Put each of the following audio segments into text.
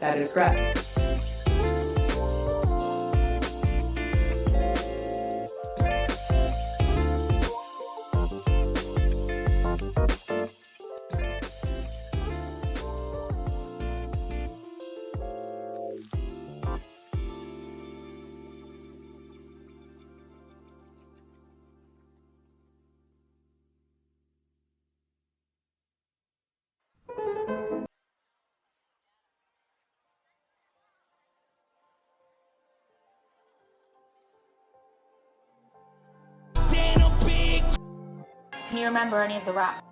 That is correct. Can you remember any of the rap?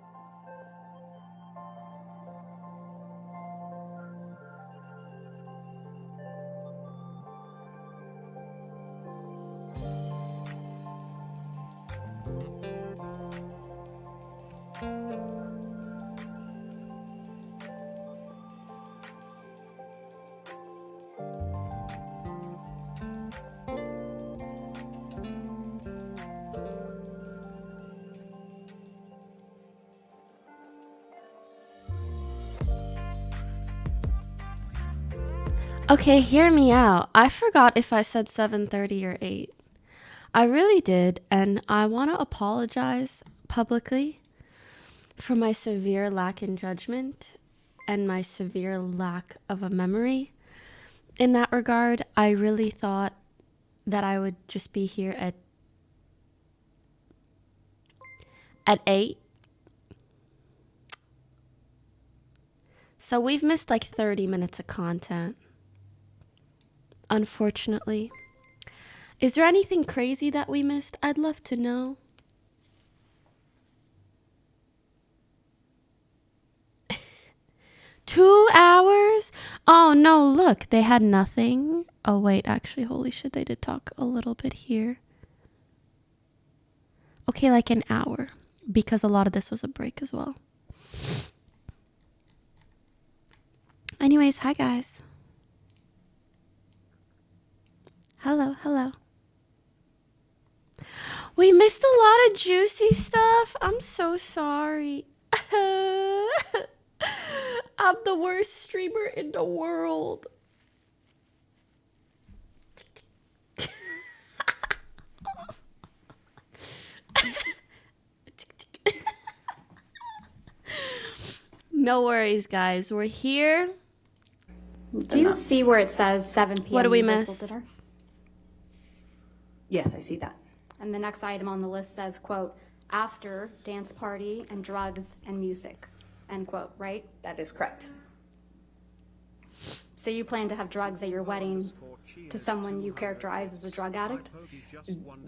Okay, hear me out. I forgot if I said 7:30 or 8. I really did, and I want to apologize publicly for my severe lack in judgment and my severe lack of a memory. In that regard, I really thought that I would just be here at 8. So we've missed like 30 minutes of content, unfortunately. Is there anything crazy that we missed? I'd love to know. Two hours? Oh no, look, they had nothing. Oh wait, actually, holy shit, they did talk a little bit here. Okay, like an hour, because a lot of this was a break as well. Anyways, hi guys. Hello, hello. We missed a lot of juicy stuff. I'm so sorry. I'm the worst streamer in the world. No worries, guys. We're here. Do you see where it says 7 p.m. What do we Universal miss? Dinner? Yes, I see that. And the next item on the list says, quote, after dance party and drugs and music, end quote, right? That is correct. So you plan to have drugs at your wedding to someone you characterize as a drug addict?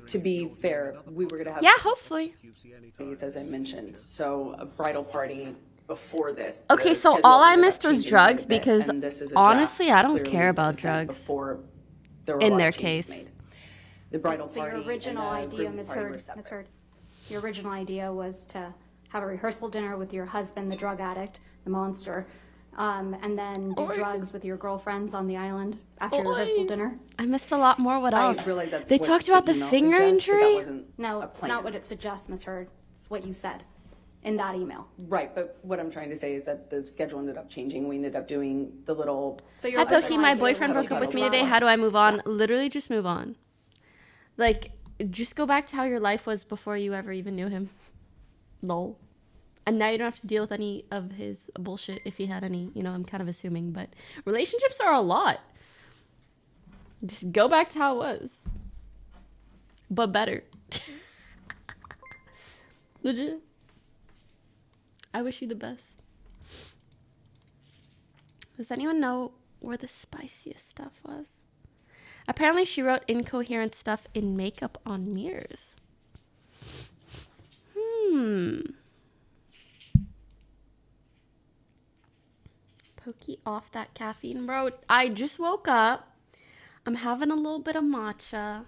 To be fair, we were going to have Yeah, hopefully. parties, as I mentioned. So a bridal party before this. Okay, The so schedule all I ended up missed was changing drugs a bit, because and this is a draft honestly, I don't clearly care about sent drugs before there were a in lot their of changes case. made. The bridal So party your original and the idea, groom's Ms. party were Heard, separate. Ms. Heard, your original idea was to have a rehearsal dinner with your husband, the drug addict, the monster, and then do drugs with your girlfriends on the island after your rehearsal dinner? I missed a lot more. What I else? realize that's They what talked about the email finger suggests, but that injury. wasn't No, a it's plan. not what it suggests, Ms. Heard. It's what you said in that email. Right, but what I'm trying to say is that the schedule ended up changing. We ended up doing the little. So your Hi, original Pokey. My idea boyfriend was broke to up do with me drugs. today. How do I move on? Literally, just move on. Like, just go back to how your life was before you ever even knew him. Lol. And now you don't have to deal with any of his bullshit if he had any. You know, I'm kind of assuming, but relationships are a lot. Just go back to how it was, but better. Legit. I wish you the best. Does anyone know where the spiciest stuff was? Apparently she wrote incoherent stuff in makeup on mirrors. Pokey off that caffeine, bro. I just woke up. I'm having a little bit of matcha.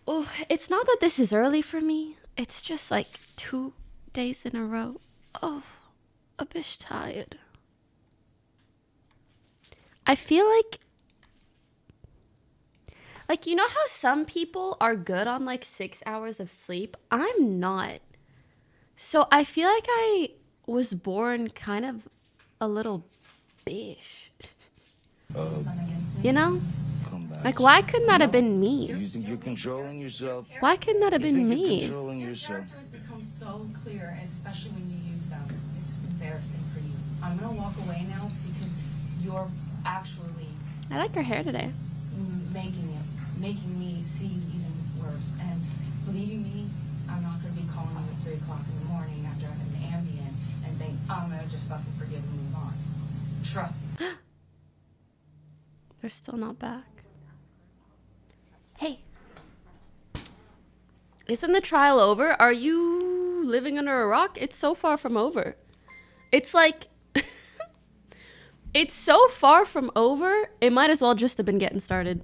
Oh, it's not that this is early for me. It's just like 2 days in a row. Oh, a bit tired. I feel like, you know how some people are good on like 6 hours of sleep? I'm not. So I feel like I was born kind of a little bish. You know? Come back. Like, why couldn't that have been me? You think you're controlling yourself? Why couldn't that have You been think you're me? controlling yourself? Characters become so clear, especially when you use them. It's embarrassing for you. I'm gonna walk away now because you're actually I like her hair today. making me see you even worse. And believe me, I'm not gonna be calling you at 3 o'clock in the morning after I've had an Ambien and think I'm gonna just fucking forgive and move on. Trust me. They're still not back. Hey. Isn't the trial over? Are you living under a rock? It's so far from over. It's like, it's so far from over, it might as well just have been getting started.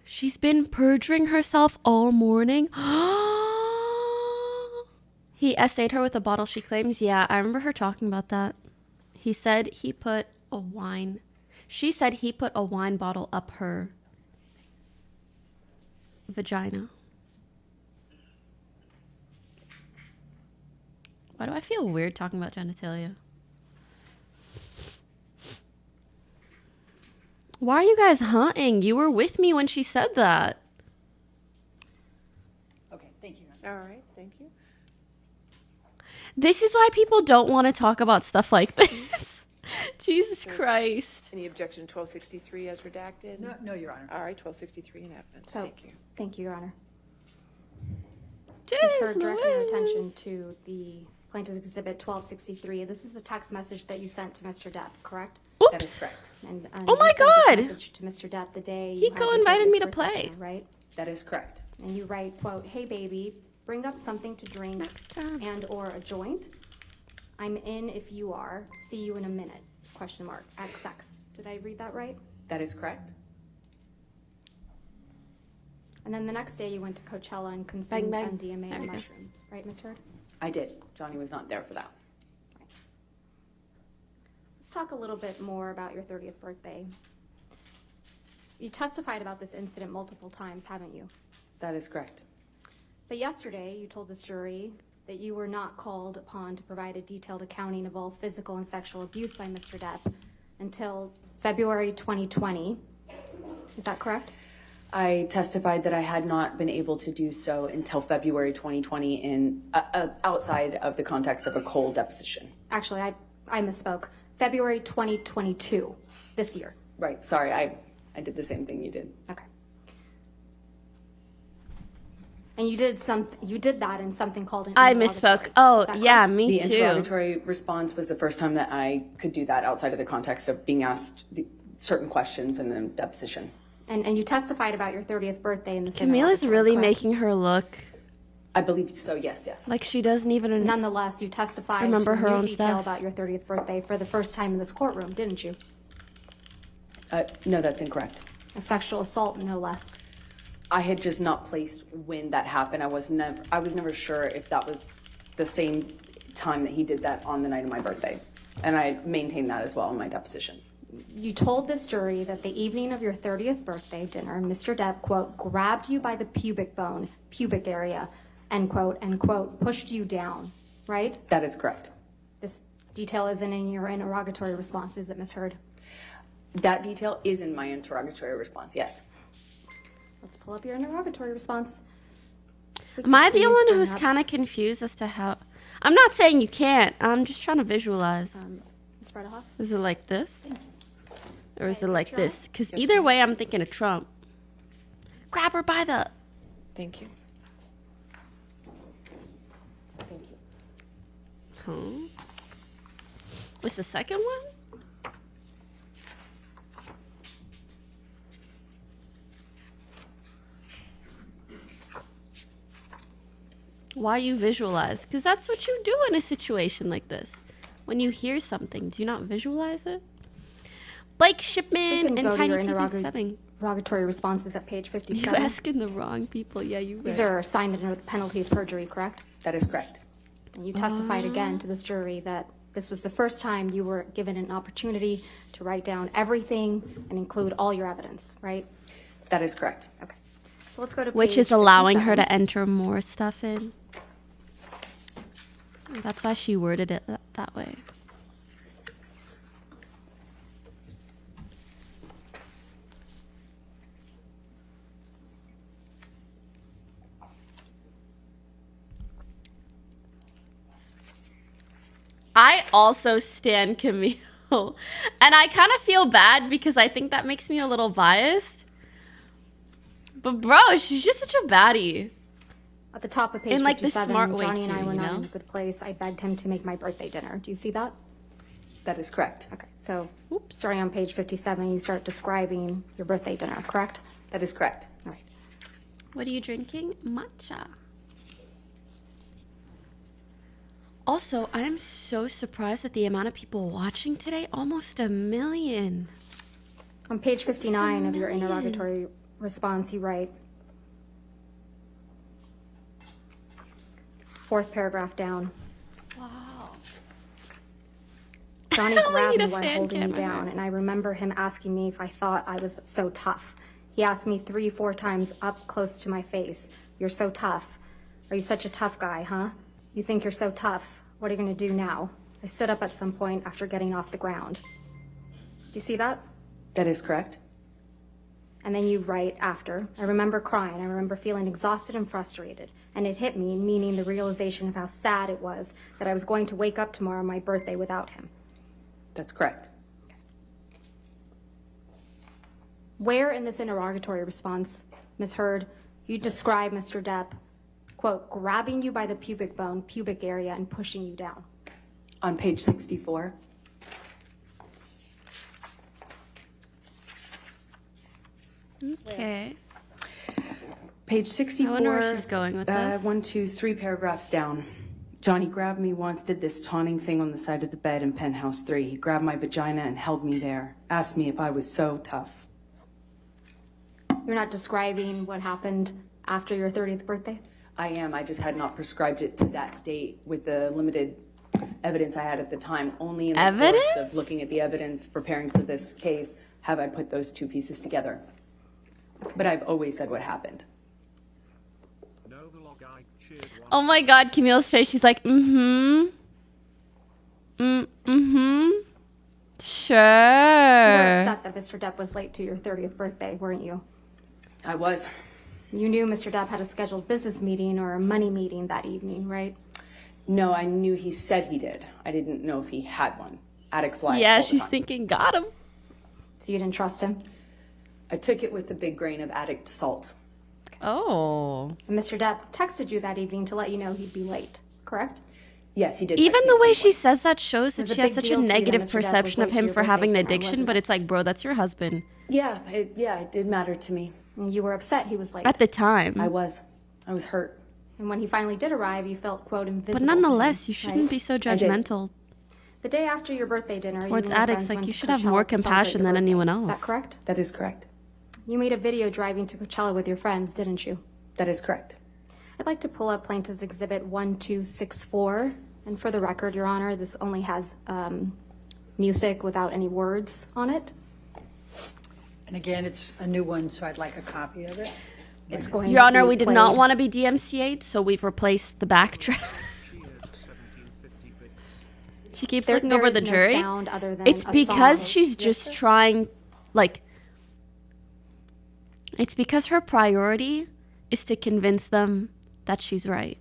She's been perjuring herself all morning. He essayed her with a bottle, she claims. Yeah, I remember her talking about that. He said he put a wine. She said he put a wine bottle up her vagina. Why do I feel weird talking about genitalia? Why are you guys hunting? You were with me when she said that. Okay, thank you. All right, thank you. This is why people don't want to talk about stuff like this. Jesus Christ. Any objection to 1263 as redacted? No, Your Honor. All right, 1263 enactments. So, Thank you. Thank you, Your Honor. Jeez Ms. Heard, directing your Louise. attention to the Plaintiff's Exhibit 1263. This is a text message that you sent to Mr. Depp, correct? That is Oops. correct. And, Oh my you sent this God. message to Mr. Depp the day He you had your co-invited 30th me to birthday play. dinner, right? That is correct. And you write, quote, "Hey baby, bring up something to drink Next time. and or a joint. I'm in if you are. See you in a minute." Question mark. XX. Did I read that right? That is correct. And then the next day you went to Coachella and consumed Bang, bang. MDMA There and we go. mushrooms. Right, Ms. Heard? I did. Johnny was not there for that. Let's talk a little bit more about your 30th birthday. You testified about this incident multiple times, haven't you? That is correct. But yesterday, you told this jury that you were not called upon to provide a detailed accounting of all physical and sexual abuse by Mr. Depp until February 2020. Is that correct? I testified that I had not been able to do so until February 2020 in outside of the context of a cold deposition. Actually, I misspoke. February 2022, this year. Right. Sorry, I did the same thing you did. Okay. And you did that in something called an I interrogatory. misspoke. Oh, Is that yeah, correct? me The too. interrogatory response was the first time that I could do that outside of the context of being asked certain questions in the deposition. And you testified about your 30th birthday in the same Camila's interrogatory, really correct? making her look I believe so, yes. like she doesn't even Nonetheless, you testified Remember to her new own detail stuff. about your 30th birthday for the first time in this courtroom, didn't you? No, that's incorrect. A sexual assault, no less. I had just not placed when that happened. I was never sure if that was the same time that he did that on the night of my birthday. And I maintained that as well in my deposition. You told this jury that the evening of your 30th birthday dinner, Mr. Depp, quote, grabbed you by the pubic bone, pubic area, end quote, pushed you down, right? That is correct. This detail isn't in your interrogatory response, is it, Ms. Heard? That detail is in my interrogatory response, yes. Let's pull up your interrogatory response. Am I the Please only one bring who's up- kind of confused as to how? I'm not saying you can't. I'm just trying to visualize. Ms. Bredehoff? Is it like this? Or is it Okay, like Trump? this? Because either way, I'm thinking of Trump. Grab her by the... Thank you. Thank you. Huh? What's the second one? Why you visualize? Because that's what you do in a situation like this. When you hear something, do you not visualize it? Blake We Shipman can and go to Tiny your T7. interrogatory responses at page You 57. asking the wrong people. Yeah, you These right. are signed under the penalty of perjury, correct? That is correct. And you testified again to this jury that this was the first time you were given an opportunity to write down everything and include all your evidence, right? That is correct. Okay. So let's go to Which page is allowing her 57. to enter more stuff in. That's why she worded it that way. I also stan Camille. And I kind of feel bad because I think that makes me a little biased. But bro, she's just such a baddie. At the top of page In, like, the 57, smart way Johnny and too, I were you not know? in a good place. I begged him to make my birthday dinner. Do you see that? That is correct. Okay, so starting on page 57, you start describing your birthday dinner, correct? That is correct. All right. What are you drinking? Matcha. Also, I am so surprised at the amount of people watching today. Almost 1 million. On page 59 of your million. interrogatory response, you write, fourth paragraph down. Wow. Johnny We grabbed need me a while fan holding me camera down, here. and I remember him asking me if I thought I was so tough. He asked me 3-4 times up close to my face, "You're so tough. Are you such a tough guy, huh? You think you're so tough. What are you going to do now?" I stood up at some point after getting off the ground. Do you see that? That is correct. And then you write after, "I remember crying. I remember feeling exhausted and frustrated. And it hit me, meaning the realization of how sad it was that I was going to wake up tomorrow on my birthday without him." That's correct. Where in this interrogatory response, Ms. Hurd, you describe Mr. Depp, quote, grabbing you by the pubic bone, pubic area, and pushing you down? On page 64. Okay. Page 64. I wonder where she's going with this. 1, 2, 3 paragraphs down. Johnny grabbed me once, did this taunting thing on the side of the bed in penthouse 3. He grabbed my vagina and held me there. Asked me if I was so tough. You're not describing what happened after your 30th birthday? I am. I just had not prescribed it to that date with the limited evidence I had at the time. Only in the Evidence? course of looking at the evidence, preparing for this case, have I put those two pieces together. But I've always said what happened. Oh my god, Camille's face. She's like, mm-hmm. Mm-hmm. Sure. You were upset that Mr. Depp was late to your 30th birthday, weren't you? I was. You knew Mr. Depp had a scheduled business meeting or a money meeting that evening, right? No, I knew he said he did. I didn't know if he had one. Addicts lie Yeah, all the she's time. thinking, got him. So you didn't trust him? I took it with a big grain of addict salt. Oh. And Mr. Depp texted you that evening to let you know he'd be late, correct? Yes, he did. Even text me the at way some she point. says that shows that It was she a has big such a deal to you that negative Mr. Depp was perception late of to him your for birthday having the dinner, addiction, wasn't but it? it's like, bro, that's your husband. Yeah, it did matter to me. And you were upset he was late. At the time. I was hurt. And when he finally did arrive, you felt, quote, invisible. But to him, nonetheless, you shouldn't right? be so I did. judgmental. The day after your birthday dinner, Towards you and your addicts, friends like, went you to should have Coachella more to celebrate compassion your than birthday. anyone Is that else. correct? That is correct. You made a video driving to Coachella with your friends, didn't you? That is correct. I'd like to pull up Plaintiff's Exhibit 1264. And for the record, Your Honor, this only has music without any words on it. And again, it's a new one, so I'd like a copy of it. It's going Your to Honor, be we did not played. want to be DMCA'd, so we've replaced the backtrack. She keeps looking There over is the no jury. sound other than It's a because song. she's just trying, like, it's because her priority is to convince them that she's right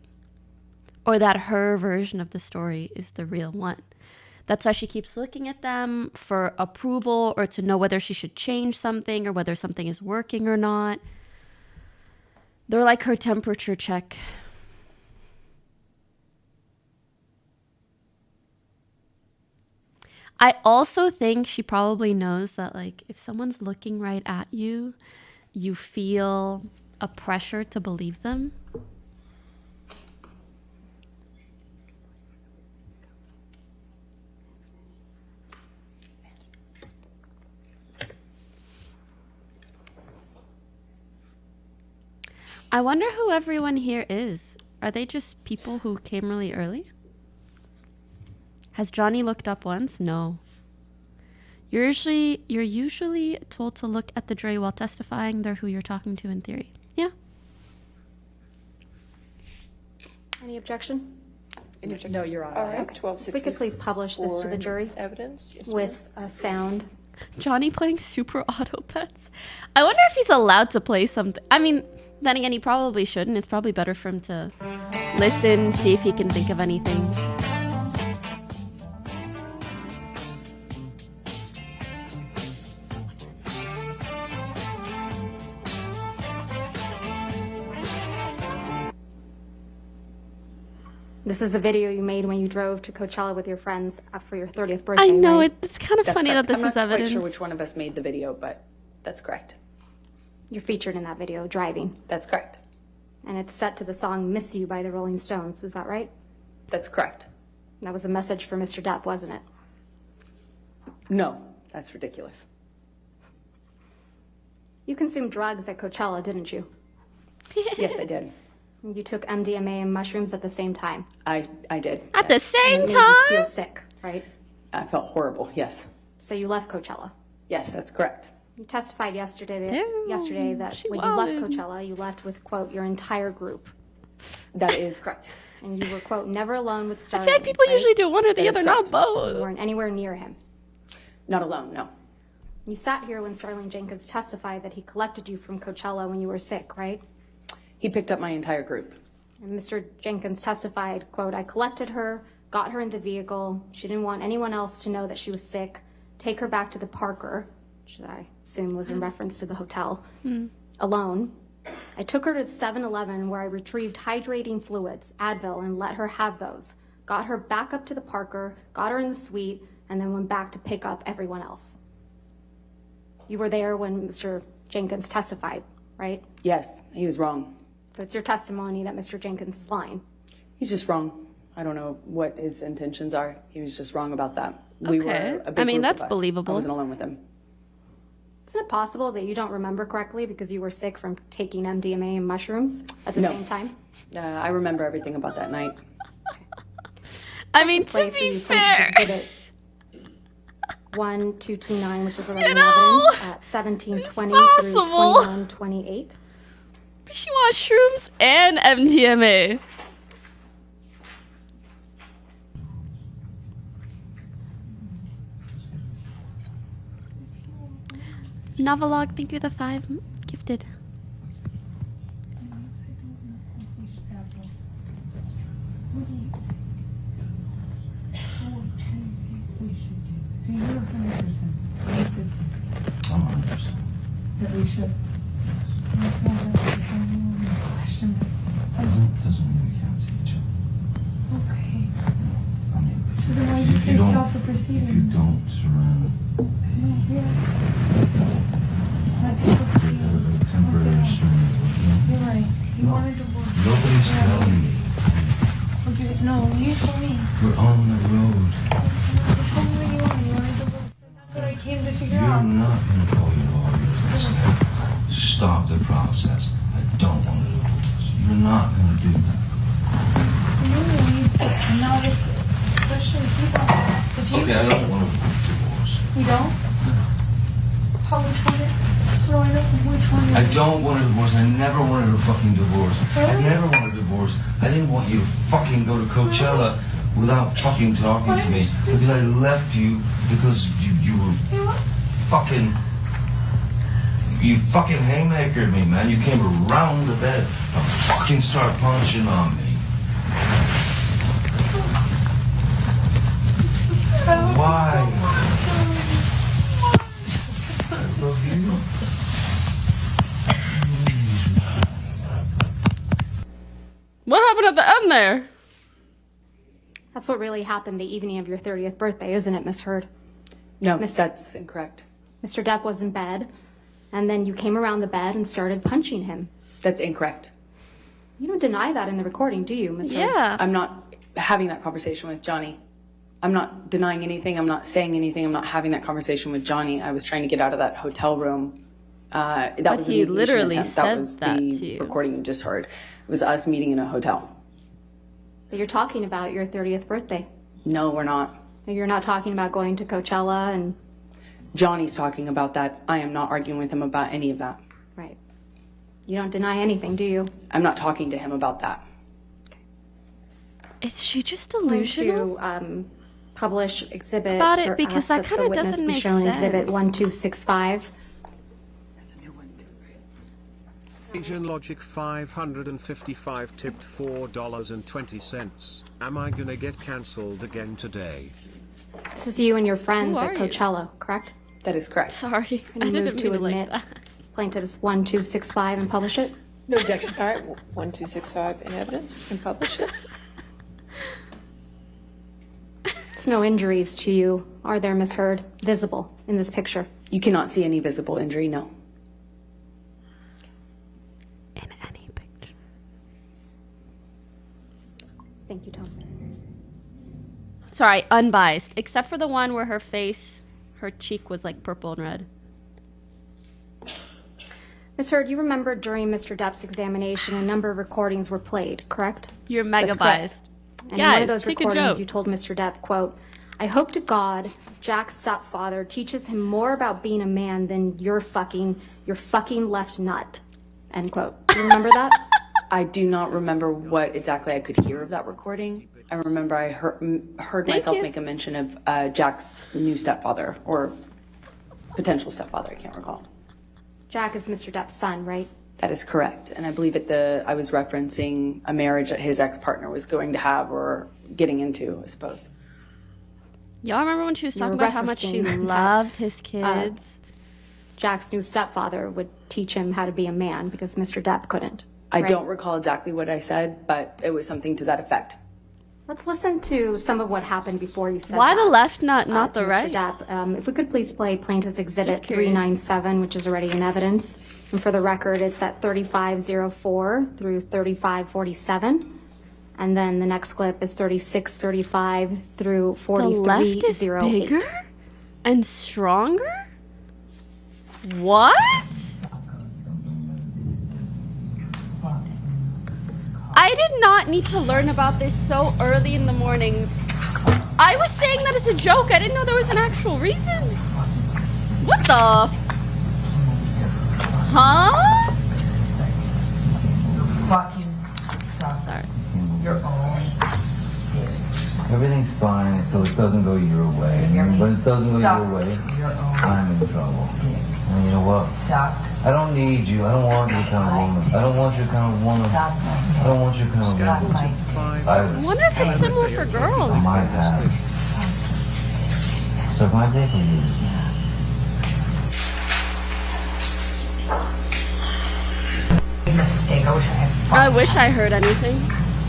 or that her version of the story is the real one. That's why she keeps looking at them for approval or to know whether she should change something or whether something is working or not. They're like her temperature check. I also think she probably knows that, like, if someone's looking right at you, you feel a pressure to believe them. I wonder who everyone here is. Are they just people who came really early? Has Johnny looked up once? No. You're usually told to look at the jury while testifying. They're who you're talking to in theory. Yeah. Any objection? No, Your Honor. All right, Okay. 1264. If we could please publish this to the jury Evidence? Yes, ma'am. with a sound. Johnny playing Super Auto Pets. I wonder if he's allowed to play something. I mean, then again, he probably shouldn't. It's probably better for him to listen, see if he can think of anything. This is the video you made when you drove to Coachella with your friends for your 30th birthday. I know, right? it's kind of That's funny correct. that this I'm is not evidence. quite sure which one of us made the video, but that's correct. You're featured in that video driving, That's correct. and it's set to the song "Miss You" by the Rolling Stones. Is that right? That's correct. That was a message for Mr. Depp, wasn't it? No, that's ridiculous. You consumed drugs at Coachella, didn't you? Yes, I did. You took MDMA and mushrooms at the same time. I did. At the yes. same It made you feel time? sick, right? I felt horrible. Yes. So you left Coachella. Yes, that's correct. You testified yesterday Damn, that she when you left wildin'. Coachella, you left with, quote, your entire group. That is correct. And you were, quote, never alone with I Sterling. feel like people right? usually do one or the That is other, not correct. both. You weren't anywhere near him. Not alone, no. You sat here when Sterling Jenkins testified that he collected you from Coachella when you were sick, right? He picked up my entire group. And Mr. Jenkins testified, quote, I collected her, got her in the vehicle. She didn't want anyone else to know that she was sick. Take her back to the Parker, which I assume was in reference to the hotel, alone. I took her to 7-Eleven where I retrieved hydrating fluids, Advil, and let her have those. Got her back up to the Parker, got her in the suite, and then went back to pick up everyone else. You were there when Mr. Jenkins testified, right? Yes, he was wrong. So it's your testimony that Mr. Jenkins is lying. He's just wrong. I don't know what his intentions are. He was just wrong about that. We Okay. were a big I mean, group that's of us. believable. I wasn't alone with him. Isn't it possible that you don't remember correctly because you were sick from taking MDMA and mushrooms at the No. same time? I remember everything about that night. I mean, to Play for be you from fair, Exhibit 1229, which is already know, evidence at 1720 it's through possible. 2128. she wants shrooms and MDMA. Novelog, thank you for the 5 gifted. Doesn't mean we can't see each other. Okay. I mean, So then why did you if say you don't, stop the if you proceeding? don't surrender, No, yeah. Let people see. temporary Okay. restraints. You're right. You wanted to work. Nobody's telling me. Okay, no, you told me. We're on the road. You told me what you wanted. You wanted to work. That's what I came to figure You're out. not going to call your lawyers and say, stop the process. I don't want to divorce. You're not going to do that. And now this, especially people, if you. Okay, I don't want to divorce. You don't? How, which one? Growing up, which one? I don't want a divorce. I never wanted a fucking divorce. I Really? never wanted a divorce. I didn't want you to fucking go to Coachella without fucking talking to me. Because I left you because you were fucking... You fucking haymakered me, man. You came around the bed and fucking started punching on me. Why? I love you. What happened at the end there? That's what really happened the evening of your 30th birthday, isn't it, Miss Heard? No, Miss- that's incorrect. Mr. Depp was in bed, and then you came around the bed and started punching him. That's incorrect. You don't deny that in the recording, do you, Miss Heard? Yeah. I'm not having that conversation with Johnny. I'm not denying anything. I'm not saying anything. I'm not having that conversation with Johnny. I was trying to get out of that hotel room. That But was he a mediation literally attempt. said That was that the to you. recording you just heard. It was us meeting in a hotel. But you're talking about your 30th birthday. No, we're not. You're not talking about going to Coachella and... Johnny's talking about that. I am not arguing with him about any of that. Right. You don't deny anything, do you? I'm not talking to him about that. Is she just going delusional? to publish exhibit About it, or because ask that kinda the witness doesn't be make shown exhibit sense. 1265. Asian Logic 555 tipped $4.20. Am I gonna get cancelled again today? This is you and your friends Who at are you? Coachella, correct? That is correct. Sorry, And I you didn't move mean to it like admit that. plaintiff's 1265 and publish it? No objection. All right, 1265 in evidence and publish it. There's no injuries to you, are there, Ms. Heard, visible in this picture? You cannot see any visible injury, no. In any picture. Thank you, Tom. Sorry, unbiased. Except for the one where her cheek was like purple and red. Ms. Heard, you remember during Mr. Depp's examination, a number of recordings were played, correct? You're mega That's correct. biased. And in one of Guys, those take a recordings, joke. you told Mr. Depp, quote, I hope to God Jack's stepfather teaches him more about being a man than your fucking left nut, end quote. Do you remember that? I do not remember what exactly I could hear of that recording. I remember I heard myself you. make a mention of Jack's new stepfather or potential stepfather. I can't recall. Jack is Mr. Depp's son, right? That is correct. And I believe I was referencing a marriage that his ex-partner was going to have or getting into, I suppose. Y'all remember when she was You talking were about how much she referencing loved his kids? Jack's new stepfather would teach him how to be a man because Mr. Depp couldn't. I right? don't recall exactly what I said, but it was something to that effect. Let's listen to some of what happened before you said Why that, the left nut, not to the Mr. right? Depp. If we could please play Plaintiff's Exhibit Just curious. 397, which is already in evidence. And for the record, it's at 3504 through 3547. And then the next clip is 3635 through The left is 4308. bigger and stronger? What? I did not need to learn about this so early in the morning. I was saying that as a joke. I didn't know there was an actual reason. What the? Huh? Sorry. Everything's fine until it doesn't go your way. And when it doesn't go your way, I'm in trouble. And you know what? I don't need you. I don't want your kind of woman. I don't want your kind of woman. I don't want your kind of woman. I wonder if it's similar for girls. I might have. So my dick will use it. I wish I heard anything.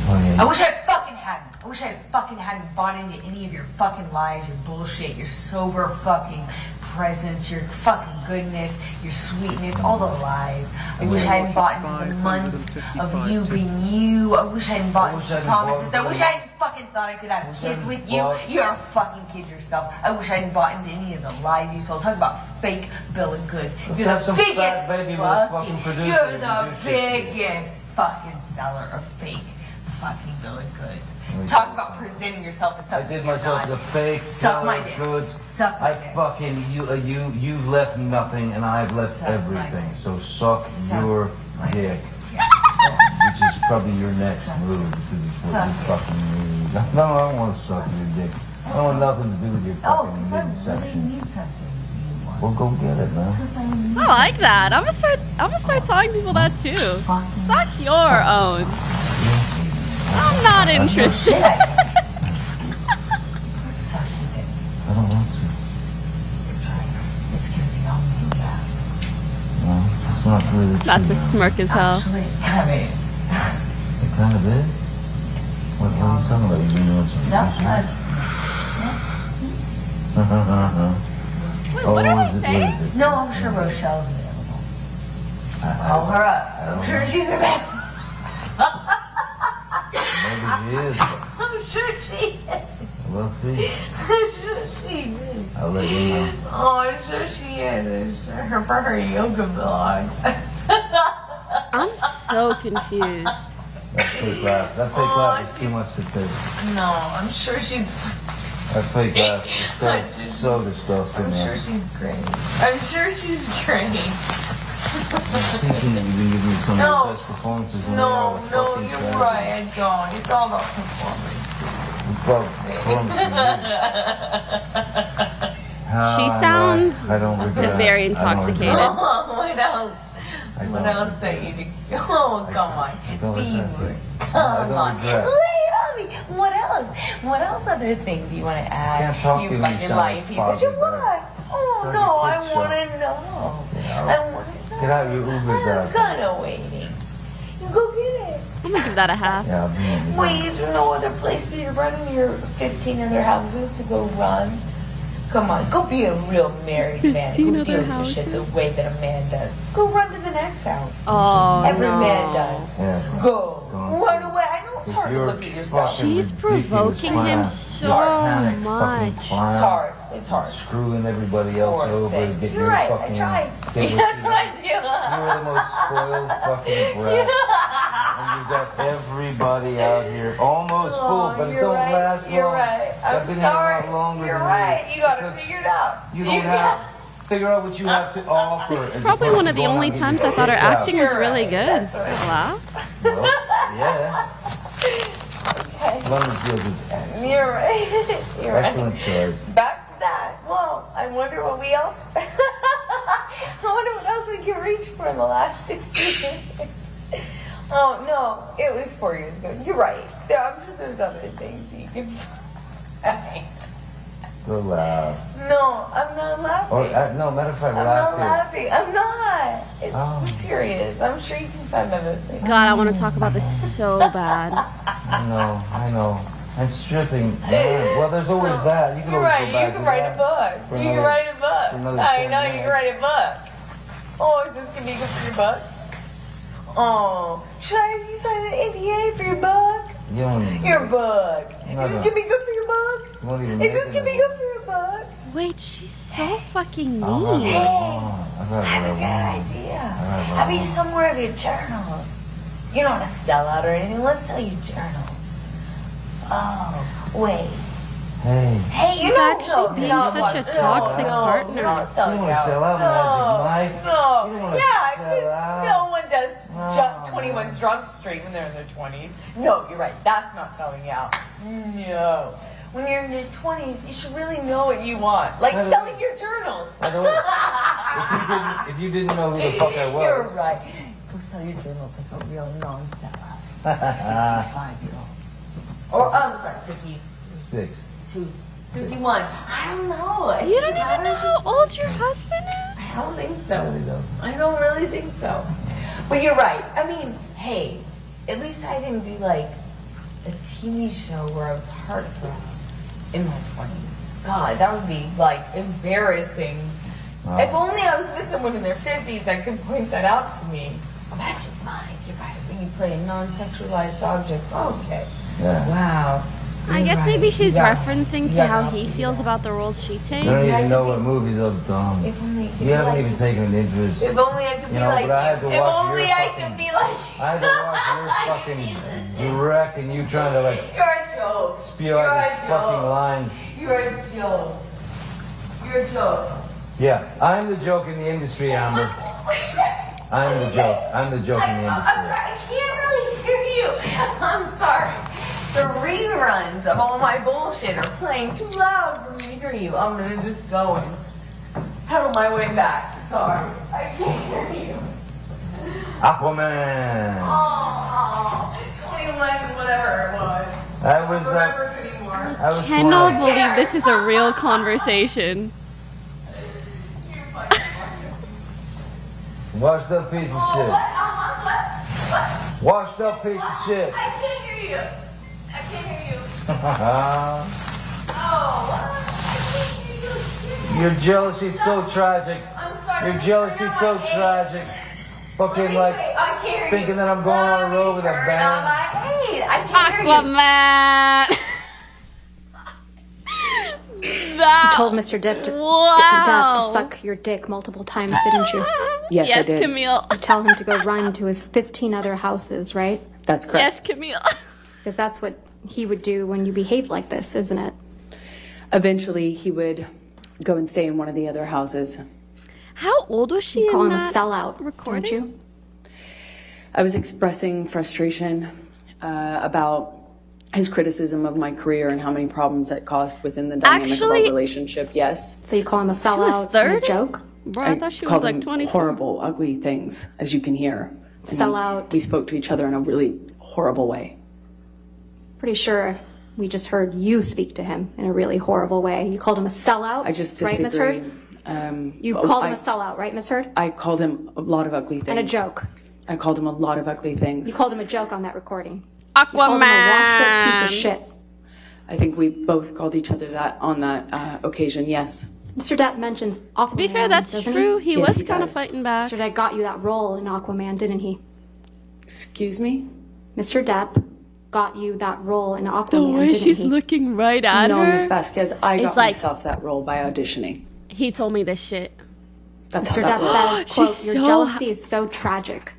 Oh, yeah. I wish I fucking hadn't. I wish I fucking hadn't bought into any of your fucking lies, your bullshit, your sober fucking presence, your fucking goodness, your sweetness, all the lies. I wish I hadn't bought into the months of you being you. I wish I hadn't bought into the promises. I wish I hadn't fucking thought I could have kids with you. You're a fucking kid yourself. I wish I hadn't bought into any of the lies you sold. Talk about fake bill of goods. You're have the some biggest fat baby with a fucking producer you're and the do shit. biggest fucking seller of fake fucking bill of goods. Talk about presenting yourself as I something did you're myself not. as a fake Suck my seller dick. of goods. Suck my I dick. fucking you've left nothing and I've left Suck my everything. dick. So suck your my dick. Yeah. Which is probably your next move because it's what you fucking need. No, I don't want to suck your dick. I don't want nothing to do with your Oh, fucking because I really midsection. need something. Well, go get it, man. I like that. I'm gonna start telling people that too. Suck your own. I'm not interested. I don't want to. No, it's not really true. That's a smirk as hell. It kind of is. What are you talking about? You mean what's What are we saying? No, I'm sure Rochelle's available. Call her up. I'm sure she's available. Maybe she is, but I'm sure she is. we'll see. I'm sure she is. I'll let you know. Oh, I'm sure she is. I'm sure for her yoga blog. I'm so confused. That fake laugh. That fake laugh is too much to take. No, I'm sure she's. That fake laugh is so disgusting. I'm sure she's great. I'm sure she's great. I'm thinking that you've been giving me some of the best performances in all the No, fucking you're time. right. I don't. It's all about performance. Well, She sounds I don't regret. very intoxicated. What else? What else that you do? Oh, come on. Fever. Come on. Lay it on me. What else? What else other things do you want to add? Can't talk You to me, fucking sound lying piece of shit. What? Oh, Like no, a I kid want show. to know. I want to know. Get out your Ubers I'm out. kind of waiting. You go get it. I'm gonna give that a half. Yeah, I'm Wait, is there no other place for you to run in your 15 other houses to go run? Come on, go be a real married man. 15 Go other deal with your shit the houses? way that a man does. Go run to the next house. Oh, Every no. man does. Yeah. Go. Go. Run away. I know it's hard to You're look at yourself. fucking She's provoking him clown. so Satanic much. fucking It's clown. hard. It's hard. Screwing everybody else Poor over thing. to get You're your right. fucking. I tried. get what That's you what I want. do. You're the most spoiled fucking brat. And you got everybody out here almost full, but it you're don't right. last long. You're right. I've I'm been here a sorry. lot longer You're than right. You got to because figure it out. You don't have. Figure out what you have to offer. This is as probably opposed one to of the going out only and times I getting thought her kicked out. acting was You're really right. good. That's right. Wow. Well, yeah. Okay. London Field is excellent. You're right. You're right. Excellent choice. Back to that. Well, I wonder what we else. I wonder what else we can reach for in the last 60 minutes. Oh no, it was 4 years ago. You're right. I'm sure there's other things you can find. Go loud. No, I'm not laughing. Or, no, matter of fact, I'm laugh not here. laughing. I'm not. It's Oh. serious. I'm sure you can find other things. God, I want to talk about this so bad. I know. And stripping, man. Well, there's always that. You can You're always right. go You back can to write that a book. for You can another- write a for book. another I 10 know you can minutes. write a book. Oh, is this gonna be good for your book? Oh, should I have you sign an NDA for your book? You don't need Your book. No, Is this no. gonna be good for your book? You won't even Is make this it gonna be in the good for your book? Wait, she's so fucking I'll have what mean. I want. I'll have I have a what good I want. idea. have what How I about you want. sell more of your journals? You don't want to sell out or anything. Let's sell you journals. Oh, wait. Hey. Hey, She's actually being such a toxic partner. You don't sell You it don't wanna out. sell out, Magic Mike. No. You don't wanna Yeah, sell 'cause out. no one does No. 21 Drunk Street when they're in their 20s. No, you're right. That's not selling out. No. When you're in your 20s, you should really know what you want. Like By the selling way- your journals. By the way, if you didn't know who the fuck I You're was. right. Go sell your journals like a real non-seller. 55-year-old. Or, I'm sorry, 52, 6. 51. I don't know. You don't even know how old your husband is? I don't think so. Really doesn't. I don't really think so. But you're right. I mean, hey, at least I didn't do like a TV show where I was heartbroken in my 20s. God, that would be like embarrassing. Oh. If only I was with someone in their 50s that could point that out to me. Imagine mine. You're right. When you play a non-sexualized object. Okay. Yeah. Wow. I You're guess right. maybe she's You got- referencing you to got how an he option. feels about the roles she takes. You don't even know what movies I've done. If only You haven't even taken an interest. If only I could be You know, like but I had to you. If watch only your I fucking- could be like I had to watch your fucking direct and you trying to like You're a joke. spew You're out a these fucking joke. lines. You're a joke. You're a joke. Yeah, I'm the joke in the industry, Amber. I'm the joke. I'm the joke in the I'm industry. sorry. I can't really hear you. I'm sorry. The reruns of all my bullshit are playing too loud for me to hear you. I'm gonna just go and pedal my way back. Sorry. I can't hear you. Aquaman. Oh, 21, whatever it was. I was. I don't remember anymore. I was. Cannot flying. believe this is a real conversation. Washed up piece of shit. Washed up piece of shit. I can't hear you. I can't hear you. Oh, Your jealousy's so tragic. I'm sorry. Your jealousy's so tragic. Fucking like I can't hear thinking you. that I'm going on a road with a Turn on band. my aid. I can't hear you. Aquaman! That, You told Mr. Depp to, wow. Depp to suck your dick multiple times, didn't you? Yes, I Yes, did. Camille. You tell him to go run to his 15 other houses, right? That's correct. Yes, Camille. Because that's what he would do when you behave like this, isn't it? Eventually, he would go and stay in one of the other houses. How old was she You call in him a that sellout, recording? don't you? I was expressing frustration about his criticism of my career and how many problems that caused within the dynamic of our relationship. Yes. So you call him a sellout and a joke? Bro, I thought she was called like him 24. horrible, ugly things, as you can hear. And Sellout. We spoke to each other in a really horrible way. Pretty sure we just heard you speak to him in a really horrible way. You called him a sellout. I just right, Ms. disagree. Hurd? You called him a sellout, right, Ms. Hurd? I called him a lot of ugly things. And a joke. I called him a lot of ugly things. You called him a joke on that recording. Aquaman. You called him a washed up piece of shit. I think we both called each other that on that occasion, yes. Mr. Depp mentions Aquaman. To be fair, that's true. He Yes, was he kind of does. fighting back. Mr. Depp got you that role in Aquaman, didn't he? Excuse me? Mr. Depp got you that role in Aquaman, The way didn't she's he? looking right at No, her. Miss Vasquez, I It's got like- myself that role by auditioning. He told me this shit. That's Mr. how that Depp works. says, quote, She's your so jealousy is so tragic.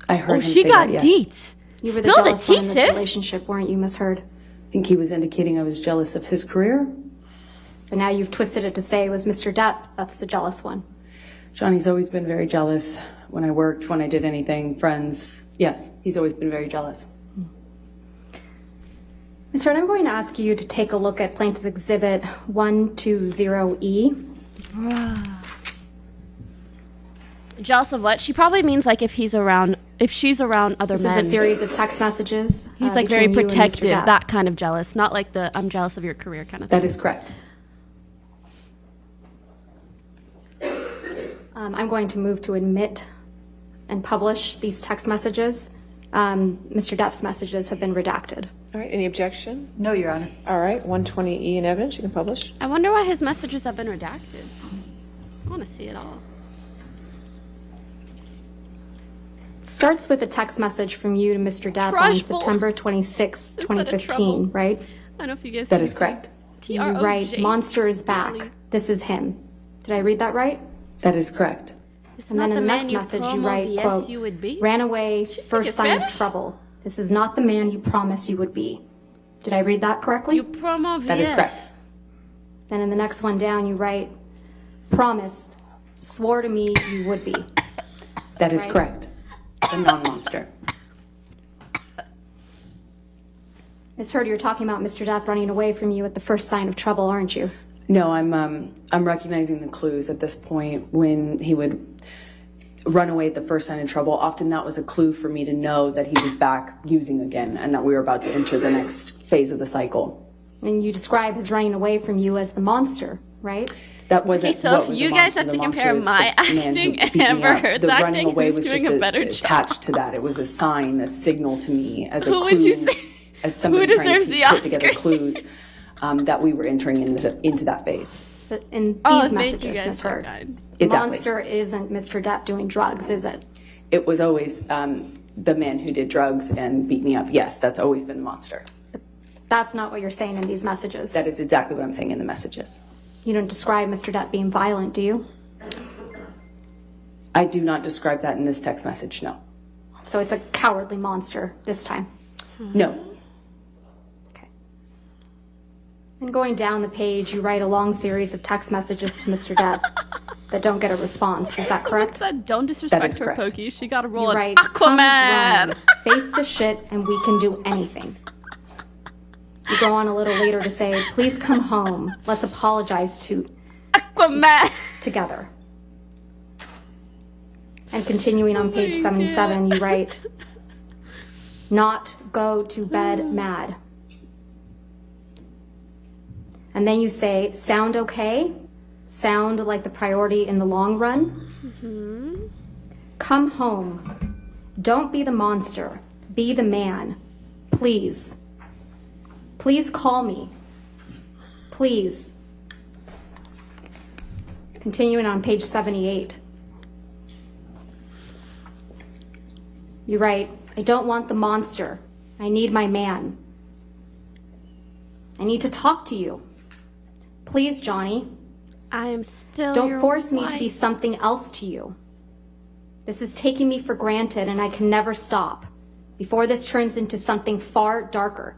I heard Oh, him she say got that, yes. deet. You were the Spill the jealous one tea, in this sis. relationship, weren't you, Miss Hurd? I think he was indicating I was jealous of his career. But now you've twisted it to say it was Mr. Depp that's the jealous one. Johnny's always been very jealous when I worked, when I did anything, friends. Yes, he's always been very jealous. Ms. Hurd, I'm going to ask you to take a look at Plaintiff's Exhibit 120E. Jealous of what? She probably means like if she's around other This men. is a series of text messages. He's like very between you and Mr. protective, Depp. that kind of jealous, not like the I'm jealous of your career kind of thing. That is correct. I'm going to move to admit and publish these text messages. Mr. Depp's messages have been redacted. All right, any objection? No, Your Honor. All right, 120E in evidence, you can publish. I wonder why his messages have been redacted. I want to see it all. Starts with a text message from you to Mr. Depp on Trashful. September 26, Instead of trouble. 2015, right? I don't know if you guys That can is see. correct. You write, monster is back. Really? This is him. Did I read that right? That is correct. It's And not then the in the man next you message you promo write, VS quote, you would be. ran away, She's first speaking sign of Spanish? trouble. This is not the man you promised you would be. Did I read that correctly? You promo VS. That is correct. Then in the next one down, you write, promised, swore to me you would be. That is Right. correct. The non-monster. Ms. Hurd, you're talking about Mr. Depp running away from you at the first sign of trouble, aren't you? No, I'm recognizing the clues at this point when he would run away at the first sign of trouble. Often that was a clue for me to know that he was back using again and that we were about to enter the next phase of the cycle. And you describe his running away from you as the monster, right? That wasn't Okay, so what if was you the guys monster. had to The compare monster is my the man who acting beat and me Amber up. Heard's The running acting, away who's was doing just a better job? attached to that. It was a sign, a signal to me as a Who clue. would you say- As somebody who trying deserves to the put together Oscar? clues that we were entering into that phase. But in these Oh, thank messages, you guys Ms. so Hurd, kind. the Exactly. monster isn't Mr. Depp doing drugs, is it? It was always the man who did drugs and beat me up. Yes, that's always been the monster. That's not what you're saying in these messages. That is exactly what I'm saying in the messages. You don't describe Mr. Depp being violent, do you? I do not describe that in this text message, no. So it's a cowardly monster this time. No. Okay. And going down the page, you write a long series of text messages to Mr. Depp that don't get a response. Is that correct? Said, don't disrespect That is her, correct. Pokey. She got a You role in write, "Come Aquaman. run, face the shit, and we can do anything." You go on a little later to say, "Please come home. Let's apologize Aquaman. together." And continuing on page 77, you write, "Not go to bed mad." And then you say, "Sound okay? Sound like the priority in the long run?" Come home. Don't be the monster. Be the man. Please. Please call me. Please. Continuing on page 78. You write, "I don't want the monster. I need my man. I need to talk to you. Please, Johnny, I am still don't your force me to be wife. something else to you. This is taking me for granted and I can never stop before this turns into something far darker."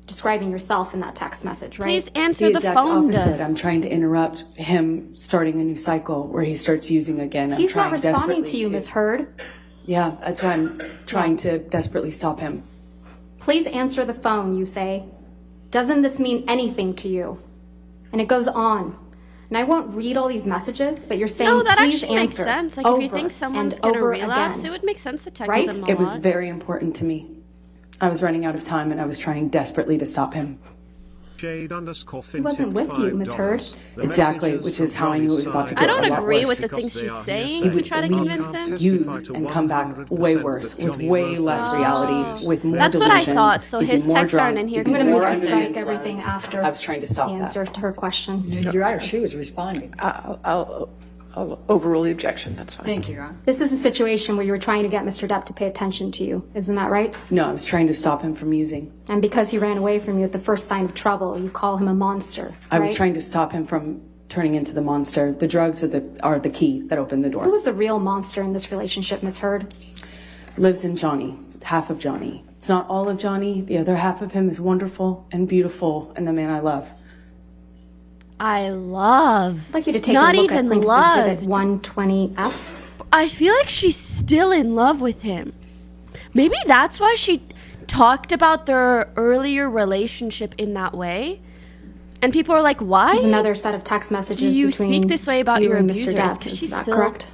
Describing yourself in that text message, right? Please answer the exact phone. opposite. I'm trying to interrupt him starting a new cycle where he starts using again. He's I'm not trying responding desperately to you, Ms. Hurd. Yeah, that's why I'm trying to desperately stop him. Please answer the phone, you say. Doesn't this mean anything to you? And it goes on. And I won't read all these messages, but you're saying, No, that please actually makes answer sense. Like, if you over think someone's and going to over relapse, again. it would make sense to text Right? them a It was lot. very important to me. I was running out of time and I was trying desperately to stop him. He wasn't with you, Ms. Hurd. Exactly, which is how I knew it was about to go I don't a lot agree worse. with the things she's saying He to would try to leave, convince him. use and come back way worse, with way less reality, with more That's what I delusions. thought. So he'd be his more texts aren't drunk, in here he'd be I'm going to more move to under the strike influence. everything after I was trying to stop the that. answer to her question. You're right, she was responding. I'll overrule the objection. That's fine. Thank you, Your Honor. This is a situation where you were trying to get Mr. Depp to pay attention to you. Isn't that right? No, I was trying to stop him from using. And because he ran away from you at the first sign of trouble, you call him a monster. I was right? trying to stop him from turning into the monster. The drugs are the key that opened the door. Who was the real monster in this relationship, Ms. Hurd? Lives in Johnny, half of Johnny. It's not all of Johnny. The other half of him is wonderful and beautiful and the man I love. I'd like you to take Not a look even at Plaintiff's loved. Exhibit 120F. I feel like she's still in love with him. Maybe that's why she talked about their earlier relationship in that way. And people are like, why? There's another set of text messages do you between speak this way about you your and Mr. abuser? Depp. Because Is she's that still correct?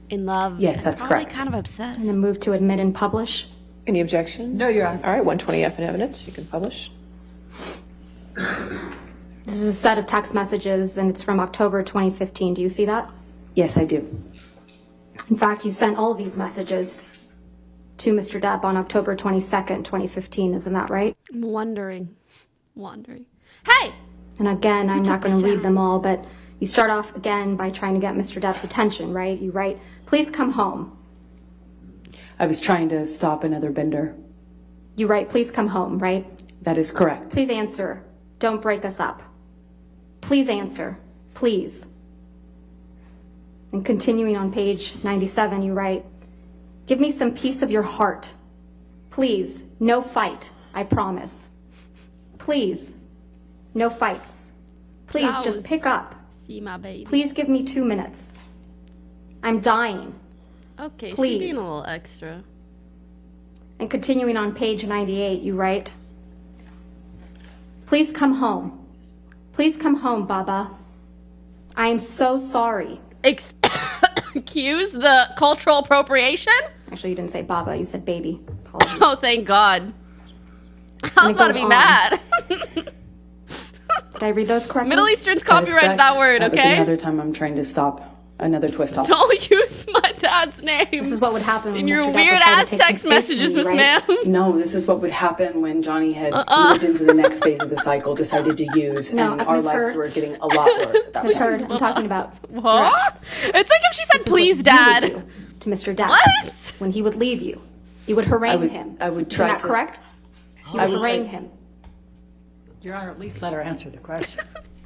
in love. Yes, that's Probably correct. kind of obsessed. And then move to admit and publish. Any objection? No, Your Honor. All right, 120F in evidence. You can publish. This is a set of text messages, and it's from October 2015. Do you see that? Yes, I do. In fact, you sent all these messages to Mr. Depp on October 22nd, 2015. Isn't that right? I'm wondering. Hey! And again, I'm not took going the to read sound. them all, but you start off again by trying to get Mr. Depp's attention, right? You write, please come home. I was trying to stop another bender. You write, please come home, right? That is correct. Please answer. Don't break us up. Please answer. Please. And continuing on page 97, you write, give me some piece of your heart. Please, no fight, I promise. Please, no fights. Please, Flowers. just pick up. See my baby. Please give me 2 minutes. I'm dying. Okay, she's Please. being a little extra. And continuing on page 98, you write, please come home. Please come home, Baba. I am so sorry. Excuse the cultural appropriation? Actually, you didn't say Baba, you said baby. Apologies. Oh, thank God. I was it about to goes be on. mad. Did I read those correctly? Middle Eastern's That is copyrighted correct. that word, That was okay? another time I'm trying to stop another twist off. Don't use my dad's name. This is what would happen in when your Mr. Depp weird would try to ass take some text space messages, from Miss you, right? Ma'am. No, this is what would happen when Johnny had moved into the next phase of the cycle, decided to use, No, and our Ms. lives Hurd. were getting a lot worse at that Ms. point. Hurd, I'm talking about What? It's like if she said, This is please, what you would Dad. do to Mr. Depp. What? When he would leave you. You would harangue him. I would Isn't try that to- correct? You I would would harangue try- him. Your Honor, at least let her answer the question.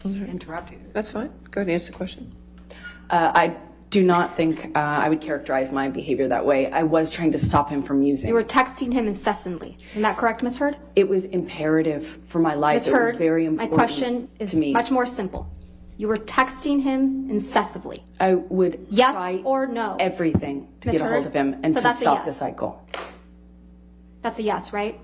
Interrupt you. That's fine. Go ahead and answer the question. I do not think I would characterize my behavior that way. I was trying to stop him from using. You were texting him incessantly. Isn't that correct, Ms. Hurd? It was imperative for my life. Ms. It was Hurd, very my important question is to me. much more simple. You were texting him incessantly. I would Yes try or no? everything to Ms. get a hold Hurd? of him and So to that's a stop yes. the cycle. That's a yes, right?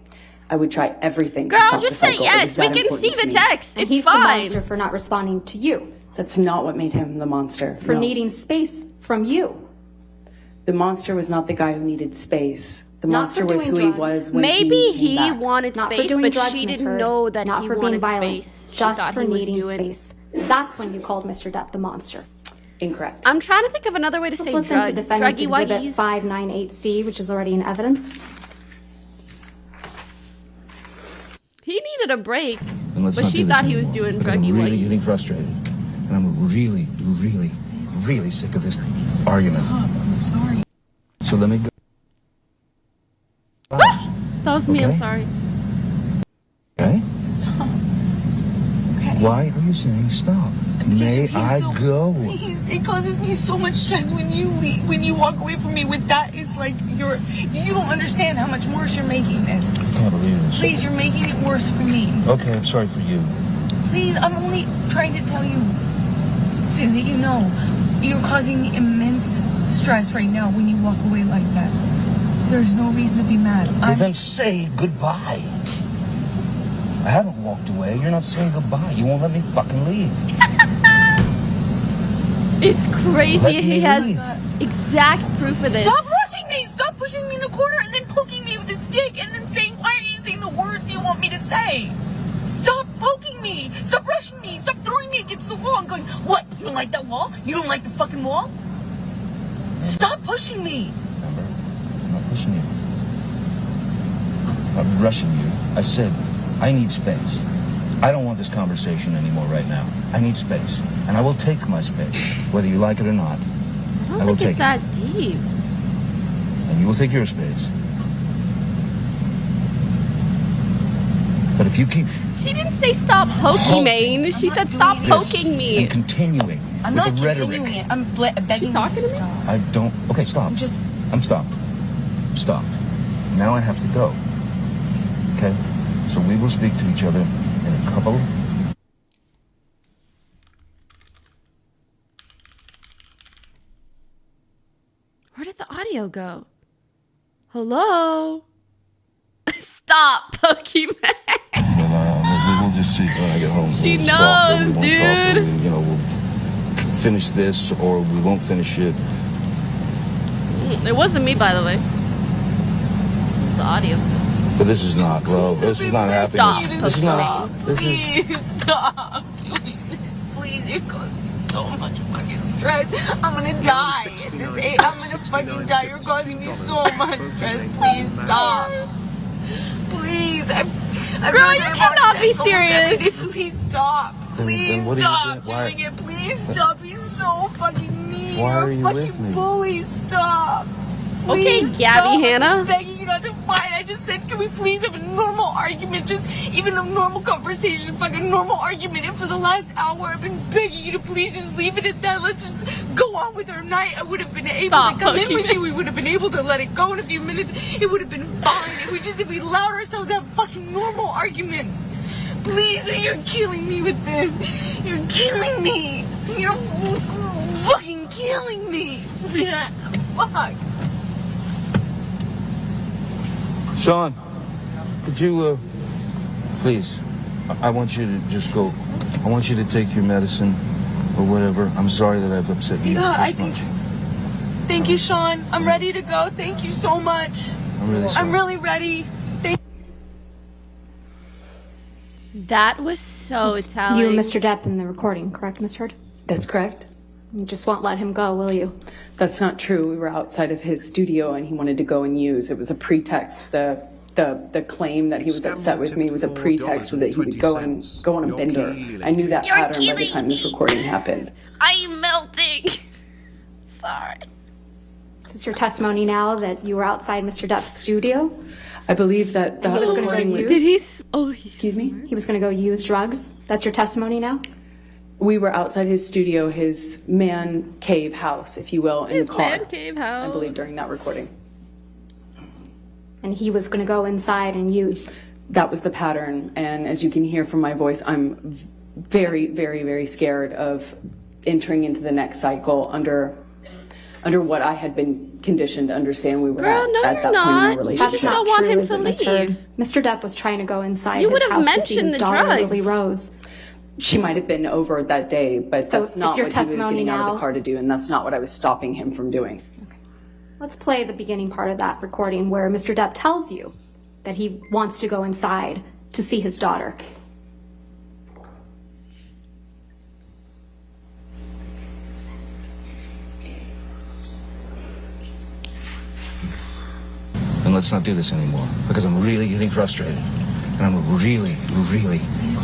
I would try everything to Girl, stop just the say cycle. It yes. was We that can see important to the me. text. And It's he's the fine. monster for not responding to you. That's not what made him the monster. For no. needing space from you. The monster was not the guy who needed space. The Not monster for was who doing he drugs. was when Maybe he came back. wanted Not for space, doing but drugs, she Ms. didn't Hurd. know that Not he for being wanted violent. space. She Just thought for he was needing doing. space. That's when you called Mr. Depp the monster. Incorrect. I'm trying to think of another way to say Let's listen to drugs. defendant's Druggy exhibit wuggies. 598C, which is already in evidence. He needed a break, Then let's but not she do this thought he was anymore, doing because druggy I'm really wuggies. getting frustrated. And I'm really, really, really sick of this argument. I'm sorry. So let me go. That was me, I'm Okay. sorry. Okay? Stop. Okay. Why are you saying stop? May I go? Please, it causes me so much stress when you leave, when you walk away from me with that. It's like you don't understand how much worse you're making this. I can't believe this. Please, you're making it worse for me. Okay, I'm sorry for you. Please, I'm only trying to tell you so that you know you're causing me immense stress right now when you walk away like that. There's no reason to be mad. Well, then say goodbye. I haven't walked away. You're not saying goodbye. You won't let me fucking leave. It's crazy. Let me He has leave. exact proof of this. Stop rushing me! Stop pushing me in the corner and then poking me with a stick and then saying, why aren't you saying the words you want me to say? Stop poking me! Stop rushing me! Stop throwing me against the wall and going, what? You don't like that wall? You don't like the fucking wall? Stop pushing me! Remember? I'm not pushing you. I'm not rushing you. I said, I need space. I don't want this conversation anymore right now. I need space. And I will take my space, whether you like it or not. I don't think it's that deep. And you will take your space. But if you keep She didn't say stop Pokimane. She said stop this poking me. and continuing I'm with not the rhetoric, continuing it. I'm begging you talking to to me? stop. I don't. Okay, stop. I'm stopped. Stopped. Now I have to go. Okay? So we will speak to each other in a couple. Where did the audio go? Hello? Stop, Pokimane. We'll just see when I get home. She We'll just talk, or we knows, won't talk, or dude. we, we'll finish this, or we won't finish it. It wasn't me, by the way. It was the audio. But this is not, bro. This is not happening. Stop, This is not. This is. Please stop doing this. Please, you're causing me so much fucking stress. I'm gonna die. At this age, I'm gonna fucking die. You're causing me so much stress. Please stop. Please, Girl, you cannot be serious. Please stop. Please what are you stop doing? Why- doing it. Please stop. He's so fucking mean. Why You're are a you fucking with me? bully. Stop. Okay, Please Gabby stop. Hanna. I'm begging you not to fight. I just said, can we please have a normal argument? Just even a normal conversation, fucking normal argument. And for the last hour, I've been begging you to please just leave it at that. Let's just go on with our night. I would have been able Stop, to come in with Pokimane. you. We would have been able to let it go in a few minutes. It would have been fine if we allowed ourselves to have fucking normal arguments. Please, you're killing me with this. You're killing me. You're fucking killing me. Fuck. Sean, could you, please, I want you to just go. I want you to take your medicine or whatever. I'm sorry that I've upset you. Yeah, this much. Thank you, Sean. I'm ready to go. Thank you so much. I'm really sorry. I'm really ready. Thank That was so telling. You and Mr. Depp in the recording, correct, Ms. Heard? That's correct. You just won't let him go, will you? That's not true. We were outside of his studio and he wanted to go and use. It was a pretext. The claim that he was upset with me was a pretext so that he would go on a bender. I knew that pattern by the time this recording happened. I'm melting. Sorry. Is this your testimony now that you were outside Mr. Depp's studio? I believe that And he was gonna go recording was. use? Excuse me? He was going to go use drugs? That's your testimony now? We were outside his studio, his man cave house, if you will, in His the car. man cave house. I believe during that recording. And he was going to go inside and use? That was the pattern. And as you can hear from my voice, I'm very, very, very scared of entering into the next cycle under what I had been conditioned to understand we were Girl, no, at you're that point in not. our You relationship. just don't want him to Ms. Heard? leave. Mr. Depp was trying to go inside You his would have house to see mentioned his the daughter, drugs. Lily Rose. She might have been over that day, but So that's not it's your what he was testimony getting out of now? the car to do, and that's not what I was stopping him from doing. Let's play the beginning part of that recording where Mr. Depp tells you that he wants to go inside to see his daughter. And let's not do this anymore because I'm really getting frustrated. And I'm really, really,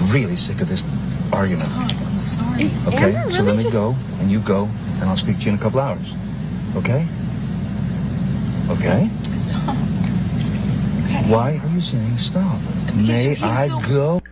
really sick of this argument. I'm sorry. Is Okay? Amber So really let me just... go, and you go, and I'll speak to you in a couple hours. Okay? Okay? Stop. Okay. Why are you saying stop? Because May you're being I so- go?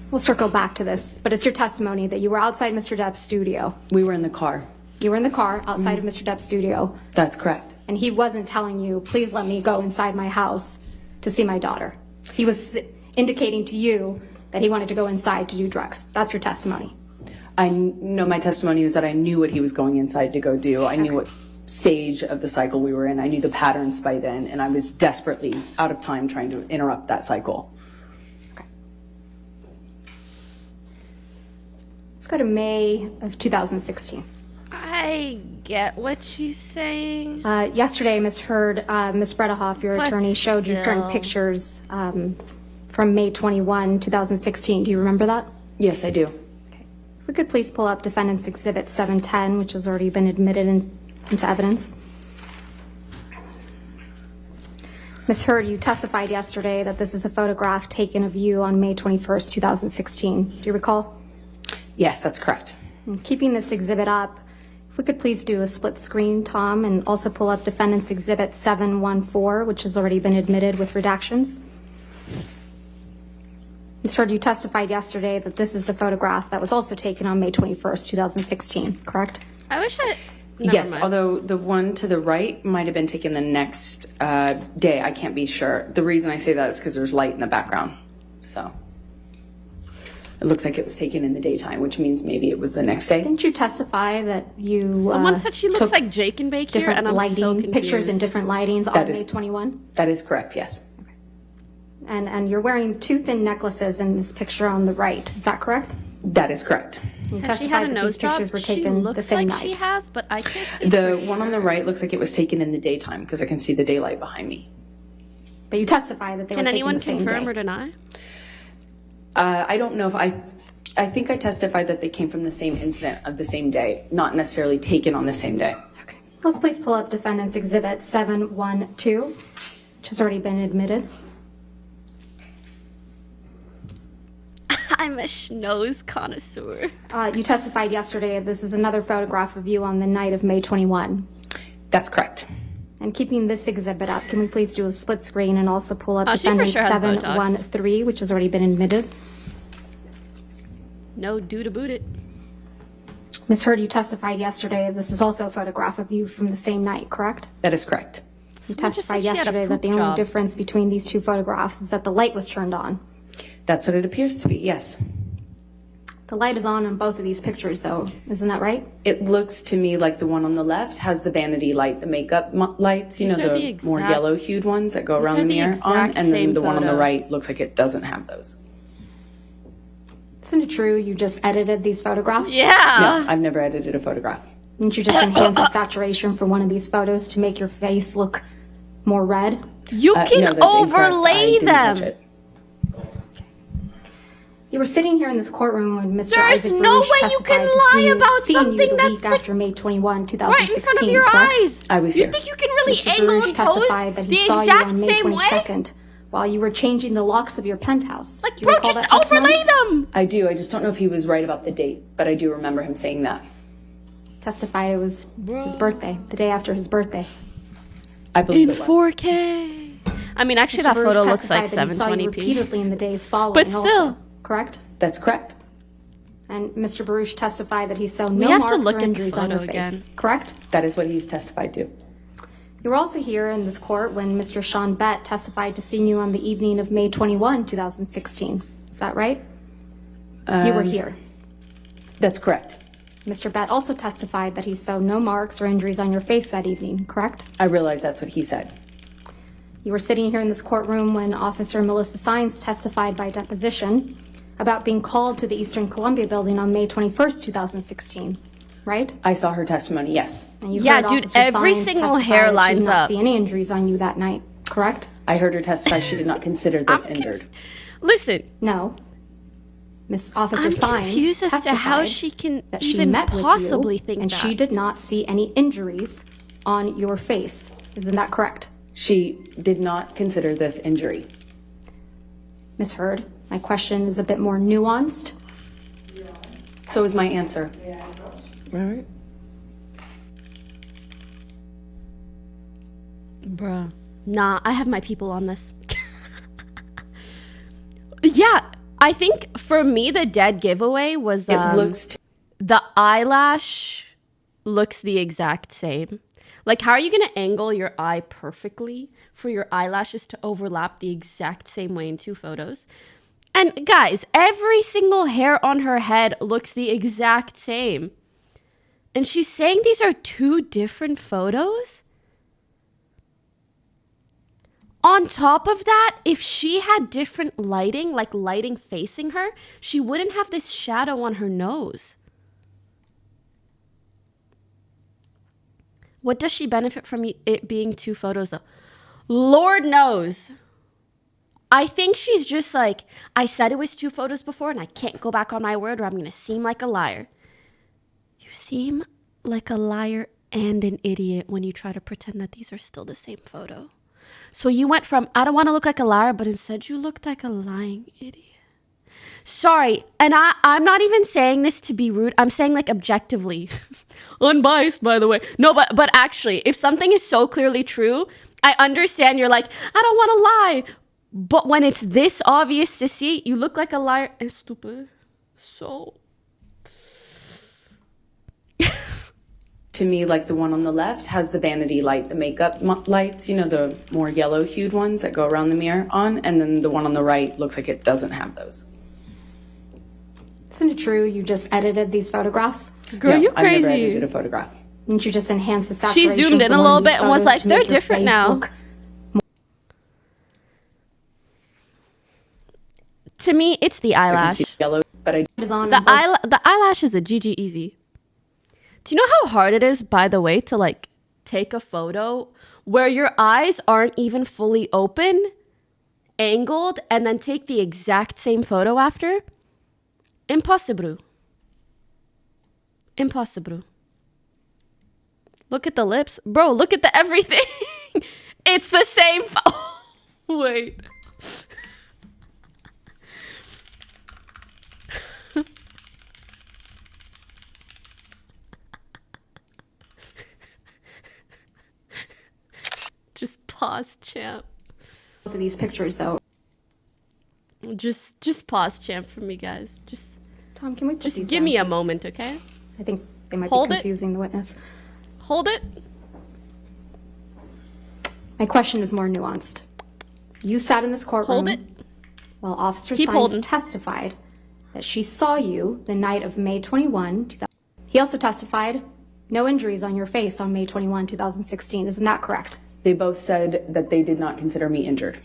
We'll circle back to this, but it's your testimony that you were outside Mr. Depp's studio. We were in the car. You were in the car outside of Mr. Depp's studio, That's correct. and he wasn't telling you, please let me go inside my house to see my daughter. He was indicating to you that he wanted to go inside to do drugs. That's your testimony. I know my testimony is that I knew what he was going inside to go do. I knew what stage of the cycle we were in. I knew the patterns by then, and I was desperately out of time trying to interrupt that cycle. Okay. Let's go to May of 2016. I get what she's saying. Yesterday, Ms. Heard, Ms. Bredehoff, your But attorney, showed you certain still. pictures from May 21, 2016. Do you remember that? Yes, I do. If we could please pull up Defendant's Exhibit 710, which has already been admitted into evidence. Ms. Heard, you testified yesterday that this is a photograph taken of you on May 21st, 2016. Do you recall? Yes, that's correct. And keeping this exhibit up, if we could please do a split screen, Tom, and also pull up Defendant's Exhibit 714, which has already been admitted with redactions. Ms. Heard, you testified yesterday that this is the photograph that was also taken on May 21st, 2016, correct? I wish I... Yes, although the one to the right might have been taken the next day. I can't be sure. The reason I say that is because there's light in the background. So it looks like it was taken in the daytime, which means maybe it was the next day. Didn't you testify that you Someone said she looks took like Jake and Bake here, different and I'm lighting, so confused. pictures in different lightings on May 21? That is correct, yes. And you're wearing two thin necklaces in this picture on the right. Is that correct? That is correct. You Has she had a testified that nose these job? pictures were She taken the looks same like night. she has, but I can't see The for one on the sure. right looks like it was taken in the daytime because I can see the daylight behind me. But you testify that they Can were taken anyone the same confirm day. or deny? I don't know if I think I testified that they came from the same incident of the same day, not necessarily taken on the same day. Okay. Let's please pull up Defendant's Exhibit 712, which has already been admitted. I'm a schnoz connoisseur. You testified yesterday this is another photograph of you on the night of May 21. That's correct. And keeping this exhibit up, can we please do a split screen and also pull up Oh, she for Defendant sure has Botox. 713, which has already been admitted? No do to boot it. Ms. Heard, you testified yesterday this is also a photograph of you from the same night, correct? That is correct. You Someone just testified said she had a yesterday that the poop only job. difference between these two photographs is that the light was turned on. That's what it appears to be, yes. The light is on both of these pictures, though. Isn't that right? It looks to me like the one on the left has the vanity light, the makeup lights, you These know, are the the more exact- yellow hued ones that go These around are the the mirror on, exact and then same the one on the photo. right looks like it doesn't have those. Isn't it true you just edited these photographs? Yeah. No, I've never edited a photograph. Didn't you just enhance the saturation for one of these photos to make your face look more red? You can no, that's incorrect. I overlay didn't touch them. it. You were sitting here in this courtroom when Mr. There's Isaac no Baruch way you can testified to lie about seeing you something the that's week like after May 21, Right 2016, in front of your correct? eyes. I was You here. think you can really Mr. angle Baruch and testified pose that the he saw you exact on May same way? 22nd while you were changing the locks of your penthouse. Like, Do you bro, recall just that testimony? overlay them. I do. I just don't know if he was right about the date, but I do remember him saying that. Testified it was his birthday, the day after his birthday. I believe In it was. 4K. I mean, actually, Mr. that Baruch photo looks like testified that he saw you 720p. repeatedly in the days following. But still. also, correct? That's correct. And Mr. Baruch testified that he saw We no have to marks look or at the injuries on your photo face. again. Correct? That is what he's testified to. You were also here in this court when Mr. Sean Bett testified to seeing you on the evening of May 21, 2016. Is that right? You were here. That's correct. Mr. Bett also testified that he saw no marks or injuries on your face that evening, correct? I realize that's what he said. You were sitting here in this courtroom when Officer Melissa Sines testified by deposition about being called to the Eastern Columbia building on May 21st, 2016, right? I saw her testimony, yes. And you Yeah, heard dude, Officer every Sines single testify hair that she lines did not up. see any injuries on you that night, correct? I heard her testify she did not consider this injured. Listen, No. Miss Officer I'm Sines confused as to how testified she can that she even met with possibly you, think and that. she did not see any injuries on your face. Isn't that correct? She did not consider this injury. Ms. Heard, my question is a bit more nuanced. So is my answer. All right. Bruh. Nah, I have my people on this. Yeah, I think for me, the dead giveaway was It looks the eyelash looks the exact same. Like, how are you going to angle your eye perfectly for your eyelashes to overlap the exact same way in two photos? And guys, every single hair on her head looks the exact same. And she's saying these are two different photos? On top of that, if she had different lighting, like lighting facing her, she wouldn't have this shadow on her nose. What does she benefit from it being two photos though? Lord knows. I think she's just like, I said it was two photos before and I can't go back on my word or I'm going to seem like a liar. You seem like a liar and an idiot when you try to pretend that these are still the same photo. So you went from, I don't want to look like a liar, but instead you looked like a lying idiot. Sorry, and I'm not even saying this to be rude. I'm saying like objectively. Unbiased, by the way. No, but actually, if something is so clearly true, I understand you're like, I don't want to lie. But when it's this obvious to see, you look like a liar. Es stupid. So. To me, like the one on the left has the vanity light, the makeup lights, you know, the more yellow hued ones that go around the mirror on. And then the one on the right looks like it doesn't have those. Isn't it true you just edited these photographs? Girl, No, you I never crazy. edited a photograph. Didn't you just enhance the saturation? She zoomed in a little bit and was like, they're different now. To me, it's the eyelash. Yellow, but The eyelash is a GG easy. Do you know how hard it is, by the way, to like take a photo where your eyes aren't even fully open, angled, and then take the exact same photo after? Impossible. Impossible. Look at the lips. Bro, look at the everything. It's the same Wait. Just pause, champ. Both of these pictures, though. Just pause, champ, for me, guys. Just Tom, can we put just these give down, me a please? moment, okay? I think they might Hold be it. confusing the witness. Hold it. My question is more nuanced. You sat in this courtroom Hold it. while Officer Keep Sines holding. testified that she saw you the night of May 21, 2000. He also testified no injuries on your face on May 21, 2016. Isn't that correct? They both said that they did not consider me injured.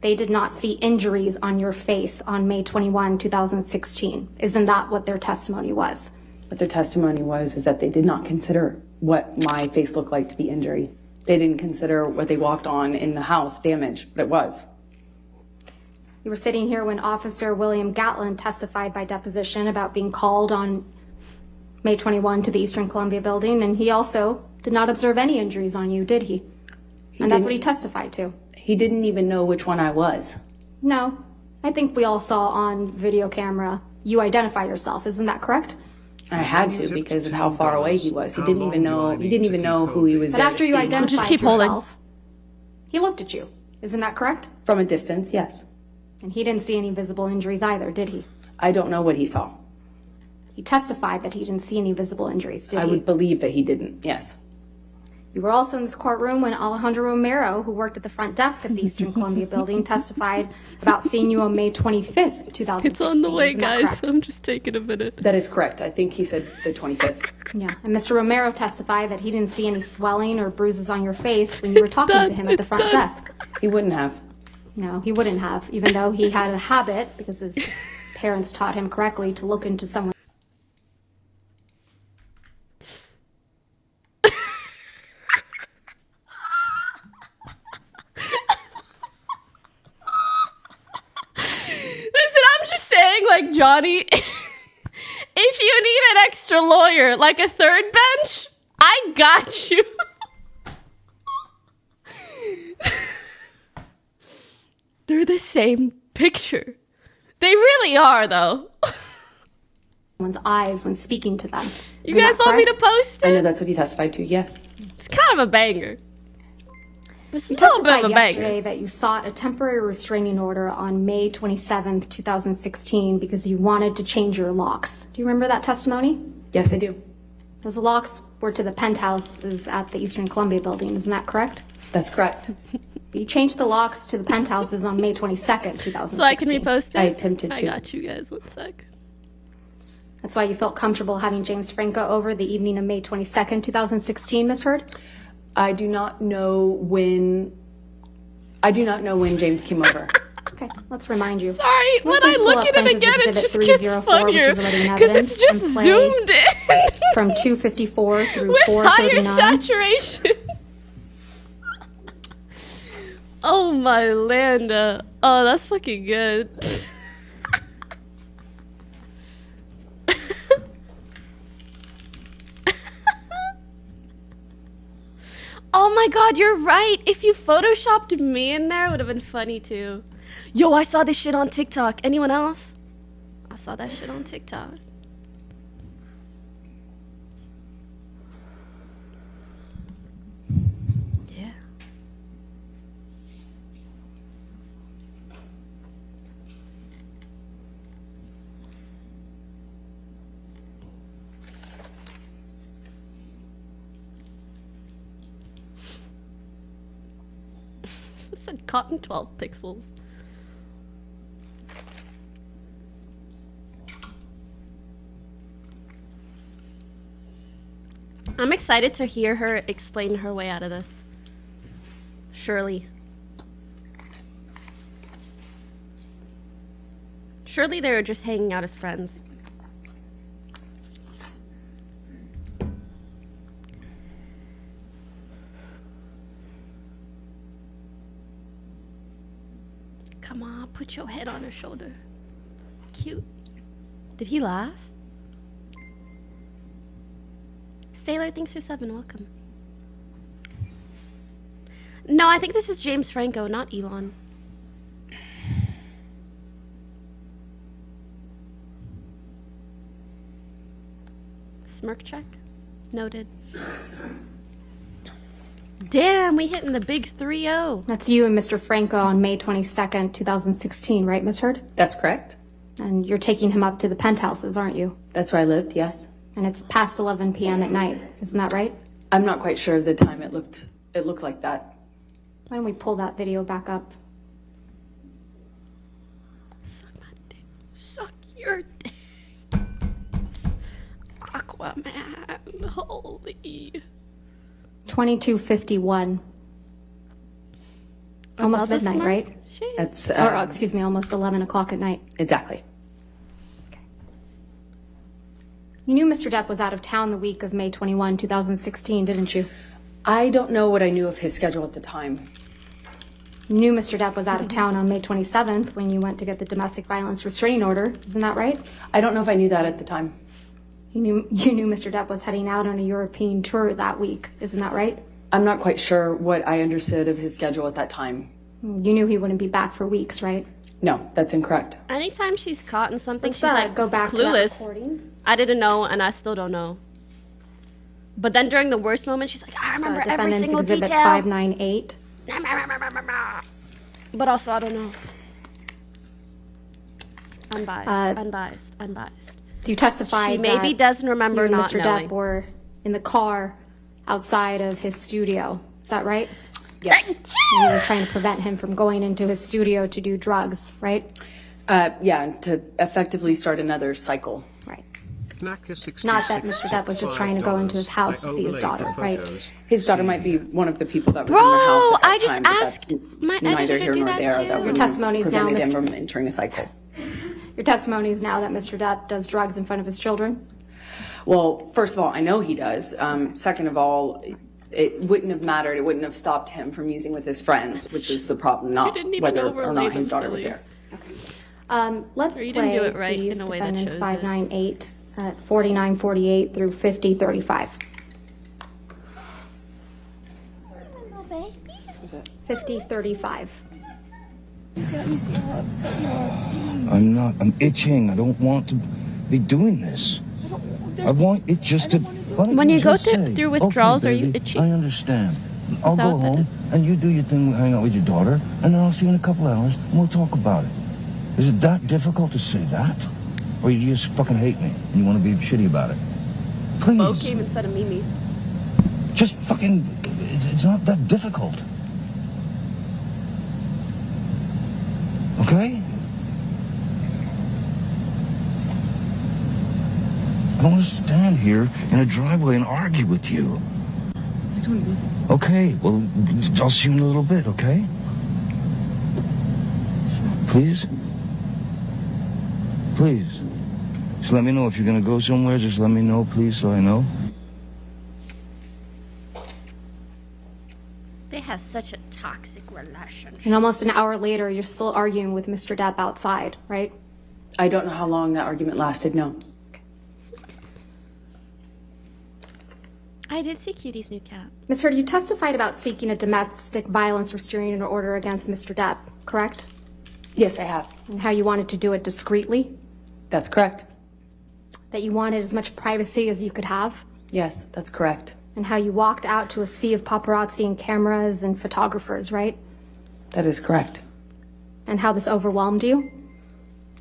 They did not see injuries on your face on May 21, 2016. Isn't that what their testimony was? What their testimony was is that they did not consider what my face looked like to be injury. They didn't consider what they walked on in the house damage, but it was. You were sitting here when Officer William Gatlin testified by deposition about being called on May 21 to the Eastern Columbia building, and he also did not observe any injuries on you, did he? And that's what he testified to. He didn't even know which one I was. No, I think we all saw on video camera you identify yourself. Isn't that correct? I had to because of how far away he was. He didn't even know who he was. But after you identified Just keep holding. yourself, he looked at you. Isn't that correct? From a distance, yes. And he didn't see any visible injuries either, did he? I don't know what he saw. He testified that he didn't see any visible injuries, did I he? would believe that he didn't, yes. You were also in this courtroom when Alejandro Romero, who worked at the front desk at the Eastern Columbia building, testified about seeing you on May 25th, 2016. It's on the way, Isn't that guys. correct? I'm just taking a minute. That is correct. I think he said the 25th. Yeah, and Mr. Romero testified that he didn't see any swelling or bruises on your face when you were talking to him at the front desk. He wouldn't have. No, he wouldn't have, even though he had a habit, because his parents taught him correctly, to look into someone. Listen, I'm just saying, like, Johnny, if you need an extra lawyer, like a third bench, I got you. They're the same picture. They really are, though. Someone's eyes when speaking to them. You guys want me to post I know it? that's what he testified to, yes. It's kind of a banger. It's You a little bit testified of a yesterday banger. that you sought a temporary restraining order on May 27th, 2016 because you wanted to change your locks. Do you remember that testimony? Yes, I do. Those locks were to the penthouses at the Eastern Columbia building. Isn't that correct? That's correct. You changed the locks to the penthouses on May 22nd, 2016. So I can repost it? I attempted to. I got you guys, 1 sec. That's why you felt comfortable having James Franco over the evening of May 22nd, 2016, Ms. Heard? I do not know when James came over. Okay, let's remind you. Sorry, when Let's I pull look up at it Plaintiff's again, it Exhibit just 304, gets funnier which is already in because evidence, it's just and play zoomed in From 254 through with higher 439. saturation. Oh my land. Oh, that's fucking good. Oh my god, you're right. If you photoshopped me in there, it would have been funny too. Yo, I saw this shit on TikTok. Anyone else? I saw that shit on TikTok. Yeah. It said cotton 12 pixels. I'm excited to hear her explain her way out of this. Surely. Surely they were just hanging out as friends. Come on, put your head on her shoulder. Cute. Did he laugh? Sailor, thanks for subbing. Welcome. No, I think this is James Franco, not Elon. Smirk check. Noted. Damn, we hitting the big 3-0. That's you and Mr. Franco on May 22nd, 2016, right, Ms. Heard? That's correct. And you're taking him up to the penthouses, aren't you? That's where I lived, yes. And it's past 11 p.m. at night, isn't that right? I'm not quite sure of the time it looked like that. Why don't we pull that video back up? Suck my dick. Suck your dick. Aquaman. Holy. 22:51. Almost Above the midnight, smirk? right? Shit. That's Or, excuse me, almost 11 o'clock at night. exactly. You knew Mr. Depp was out of town the week of May 21, 2016, didn't you? I don't know what I knew of his schedule at the time. You knew Mr. Depp was out of town on May 27th when you went to get the domestic violence restraining order, isn't that right? I don't know if I knew that at the time. You knew Mr. Depp was heading out on a European tour that week, isn't that right? I'm not quite sure what I understood of his schedule at that time. You knew he wouldn't be back for weeks, right? No, that's incorrect. Anytime she's caught in something, Let's she's like go back to that clueless. recording. I didn't know, and I still don't know. But then during the worst moment, she's like, I remember every Defendant's single Exhibit detail. 598. But also, I don't know. Unbiased. So you testified She maybe that doesn't remember you and not Mr. knowing. Depp were in the car outside of his studio. Is that right? Yes. You were trying to prevent him from going into his studio to do drugs, right? Yeah, to effectively start another cycle. Right. Not that Mr. Depp was just trying to go into his house to see his daughter, right? His daughter might be one of the people that was Bro, in the house at that I just time, but asked that's my neither editor to here do nor that there. too. That Your would testimony is now, prevented him Mr. from entering a cycle. Your testimony is now that Mr. Depp does drugs in front of his children? Well, first of all, I know he does. Second of all, it wouldn't have mattered. It wouldn't have stopped him from using with his friends, which is the problem, not didn't even whether or overlay not his them daughter was silly. there. Let's Or you play, didn't do it right please, in a way that Defendants shows it. 598 at 4948 through 5035. 5035. I'm not. I'm itching. I don't want to be doing this. I want it just to. When you go through withdrawals, okay, are you baby, itchy? I understand. I'll that go what that home is? and you do your thing, hang out with your daughter, and then I'll see you in a couple hours and we'll talk about it. Is it that difficult to say that? Or you just fucking hate me and you want to be shitty about it? Please. Bo came instead of Mimi. Just fucking. It's not that difficult. Okay? I don't want to stand here in a driveway and argue with you. Okay, well, I'll see you in a little bit, okay? Please? Please. Just let me know if you're gonna go somewhere. Just let me know, please, so I know. They have such a toxic relationship. And almost an hour later, you're still arguing with Mr. Depp outside, right? I don't know how long that argument lasted, no. I did see Cutie's new cat. Ms. Heard, you testified about seeking a domestic violence restraining order against Mr. Depp, correct? Yes, I have. And how you wanted to do it discreetly? That's correct. That you wanted as much privacy as you could have? Yes, that's correct. And how you walked out to a sea of paparazzi and cameras and photographers, right? That is correct. And how this overwhelmed you?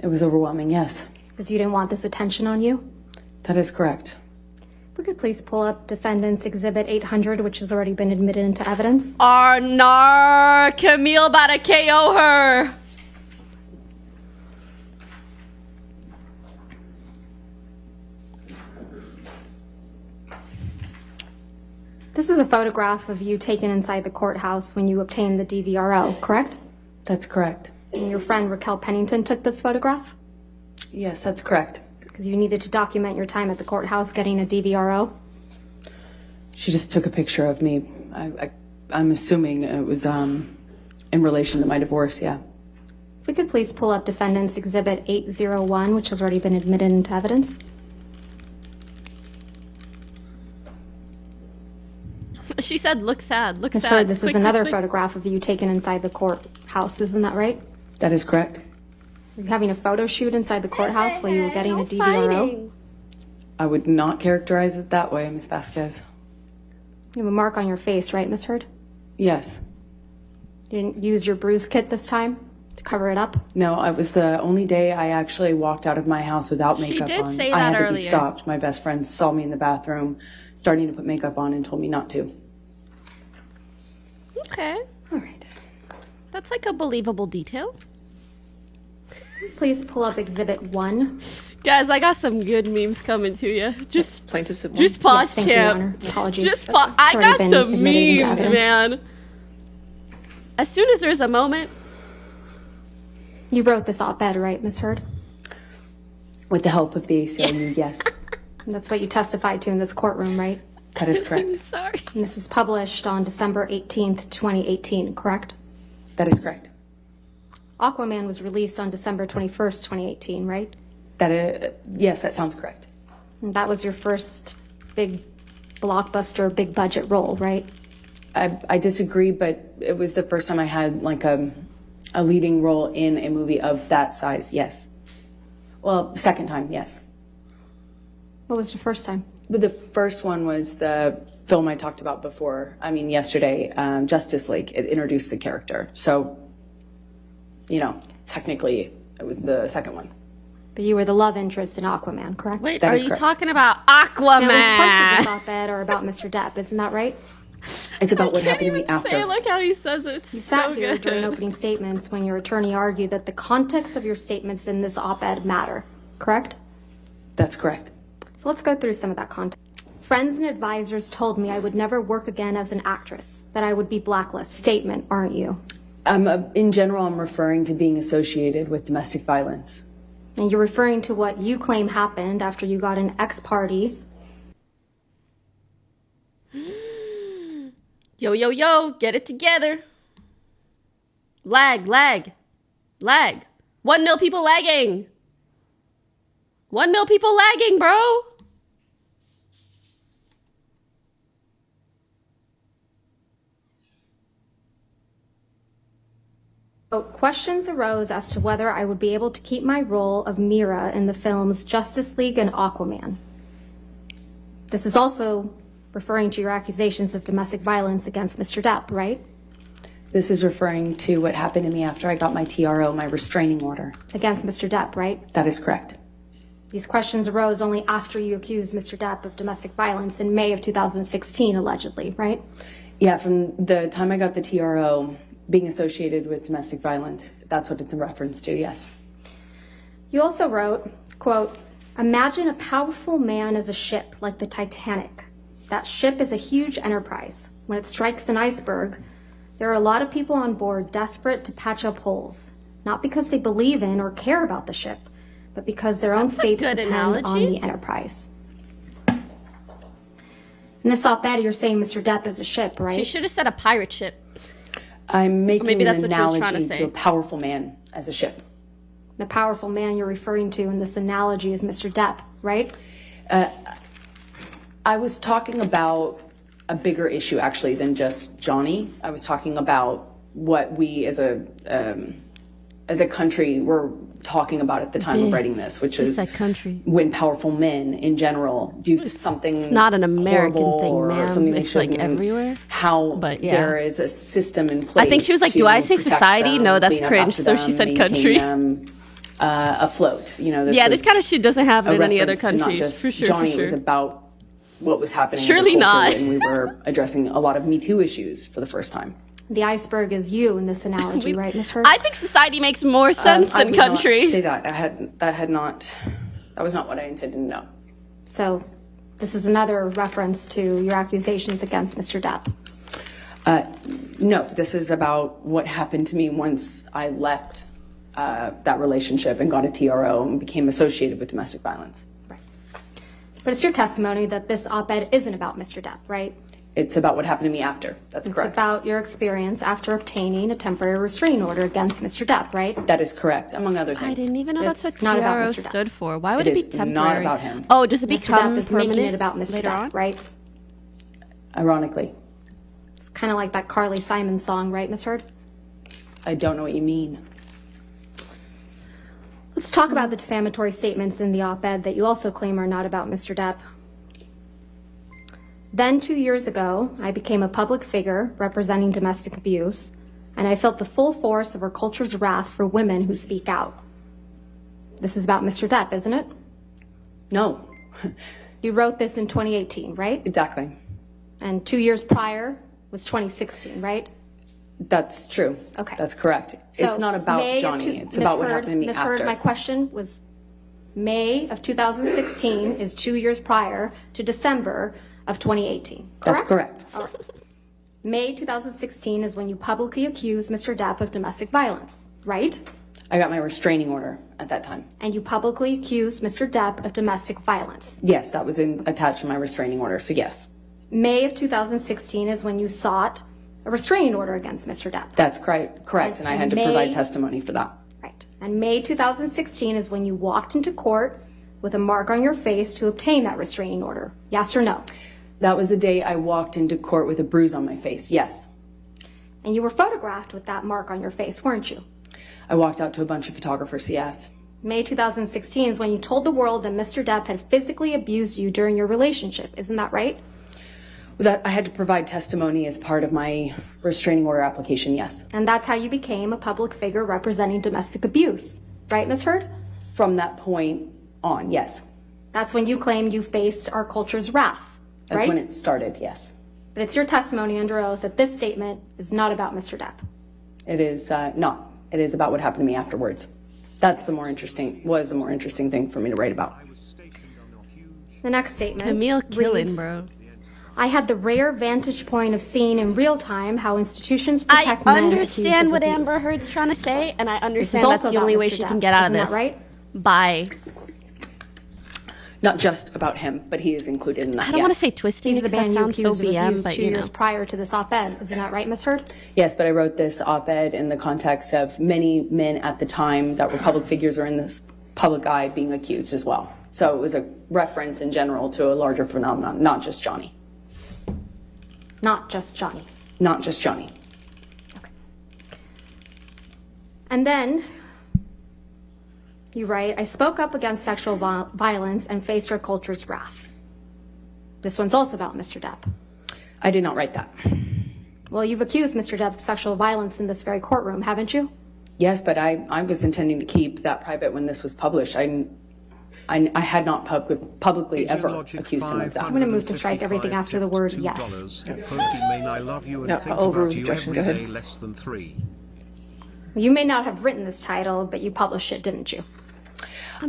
It was overwhelming, yes. Because you didn't want this attention on you? That is correct. If we could please pull up Defendant's Exhibit 800, which has already been admitted into evidence. Camille about to KO her. This is a photograph of you taken inside the courthouse when you obtained the DVRO, correct? That's correct. And your friend Raquel Pennington took this photograph? Yes, that's correct. Because you needed to document your time at the courthouse getting a DVRO? She just took a picture of me. I'm assuming it was in relation to my divorce, yeah. If we could please pull up Defendant's Exhibit 801, which has already been admitted into evidence. She said, look sad, look Ms. sad. Heard, this Quick, is another quick, quick. photograph of you taken inside the courthouse, isn't that right? That is correct. Were you having a photo shoot inside the courthouse while you were getting a No DVRO? fighting. I would not characterize it that way, Miss Vasquez. You have a mark on your face, right, Ms. Heard? Yes. You didn't use your bruise kit this time to cover it up? No, it was the only day I actually walked out of my house without She makeup did on. say I that had to earlier. be stopped. My best friend saw me in the bathroom starting to put makeup on and told me not to. Okay. All right. That's like a believable detail. Please pull up Exhibit 1. Guys, I got some good memes coming to you. Just Plaintiff's at Just pause, Yes, thank you, Your Honor. champ. Apologies. Just pause. It's I already got been some admitted into memes, evidence. man. As soon as there's a moment, You wrote this op-ed, right, Ms. Heard? With the help of the ACLU, yes. That's what you testified to in this courtroom, right? That is correct. sorry. And this was published on December 18th, 2018, correct? That is correct. Aquaman was released on December 21st, 2018, right? Yes, that sounds correct. And that was your first big blockbuster, big budget role, right? I disagree, but it was the first time I had like a leading role in a movie of that size, yes. Well, second time, yes. What was your first time? But the first one was the film I talked about before. Yesterday, Justice League. It introduced the character. So, technically, it was the second one. But you were the love interest in Aquaman, correct? Wait, That are is you correct. talking about Now, those parts of Aquaman? this op-ed are about Mr. Depp, isn't that right? It's about what Can't happened to me even after. say it like how he says it. It's You sat so here good. during opening statements when your attorney argued that the context of your statements in this op-ed matter, correct? That's correct. So let's go through some of that context. Friends and advisors told me I would never work again as an actress, that I would be blacklisted. Statement, aren't you? In general, I'm referring to being associated with domestic violence. And you're referring to what you claim happened after you got an ex-party. Yo, yo, yo, get it together. Lag. 1 mil people lagging. 1 mil people lagging, bro. Questions arose as to whether I would be able to keep my role of Mira in the films Justice League and Aquaman. This is also referring to your accusations of domestic violence against Mr. Depp, right? This is referring to what happened to me after I got my TRO, my restraining order. Against Mr. Depp, right? That is correct. These questions arose only after you accused Mr. Depp of domestic violence in May of 2016, allegedly, right? Yeah, from the time I got the TRO being associated with domestic violence. That's what it's in reference to, yes. You also wrote, quote, imagine a powerful man as a ship like the Titanic. That ship is a huge enterprise. When it strikes an iceberg, there are a lot of people on board desperate to patch up holes, not because they believe in or care about the ship, but because their own fates depend on the enterprise. In this op-ed, you're saying Mr. Depp is a ship, right? She should have said a pirate ship. I'm making maybe that's an what she was trying to analogy say. to a powerful man as a ship. The powerful man you're referring to in this analogy is Mr. Depp, right? I was talking about a bigger issue, actually, than just Johnny. I was talking about what we as a country were talking about at the time of writing this, which is country. when powerful men in general do something. It's not an American horrible thing, or ma'am. something they It's like shouldn't, and everywhere. How But, yeah. there is a system in place. I think she was like, to do I say protect society? them, No, that's clean up cringe. after So she them, said maintain country. them, afloat. You know, This kind of shit doesn't happen in any other reference to country. Not just For sure, Johnny, for it was sure. about what was happening. Surely as a culture not. when we were addressing a lot of Me Too issues for the first time. The iceberg is you in this analogy, right, Ms. Hurd? I think society makes more sense I than would not country. say that. That was not what I intended to know. So this is another reference to your accusations against Mr. Depp. No, this is about what happened to me once I left that relationship and got a TRO and became associated with domestic violence. But it's your testimony that this op-ed isn't about Mr. Depp, right? It's about what happened to me after. That's It's correct. about your experience after obtaining a temporary restraining order against Mr. Depp, right? That is correct, among other things. I didn't even know that's what It's not about TRO Mr. Depp. stood for. Why would It it, be is temporary? not about him. Oh, does it Mr. become Depp is permanent making it about Mr. later Depp, on? right? Ironically. It's kind of like that Carly Simon song, right, Ms. Hurd? I don't know what you mean. Let's talk about the defamatory statements in the op-ed that you also claim are not about Mr. Depp. Then 2 years ago, I became a public figure representing domestic abuse, and I felt the full force of our culture's wrath for women who speak out. This is about Mr. Depp, isn't it? No. You wrote this in 2018, right? Exactly. And 2 years prior was 2016, right? That's true. Okay. That's correct. So it's not about May of Johnny. It's Ms. about what Hurd- happened to me Ms. after. Hurd, my question was May of 2016 is 2 years prior to December of 2018, correct? That's correct. All right. May 2016 is when you publicly accused Mr. Depp of domestic violence, right? I got my restraining order at that time. And you publicly accused Mr. Depp of domestic violence. Yes, that was attached to my restraining order, so yes. May of 2016 is when you sought a restraining order against Mr. Depp. That's correct, and I had to provide testimony for that. Right. And May 2016 is when you walked into court with a mark on your face to obtain that restraining order. Yes or no? That was the day I walked into court with a bruise on my face, yes. And you were photographed with that mark on your face, weren't you? I walked out to a bunch of photographers, yes. May 2016 is when you told the world that Mr. Depp had physically abused you during your relationship. Isn't that right? That I had to provide testimony as part of my restraining order application, yes. And that's how you became a public figure representing domestic abuse. Right, Ms. Hurd? From that point on, yes. That's when you claimed you faced our culture's wrath, That's right? when it started, yes. But it's your testimony under oath that this statement is not about Mr. Depp. It is not. It is about what happened to me afterwards. That's the more interesting thing for me to write about. The next statement Camille killing, reads, bro. I had the rare vantage point of seeing in real time how institutions protect I men understand accused what of Amber abuse. Heard's trying to say, and I understand also that's the about only way Mr. she can Depp, get out isn't of that this. right? By, Not just about him, but he is included in that, I don't want to say twisting He's the because that man you sounds so accused of BM, abuse but 2 you know. years prior to this op-ed. Isn't that right, Ms. Hurd? Yes, but I wrote this op-ed in the context of many men at the time that were public figures or in this public eye being accused as well. So it was a reference in general to a larger phenomenon, not just Johnny. Not just Johnny. Not just Johnny. And then you write, I spoke up against sexual violence and faced our culture's wrath. This one's also about Mr. Depp. I did not write that. Well, you've accused Mr. Depp of sexual violence in this very courtroom, haven't you? Yes, but I was intending to keep that private when this was published. I had not publicly ever Logic accused him of that. I'm going to move to strike everything after the word yes. Pokimane, I love you and No, think I'll about overrule you objection. every Go ahead. day less than 3. You may not have written this title, but you published it, didn't you?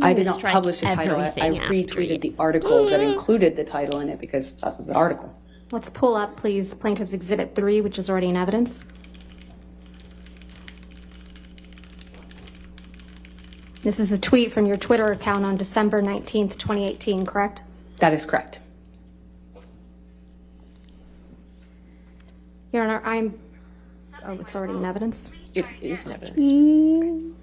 I did not publish the title. I retweeted the article that included the title in it because that was the article. Let's pull up, please, Plaintiff's Exhibit 3, which is already in evidence. This is a tweet from your Twitter account on December 19th, 2018, correct? That is correct. Your Honor, oh, it's already in evidence? It is in evidence.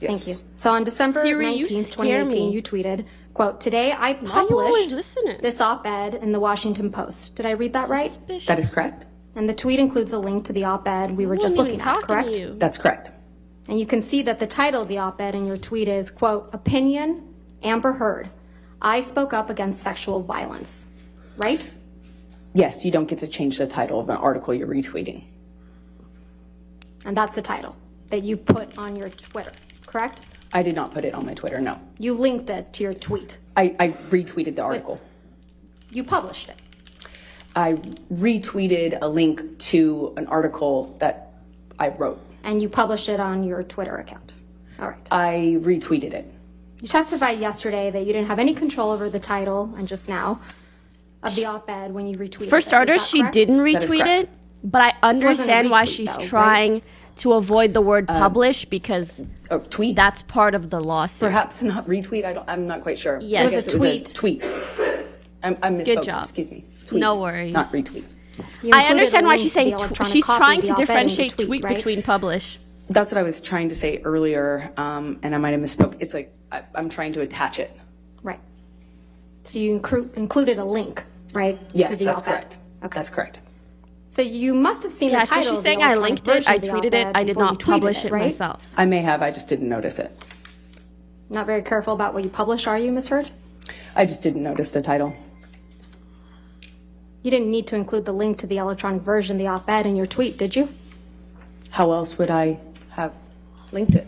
Thank you. So on December Siri, you 19th, scare 2018, me. you tweeted, quote, today I Why you always published listening? this op-ed in the Washington Post. Did I read that right? That is correct. And the tweet includes a link to the op-ed we were just looking at, correct? That's correct. And you can see that the title of the op-ed in your tweet is, quote, opinion, Amber Heard. I spoke up against sexual violence, right? Yes, you don't get to change the title of an article you're retweeting. And that's the title that you put on your Twitter, correct? I did not put it on my Twitter, no. You linked it to your tweet. I retweeted the article. You published it. I retweeted a link to an article that I wrote. And you published it on your Twitter account. All right. I retweeted it. You testified yesterday that you didn't have any control over the title, and just now, of the op-ed when you retweeted it. For Is starters, that she correct? didn't retweet it, but I understand why retweet, she's though, trying right? to avoid the word publish because tweet. That's part of the lawsuit. Perhaps not retweet. I'm not quite sure. Yes. I guess It was a tweet. I misspoke. Good job. Excuse me. Tweet, No worries. Not retweet. You I included understand a why link she's to the saying electronic she's copy trying of to the op-ed in the differentiate tweet right? between publish. That's what I was trying to say earlier, and I might have misspoke. It's like I'm trying to attach it. Right. So you included a link, right? Yes, to the that's op-ed. correct. Okay. That's correct. So you must have seen Yeah, the so title. she's of the saying I electronic linked it, version I of the tweeted it, op-ed I did before not you tweeted publish it right? myself. I may have. I just didn't notice it. Not very careful about what you publish, are you, Ms. Heard? I just didn't notice the title. You didn't need to include the link to the electronic version of the op-ed in your tweet, did you? How else would I have linked it?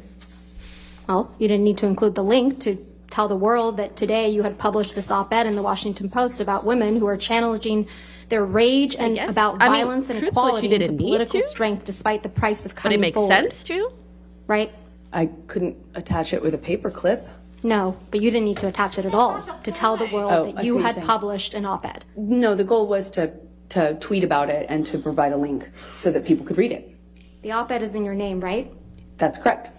Well, you didn't need to include the link to tell the world that today you had published this op-ed in the Washington Post about women who are challenging their rage and about violence and truthfully, equality she didn't into need political to. strength despite the price of But coming it makes forward. sense to. Right? I couldn't attach it with a paper clip. No, but you didn't need to attach it at all to tell the world Oh, I that see you what you're had saying. published an op-ed. No, the goal was to tweet about it and to provide a link so that people could read it. The op-ed is in your name, right? That's correct.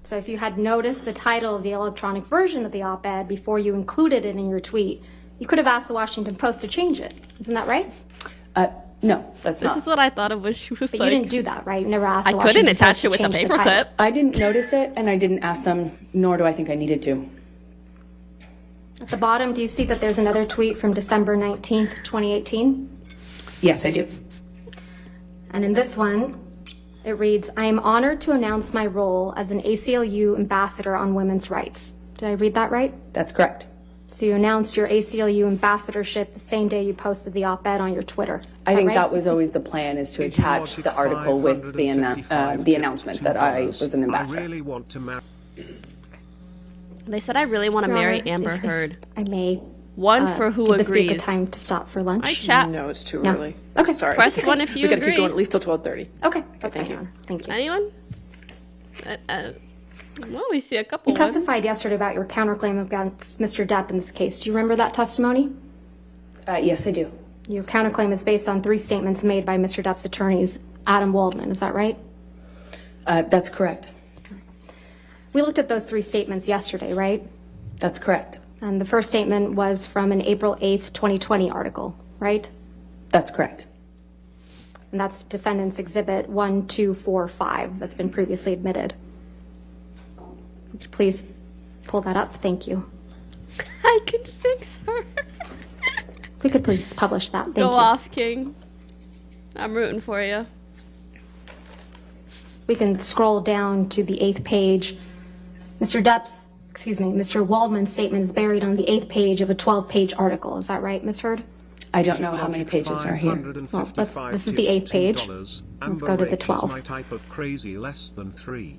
So if you had noticed the title of the electronic version of the op-ed before you included it in your tweet, you could have asked the Washington Post to change it. Isn't that right? No, that's This not. is what I thought of when she was But like. you didn't do that, right? You never asked the I Washington couldn't attach Post it to with the change paper title. clip. I didn't notice it, and I didn't ask them, nor do I think I needed to. At the bottom, do you see that there's another tweet from December 19th, 2018? Yes, I do. And in this one, it reads, I am honored to announce my role as an ACLU ambassador on women's rights. Did I read that right? That's correct. So you announced your ACLU ambassadorship the same day you posted the op-ed on your Twitter. I think right? that was always the plan, is to attach the article with the announcement that I was an ambassador. I really want to marry. They said I really want to Your marry Honor, Amber if Heard. I may. One for who would this be a good agrees. time to stop for lunch? I chat. No, it's too No. early. Okay. Sorry. Press one if you We gotta agree. keep going at least till 12:30. Okay, that's thank fine, you. Your Honor. Thank you. Anyone? Well, we see a couple You ones. testified yesterday about your counterclaim against Mr. Depp in this case. Do you remember that testimony? Yes, I do. Your counterclaim is based on 3 statements made by Mr. Depp's attorneys, Adam Waldman. Is that right? That's correct. We looked at those 3 statements yesterday, right? That's correct. And the first statement was from an April 8th, 2020 article, right? That's correct. And that's Defendant's Exhibit 1245 that's been previously admitted. Would you please pull that up? Thank you. I can fix her. If we could please publish that. Thank Go you. off, King. I'm rooting for you. We can scroll down to the 8th page. Mr. Waldman's statement is buried on the 8th page of a 12-page article. Is that right, Ms. Heard? I don't know how many pages are here. Well, this is the 8th page. Let's go to the 12th. My type of crazy less than 3.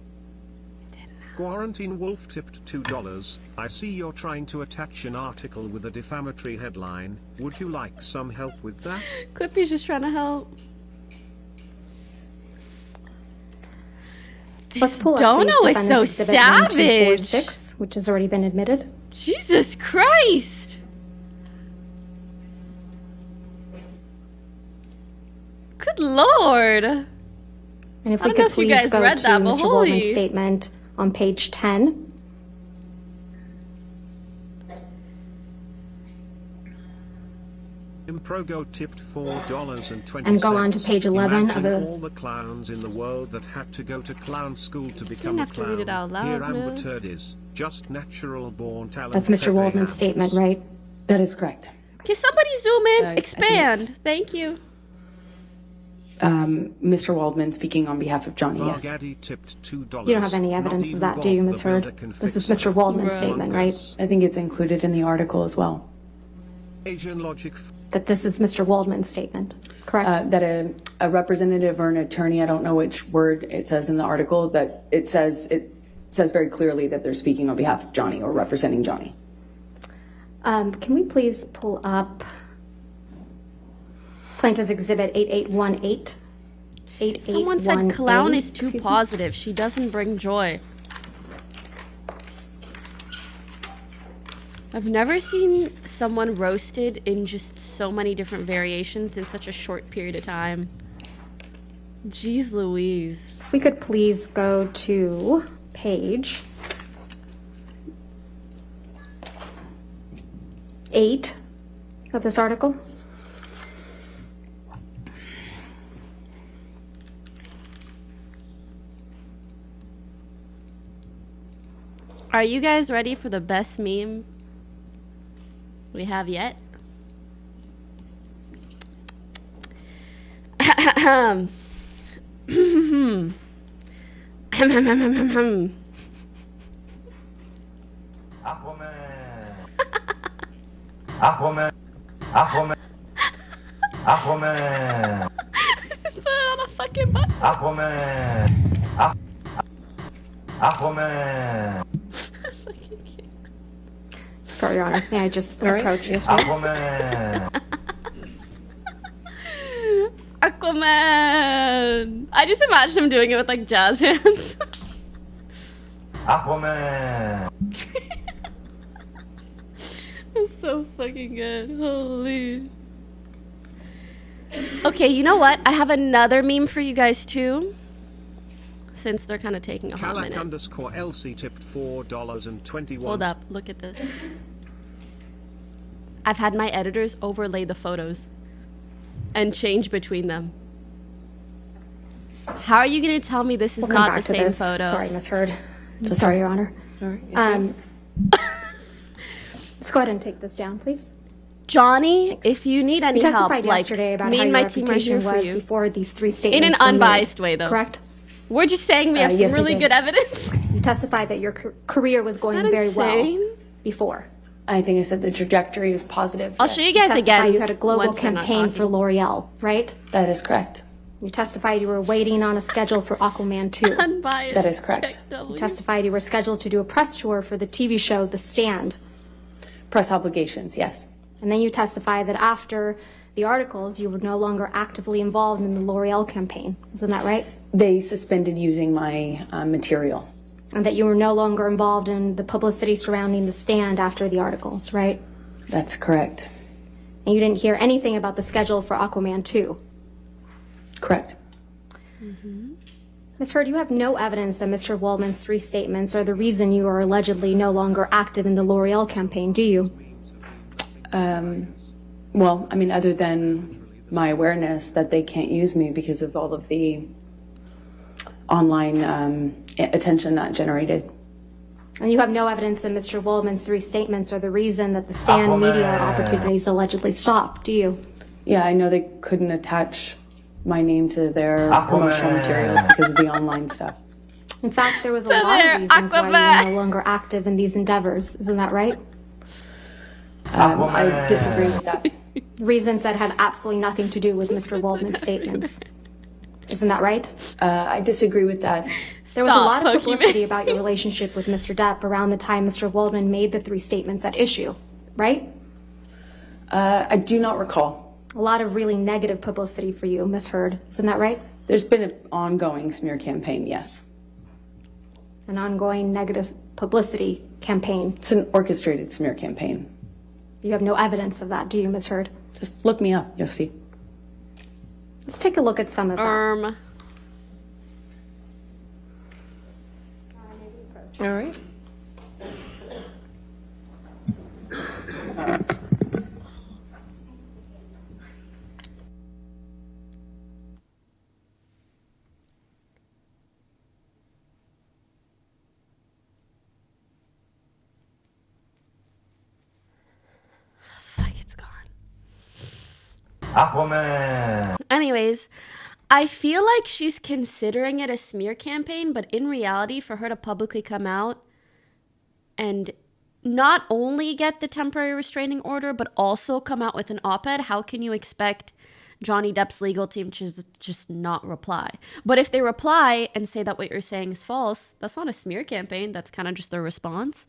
Squarantine Wolf tipped $2. I see you're trying to attach an article with a defamatory headline. Would you like some help with that? Clippy's just trying to help. This pull up, dono please, is so Defendant's Exhibit savage. 1246, which has already been admitted. Jesus Christ. Good Lord. And if I we don't know could if you please guys go read to that, but Mr. holy. Waldman's statement on page 10. Improgo tipped $4.20. And go on to page 11 Imagine of the- all the clowns in the world that had to go to clown school to become have a to clown. read it out loud, Here Amber no? Turd is just natural born talent. That's Mr. Pepe Waldman's Hams. statement, right? That is correct. Can somebody zoom in? I think Expand. it's- Thank you. Mr. Waldman speaking on behalf of Johnny, yes. Vargaddy tipped $2. You don't have any Not evidence of even that, do you, Bob Ms. the Hurd? Builder can This is fix Mr. it. Waldman's Right. statement, right? I think it's included in the article as well. Asian logic. That this is Mr. Waldman's statement, correct? That a representative or an attorney, I don't know which word it says in the article, that it says very clearly that they're speaking on behalf of Johnny or representing Johnny. Can we please pull up Plaintiff's Exhibit 8818? Someone said clown is too positive. She doesn't bring joy. I've never seen someone roasted in just so many different variations in such a short period of time. Jeez Louise. If we could please go to page 8 of this article. Are you guys ready for the best meme we have yet? Aquaman. Aquaman. Aquaman. Just put it on a fucking button. Aquaman. Aquaman. Sorry, Your Honor. May I just All right. approach? Yes, ma'am. Aquaman. Aquaman. I just imagine him doing it with like jazz hands. Aquaman. It's so fucking good. Holy. Okay, you know what? I have another meme for you guys too. Since they're kind of taking a hot Kalak minute. underscore LC tipped $4.21. Hold up, look at this. I've had my editors overlay the photos and change between them. How are you going to tell me this is We'll come not the back to same this. photo? Sorry, Ms. Hurd. Sorry, Your Honor. All right. Yes, ma'am. Let's go ahead and take this down, please. Johnny, if you need any You help, testified like yesterday about me how and your my team are reputation here for was you. before these three In statements an were made, unbiased way, though. correct? We're just saying we have yes, some I really did. good evidence. You testified that your career was going that very insane? well before. I think I said the trajectory is positive. I'll yes. show you guys Testify again. you had a global once they're not campaign for talking. L'Oreal, right? That is correct. You testified you were waiting on a schedule for Aquaman 2. Unbiased. That is correct. check W. You testified you were scheduled to do a press tour for the TV show The Stand. Press obligations, yes. And then you testified that after the articles, you were no longer actively involved in the L'Oreal campaign. Isn't that right? They suspended using my material. And that you were no longer involved in the publicity surrounding The Stand after the articles, right? That's correct. And you didn't hear anything about the schedule for Aquaman 2. Correct. Ms. Hurd, you have no evidence that Mr. Waldman's three statements are the reason you are allegedly no longer active in the L'Oreal campaign, do you? Well, I mean, other than my awareness that they can't use me because of all of the online attention that generated. And you have no evidence that Mr. Waldman's three statements are the reason that the Stand media opportunities allegedly stopped, do you? Yeah, I know they couldn't attach my name to their promotional materials because of the online stuff. In fact, there was a So lot there, of reasons why you Aquaman. were no longer active in these endeavors. Isn't that right? I disagree with that. Reasons that had absolutely nothing to do with Mr. Waldman's statements. Isn't that right? I disagree with that. There was a lot of Pokimane. publicity about your relationship with Mr. Depp around the time Mr. Waldman made the 3 statements at issue, right? I do not recall. A lot of really negative publicity for you, Ms. Heard. Isn't that right? There's been an ongoing smear campaign, yes. An ongoing negative publicity campaign. It's an orchestrated smear campaign. You have no evidence of that, do you, Ms. Heard? Just look me up, you'll see. Let's take a look at some of that. All right. Fuck, it's gone. Aquaman. Anyways, I feel like she's considering it a smear campaign, but in reality, for her to publicly come out and not only get the temporary restraining order, but also come out with an op-ed, how can you expect Johnny Depp's legal team to just not reply? But if they reply and say that what you're saying is false, that's not a smear campaign. That's kind of just their response.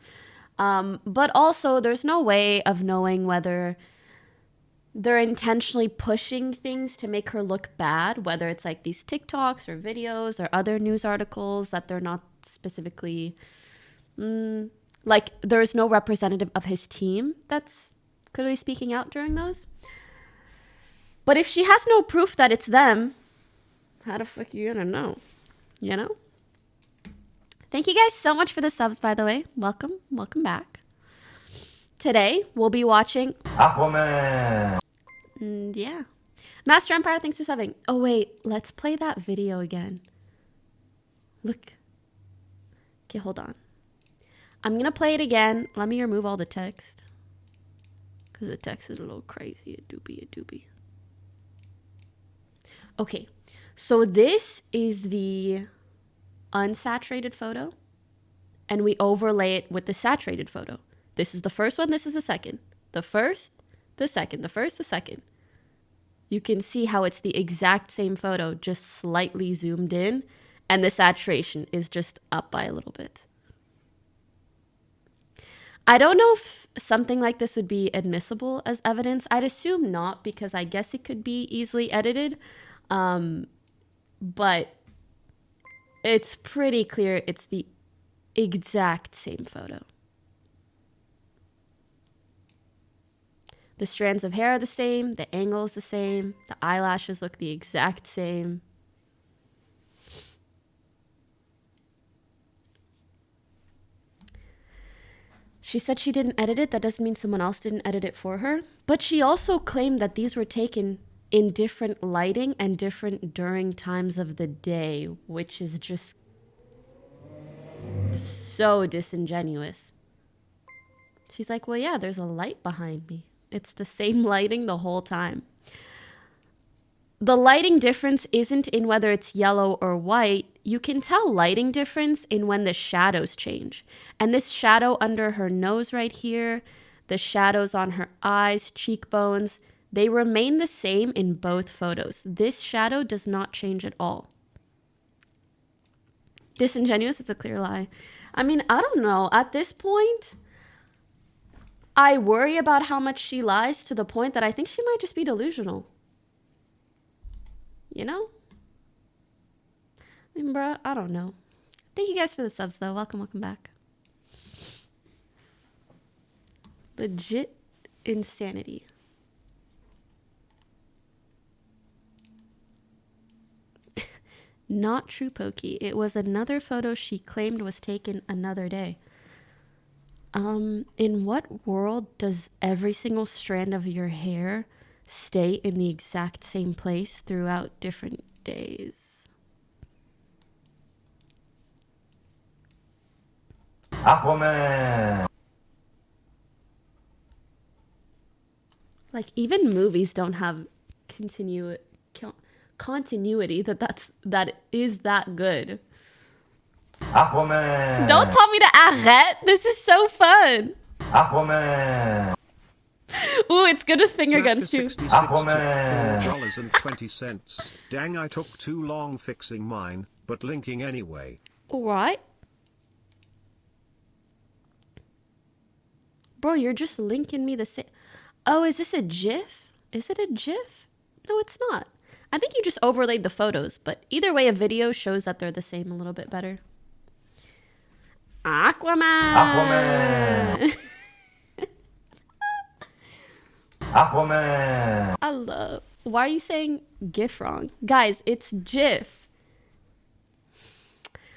But also, there's no way of knowing whether they're intentionally pushing things to make her look bad, whether it's like these TikToks or videos or other news articles that they're not specifically... like, there's no representative of his team that's clearly speaking out during those. But if she has no proof that it's them, how the fuck are you gonna know? You know? Thank you guys so much for the subs, by the way. Welcome back. Today, we'll be watching... Aquaman. Yeah. Master Empire, thanks for subbing. Oh, wait. Let's play that video again. Look. Okay, hold on. I'm going to play it again. Let me remove all the text. Because the text is a little crazy. A doobie. Okay. So this is the unsaturated photo. And we overlay it with the saturated photo. This is the first one. This is the second. The first, the second. The first, the second. You can see how it's the exact same photo, just slightly zoomed in. And the saturation is just up by a little bit. I don't know if something like this would be admissible as evidence. I'd assume not, because I guess it could be easily edited. But it's pretty clear it's the exact same photo. The strands of hair are the same. The angle is the same. The eyelashes look the exact same. She said she didn't edit it. That doesn't mean someone else didn't edit it for her. But she also claimed that these were taken in different lighting and different during times of the day, which is just so disingenuous. She's like, well, yeah, there's a light behind me. It's the same lighting the whole time. The lighting difference isn't in whether it's yellow or white. You can tell lighting difference in when the shadows change. And this shadow under her nose right here, the shadows on her eyes, cheekbones, they remain the same in both photos. This shadow does not change at all. Disingenuous, it's a clear lie. I mean, I don't know. At this point, I worry about how much she lies to the point that I think she might just be delusional. You know? I mean, bruh, I don't know. Thank you guys for the subs, though. Welcome back. Legit insanity. Not true, Pokey. It was another photo she claimed was taken another day. In what world does every single strand of your hair stay in the exact same place throughout different days? Aquaman. Like, even movies don't have continuity that is that good. Aquaman. Don't tell me to arrête. This is so fun. Aquaman. Ooh, it's good with finger guns too. $4.20. Dang, I took too long fixing mine, but linking anyway. What? Bro, you're just linking me the same. Oh, is this a GIF? Is it a GIF? No, it's not. I think you just overlaid the photos, but either way, a video shows that they're the same a little bit better. Aquaman! Aquaman! I love. Why are you saying GIF wrong? Guys, it's GIF.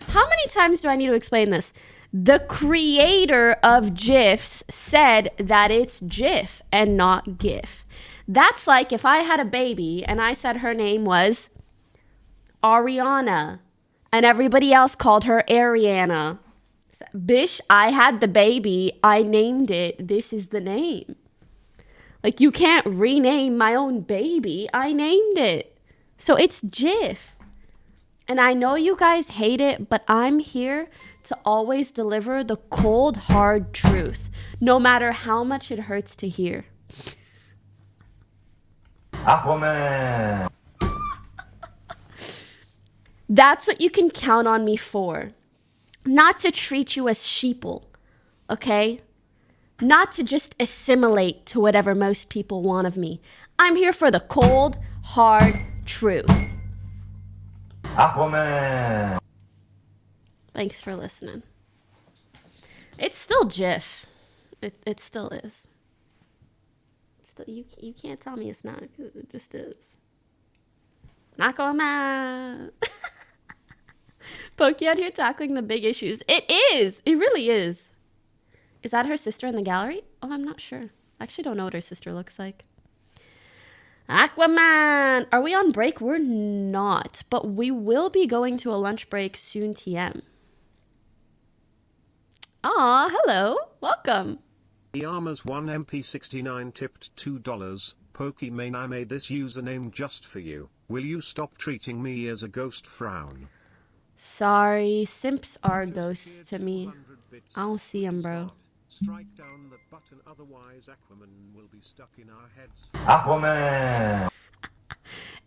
How many times do I need to explain this? The creator of GIFs said that it's GIF and not GIF. That's like if I had a baby and I said her name was Ariana and everybody else called her Ariana. Bish, I had the baby. I named it. This is the name. Like, you can't rename my own baby. I named it. So it's GIF. And I know you guys hate it, but I'm here to always deliver the cold, hard truth, no matter how much it hurts to hear. Aquaman! That's what you can count on me for. Not to treat you as sheeple, okay? Not to just assimilate to whatever most people want of me. I'm here for the cold, hard truth. Aquaman! Thanks for listening. It's still GIF. It still is. It's still, you can't tell me it's not. It just is. Not going mad. Pokey out here tackling the big issues. It is. It really is. Is that her sister in the gallery? Oh, I'm not sure. I actually don't know what her sister looks like. Aquaman! Are we on break? We're not. But we will be going to a lunch break soon, TM. Aw, hello. Welcome. Yama's 1 MP69 tipped $2. Pokimane, I made this username just for you. Will you stop treating me as a ghost? Frown. Sorry, simps are ghosts to me. I don't see them, bro. Strike down that button, otherwise Aquaman will be stuck in our heads. Aquaman!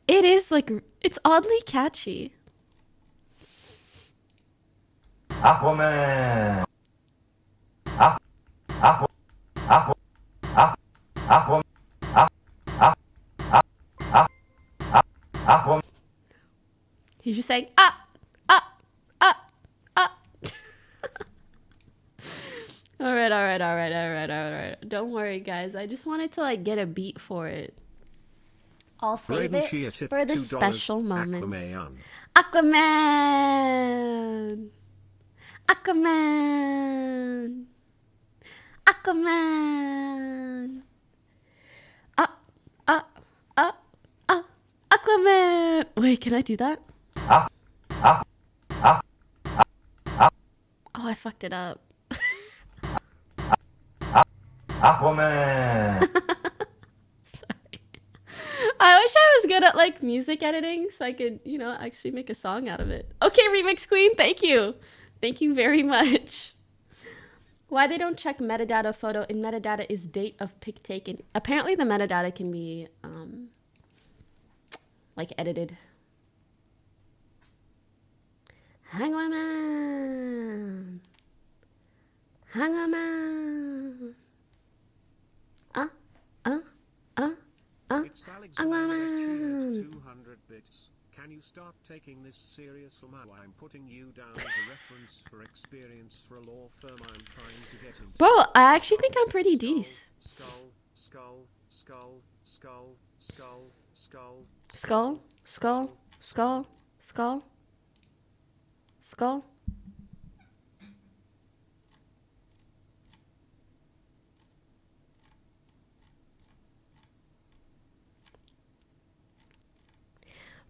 It is like, it's oddly catchy. Aquaman! He's just saying, ah, ah, ah, ah. All right. Don't worry, guys. I just wanted to like get a beat for it. I'll save it for the special moments. Aquaman! Aquaman! Aquaman! Aquaman! Wait, can I do that? Oh, I fucked it up. Aquaman! Sorry. I wish I was good at like music editing so I could, you know, actually make a song out of it. Okay, Remix Queen, thank you. Thank you very much. Why they don't check metadata photo in metadata is date of pic taken. Apparently the metadata can be like edited. Hangman. Hangman. Hangman. 200 bits. Can you start taking this serious? I'm putting you down as a reference for experience for a law firm I'm trying to get into. Bro, I actually think I'm pretty decent. Skull.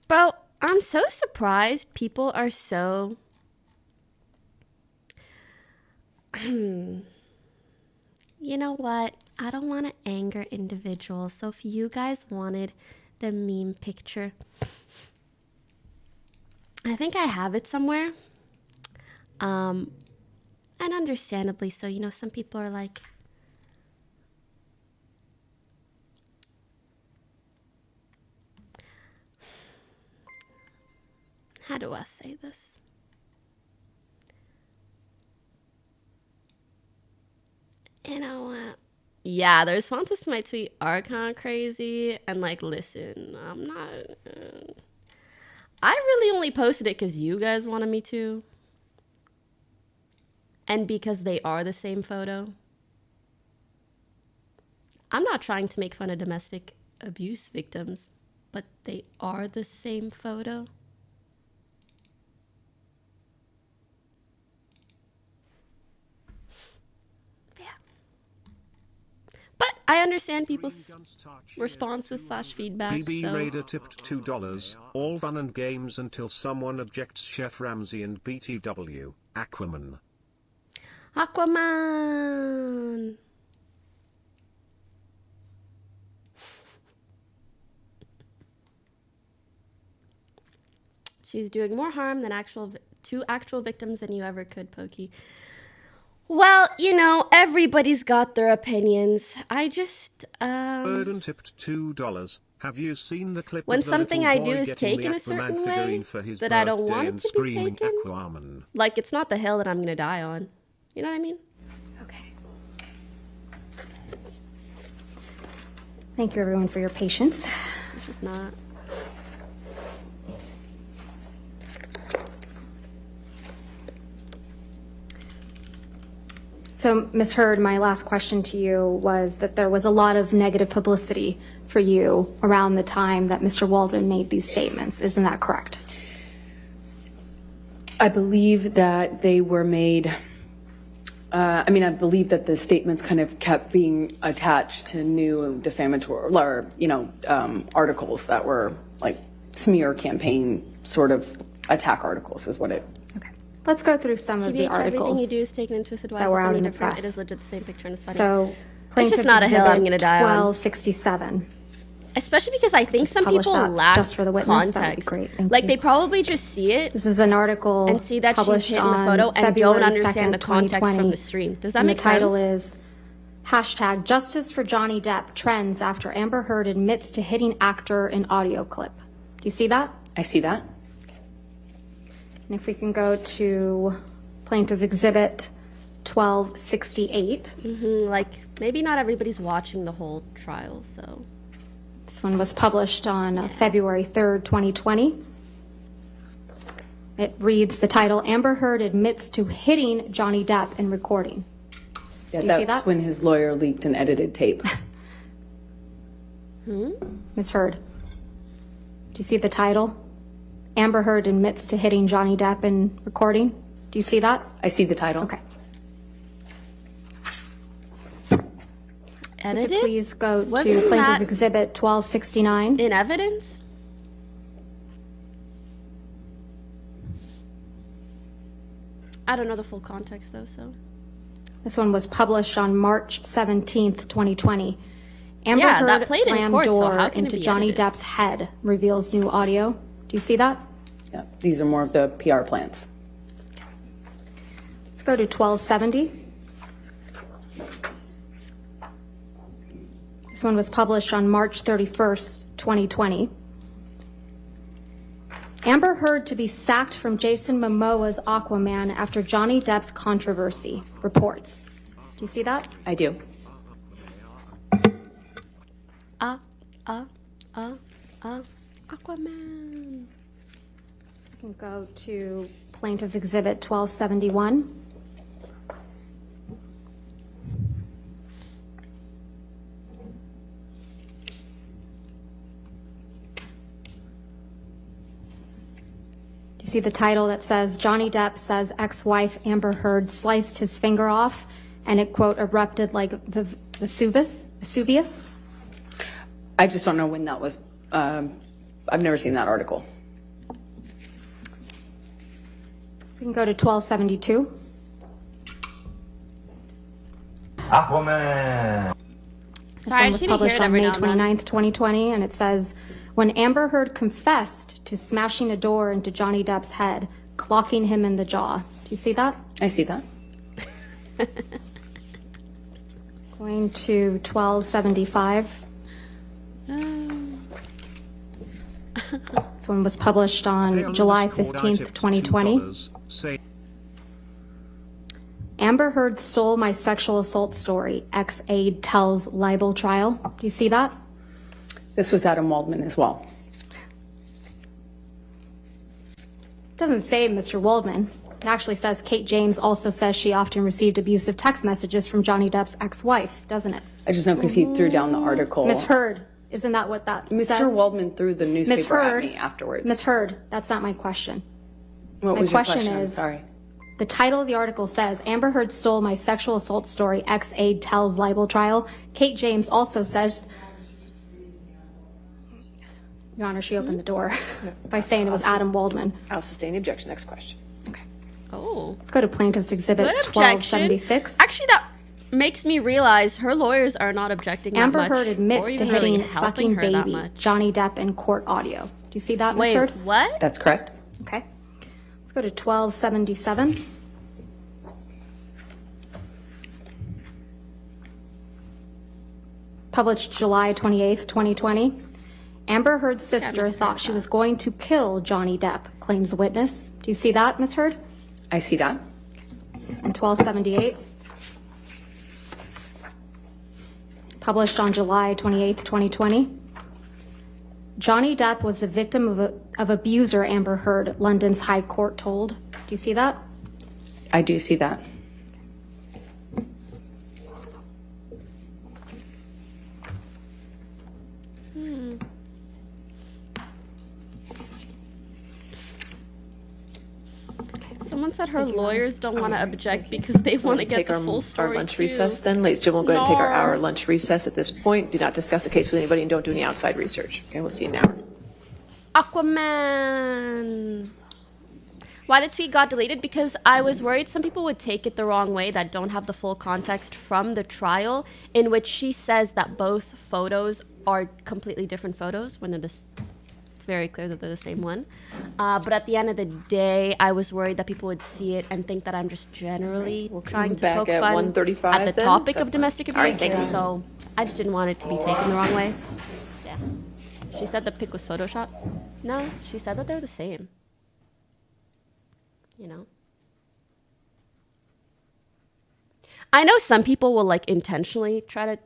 Bro, I'm so surprised people are so... You know what? I don't want to anger individuals. So if you guys wanted the meme picture, I think I have it somewhere. And understandably so. You know, some people are like, How do I say this? You know what? Yeah, the responses to my tweet are kind of crazy. And like, listen, I'm not... I really only posted it because you guys wanted me to. And because they are the same photo. I'm not trying to make fun of domestic abuse victims, but they are the same photo. But I understand people's responses / feedback. BB So. Raider tipped $2. All fun and games until someone objects. Chef Ramsay and BTW. Aquaman. Aquaman. She's doing more harm than to actual victims than you ever could, Pokey. Well, you know, everybody's got their opinions. I just, Burden tipped $2. Have you seen the clip when of the something little I boy do is getting taken the a certain Aquaman way figurine for his that I don't birthday want it and to be screaming taken, Aquaman? like, it's not the hill that I'm gonna die on. You know what I mean? Okay. Thank you, everyone, for your patience. It's just not. So, Ms. Hurd, my last question to you was that there was a lot of negative publicity for you around the time that Mr. Waldman made these statements. Isn't that correct? I believe that they were made, I believe that the statements kind of kept being attached to new defamatory, or, articles that were like smear campaign sort of attack articles is what it. Okay. Let's go through some of the TBH, everything articles you do is taken and twisted. Why that is were this out any in the different? press. It is legit the same picture and it's funny. So, it's just not a hill I'm gonna die on. 1267. Especially because I think some publish people that lack just for the witness. That would be context. great. Thank Like you. they probably just see it This is an article and see that she's published hitting the on photo and February don't understand 2nd, the context 2020. from the stream. Does that And make the title sense? is hashtag Justice for Johnny Depp trends after Amber Heard admits to hitting actor in audio clip. Do you see that? I see that. And if we can go to Plaintiff's Exhibit 1268. Like maybe not everybody's watching the whole trial, so. This one was published on February 3rd, 2020. It reads the title, Amber Heard admits to hitting Johnny Depp in recording. Yeah, Do you see that's that? when his lawyer leaked an edited tape. Ms. Heard, do you see the title? Amber Heard admits to hitting Johnny Depp in recording. Do you see that? I see the title. Okay. Edited? Please go to Wasn't Plaintiff's that Exhibit 1269. in evidence? I don't know the full context though, so. This one was published on March 17th, 2020. Amber Yeah, that Heard played in slammed court, so door how can it into be Johnny edited? Depp's head, reveals new audio. Do you see that? Yeah, these are more of the PR plans. Let's go to 1270. This one was published on March 31st, 2020. Amber Heard to be sacked from Jason Momoa's Aquaman after Johnny Depp's controversy, reports. Do you see that? I do. Aquaman. We can go to Plaintiff's Exhibit 1271. Do you see the title that says, Johnny Depp says ex-wife Amber Heard sliced his finger off and it, quote, erupted like the Vesuvius? I just don't know when that was. I've never seen that article. We can go to 1272. Aquaman. This Sorry, I one was just need to hear published it on every May now and then. 29th, 2020, and it says, when Amber Heard confessed to smashing a door into Johnny Depp's head, clocking him in the jaw. Do you see that? I see that. Going to 1275. This This one was published on July 15th, 2020. Say Amber Heard stole my sexual assault story. Ex-aide tells libel trial. Do you see that? This was Adam Waldman as well. It doesn't say Mr. Waldman. It actually says Kate James also says she often received abusive text messages from Johnny Depp's ex-wife, doesn't it? I just know because he threw down the article. Ms. Heard, isn't that what that Mr. says? Waldman threw the newspaper at me afterwards. Ms. Heard, that's not my question. What My was your question I'm is, sorry. The title of the article says, Amber Heard stole my sexual assault story, ex-aide tells libel trial. Kate James also says, Your Honor, she opened the door by saying it was Adam Waldman. I'll sustain the objection. Next question. Okay. Oh. Let's go to Plaintiff's Exhibit Good objection. 1276. Actually, that makes me realize her lawyers are not objecting that Amber much. Heard or admits to even hitting really helping fucking her that baby much. Johnny Depp in court audio. Do you see that, Ms. Wait, Heard? what? That's correct. Okay. Let's go to 1277. Published July 28th, 2020. Amber Heard's sister thought she was going to kill Johnny Depp, claims witness. Do you see that, Ms. Heard? I see that. And 1278. Published on July 28th, 2020. Johnny Depp was the victim of abuser Amber Heard, London's High Court told. Do you see that? I do see that. Someone said her lawyers don't want to object because they want to get Take the our, full story our lunch too. recess then. Ladies and gentlemen, we'll go ahead and take our No. hour lunch recess at this point. Do not discuss the case with anybody and don't do any outside research. Okay, we'll see you in an hour. Aquaman. Why the tweet got deleted? Because I was worried some people would take it the wrong way that don't have the full context from the trial, in which she says that both photos are completely different photos when it's very clear that they're the same one. But at the end of the day, I was worried that people would see it and think that I'm just generally trying to back poke at fun 1:35 at the then? topic So- of domestic All right, abuse. thank you. So I just didn't want it to be taken the wrong way. Yeah. She said the pic was Photoshopped. No, she said that they're the same. You know? I know some people will like intentionally try to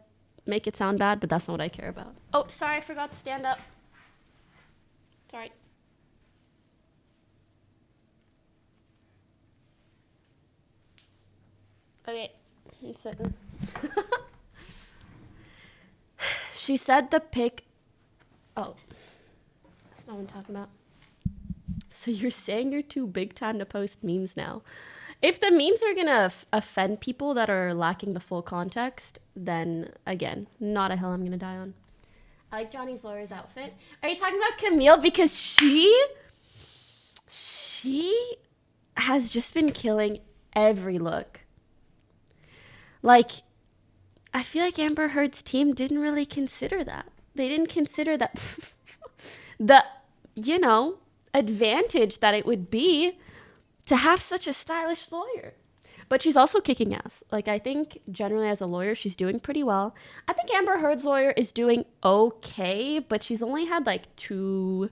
make it sound bad, but that's not what I care about. Oh, sorry, I forgot to stand up. Sorry. Okay, I'm sitting. She said the pic. Oh, that's not what I'm talking about. So you're saying you're too big time to post memes now? If the memes are gonna offend people that are lacking the full context, then again, not a hill I'm gonna die on. I like Johnny's lawyer's outfit. Are you talking about Camille? Because she has just been killing every look. Like, I feel like Amber Heard's team didn't really consider that. They didn't consider that the, you know, advantage that it would be to have such a stylish lawyer. But she's also kicking ass. Like, I think generally as a lawyer, she's doing pretty well. I think Amber Heard's lawyer is doing okay, but she's only had like two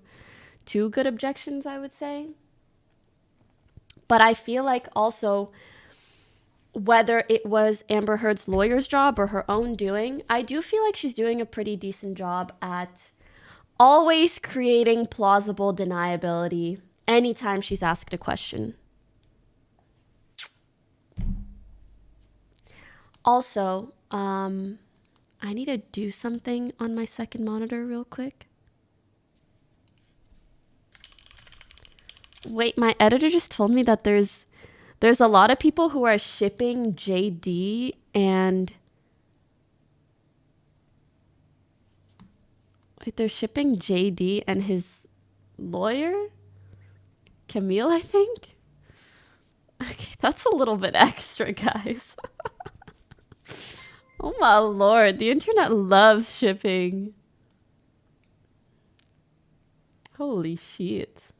good objections, I would say. But I feel like also, whether it was Amber Heard's lawyer's job or her own doing, I do feel like she's doing a pretty decent job at always creating plausible deniability anytime she's asked a question. Also, I need to do something on my second monitor real quick. Wait, my editor just told me that there's a lot of people who are shipping JD and... Wait, they're shipping JD and his lawyer? Camille, I think? Okay, that's a little bit extra, guys. Oh my lord, the internet loves shipping. Holy shit.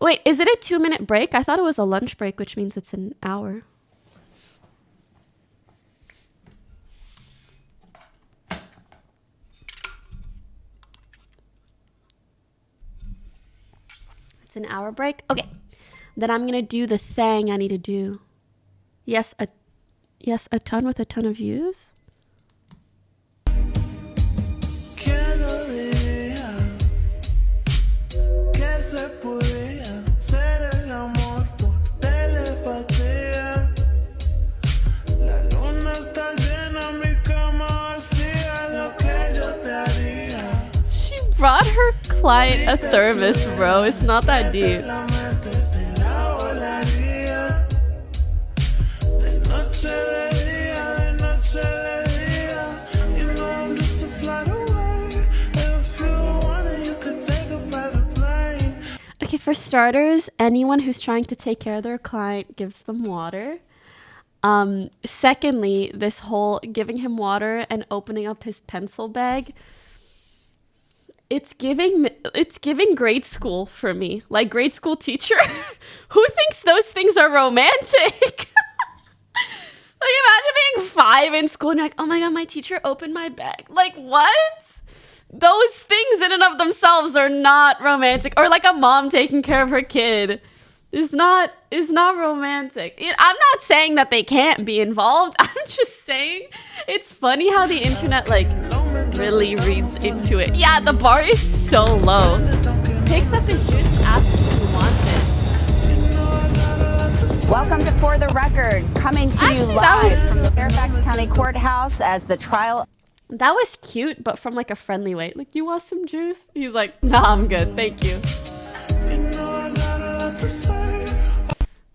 Wait, is it a 2-minute break? I thought it was a lunch break, which means it's an hour. an hour break. Okay, then I'm gonna do the thing I need to do. Yes, a ton with a ton of views. She brought her client a thermos, bro. It's not that deep. Okay, for starters, anyone who's trying to take care of their client gives them water. Secondly, this whole giving him water and opening up his pencil bag, it's giving grade school for me. Like grade school teacher who thinks those things are romantic. Like imagine being 5 in school and you're like, oh my god, my teacher opened my bag. Like what? Those things in and of themselves are not romantic. Or like a mom taking care of her kid is not romantic. I'm not saying that they can't be involved. I'm just saying it's funny how the internet like really reads into it. Yeah, the bar is so low. Picks up his juice, asks if he wants it. Welcome to For the Record, coming to you live from the Fairfax County Courthouse as the trial. That was cute, but from like a friendly way. Like, you want some juice? He's like, nah, I'm good, thank you.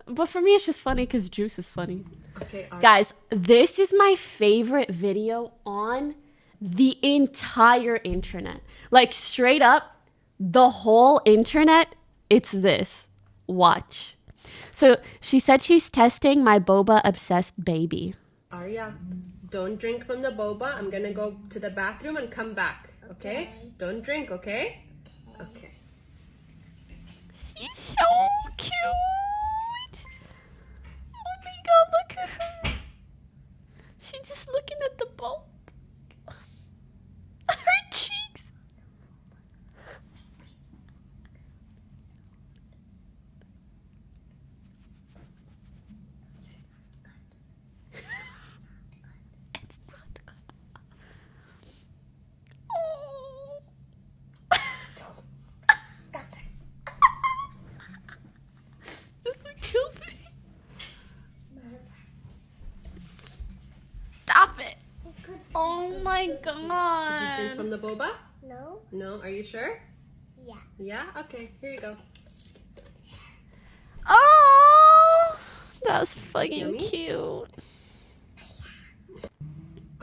But for me, it's just funny because juice is funny. Okay, guys, this is my favorite video on the entire internet. Like, straight up, the whole internet, it's this. Watch. So she said she's testing my boba-obsessed baby. Arya, don't drink from the boba. I'm gonna go to the bathroom and come back, okay? Don't drink, okay? Okay. She's so cute. Oh my god, look at her. She's just looking at the bowl. Her cheeks. It's not good. Oh. This one kills me. Stop it. Oh my god. Did you drink from the boba? No. No, are you sure? Yeah. Yeah? Okay, here you go. Oh, that's fucking Yummy? cute.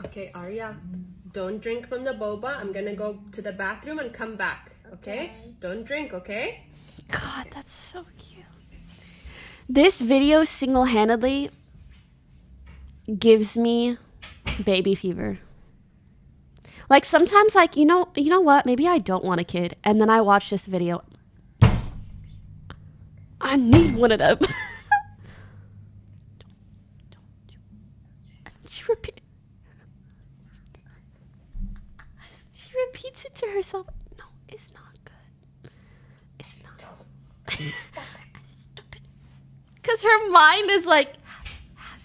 Okay, Arya, don't drink from the boba. I'm gonna go to the bathroom and come back, okay? Don't drink, okay? God, that's so cute. This video single-handedly gives me baby fever. Like sometimes, like, you know what? Maybe I don't want a kid. And then I watch this video. I need one of them. She repeats it to herself. No, it's not good. It's not. Stupid. Because her mind is like, have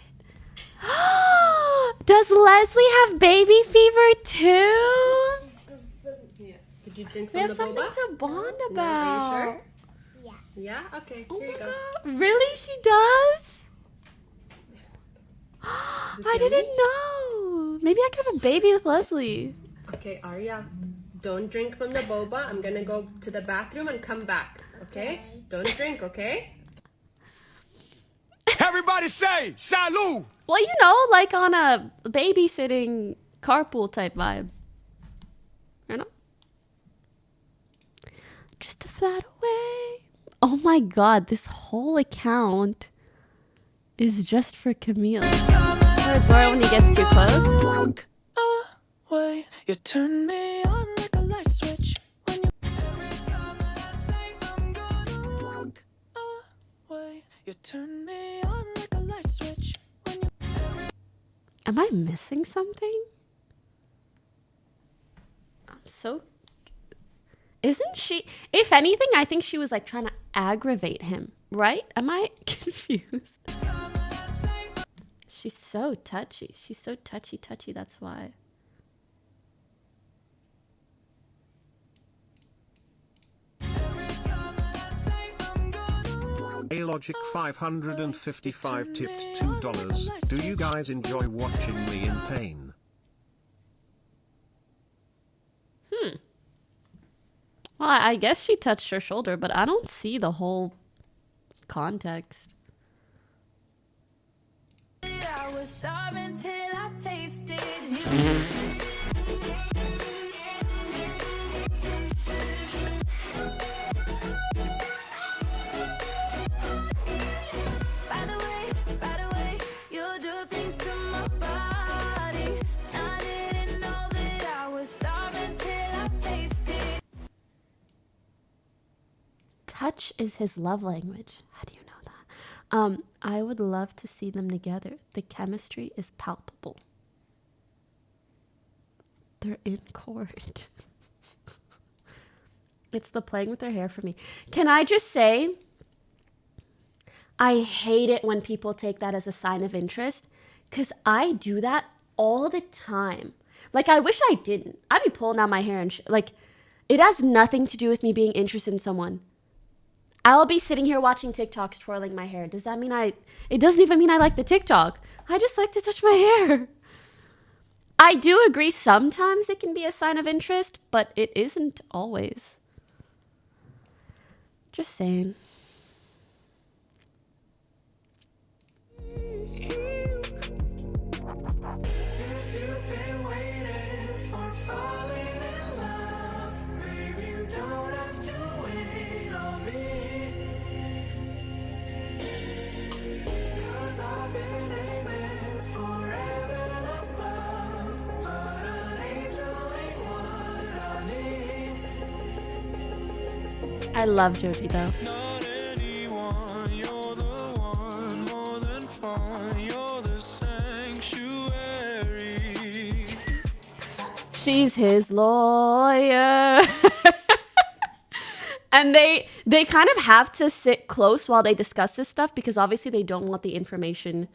it. Does Leslie have baby fever too? Yeah. Did you drink We from have the something boba? to bond No, about. are you sure? Yeah. Yeah? Okay, Oh here my you go. god. Really? She does? I didn't know. Maybe I could have a baby with Leslie. Okay, Arya, don't drink from the boba. I'm gonna go to the bathroom and come back, okay? Don't drink, okay? Everybody say, Salud! Well, you know, like on a babysitting carpool type vibe. You know? Just to flat away. Oh my god, this whole account is just for Camille. Sorry when he gets too close. Way you turn me on like a light switch when you every time that I say I'm gonna walk away. You turn me on like a light switch when you Am I missing something? I'm so... Isn't she... If anything, I think she was like trying to aggravate him, right? Am I confused? She's so touchy. She's so touchy, that's why. Logic 555 tipped $2. Do you guys enjoy watching me in pain? Well, I guess she touched her shoulder, but I don't see the whole context. I was starving till I tasted you. By the way, you do things to my body. I didn't know that I was starving till I tasted. Touch is his love language. How do you know that? I would love to see them together. The chemistry is palpable. They're in court. It's the playing with their hair for me. Can I just say, I hate it when people take that as a sign of interest, because I do that all the time. Like, I wish I didn't. I'd be pulling out my hair and like, it has nothing to do with me being interested in someone. I'll be sitting here watching TikToks, twirling my hair. Does that mean it doesn't even mean I like the TikTok. I just like to touch my hair. I do agree sometimes it can be a sign of interest, but it isn't always. Just saying. I love Jody though. She's his lawyer. And they kind of have to sit close while they discuss this stuff, because obviously they don't want the information,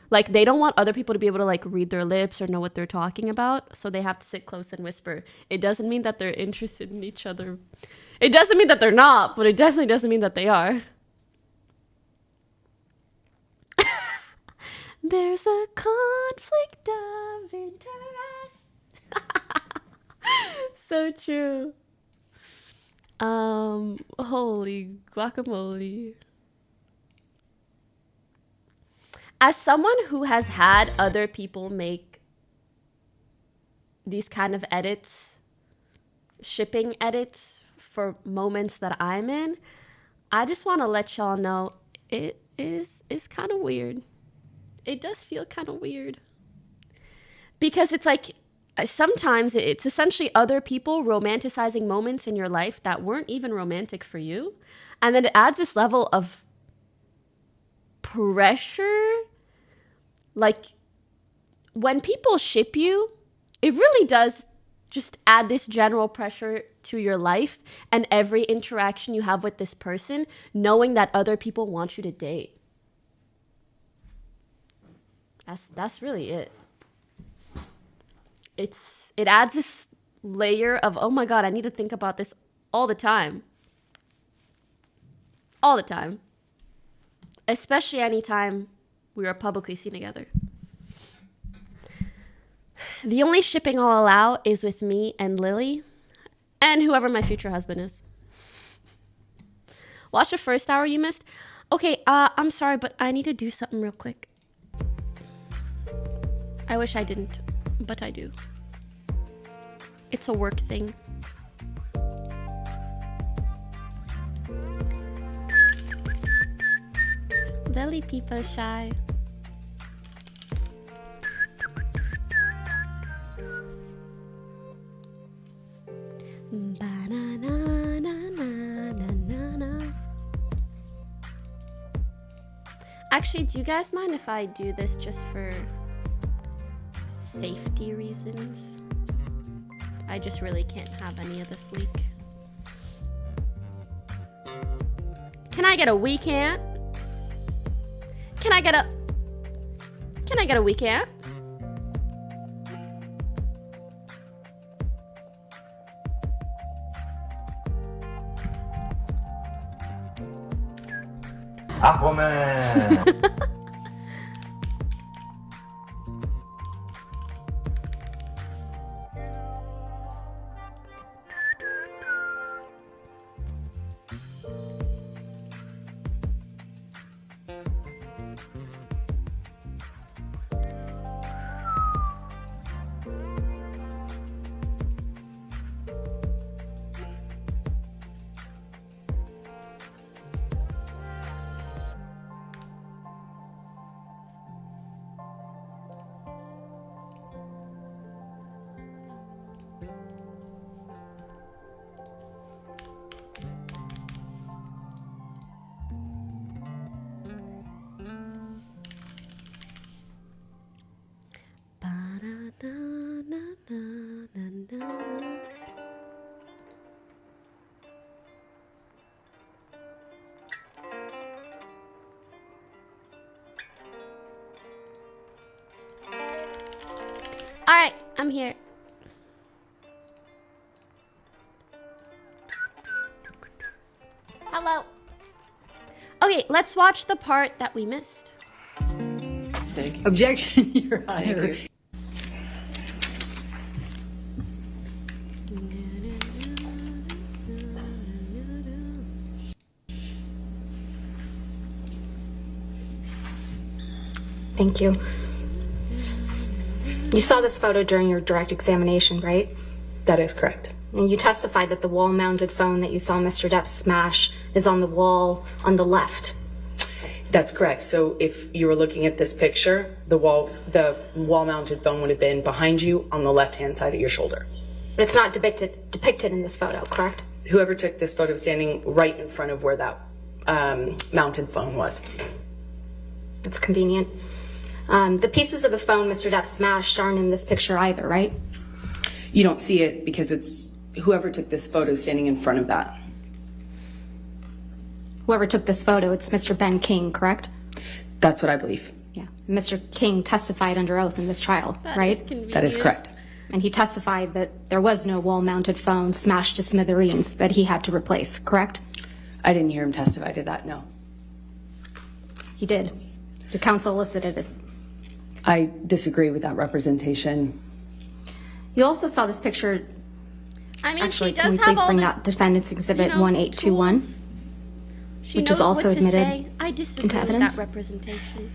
like they don't want other people to be able to like read their lips or know what they're talking about. So they have to sit close and whisper. It doesn't mean that they're interested in each other. It doesn't mean that they're not, but it definitely doesn't mean that they are. There's a conflict of interest. So true. Holy guacamole. As someone who has had other people make these kind of edits, shipping edits for moments that I'm in, I just want to let y'all know it is kind of weird. It does feel kind of weird. Because it's like, sometimes it's essentially other people romanticizing moments in your life that weren't even romantic for you. And then it adds this level of pressure. Like, when people ship you, it really does just add this general pressure to your life and every interaction you have with this person, knowing that other people want you to date. That's really it. It adds this layer of, oh my God, I need to think about this all the time. All the time. Especially anytime we are publicly seen together. The only shipping I'll allow is with me and Lily and whoever my future husband is. Watch the first hour you missed. Okay, I'm sorry, but I need to do something real quick. I wish I didn't, but I do. It's a work thing. Lily people shy. Actually, do you guys mind if I do this just for safety reasons? I just really can't have any of this leak. Can I get a we can't? Can I get a we can't? Aquaman! All right, I'm here. Hello. Okay, let's watch the part that we missed. Thank you. Objection, Your Honor. Thank you. You saw this photo during your direct examination, right? That is correct. And you testified that the wall-mounted phone that you saw Mr. Depp smash is on the wall on the left. That's correct. So if you were looking at this picture, the wall-mounted phone would have been behind you on the left-hand side of your shoulder. But it's not depicted in this photo, correct? Whoever took this photo was standing right in front of where that mounted phone was. That's convenient. The pieces of the phone Mr. Depp smashed aren't in this picture either, right? You don't see it because it's whoever took this photo standing in front of that. Whoever took this photo, it's Mr. Ben King, correct? That's what I believe. Yeah. Mr. King testified under oath in this trial, right? That is correct. And he testified that there was no wall-mounted phone smashed to smithereens that he had to replace, correct? I didn't hear him testify to that, no. He did. Your counsel elicited it. I disagree with that representation. You also saw this picture. I mean, Actually, she does can we have please all bring the, out Defendant's Exhibit 1821, tools. She which knows is also what to admitted say. I disagree into with evidence? that representation.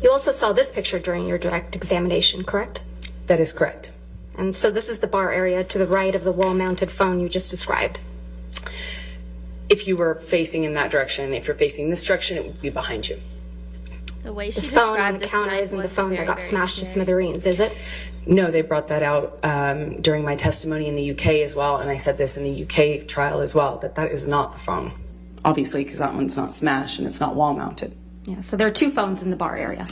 You also saw this picture during your direct examination, correct? That is correct. And so this is the bar area to the right of the wall-mounted phone you just described. If you were facing in that direction, if you're facing this direction, it would be behind you. The way she This phone on described the this counter knife isn't the was phone that very, got very smashed to scary. smithereens, is it? No, they brought that out during my testimony in the UK as well, and I said this in the UK trial as well, that is not the phone, obviously, because that one's not smashed and it's not wall-mounted. Yeah, so there are two phones in the bar area.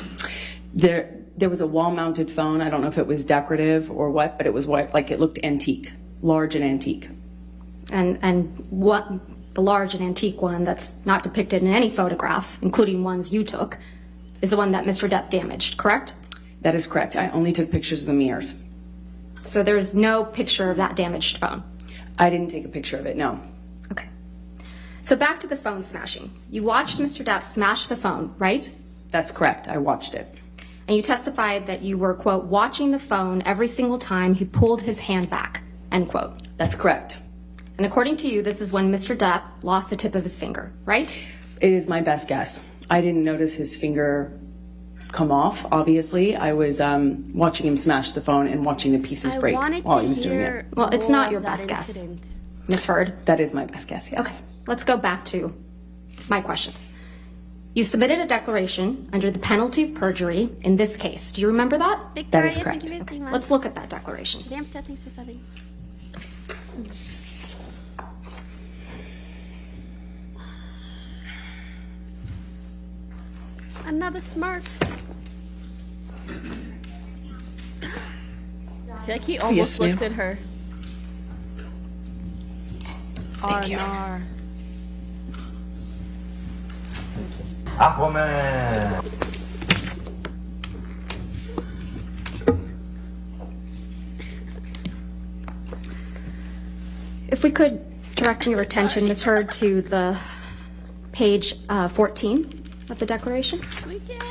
There was a wall-mounted phone. I don't know if it was decorative or what, but it was like it looked antique, large and antique. And what the large and antique one that's not depicted in any photograph, including ones you took, is the one that Mr. Depp damaged, correct? That is correct. I only took pictures of the mirrors. So there's no picture of that damaged phone? I didn't take a picture of it, no. Okay. So back to the phone smashing. You watched Mr. Depp smash the phone, right? That's correct. I watched it. And you testified that you were, quote, watching the phone every single time he pulled his hand back, end quote. That's correct. And according to you, this is when Mr. Depp lost the tip of his finger, right? It is my best guess. I didn't notice his finger come off, obviously. I was watching him smash the phone and watching the pieces break while he was doing it. Well, it's not your best guess, Ms. Heard. That is my best guess, yes. Okay, let's go back to my questions. You submitted a declaration under the penalty of perjury in this case. Do you remember that? That is correct. Okay, let's look at that declaration. Thanks for subbing. Another Smurf. feel like he almost Yes, ma'am. looked at her. Thank you. Arnar. Aquaman! If we could direct your attention, Ms. Heard, to the page 14 of the declaration. We can't.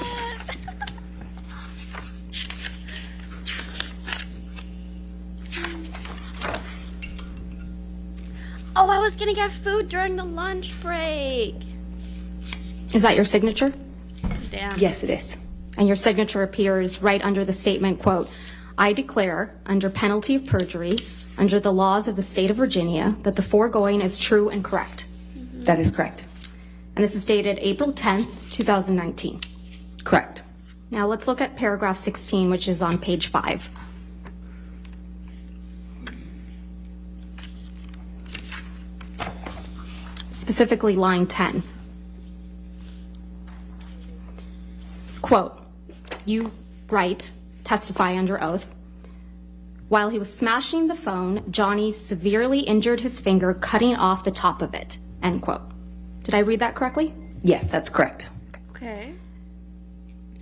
Oh, I was gonna get food during the lunch break. Is that your signature? Damn. Yes, it is. And your signature appears right under the statement, quote, I declare, under penalty of perjury, under the laws of the state of Virginia, that the foregoing is true and correct. That is correct. And this is dated April 10th, 2019. Correct. Now let's look at paragraph 16, which is on page 5. Specifically line 10. Quote, you write, testify under oath, while he was smashing the phone, Johnny severely injured his finger, cutting off the top of it, end quote. Did I read that correctly? Yes, that's correct. Okay.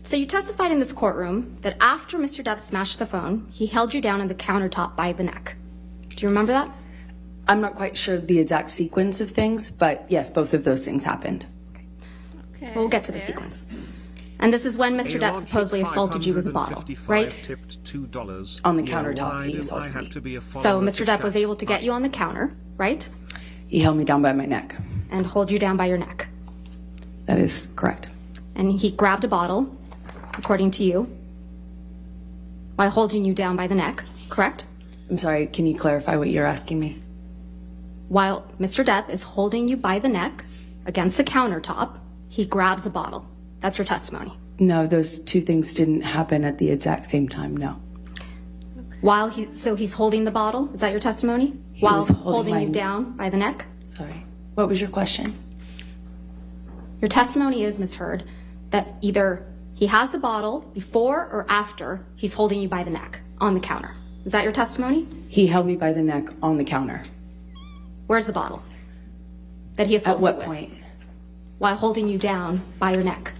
So you testified in this courtroom that after Mr. Depp smashed the phone, he held you down on the countertop by the neck. Do you remember that? I'm not quite sure of the exact sequence of things, but yes, both of those things happened. Okay. We'll get to the sequence. And this is when Mr. Depp supposedly assaulted you with a bottle, right? Tipped $2. On the Yeah, countertop, why he do I assaulted have me. to be a So follower Mr. to Depp was chat? able to get you on the counter, right? He held me down by my neck. And hold you down by your neck. That is correct. And he grabbed a bottle, according to you, while holding you down by the neck, correct? I'm sorry, can you clarify what you're asking me? While Mr. Depp is holding you by the neck against the countertop, he grabs a bottle. That's your testimony. No, those two things didn't happen at the exact same time, no. While he's holding the bottle, is that your testimony? He While was holding my- you down by the neck? Sorry. What was your question? Your testimony is, Ms. Heard, that either he has the bottle before or after he's holding you by the neck on the counter. Is that your testimony? He held me by the neck on the counter. Where's the bottle that he assaulted At what with? point? While holding you down by your neck.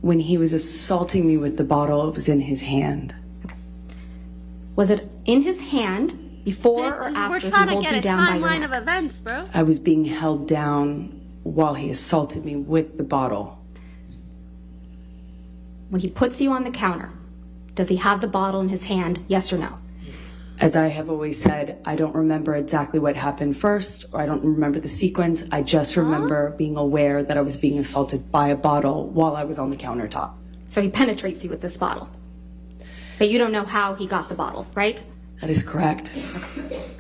When he was assaulting me with the bottle, it was in his hand. Was it in his hand before or after We're he trying to holds get you a down by your timeline neck? of events, bro. I was being held down while he assaulted me with the bottle. When he puts you on the counter, does he have the bottle in his hand, yes or no? As I have always said, I don't remember exactly what happened first, or I don't remember the sequence. I just remember being aware that I was being assaulted by a bottle while I was on the countertop. So he penetrates you with this bottle. But you don't know how he got the bottle, right? That is correct.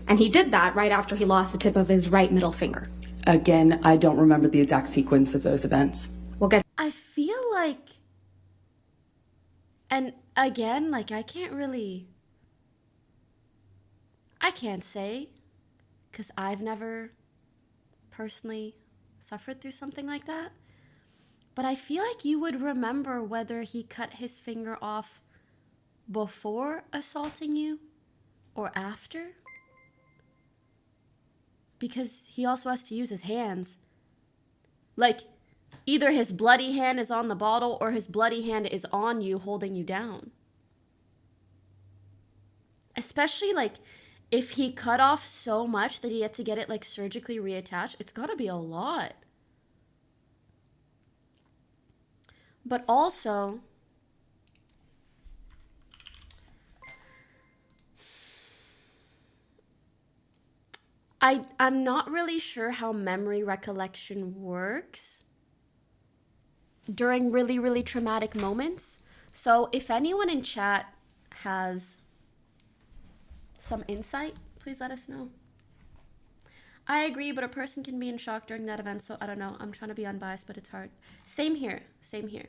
And he did that right after he lost the tip of his right middle finger. Again, I don't remember the exact sequence of those events. We'll get. I feel like, and again, like I can't say, because I've never personally suffered through something like that. But I feel like you would remember whether he cut his finger off before assaulting you or after. Because he also has to use his hands. Like, either his bloody hand is on the bottle or his bloody hand is on you holding you down. Especially, like, if he cut off so much that he had to get it, like, surgically reattached, it's gotta be a lot. But also, I'm not really sure how memory recollection works during really, really traumatic moments. So if anyone in chat has some insight, please let us know. I agree, but a person can be in shock during that event, so I don't know. I'm trying to be unbiased, but it's hard. Same here. Same here.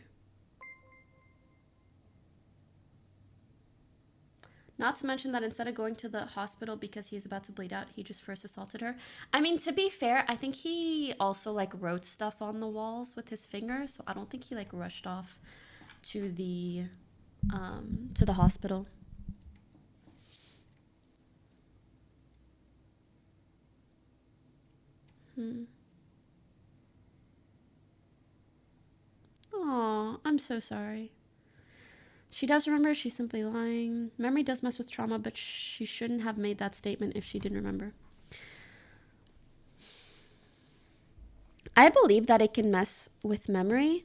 Not to mention that instead of going to the hospital because he's about to bleed out, he just first assaulted her. I mean, to be fair, I think he also, like, wrote stuff on the walls with his finger, so I don't think he, like, rushed off to the hospital. Oh, I'm so sorry. She does remember. She's simply lying. Memory does mess with trauma, but she shouldn't have made that statement if she didn't remember. I believe that it can mess with memory.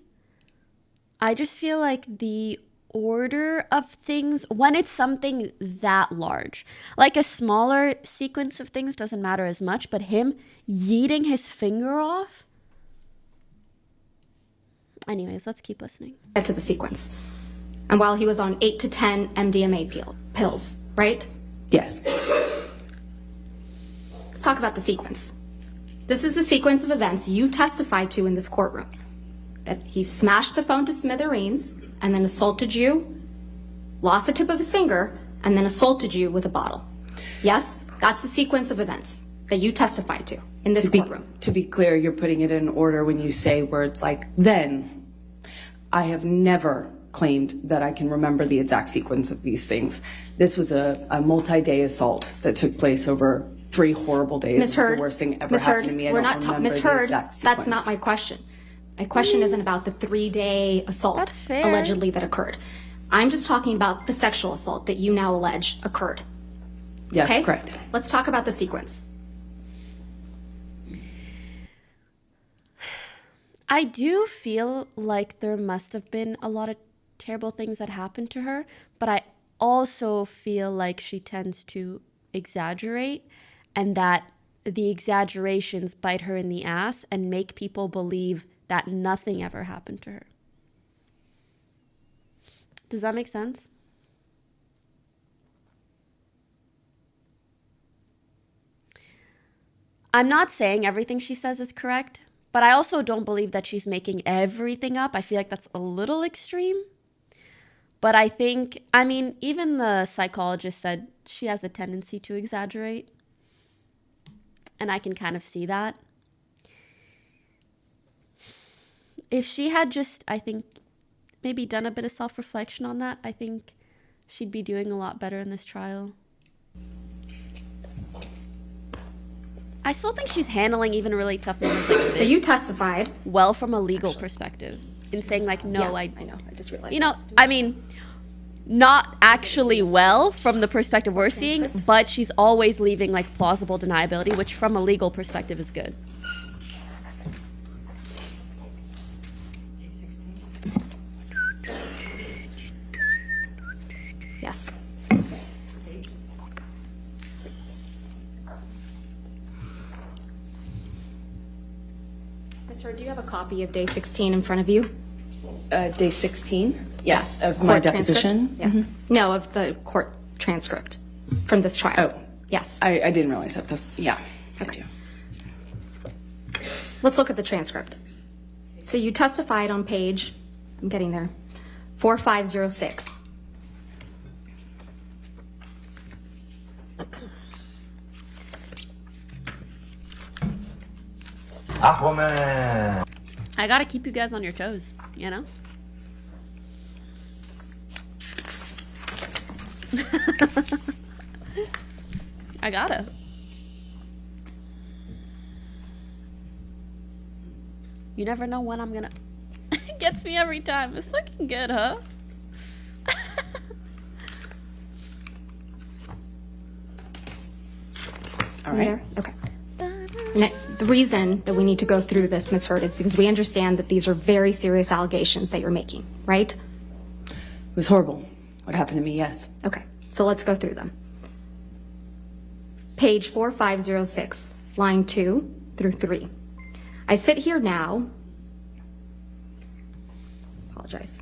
I just feel like the order of things, when it's something that large, like a smaller sequence of things doesn't matter as much, but him yeeting his finger off. Anyways, let's keep listening. Get to the sequence. And while he was on 8 to 10 MDMA pills, right? Yes. Let's talk about the sequence. This is the sequence of events you testified to in this courtroom. That he smashed the phone to smithereens and then assaulted you, lost the tip of his finger, and then assaulted you with a bottle. Yes? That's the sequence of events that you testified to in this courtroom. To be clear, you're putting it in order when you say words like, then. I have never claimed that I can remember the exact sequence of these things. This was a multi-day assault that took place over 3 horrible days. Ms. Heard, it was the worst thing ever happened to me. I we're don't not remember Ms. the Heard, exact sequence. that's not my question. My question isn't about the 3-day assault That's fair. allegedly that occurred. I'm just talking about the sexual assault that you now allege occurred. Yes, Okay? correct. Let's talk about the sequence. I do feel like there must have been a lot of terrible things that happened to her, but I also feel like she tends to exaggerate, and that the exaggerations bite her in the ass and make people believe that nothing ever happened to her. Does that make sense? I'm not saying everything she says is correct, but I also don't believe that she's making everything up. I feel like that's a little extreme. But I think, I mean, even the psychologist said she has a tendency to exaggerate. And I can kind of see that. If she had just, I think, maybe done a bit of self-reflection on that, I think she'd be doing a lot better in this trial. I still think she's handling even really tough moments like this. So you testified. Well, from a legal perspective. In saying like, no, Yeah, I know. I just realized. You know, I mean, not actually well from the perspective we're seeing, but she's always leaving like plausible deniability, which from a legal perspective is good. Yes. Ms. Heard, do you have a copy of day 16 in front of you? Day 16? Yes, of Court my transcript? deposition? Yes. Mm-hmm. No, of the court transcript from this trial. Oh. Yes. I didn't realize that. Yeah. Okay. Let's look at the transcript. So you testified on page, I'm getting there, 4506. Aquaman! I gotta keep you guys on your toes, you know? I gotta. You never know when I'm gonna... It gets me every time. It's looking good, huh? All right. Okay. And the reason that we need to go through this, Ms. Heard, is because we understand that these are very serious allegations that you're making, right? It was horrible. What happened to me, yes. Okay, so let's go through them. Page 4506, line 2 through 3. I sit here now. Apologize.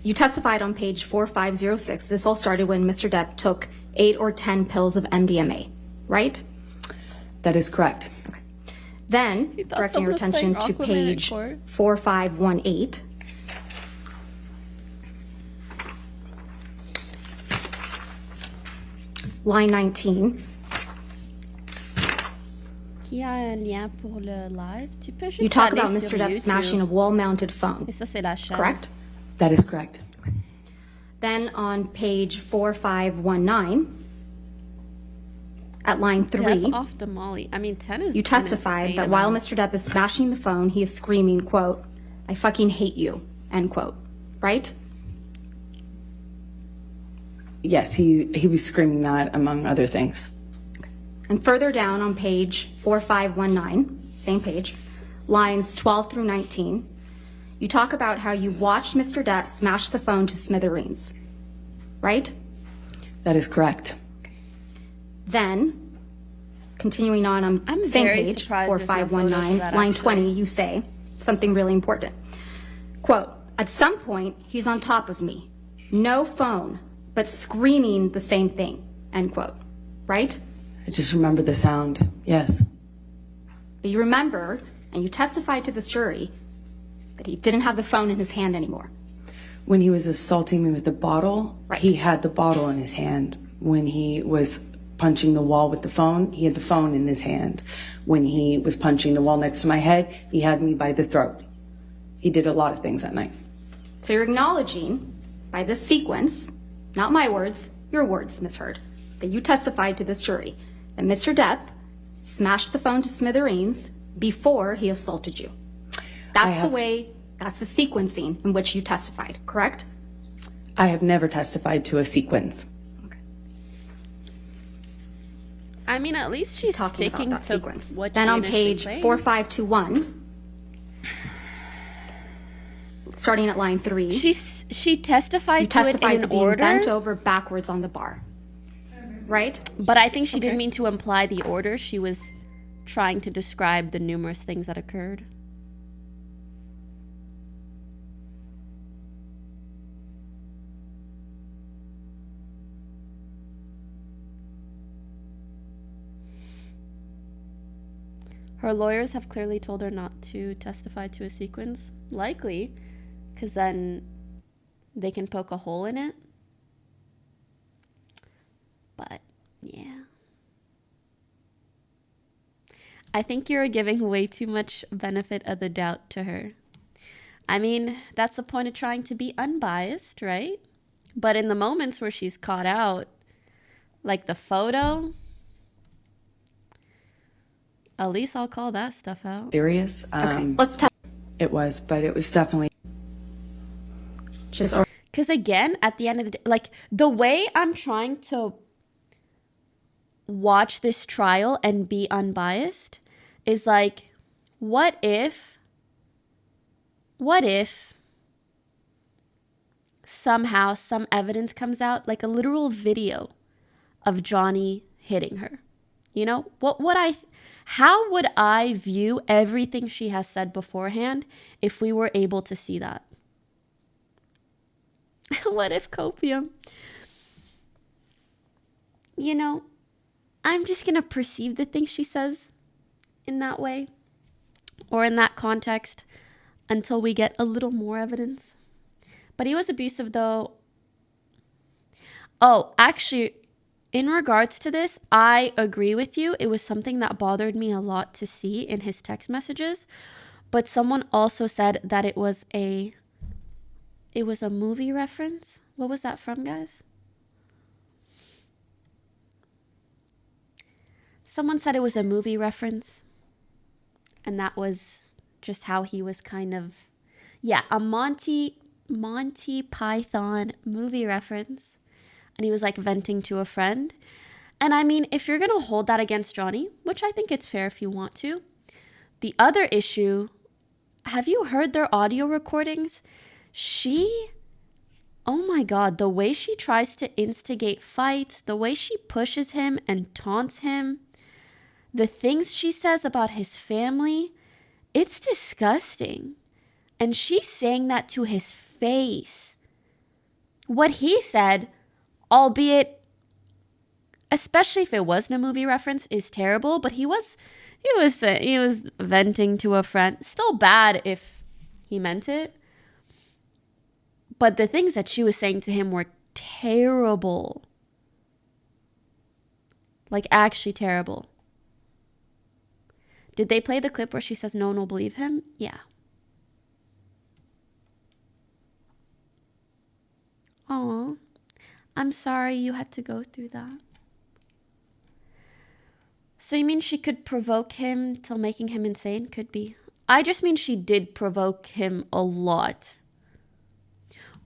You testified on page 4506. This all started when Mr. Depp took 8 or 10 pills of MDMA, right? That is correct. Okay. Then, directing your attention to page 4518. Line 19. Qui a un lien pour le live? Tu peux juste You talk aller about sur Mr. Depp YouTube. smashing a wall-mounted phone. Et ça, c'est la chaîne. Correct? That is correct. Then on page 4519, at line 3, Depp off to Molly. I mean, 10 is you an testified insane that while amount. Mr. Depp is smashing the phone, he is screaming, quote, "I fucking hate you," end quote. Right? Yes, he was screaming that, among other things. And further down on page 4519, same page, lines 12 through 19, you talk about how you watched Mr. Depp smash the phone to smithereens. Right? That is correct. Then, continuing on I'm same very page, surprised there's no photos of 4519, that, line actually. 20, you say something really important. Quote, "At some point, he's on top of me. No phone, but screaming the same thing," end quote. Right? I just remember the sound. Yes. But you remember, and you testified to this jury, that he didn't have the phone in his hand anymore. When he was assaulting me with the bottle, he had the bottle in his hand. When he was punching the wall with the phone, he had the phone in his hand. When he was punching the wall next to my head, he had me by the throat. He did a lot of things that night. So you're acknowledging, by this sequence, not my words, your words, Ms. Heard, that you testified to this jury that Mr. Depp smashed the phone to smithereens before he assaulted you. That's the sequencing in which you testified, correct? I have never testified to a sequence. I mean, at least she's Talking sticking about that to sequence. what Then she on initially page played. 4521, starting at line 3, She testified you to testified it to in being order, bent over backwards on the bar. Right? but I think she didn't mean to imply the order. She was trying to describe the numerous things that occurred. Her lawyers have clearly told her not to testify to a sequence. Likely, because then they can poke a hole in it. But, yeah. I think you're giving way too much benefit of the doubt to her. I mean, that's the point of trying to be unbiased, right? But in the moments where she's caught out, like the photo, at least I'll call that stuff out. Serious. Let's tell. It was, but it was definitely just. Because again, at the end of the day, like the way I'm trying to watch this trial and be unbiased is like, what if somehow some evidence comes out, like a literal video of Johnny hitting her? You know, how would I view everything she has said beforehand if we were able to see that? What if copium? You know, I'm just going to perceive the things she says in that way or in that context until we get a little more evidence. But he was abusive, though. Oh, actually, in regards to this, I agree with you. It was something that bothered me a lot to see in his text messages. But someone also said that it was a movie reference. What was that from, guys? Someone said it was a movie reference. And that was just how he was kind of, a Monty Python movie reference. And he was like venting to a friend. And I mean, if you're going to hold that against Johnny, which I think it's fair if you want to. The other issue, have you heard their audio recordings? Oh my God, the way she tries to instigate fights, the way she pushes him and taunts him, the things she says about his family, it's disgusting. And she's saying that to his face. What he said, albeit, especially if it wasn't a movie reference, is terrible, but he was venting to a friend. Still bad if he meant it. But the things that she was saying to him were terrible. Like, actually terrible. Did they play the clip where she says no one will believe him? Yeah. Aw. I'm sorry you had to go through that. So you mean she could provoke him till making him insane? Could be. I just mean she did provoke him a lot.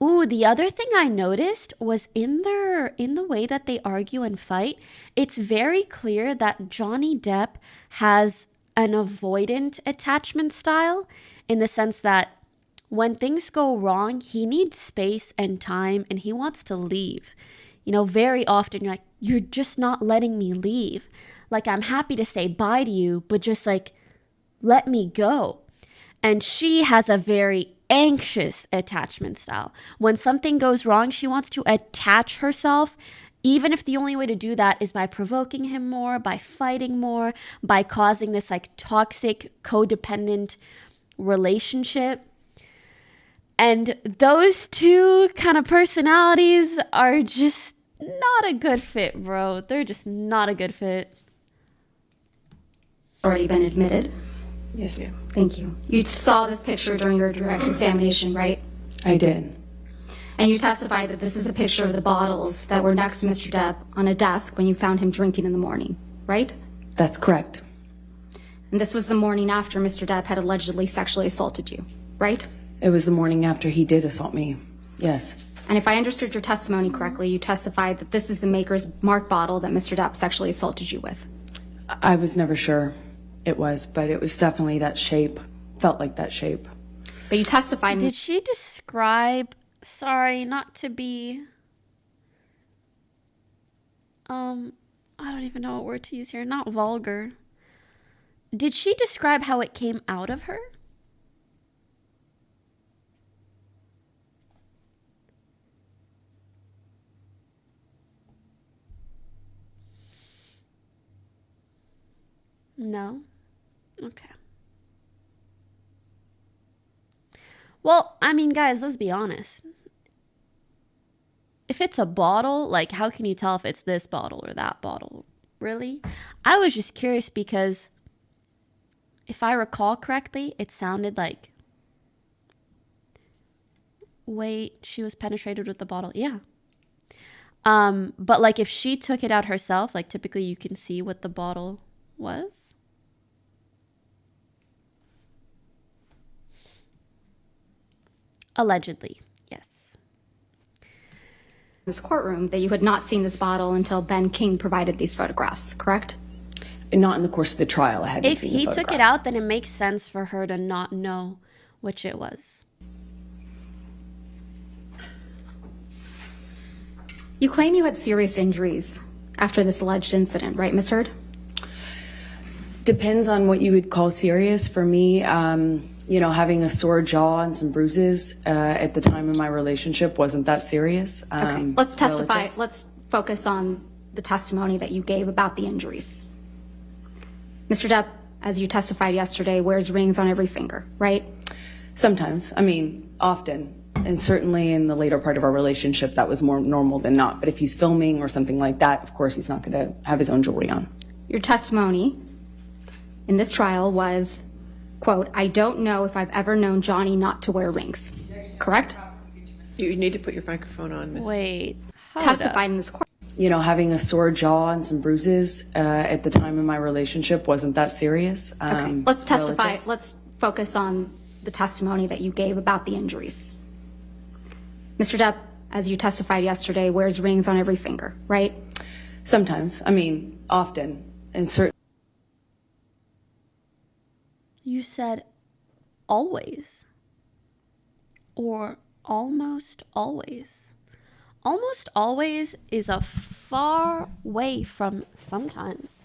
Ooh, the other thing I noticed was in the way that they argue and fight, it's very clear that Johnny Depp has an avoidant attachment style, in the sense that when things go wrong, he needs space and time and he wants to leave. You know, very often you're like, you're just not letting me leave. Like, I'm happy to say bye to you, but just like, let me go. And she has a very anxious attachment style. When something goes wrong, she wants to attach herself, even if the only way to do that is by provoking him more, by fighting more, by causing this like toxic, codependent relationship. And those two kind of personalities are just not a good fit, bro. They're just not a good fit. Already been admitted. Yes, ma'am. Thank you. You saw this picture during your direct examination, right? I did. And you testified that this is a picture of the bottles that were next to Mr. Depp on a desk when you found him drinking in the morning, right? That's correct. And this was the morning after Mr. Depp had allegedly sexually assaulted you, right? It was the morning after he did assault me. Yes. And if I understood your testimony correctly, you testified that this is the Maker's Mark bottle that Mr. Depp sexually assaulted you with. I was never sure it was, but it was definitely that shape. Felt like that shape. But you testified. Did she describe, sorry, not to be, I don't even know what word to use here, not vulgar. Did she describe how it came out of her? No? Okay. Well, I mean, guys, let's be honest. If it's a bottle, like, how can you tell if it's this bottle or that bottle? Really? I was just curious because if I recall correctly, it sounded like, wait, she was penetrated with the bottle. Yeah. But like if she took it out herself, like typically you can see what the bottle was. Allegedly, yes. This courtroom that you had not seen this bottle until Ben King provided these photographs, correct? Not in the course of the trial. I hadn't If seen he the took photograph. it out, then it makes sense for her to not know which it was. You claim you had serious injuries after this alleged incident, right, Ms. Heard? Depends on what you would call serious. For me, having a sore jaw and some bruises at the time of my relationship wasn't that serious. Okay, let's testify. Relative. Let's focus on the testimony that you gave about the injuries. Mr. Depp, as you testified yesterday, wears rings on every finger, right? Sometimes. I mean, often. And certainly in the later part of our relationship, that was more normal than not. But if he's filming or something like that, of course, he's not going to have his own jewelry on. Your testimony in this trial was, quote, I don't know if I've ever known Johnny not to wear rings. Correct? You need to put your microphone on, Miss. Wait. Testified in this court. Having a sore jaw and some bruises at the time of my relationship wasn't that serious. Okay, let's testify. Relative. Let's focus on the testimony that you gave about the injuries. Mr. Depp, as you testified yesterday, wears rings on every finger, right? Sometimes. I mean, often. And certainly. You said always. Or almost always. Almost always is a far way from sometimes.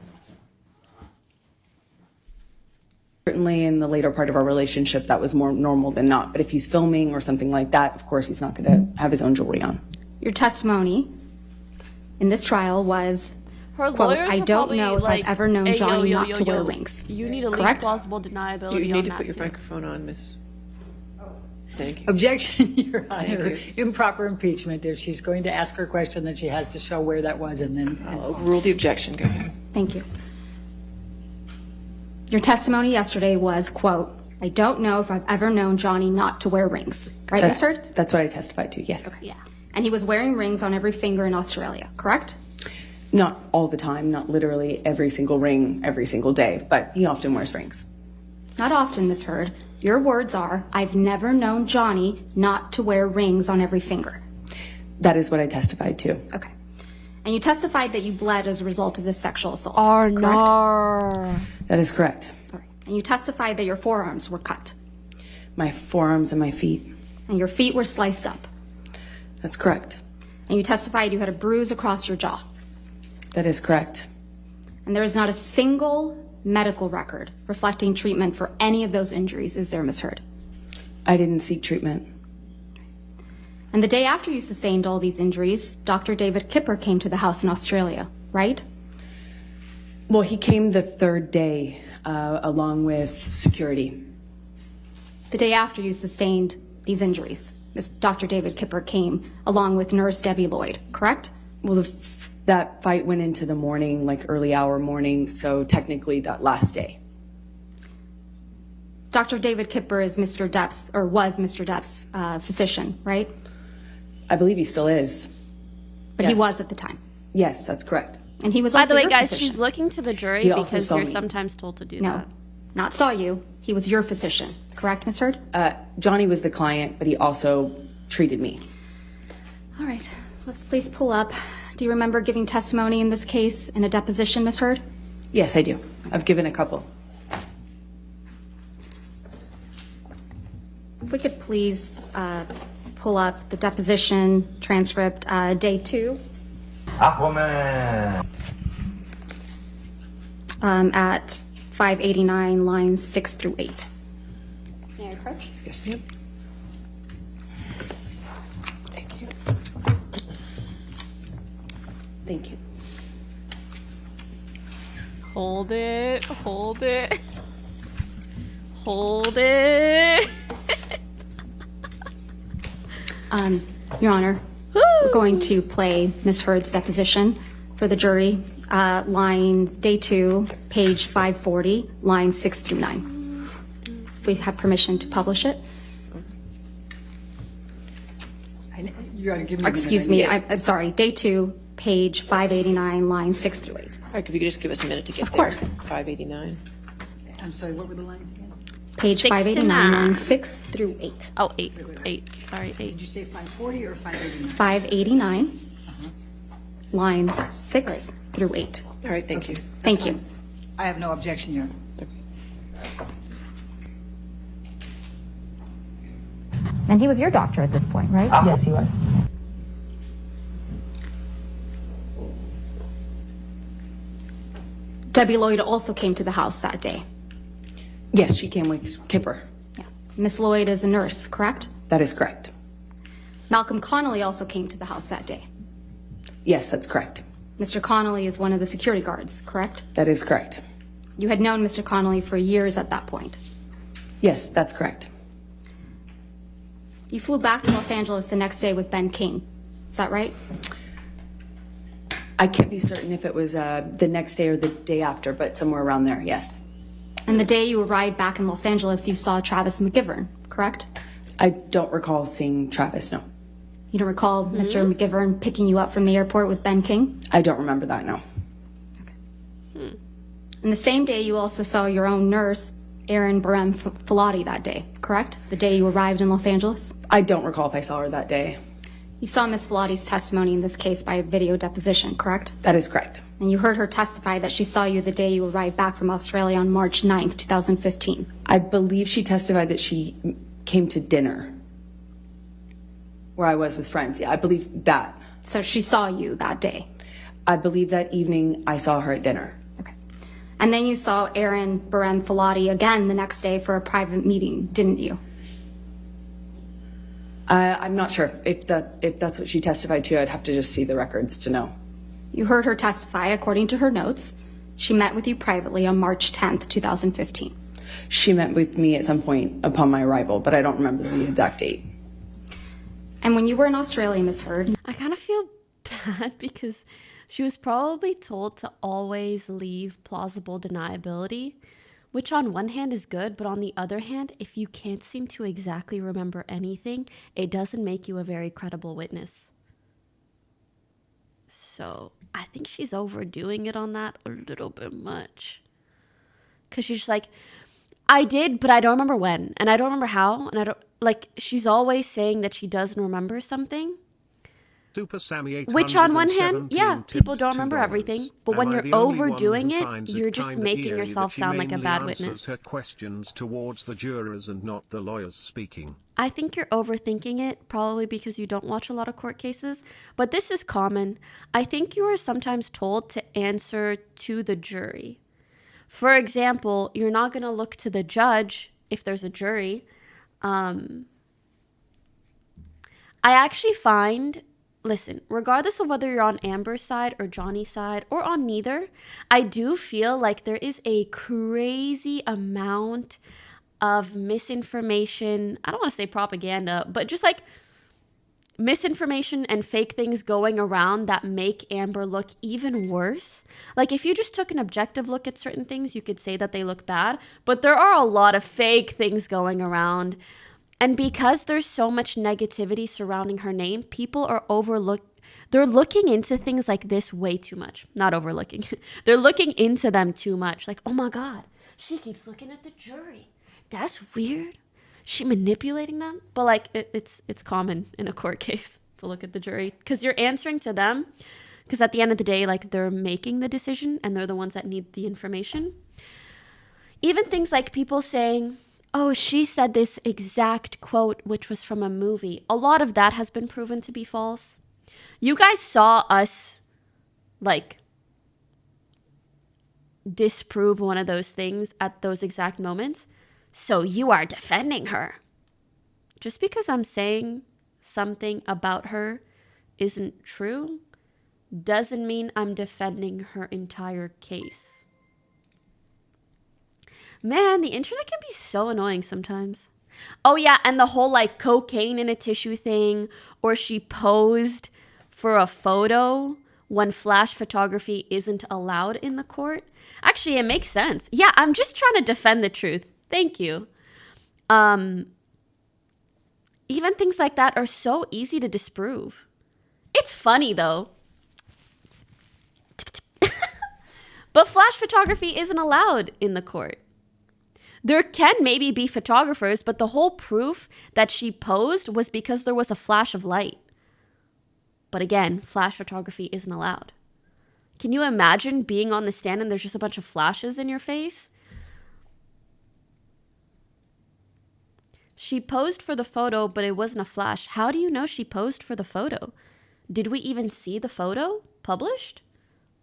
Certainly in the later part of our relationship, that was more normal than not. But if he's filming or something like that, of course, he's not going to have his own jewelry on. Your testimony in this trial was, Her quote, lawyers I were don't probably know if like, I've ever known "Hey, Johnny yo, not yo, to wear yo, rings. You need a legal Correct? plausible deniability You on need to that put your too. microphone on, Miss. Thank you. Objection, Your Thank Honor. you. Improper impeachment. If she's going to ask her question, then she has to show where that was and then. I'll overrule the objection. Go ahead. Thank you. Your testimony yesterday was, quote, I don't know if I've ever known Johnny not to wear rings. Right, Ms. Heard? That's what I testified to, yes. Okay. Yeah. And he was wearing rings on every finger in Australia, correct? Not all the time, not literally every single ring, every single day, but he often wears rings. Not often, Ms. Heard. Your words are, I've never known Johnny not to wear rings on every finger. That is what I testified to. Okay. And you testified that you bled as a result of this sexual assault. No. That is correct. All right. And you testified that your forearms were cut. My forearms and my feet. And your feet were sliced up. That's correct. And you testified you had a bruise across your jaw. That is correct. And there is not a single medical record reflecting treatment for any of those injuries, is there, Ms. Heard? I didn't seek treatment. And the day after you sustained all these injuries, Dr. David Kipper came to the house in Australia, right? Well, he came the third day, along with security. The day after you sustained these injuries, Dr. David Kipper came along with Nurse Debbie Lloyd, correct? Well, that fight went into the morning, like early hour morning, so technically that last day. Dr. David Kipper is Mr. Depp's, or was Mr. Depp's physician, right? I believe he still is. But yes. He was at the time. Yes, that's correct. And he was By also the way, your guys, physician. she's looking to the jury He also because saw you're me. sometimes told to do No, that. not saw you. He was your physician, correct, Ms. Heard? Johnny was the client, but he also treated me. All right, let's please pull up. Do you remember giving testimony in this case in a deposition, Ms. Heard? Yes, I do. I've given a couple. If we could please pull up the deposition transcript, day 2. Aquaman! At 589, lines 6 through 8. May I approach? Yes, ma'am. Thank you. Thank you. Hold it. Hold it. Hold it. Your Honor, we're going to play Ms. Heard's deposition for the jury. Lines, day 2, page 540, lines 6 through 9. If we have permission to publish it. You gotta give me. Excuse me, I'm sorry, day 2, page 589, lines 6 through 8. All right, if you could just give us a minute to get Of there. course. 589. I'm sorry, what were the lines again? Page 6 to 589, 9. lines 6 through 8. Oh, 8. 8. Sorry, 8. Did you say 540 or 589? 589, lines 6 through 8. All right, thank you. Thank you. I have no objection, Your Honor. And he was your doctor at this point, right? Yes, he was. Debbie Lloyd also came to the house that day. Yes, she came with Kipper. Yeah. Miss Lloyd is a nurse, correct? That is correct. Malcolm Connolly also came to the house that day. Yes, that's correct. Mr. Connolly is one of the security guards, correct? That is correct. You had known Mr. Connolly for years at that point. Yes, that's correct. You flew back to Los Angeles the next day with Ben King. Is that right? I can't be certain if it was the next day or the day after, but somewhere around there, yes. And the day you arrived back in Los Angeles, you saw Travis McGivern, correct? I don't recall seeing Travis, no. You don't recall Mr. McGivern picking you up from the airport with Ben King? I don't remember that, no. And the same day, you also saw your own nurse, Erin Barem Filati, that day, correct? The day you arrived in Los Angeles? I don't recall if I saw her that day. You saw Miss Filati's testimony in this case by video deposition, correct? That is correct. And you heard her testify that she saw you the day you arrived back from Australia on March 9th, 2015. I believe she testified that she came to dinner where I was with friends. Yeah, I believe that. So she saw you that day? I believe that evening I saw her at dinner. Okay. And then you saw Erin Barem Filati again the next day for a private meeting, didn't you? I'm not sure. If that's what she testified to, I'd have to just see the records to know. You heard her testify, according to her notes. She met with you privately on March 10th, 2015. She met with me at some point upon my arrival, but I don't remember the exact date. And when you were in Australia, Ms. Heard, I kind of feel bad because she was probably told to always leave plausible deniability, which on one hand is good, but on the other hand, if you can't seem to exactly remember anything, it doesn't make you a very credible witness. So I think she's overdoing it on that a little bit much. Because she's just like, I did, but I don't remember when. And I don't remember how. And I don't, like, she's always saying that she doesn't remember something. Super Sammy Which on one hand, 817 yeah, people tipped don't remember $2. everything. But Am when I you're the only one overdoing who it, finds you're just kinda making eerie yourself that she sound like a mainly bad answers witness. her questions towards the jurors and not the lawyers speaking? I think you're overthinking it, probably because you don't watch a lot of court cases. But this is common. I think you are sometimes told to answer to the jury. For example, you're not going to look to the judge if there's a jury. I actually find, listen, regardless of whether you're on Amber's side or Johnny's side or on neither, I do feel like there is a crazy amount of misinformation. I don't want to say propaganda, but just like misinformation and fake things going around that make Amber look even worse. Like if you just took an objective look at certain things, you could say that they look bad, but there are a lot of fake things going around. And because there's so much negativity surrounding her name, people are they're looking into things like this way too much. Not overlooking. They're looking into them too much. Like, oh my God, she keeps looking at the jury. That's weird. She manipulating them? But like, it's common in a court case to look at the jury because you're answering to them. Because at the end of the day, like they're making the decision and they're the ones that need the information. Even things like people saying, oh, she said this exact quote, which was from a movie. A lot of that has been proven to be false. You guys saw us, like, disprove one of those things at those exact moments. So you are defending her. Just because I'm saying something about her isn't true doesn't mean I'm defending her entire case. Man, the internet can be so annoying sometimes. Oh yeah, and the whole like cocaine in a tissue thing, or she posed for a photo when flash photography isn't allowed in the court. Actually, it makes sense. Yeah, I'm just trying to defend the truth. Thank you. Even things like that are so easy to disprove. It's funny though. But flash photography isn't allowed in the court. There can maybe be photographers, but the whole proof that she posed was because there was a flash of light. But again, flash photography isn't allowed. Can you imagine being on the stand and there's just a bunch of flashes in your face? She posed for the photo, but it wasn't a flash. How do you know she posed for the photo? Did we even see the photo published?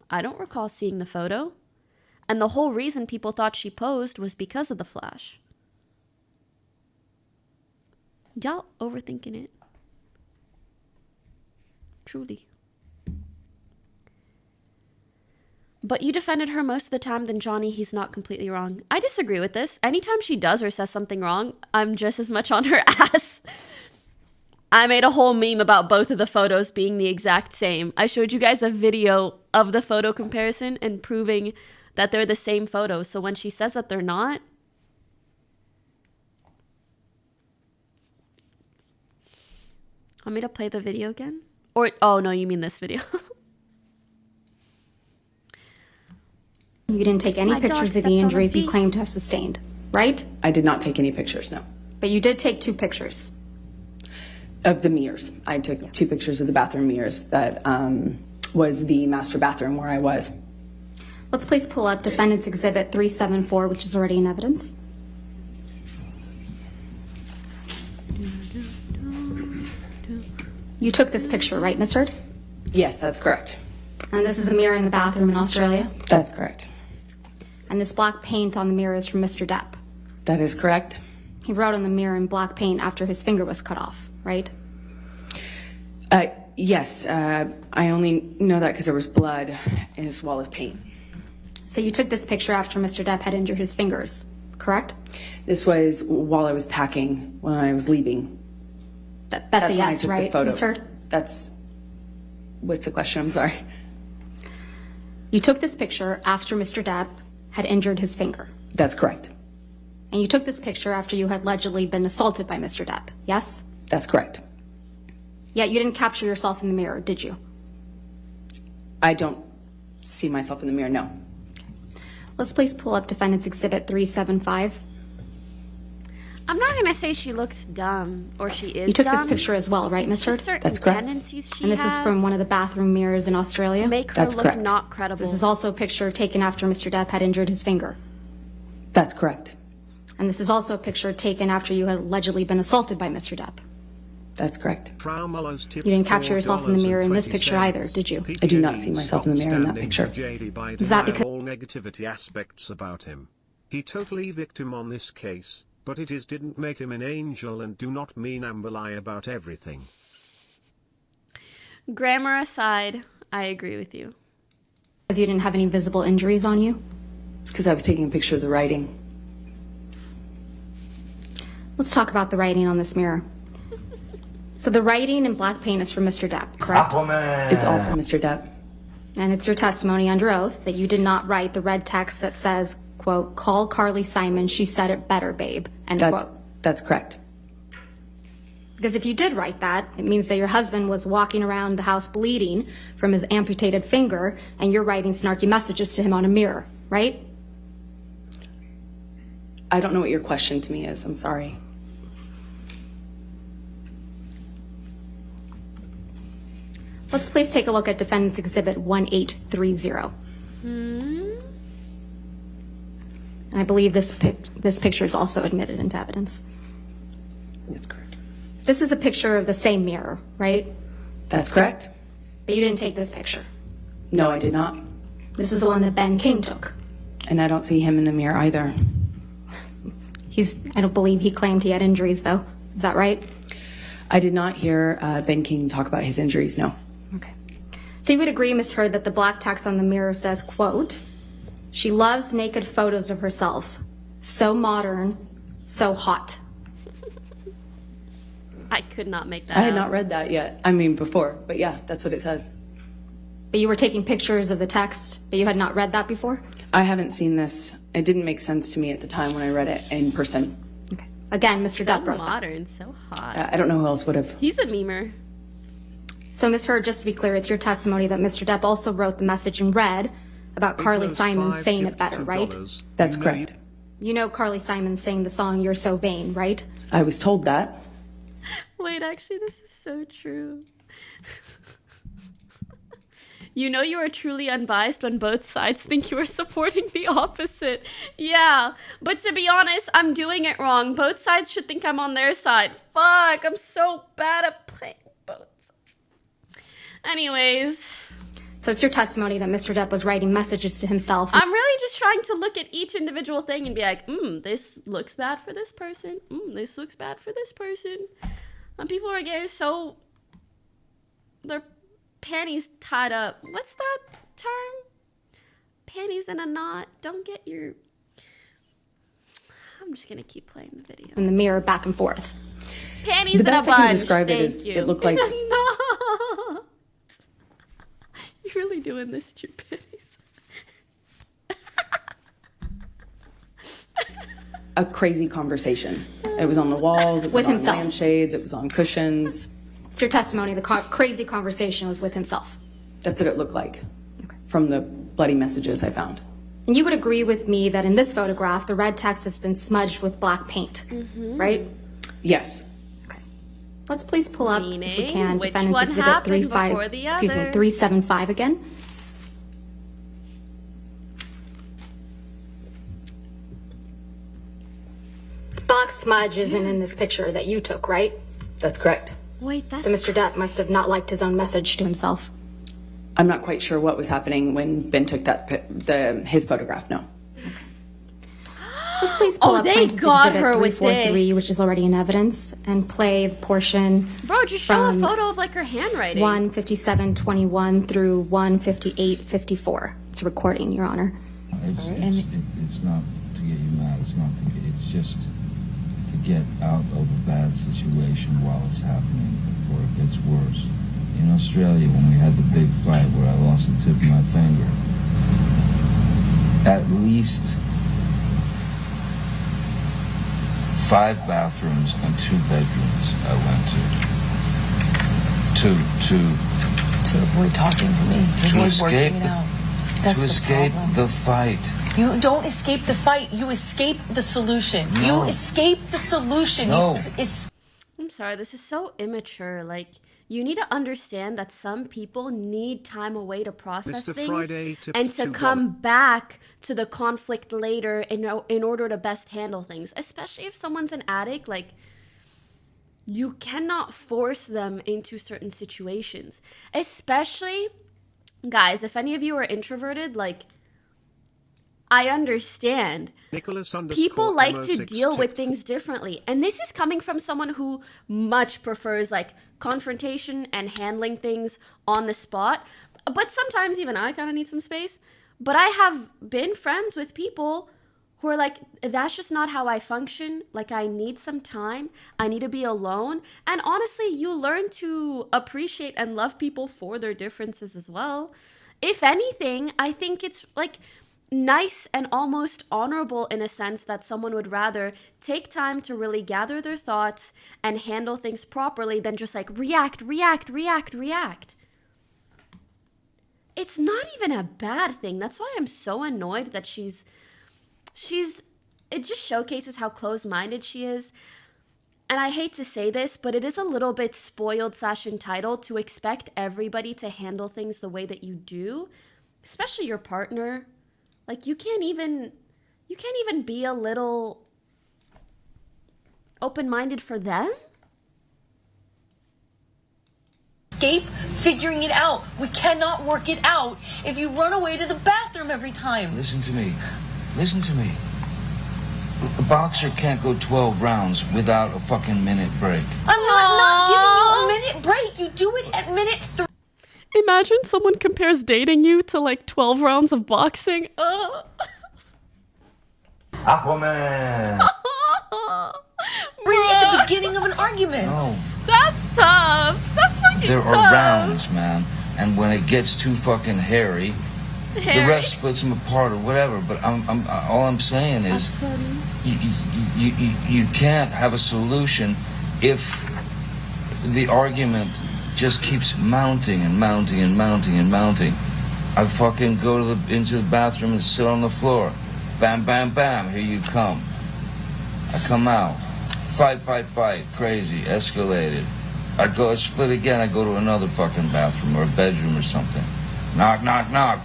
I don't recall seeing the photo. And the whole reason people thought she posed was because of the flash. Y'all overthinking it. Truly. But you defended her most of the time, then Johnny, he's not completely wrong. I disagree with this. Anytime she does or says something wrong, I'm just as much on her ass. I made a whole meme about both of the photos being the exact same. I showed you guys a video of the photo comparison and proving that they're the same photos. So when she says that they're not, want me to play the video again? Or, oh no, you mean this video. You didn't take any pictures of the injuries you claim to have sustained, right? I did not take any pictures, no. But you did take 2 pictures. Of the mirrors. I took 2 pictures of the bathroom mirrors. That was the master bathroom where I was. Let's please pull up Defendant's Exhibit 374, which is already in evidence. You took this picture, right, Ms. Hurd? Yes, that's correct. And this is a mirror in the bathroom in Australia? That's correct. And this black paint on the mirror is from Mr. Depp? That is correct. He wrote on the mirror in black paint after his finger was cut off, right? Yes, I only know that because there was blood as well as paint. So you took this picture after Mr. Depp had injured his fingers, correct? This was while I was packing, when I was leaving. That's a when I yes, took right, the photo. Ms. Hurd? What's the question? I'm sorry. You took this picture after Mr. Depp had injured his finger. That's correct. And you took this picture after you had allegedly been assaulted by Mr. Depp, yes? That's correct. Yet you didn't capture yourself in the mirror, did you? I don't see myself in the mirror, no. Let's please pull up Defendant's Exhibit 375. I'm not going to say she looks dumb or she is You took dumb. this picture as well, right, Ms. It's Hurd? just certain That's correct. tendencies she And this has. is from one of the bathroom mirrors in Australia? Make her That's look correct. not credible. This is also a picture taken after Mr. Depp had injured his finger. That's correct. And this is also a picture taken after you had allegedly been assaulted by Mr. Depp. That's correct. You didn't capture yourself in the mirror in this picture either, did you? I do not see myself in the mirror in that picture. Is that because all negativity aspects about him? He totally victim on this case, but it is didn't make him an angel and do not mean I'm lie about everything. Grammar aside, I agree with you. you didn't have any visible injuries on you? It's because I was taking a picture of the writing. Let's talk about the writing on this mirror. So the writing in black paint is for Mr. Depp, correct? It's all for Mr. Depp. And it's your testimony under oath that you did not write the red text that says, quote, call Carly Simon, she said it better, babe, end quote. That's correct. Because if you did write that, it means that your husband was walking around the house bleeding from his amputated finger, and you're writing snarky messages to him on a mirror, right? I don't know what your question to me is. I'm sorry. Let's please take a look at Defendant's Exhibit 1830. And I believe this picture is also admitted into evidence. That's correct. This is a picture of the same mirror, right? That's correct. But you didn't take this picture. No, I did not. This is the one that Ben King took. And I don't see him in the mirror either. I don't believe he claimed he had injuries, though. Is that right? I did not hear Ben King talk about his injuries, no. Okay. So you would agree, Ms. Hurd, that the black text on the mirror says, quote, she loves naked photos of herself. So modern, so hot. I could not make that I had out. not read that yet. I mean, before. But yeah, that's what it says. But you were taking pictures of the text, but you had not read that before? I haven't seen this. It didn't make sense to me at the time when I read it in person. Okay. Again, Mr. Depp wrote that. Modern, so hot. I don't know who else would have. He's a memer. So, Ms. Hurd, just to be clear, it's your testimony that Mr. Depp also wrote the message in red about Carly Simon saying it better, right? That's correct. You know Carly Simon sang the song You're So Vain, right? I was told that. Wait, actually, this is so true. You know you are truly unbiased when both sides think you are supporting the opposite. Yeah, but to be honest, I'm doing it wrong. Both sides should think I'm on their side. Fuck, I'm so bad at playing both sides. Anyways. So it's your testimony that Mr. Depp was writing messages to himself. I'm really just trying to look at each individual thing and be like, this looks bad for this person. This looks bad for this person. And people are getting so... Their panties tied up. What's that term? Panties in a knot. Don't get your... I'm just going to keep playing the video. In the mirror, back and forth. Panties the in a best bunch. I can describe it Thank is you. it looked like... Knot. You're really doing this, stupid. a crazy conversation. It was on the walls, it was With on himself. lampshades, it was on cushions. It's your testimony. The crazy conversation was with himself. That's what it looked like from the bloody messages I found. And you would agree with me that in this photograph, the red text has been smudged with black paint, right? Yes. Okay. Let's please pull up, if we Meaning, can, which Defendant's one Exhibit happened before the 375 again. The black smudge isn't in this picture that you took, right? That's correct. Wait, that's... So Mr. Depp must have not liked his own message to himself. I'm not quite sure what was happening when Ben took his photograph, no. Let's please pull up they Plaintiff's got Exhibit her with 343, this. which is already in evidence, and play the portion Bro, just show a from photo of like her handwriting. 157:21 through 158:54. It's a recording, Your Honor. It's not to get you mad. It's just to get out of a bad situation while it's happening before it gets worse. In Australia, when we had the big fight where I lost the tip of my finger, at least 5 bathrooms and 2 bedrooms I went to to avoid talking to me, to avoid working it out. That's to escape the fight. You don't escape the fight. You escape the solution. No. You escape the solution. No. I'm sorry, this is so immature. Like, you need to understand that some people need time away to process Mr. things Friday tipped and to $2. come back to the conflict later in order to best handle things. Especially if someone's an addict, like, you cannot force them into certain situations. Especially, guys, if any of you are introverted, like, I understand. People like to deal with things differently. And this is coming from someone who much prefers like confrontation and handling things on the spot. But sometimes even I kind of need some space. But I have been friends with people who are like, that's just not how I function. Like, I need some time. I need to be alone. And honestly, you learn to appreciate and love people for their differences as well. If anything, I think it's like nice and almost honorable in a sense that someone would rather take time to really gather their thoughts and handle things properly than just like react. It's not even a bad thing. That's why I'm so annoyed that she's it just showcases how close-minded she is. And I hate to say this, but it is a little bit spoiled / entitled to expect everybody to handle things the way that you do, especially your partner. Like, you can't even be a little open-minded for them? Escape figuring it out. We cannot work it out if you run away to the bathroom every time. Listen to me. A boxer can't go 12 rounds without a fucking minute break. I'm not giving you a minute break. You do it at minute 3. Imagine someone compares dating you to like 12 rounds of boxing. Aquaman. Bring it at the beginning of an argument. No. That's tough. That's fucking There tough. are rounds, man. And when it gets too fucking hairy, the ref splits them apart or whatever. But all I'm saying is, you can't have a solution if the argument just keeps mounting and mounting and mounting and mounting. I fucking go into the bathroom and sit on the floor. Bam, bam, bam. Here you come. I come out. Fight. Crazy. Escalated. I split again. I go to another fucking bathroom or a bedroom or something. Knock.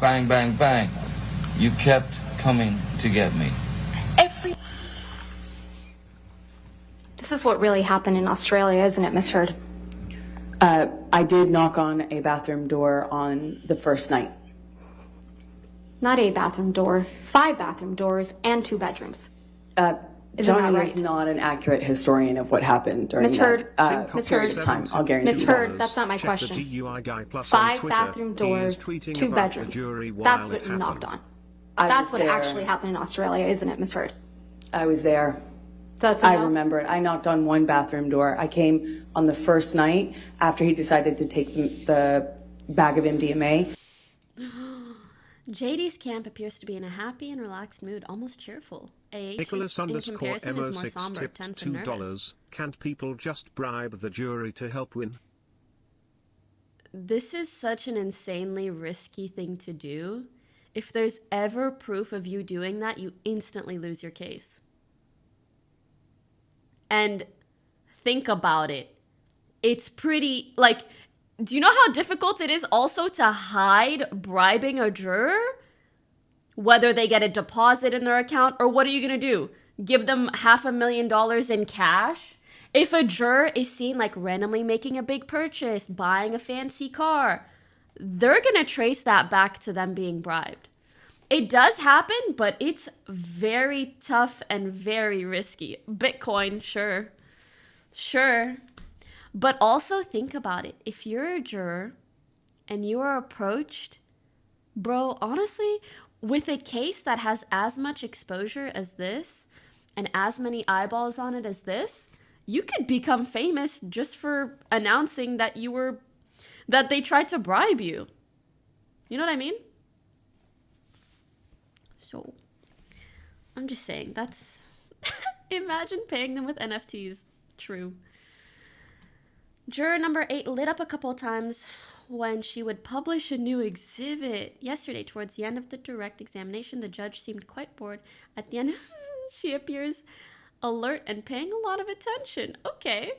Bang, bang, bang. You kept coming to get me. This is what really happened in Australia, isn't it, Miss Heard? I did knock on a bathroom door on the first night. Not a bathroom door, 5 bathroom doors and 2 bedrooms. Isn't Johnny that right? is not an accurate historian of what happened during Miss Heard, that period of time. I'll guarantee Miss you. Heard, that's not my question. 5 bathroom doors, 2 bedrooms. That's what you knocked on. That's what actually happened in Australia, isn't it, Miss Heard? I was there. So that's I remember it. I knocked on one bathroom door. I came on the first night after he decided to take the bag of MDMA. JD's camp appears to be in a happy and relaxed mood, almost cheerful. AH Nicholas in _MO6 comparison is more somber, tipped tense, and nervous. $2. Can't people just bribe the jury to help win? This is such an insanely risky thing to do. If there's ever proof of you doing that, you instantly lose your case. And think about it. It's pretty, like, do you know how difficult it is also to hide bribing a juror? Whether they get a deposit in their account, or what are you going to do? Give them $500,000 in cash? If a juror is seen like randomly making a big purchase, buying a fancy car, they're going to trace that back to them being bribed. It does happen, but it's very tough and very risky. Bitcoin, sure. But also think about it. If you're a juror and you are approached, bro, honestly, with a case that has as much exposure as this and as many eyeballs on it as this, you could become famous just for announcing that they tried to bribe you. You know what I mean? So, I'm just saying, that's... Imagine paying them with NFTs. True. Juror number 8 lit up a couple of times. when she would publish a new exhibit. Yesterday, towards the end of the direct examination, the judge seemed quite bored. At the end, she appears alert and paying a lot of attention. Okay.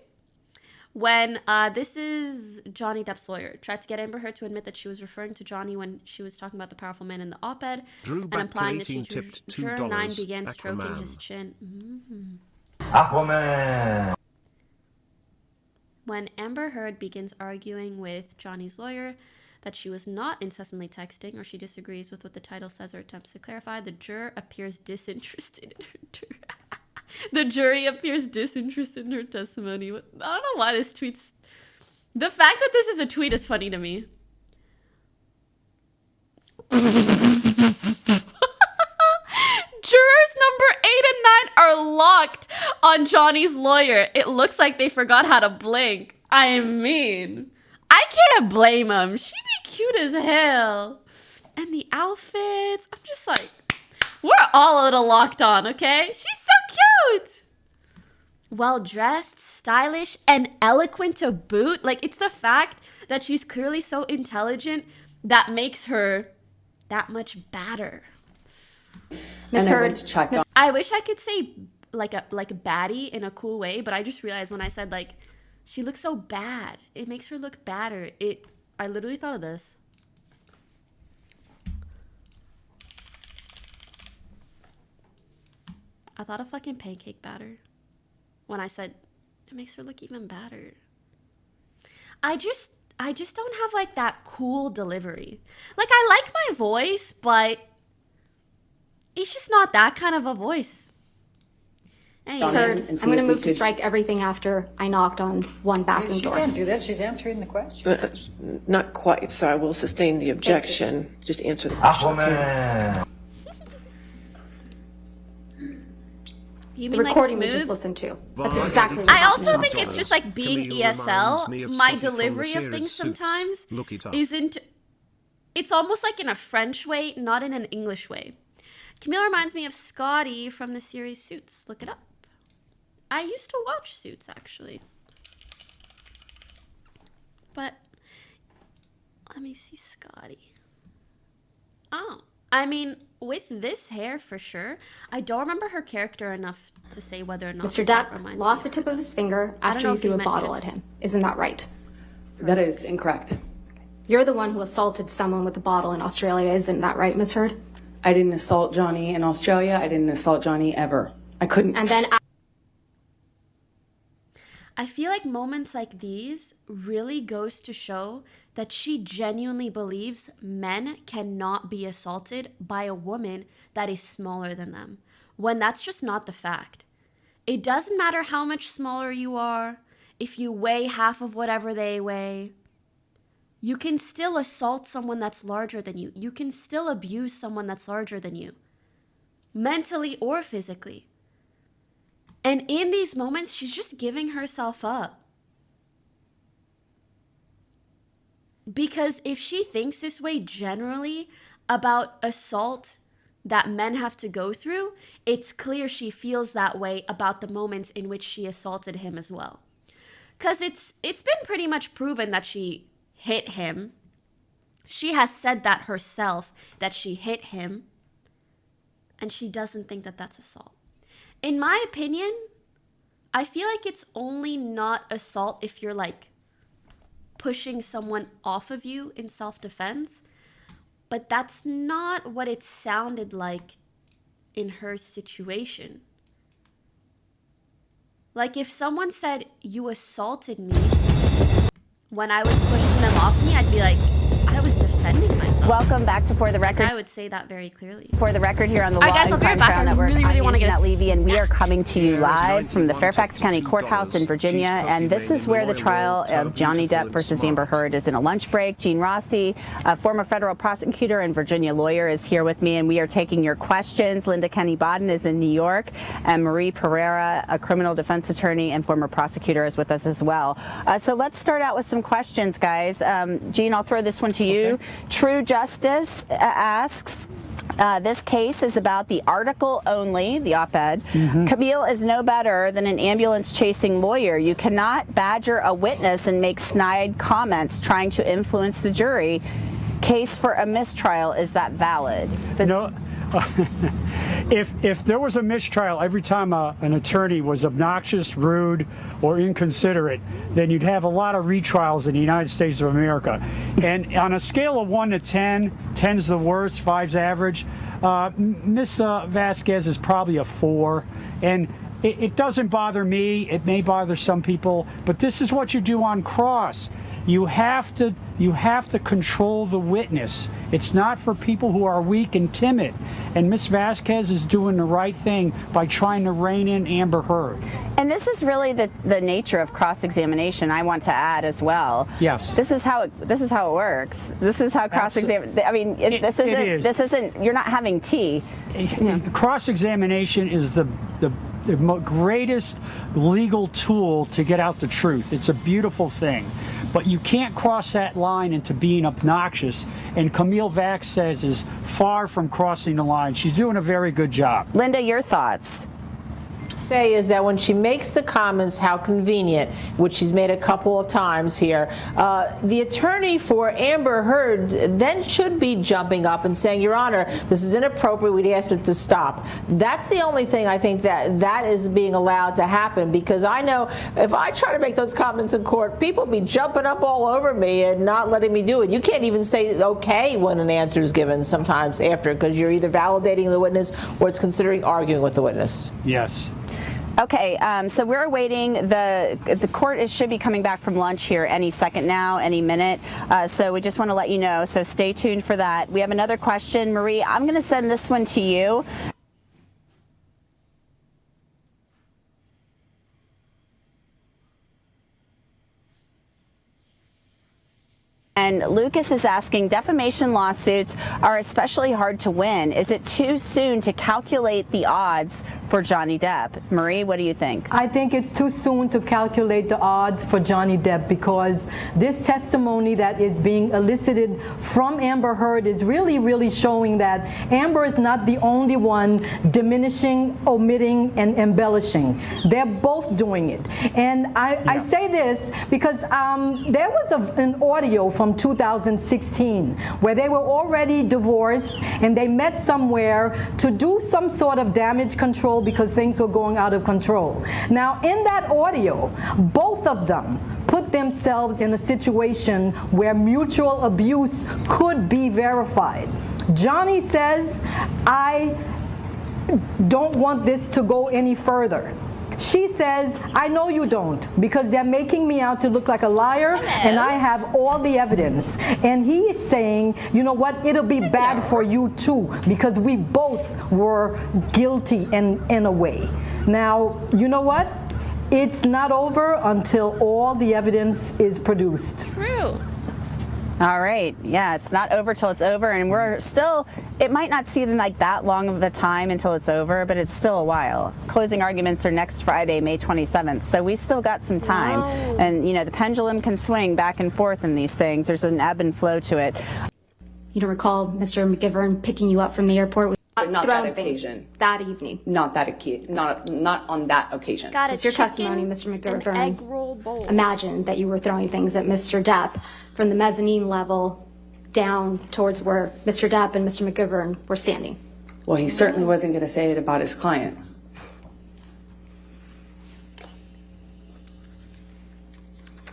When this is Johnny Depp's lawyer, tried to get Amber Heard to admit that she was referring to Johnny when she was talking about the powerful man in the op-ed, and implying that she juror 9 began stroking his chin. Aquaman! When Amber Heard begins arguing with Johnny's lawyer that she was not incessantly texting, or she disagrees with what the title says or attempts to clarify, the juror appears disinterested in her The jury appears disinterested in her testimony. I don't know why this tweet's... The fact that this is a tweet is funny to me. Jurors number 8 and 9 are locked on Johnny's lawyer. It looks like they forgot how to blink. I mean, I can't blame them. She be cute as hell. And the outfits, I'm just like, we're all a little locked on, okay? She's so cute. Well-dressed, stylish, and eloquent to boot. Like, it's the fact that she's clearly so intelligent that makes her that much badder. Miss Heard, I wish I could say like a baddie in a cool way, but I just realized when I said like she looks so bad, it makes her look badder. I literally thought of this. I thought of fucking pancake batter when I said it makes her look even badder. I just don't have like that cool delivery. Like, I like my voice, but it's just not that kind of a voice. Anyways. Heard, I'm going to move to strike everything after I knocked on one bathroom door. She can't do that. She's answering the question. Not quite, so I will sustain the objection. Just answer the question. Aquaman! You The mean recording like we just smooth? listened to. That's exactly what I also happened. think it's just like being Camille reminds ESL. me of My Scotty from the delivery of series things Suits. sometimes Look it up. isn't. It's almost like in a French way, not in an English way. Camille reminds me of Scotty from the series Suits. Look it up. I used to watch Suits actually, but let me see Scotty. Oh, I mean, with this hair for sure. I don't remember her character enough to say whether or not Mr. that Depp reminds lost me the tip of his finger I don't after know you if you threw a meant bottle just- at him. Isn't that right? That is incorrect. You're the one who assaulted someone with a bottle in Australia. Isn't that right, Miss Heard? I didn't assault Johnny in Australia. I didn't assault Johnny ever. I couldn't. And then I feel like moments like these really goes to show that she genuinely believes men cannot be assaulted by a woman that is smaller than them, when that's just not the fact. It doesn't matter how much smaller you are, if you weigh half of whatever they weigh, you can still assault someone that's larger than you. You can still abuse someone that's larger than you, mentally or physically. And in these moments, she's just giving herself up. Because if she thinks this way generally about assault that men have to go through, it's clear she feels that way about the moments in which she assaulted him as well. Because it's been pretty much proven that she hit him. She has said that herself, that she hit him. And she doesn't think that that's assault. In my opinion, I feel like it's only not assault if you're like pushing someone off of you in self-defense. But that's not what it sounded like in her situation. Like if someone said, you assaulted me when I was pushing them off me, I'd be like, I was defending myself. Welcome back to For the Record. I would say that very clearly. For the Record here on the All right, Law guys, and I'll be right Crime back. Trial I Network. really want to get a Levy, and we are coming to you Here is live from the 91 Fairfax County $2. Courthouse in Virginia, She's and this is where the trial of Johnny Depp versus Amber Heard is in a lunch break. Gene Rossi, a former federal prosecutor and Virginia lawyer, is here with me, and we are taking your questions. Linda Kenny Bodden is in New York, and Marie Pereira, a criminal defense attorney and former prosecutor, is with us as well. So let's start out with some questions, guys. Gene, I'll throw this one to you. Okay. True Justice asks, This case is about the article only, the op-ed. Camille is no better than an ambulance-chasing lawyer. You cannot badger a witness and make snide comments trying to influence the jury. Case for a mistrial, is that valid? No. If there was a mistrial every time an attorney was obnoxious, rude, or inconsiderate, then you'd have a lot of retrials in the United States of America. And on a scale of 1 to 10, 10's the worst, 5's average, Miss Vasquez is probably a 4. And it doesn't bother me. It may bother some people, but this is what you do on cross. You have to control the witness. It's not for people who are weak and timid. And Miss Vasquez is doing the right thing by trying to rein in Amber Heard. And this is really the nature of cross-examination. I want to add as well. Yes. This is how it works. This is how cross-examination. I mean, this isn't. You're not having tea. Cross-examination is the greatest legal tool to get out the truth. It's a beautiful thing. But you can't cross that line into being obnoxious, and Camille Vasquez is far from crossing the line. She's doing a very good job. Linda, your thoughts? Say is that when she makes the comments, how convenient, which she's made a couple of times here, the attorney for Amber Heard then should be jumping up and saying, Your Honor, this is inappropriate, we'd ask it to stop. That's the only thing I think that is being allowed to happen, because I know if I try to make those comments in court, people be jumping up all over me and not letting me do it. You can't even say okay when an answer is given sometimes after, because you're either validating the witness or it's considering arguing with the witness. Yes. Okay, so we're awaiting the court should be coming back from lunch here any second now, any minute. So we just want to let you know. So stay tuned for that. We have another question, Marie. I'm going to send this one to you. And Lucas is asking, defamation lawsuits are especially hard to win. Is it too soon to calculate the odds for Johnny Depp? Marie, what do you think? I think it's too soon to calculate the odds for Johnny Depp, because this testimony that is being elicited from Amber Heard is really showing that Amber is not the only one diminishing, omitting, and embellishing. They're both doing it. And I say this because there was an audio from 2016 where they were already divorced and they met somewhere to do some sort of damage control because things were going out of control. Now, in that audio, both of them put themselves in a situation where mutual abuse could be verified. Johnny says, I don't want this to go any further. She says, I know you don't, because they're making me out to look like a liar, and I have all the evidence. And he is saying, you know what, it'll be bad for you too, because we both were guilty in a way. Now, you know what? It's not over until all the evidence is produced. True. All right. Yeah, it's not over till it's over, and we're still, it might not seem like that long of a time until it's over, but it's still a while. Closing arguments are next Friday, May 27th, so we still got some time. Wow. And, you know, the pendulum can swing back and forth in these things. There's an ebb and flow to it. You don't recall Mr. McGivern picking you up from the airport? Not that occasion. That evening. Not on that occasion. Got it. It's your testimony, Mr. McGivern. Egg roll bowl. Imagine that you were throwing things at Mr. Depp from the mezzanine level down towards where Mr. Depp and Mr. McGivern were standing. Well, he certainly wasn't going to say it about his client.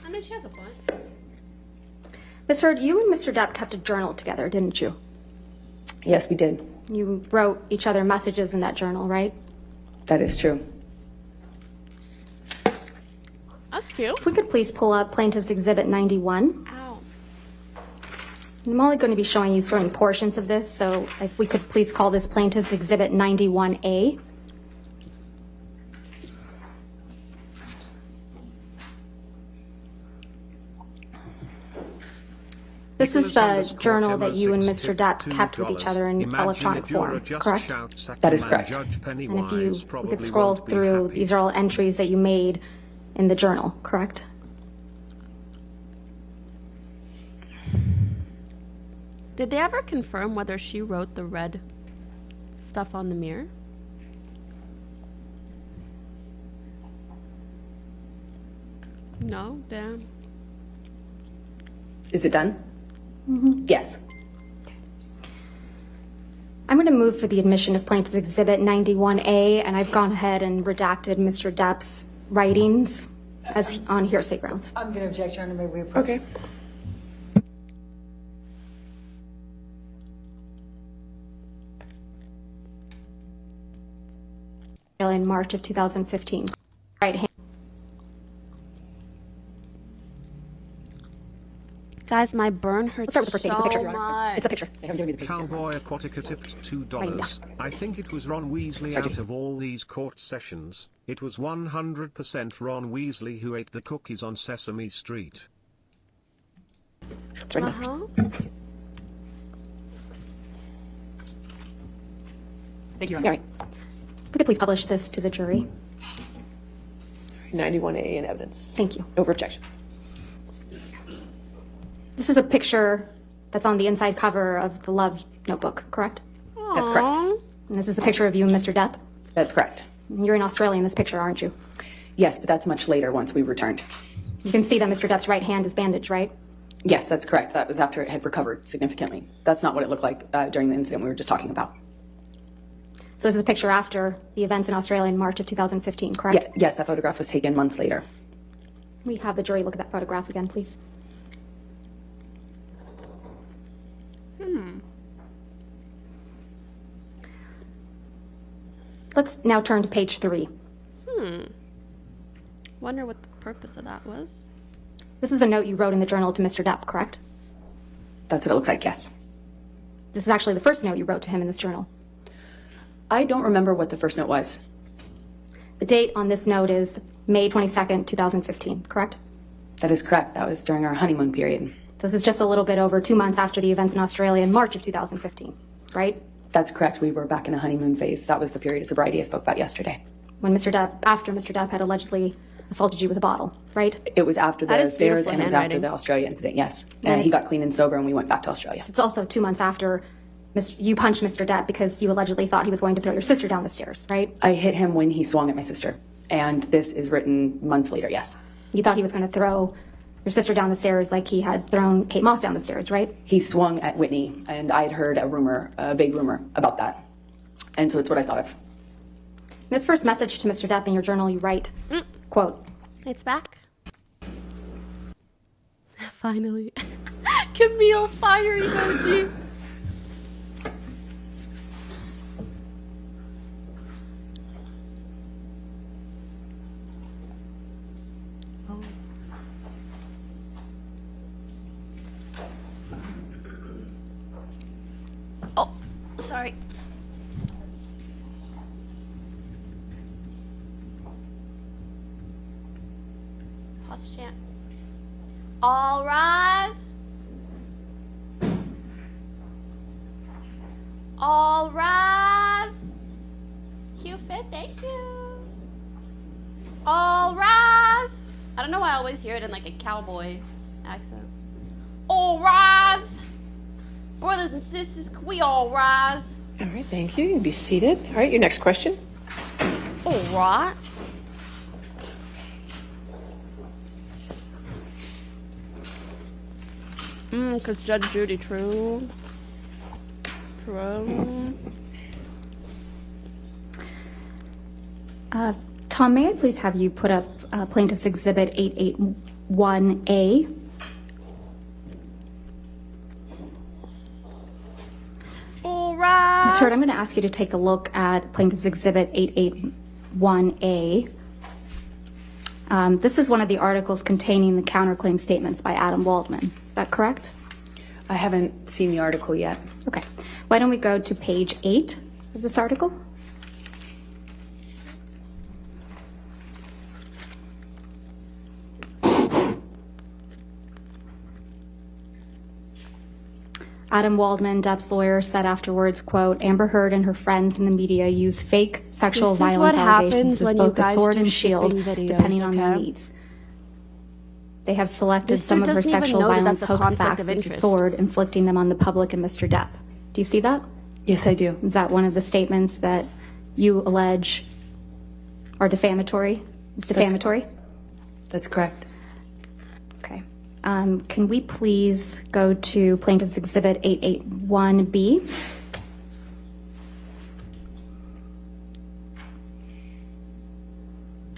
I mean, she has a point. Ms. Heard, you and Mr. Depp kept a journal together, didn't you? Yes, we did. You wrote each other messages in that journal, right? That is true. That's cute. If we could please pull up Plaintiff's Exhibit 91. Ow. I'm only going to be showing you certain portions of this, so if we could please call this Plaintiff's Exhibit 91A. This is the journal that you and Mr. Depp kept with each other in electronic form, correct? That is correct. And if we could scroll through, these are all entries that you made in the journal, correct? Did they ever confirm whether she wrote the red stuff on the mirror? No, damn. Is it done? Yes. I'm going to move for the admission of Plaintiff's Exhibit 91A, and I've gone ahead and redacted Mr. Depp's writings as on hearsay grounds. I'm going to object, Your Honor. May we approve? Okay. In March of 2015. Right hand. Guys, my burn hurts Let's start with the first so page. It's a picture, Your Honor. much. It's a picture. They haven't given me the picture. Cowboy Aquatica tipped $2. I think it was Ron Weasley out of all these court sessions. It was 100% Ron Weasley who ate the cookies on Sesame Street. It's right enough. Thank you, Your All Honor. right. If we could please publish this to the jury. 91A in evidence. Thank you. Over objection. This is a picture that's on the inside cover of the Love Notebook, correct? That's correct. And this is a picture of you and Mr. Depp? That's correct. You're in Australia in this picture, aren't you? Yes, but that's much later once we returned. You can see that Mr. Depp's right hand is bandaged, right? Yes, that's correct. That was after it had recovered significantly. That's not what it looked like during the incident we were just talking about. So this is a picture after the events in Australia in March of 2015, correct? Yes, that photograph was taken months later. We have the jury look at that photograph again, please. Let's now turn to page 3. Wonder what the purpose of that was. This is a note you wrote in the journal to Mr. Depp, correct? That's what it looks like, yes. This is actually the first note you wrote to him in this journal. I don't remember what the first note was. The date on this note is May 22nd, 2015, correct? That is correct. That was during our honeymoon period. So this is just a little bit over 2 months after the events in Australia in March of 2015, right? That's correct. We were back in a honeymoon phase. That was the period of sobriety I spoke about yesterday. When after Mr. Depp had allegedly assaulted you with a bottle, right? It was after That the is stairs beautiful and it was after handwriting. the Australia incident, yes. And And he it's- got clean and sober and we went back to Australia. It's also 2 months after you punched Mr. Depp because you allegedly thought he was going to throw your sister down the stairs, right? I hit him when he swung at my sister. And this is written months later, yes. You thought he was going to throw your sister down the stairs like he had thrown Kate Moss down the stairs, right? He swung at Whitney and I had heard a vague rumor about that. And so it's what I thought of. In this first message to Mr. Depp in your journal, you write, quote, It's back. Finally. Camille fire emoji. Oh, sorry. Pause chant. All rise. All rise. Cupid, thank you. All rise. I don't know why I always hear it in like a cowboy accent. All rise. Brothers and sisters, can we all rise? All right, thank you. You can be seated. All right, your next question. All right. Because Judge Judy, true. Tom, may I please have you put up Plaintiff's Exhibit 881A? All right. Ms. Hurd, I'm going to ask you to take a look at Plaintiff's Exhibit 881A. This is one of the articles containing the counterclaim statements by Adam Waldman. Is that correct? I haven't seen the article yet. Okay. Why don't we go to page 8 of this article? Adam Waldman, Depp's lawyer, said afterwards, quote, Amber Heard and her friends in the media use fake sexual This is violence what allegations happens as when you both a guys sword do and shield, shipping videos, depending on their okay? needs. They have selected This some dude of her doesn't even sexual know that violence that's a hoax conflict facts of as a interest. sword, inflicting them on the public and Mr. Depp. Do you see that? Yes, I do. Is that one of the statements that you allege are defamatory? It's defamatory? That's correct. Okay. Can we please go to Plaintiff's Exhibit 881B?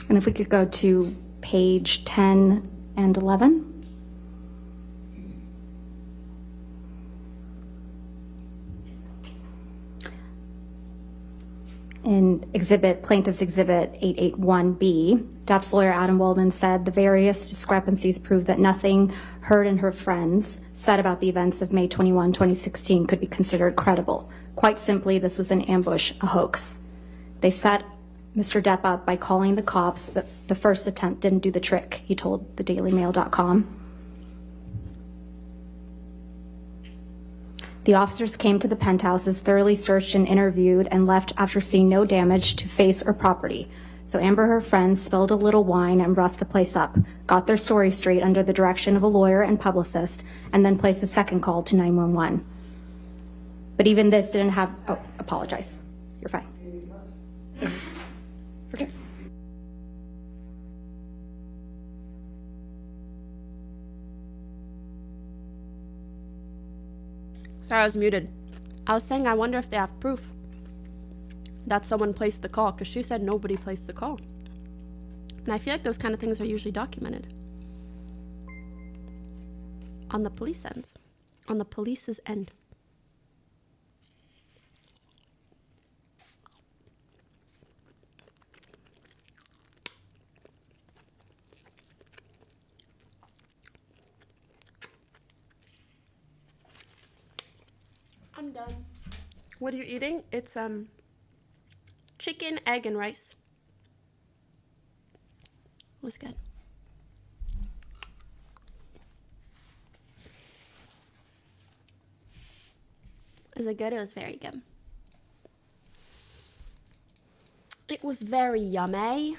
And if we could go to page 10 and 11. In Plaintiff's Exhibit 881B, Depp's lawyer Adam Waldman said the various discrepancies prove that nothing Heard and her friends said about the events of May 21, 2016 could be considered credible. Quite simply, this was an ambush, a hoax. They set Mr. Depp up by calling the cops, but the first attempt didn't do the trick, he told thedailymail.com. The officers came to the penthouses, thoroughly searched and interviewed, and left after seeing no damage to face or property. So Amber and her friends spilled a little wine and roughed the place up, got their story straight under the direction of a lawyer and publicist, and then placed a second call to 911. But even this didn't have... Oh, apologize. You're fine. Okay. Sorry, I was muted. I was saying I wonder if they have proof that someone placed the call, because she said nobody placed the call. And I feel like those kind of things are usually documented on the police ends, on the police's end. I'm done. What are you eating? It's chicken, egg, and rice. It was good. Is it good? It was very good. It was very yummy.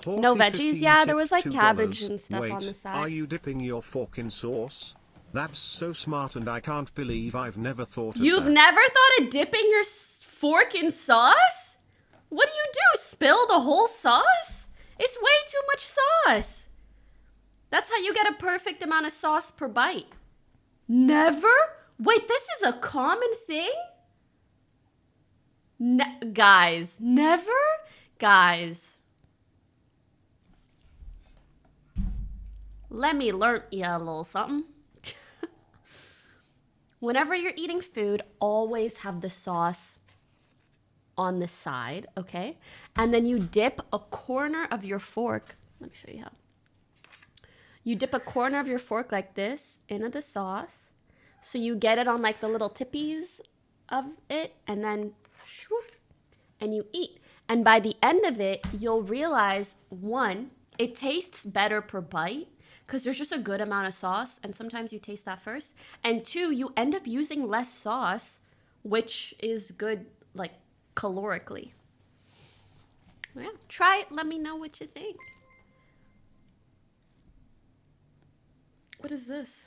No veggies? Yeah, there was like cabbage and stuff on the side. Are you dipping your fork in sauce? That's so smart, and I can't believe I've never thought of You've that. never thought of dipping your fork in sauce? What do? Spill the whole sauce? It's way too much sauce. That's how you get a perfect amount of sauce per bite. Never? Wait, this is a common thing? Guys, never? Guys. Let me learn you a little something. Whenever you're eating food, always have the sauce on the side, okay? And then you dip a corner of your fork. Let me show you how. You dip a corner of your fork like this into the sauce. So you get it on like the little tippies of it, and then shwoosh, and you eat. And by the end of it, you'll realize, one, it tastes better per bite, because there's just a good amount of sauce, and sometimes you taste that first. And two, you end up using less sauce, which is good, like, calorically. Yeah, try it. Let me know what you think. What is this?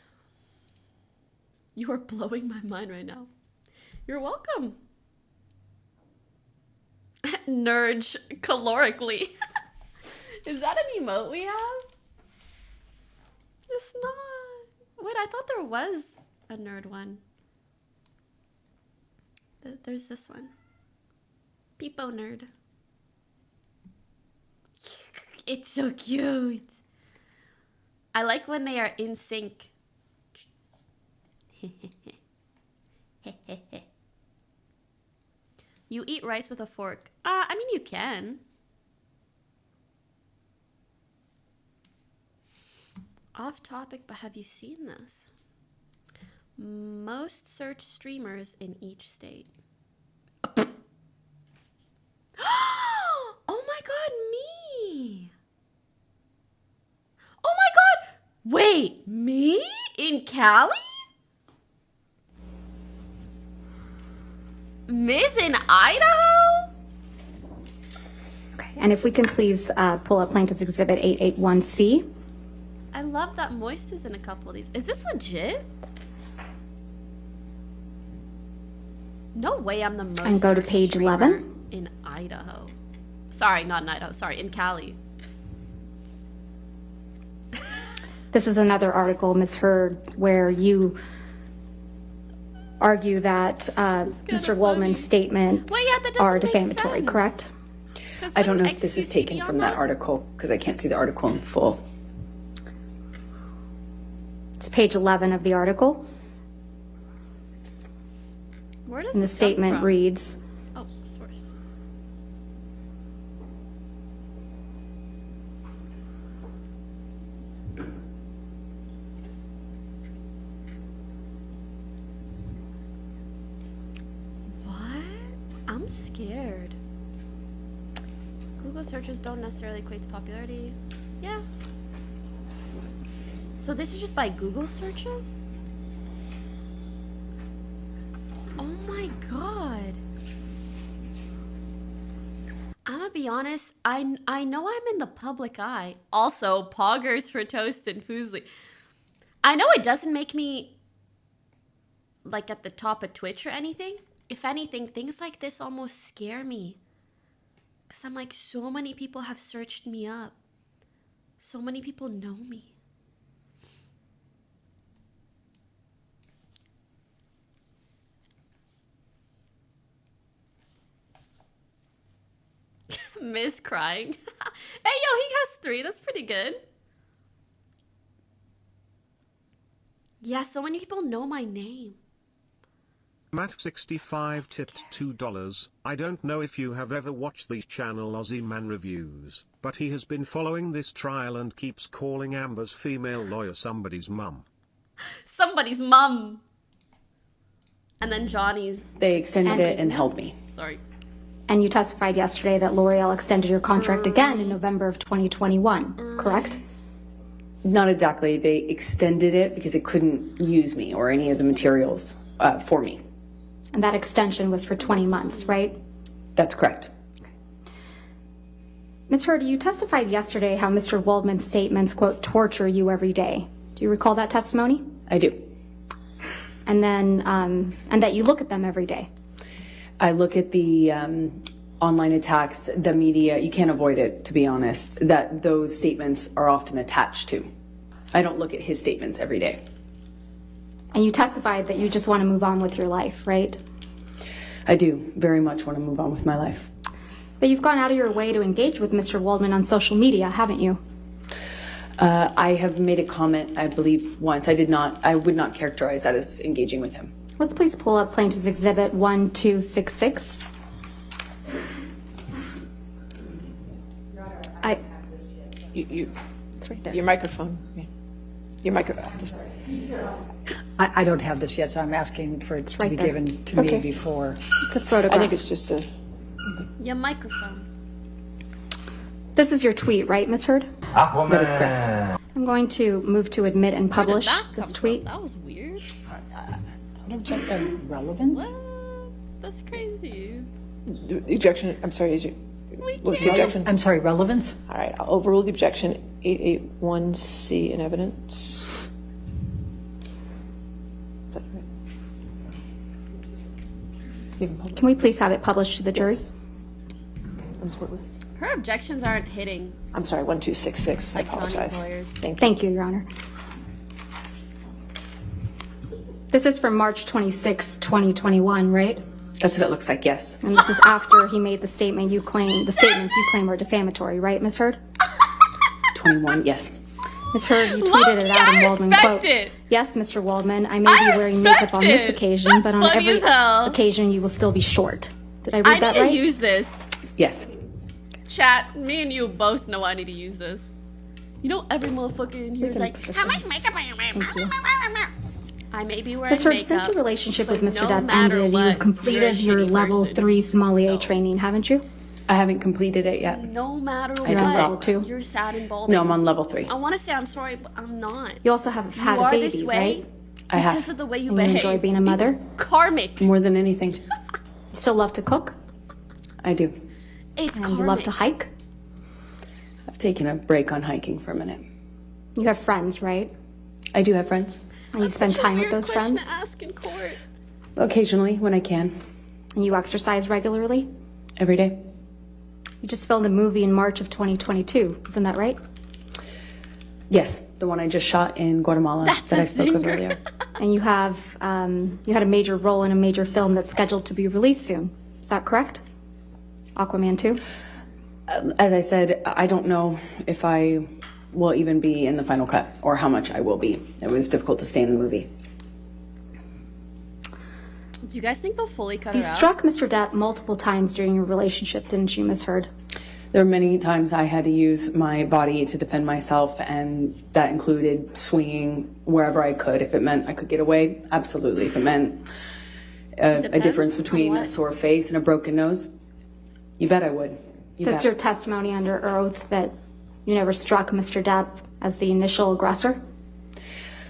You are blowing my mind right now. You're welcome. Nurge calorically. Is that an emote we have? It's not. Wait, I thought there was a nerd one. There's this one. Peepo nerd. It's so cute. I like when they are in sync. You eat rice with a fork. I mean, you can. Off topic, but have you seen this? Most searched streamers in each state. Oh my god, me! Oh my god! Wait, me? In Cali? Miss in Idaho? Okay, and if we can please pull up Plaintiff's Exhibit 881C. I love that Moist is in a couple of these. Is this legit? No way I'm the most And go to searched page streamer 11. in Idaho. Sorry, not in Idaho. Sorry, in Cali. This is another article, Ms. Hurd, where you argue that Mr. Waldman's statements are defamatory, correct? I don't know if this is taken from that article because I can't see the article in full. It's page 11 of the article. Where does And the this come statement from? reads, Oh, source. What? I'm scared. Google searches don't necessarily equate to popularity. Yeah. So this is just by Google searches? Oh my god. I'm gonna be honest, I know I'm in the public eye. Also, poggers for toast and Foosley. I know it doesn't make me like at the top of Twitch or anything. If anything, things like this almost scare me. Because I'm like, so many people have searched me up. So many people know me. Miss crying. Hey, yo, he has 3. That's pretty good. Yeah, so many people know my name. Matt65 tipped $2. I don't know if you have ever watched the channel Aussie Man Reviews, but he has been following this trial and keeps calling Amber's female lawyer somebody's mum. Somebody's mum. And then Johnny's. They extended it and held me. Sorry. and you testified yesterday that L'Oreal extended your contract again in November of 2021, correct? Not exactly. They extended it because it couldn't use me or any of the materials for me. And that extension was for 20 months, right? That's correct. Ms. Hurd, you testified yesterday how Mr. Waldman's statements, quote, torture you every day. Do you recall that testimony? I do. And then, and that you look at them every day. I look at the online attacks, the media. You can't avoid it, to be honest, that those statements are often attached to. I don't look at his statements every day. And you testified that you just want to move on with your life, right? I do very much want to move on with my life. But you've gone out of your way to engage with Mr. Waldman on social media, haven't you? I have made a comment, I believe, once. I would not characterize that as engaging with him. Let's please pull up Plaintiff's Exhibit 1266. It's right there. Your microphone. Yeah. Your microphone. I don't have this yet, so I'm asking for it to right be there. given to me Okay. before. It's a photograph. I think it's just a. Your microphone. This is your tweet, right, Ms. Hurd? That is correct. I'm going to move to admit and publish this tweet. That was weird. I don't check the relevance. That's crazy. The objection, I'm sorry, what's the objection? I'm sorry, relevance? All right, I'll overrule the objection. 881C in evidence. Is that right? Can we please have it published to the jury? What was it? Her objections aren't hitting. I'm sorry, 1266. Like I apologize. Johnny's lawyers. Thank you, Your Honor. This is from March 26, 2021, right? That's what it looks like, yes. And this is after he made the statements you claim are defamatory, right, Ms. Hurd? 21, yes. Ms. Hurd, you tweeted at Adam Waldman, quote, it. "Yes, Mr. Waldman, I may be wearing makeup on this occasion, That's but on funny every as hell. occasion you will still be short." Did I read I that need right? to use this. Yes. Chat, me and you both know I need to use this. You know, every motherfucker in here is like, how much makeup are you wearing? Thank you. I may be wearing Ms. Hurd, makeup. since your relationship with but Mr. no Depp matter ended, what, you've completed you're a your shitty level person. 3 sommelier training, haven't you? I haven't completed it yet. No matter I what, just level 2. you're sad and balding. No, I'm on level 3. I want to say I'm sorry, but I'm not. You also have had You a are baby, this way right? I have. because of the way you And you behave. enjoy being a mother? It's karmic. More than anything. You still love to cook? I do. It's And karmic. you love to hike? I've taken a break on hiking for a minute. You have friends, right? I do have friends. And you spend time with those friends? To ask in court. Occasionally, when I can. And you exercise regularly? Every day. You just filmed a movie in March of 2022, isn't that right? Yes, the one I just shot in Guatemala that I spoke of earlier. And you have you had a major role in a major film that's scheduled to be released soon. Is that correct? Aquaman 2? As I said, I don't know if I will even be in the final cut or how much I will be. It was difficult to stay in the movie. Do you guys think they'll fully cut You her out? struck Mr. Depp multiple times during your relationship, didn't you, Ms. Heard? There were many times I had to use my body to defend myself, and that included swinging wherever I could. If it meant I could get away, absolutely. If it meant a difference between a sore face and a broken nose, you bet I would. So it's your testimony under oath that you never struck Mr. Depp as the initial aggressor?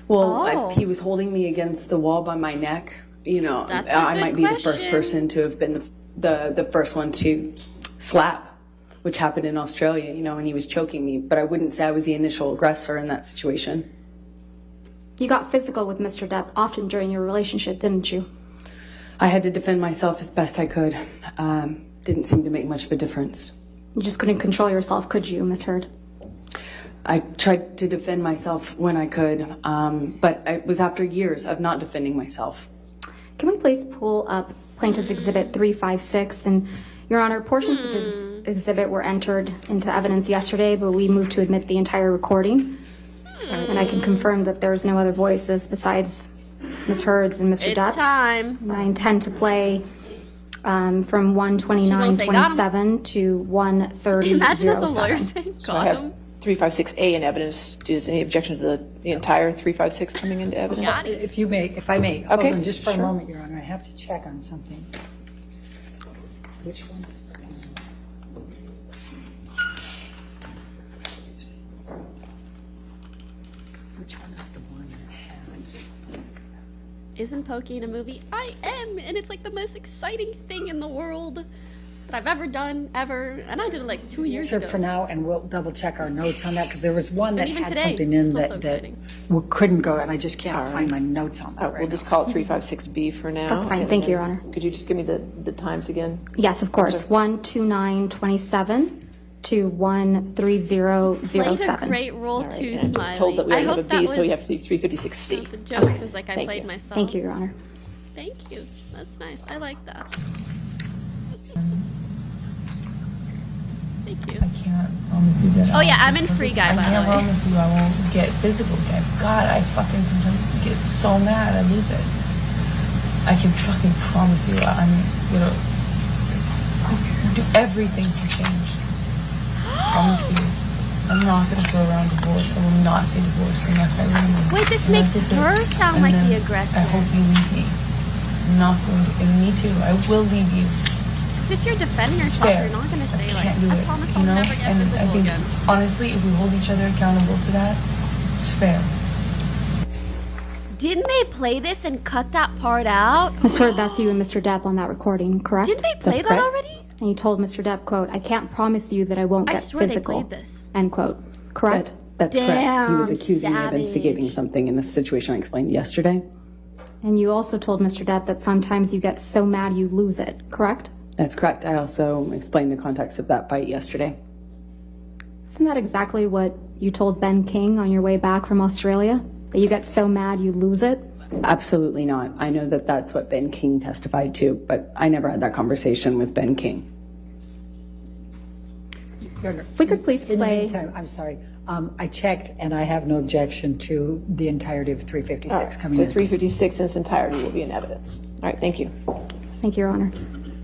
Well, he was holding me against the wall by my neck. You know, I might be the first person to have been the first one to slap, which happened in Australia, you know, and he was choking me. But I wouldn't say I was the initial aggressor in that situation. You got physical with Mr. Depp often during your relationship, didn't you? I had to defend myself as best I could. Didn't seem to make much of a difference. You just couldn't control yourself, could you, Ms. Heard? I tried to defend myself when I could, but it was after years of not defending myself. Can we please pull up Plaintiff's Exhibit 356? And, Your Honor, portions of this exhibit were entered into evidence yesterday, but we moved to admit the entire recording. And I can confirm that there's no other voices besides Ms. Heard's and Mr. Depp's. It's time. And I intend to play from 129.27 to 130.07. Imagine as a lawyer saying, So I have 356A in evidence. Is any objection to the entire 356 coming into evidence? If I may, Okay, hold on just for sure. a moment, Your Honor. I have to check on something. Which one? Which one is the one that has? Isn't Pokey in a movie? I am, and it's like the most exciting thing in the world that I've ever done, ever. And I did it like 2 years Sure, ago. for now, and we'll double check our notes on that because there was one that even had today, something in still that, so that exciting. couldn't go, and I just can't find my notes on that. We'll just call it 356B for now. That's fine. and Thank you, then- Your Honor. Could you just give me the times again? Yes, of course. 129.27 to 130.07. Played a great role too, And Smiley. told that we I have a hope B, that so we was have to do 356C. not the joke, because like I Thank played you. myself. Thank you, Your Honor. Thank you. That's nice. I like that. Thank you. I can't promise you that. Oh yeah, I'm in Free Guy, I by the can't way. promise you I won't get physical again. God, I fucking sometimes get so mad I lose it. I can fucking promise you I'm gonna do everything to change. Promise you. I'm not gonna throw around divorce. I will not say divorce unless I leave. Wait, this Unless makes it's her sound and like then the aggressor. I hope you leave me. I'm not going to. And me too. I will leave you. Because if you're defending It's yourself, fair. you're not going to say I like, can't do I it, promise you I'll know? never get And I physical think, again. honestly, if we hold each other accountable to that, it's fair. Didn't they play this and cut that part out? Ms. Heard, that's you and Mr. Depp on that recording, correct? Didn't they play that already? And you told Mr. Depp, quote, I can't promise you that I won't I get swear they physical, played this. end quote. Correct? That's correct. He was Damn, accusing me of savage. instigating something in a situation I explained yesterday. And you also told Mr. Depp that sometimes you get so mad you lose it, correct? That's correct. I also explained the context of that fight yesterday. Isn't that exactly what you told Ben King on your way back from Australia? That you get so mad you lose it? Absolutely not. I know that that's what Ben King testified to, but I never had that conversation with Ben King. If we could please In the play. meantime, I'm sorry. I checked, and I have no objection to the entirety of 356 coming So in. 356 in its entirety will be in evidence. All right, thank you. Thank you, Your Honor.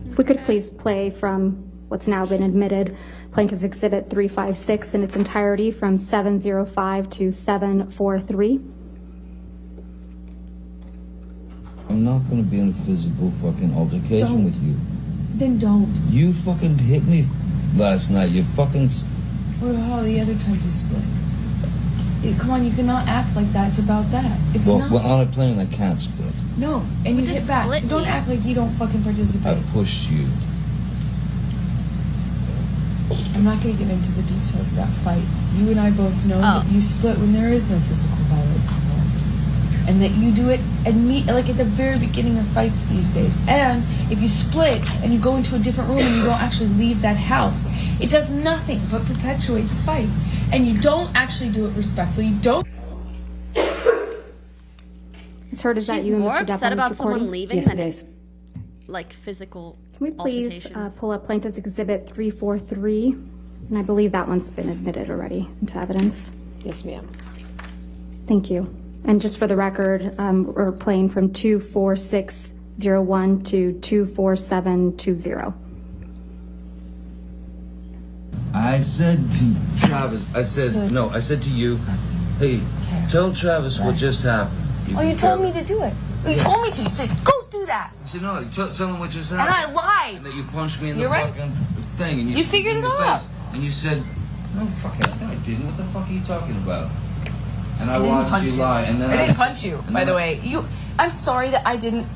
If we could please play from what's now been admitted, Plaintiff's Exhibit 356 in its entirety from 705 to 743. I'm not gonna be in a physical fucking altercation Don't. with you. Then don't. You fucking hit me last night. You fucking. What about the other times you split? Come on, you cannot act like that. It's about that. It's Well, not. well, on a plane I can't split. No, and you What does hit back. split So don't mean? act like you don't fucking I participate. pushed you. I'm not going to get into the details of that fight. You and I both know Oh. that you split when there is no physical violence involved. and that you do it like at the very beginning of fights these days. And if you split and you go into a different room and you don't actually leave that house, it does nothing but perpetuate the fight. And you don't actually do it respectfully. You don't. It's heard is that She's you and more Mr. Depp upset on this about someone recording? leaving Yes, than it is. like physical. Can we please altercations. pull up Plaintiff's Exhibit 343? And I believe that one's been admitted already into evidence. Yes, ma'am. Thank you. And just for the record, we're playing from 24601 to 24720. I said to Travis, I said to you, hey, tell Travis what just happened. Oh, you told me to do it. You told me to. You said, go do that. I said, no, tell him what just And happened. I lied. And that you punched me in the You're right. fucking thing. And You figured in it the out. face. And you said, no, fucking, no, I didn't. What the fuck are you talking about? And I didn't watched punch you lie. And then I didn't punch you, and by then the way. I'm sorry that I didn't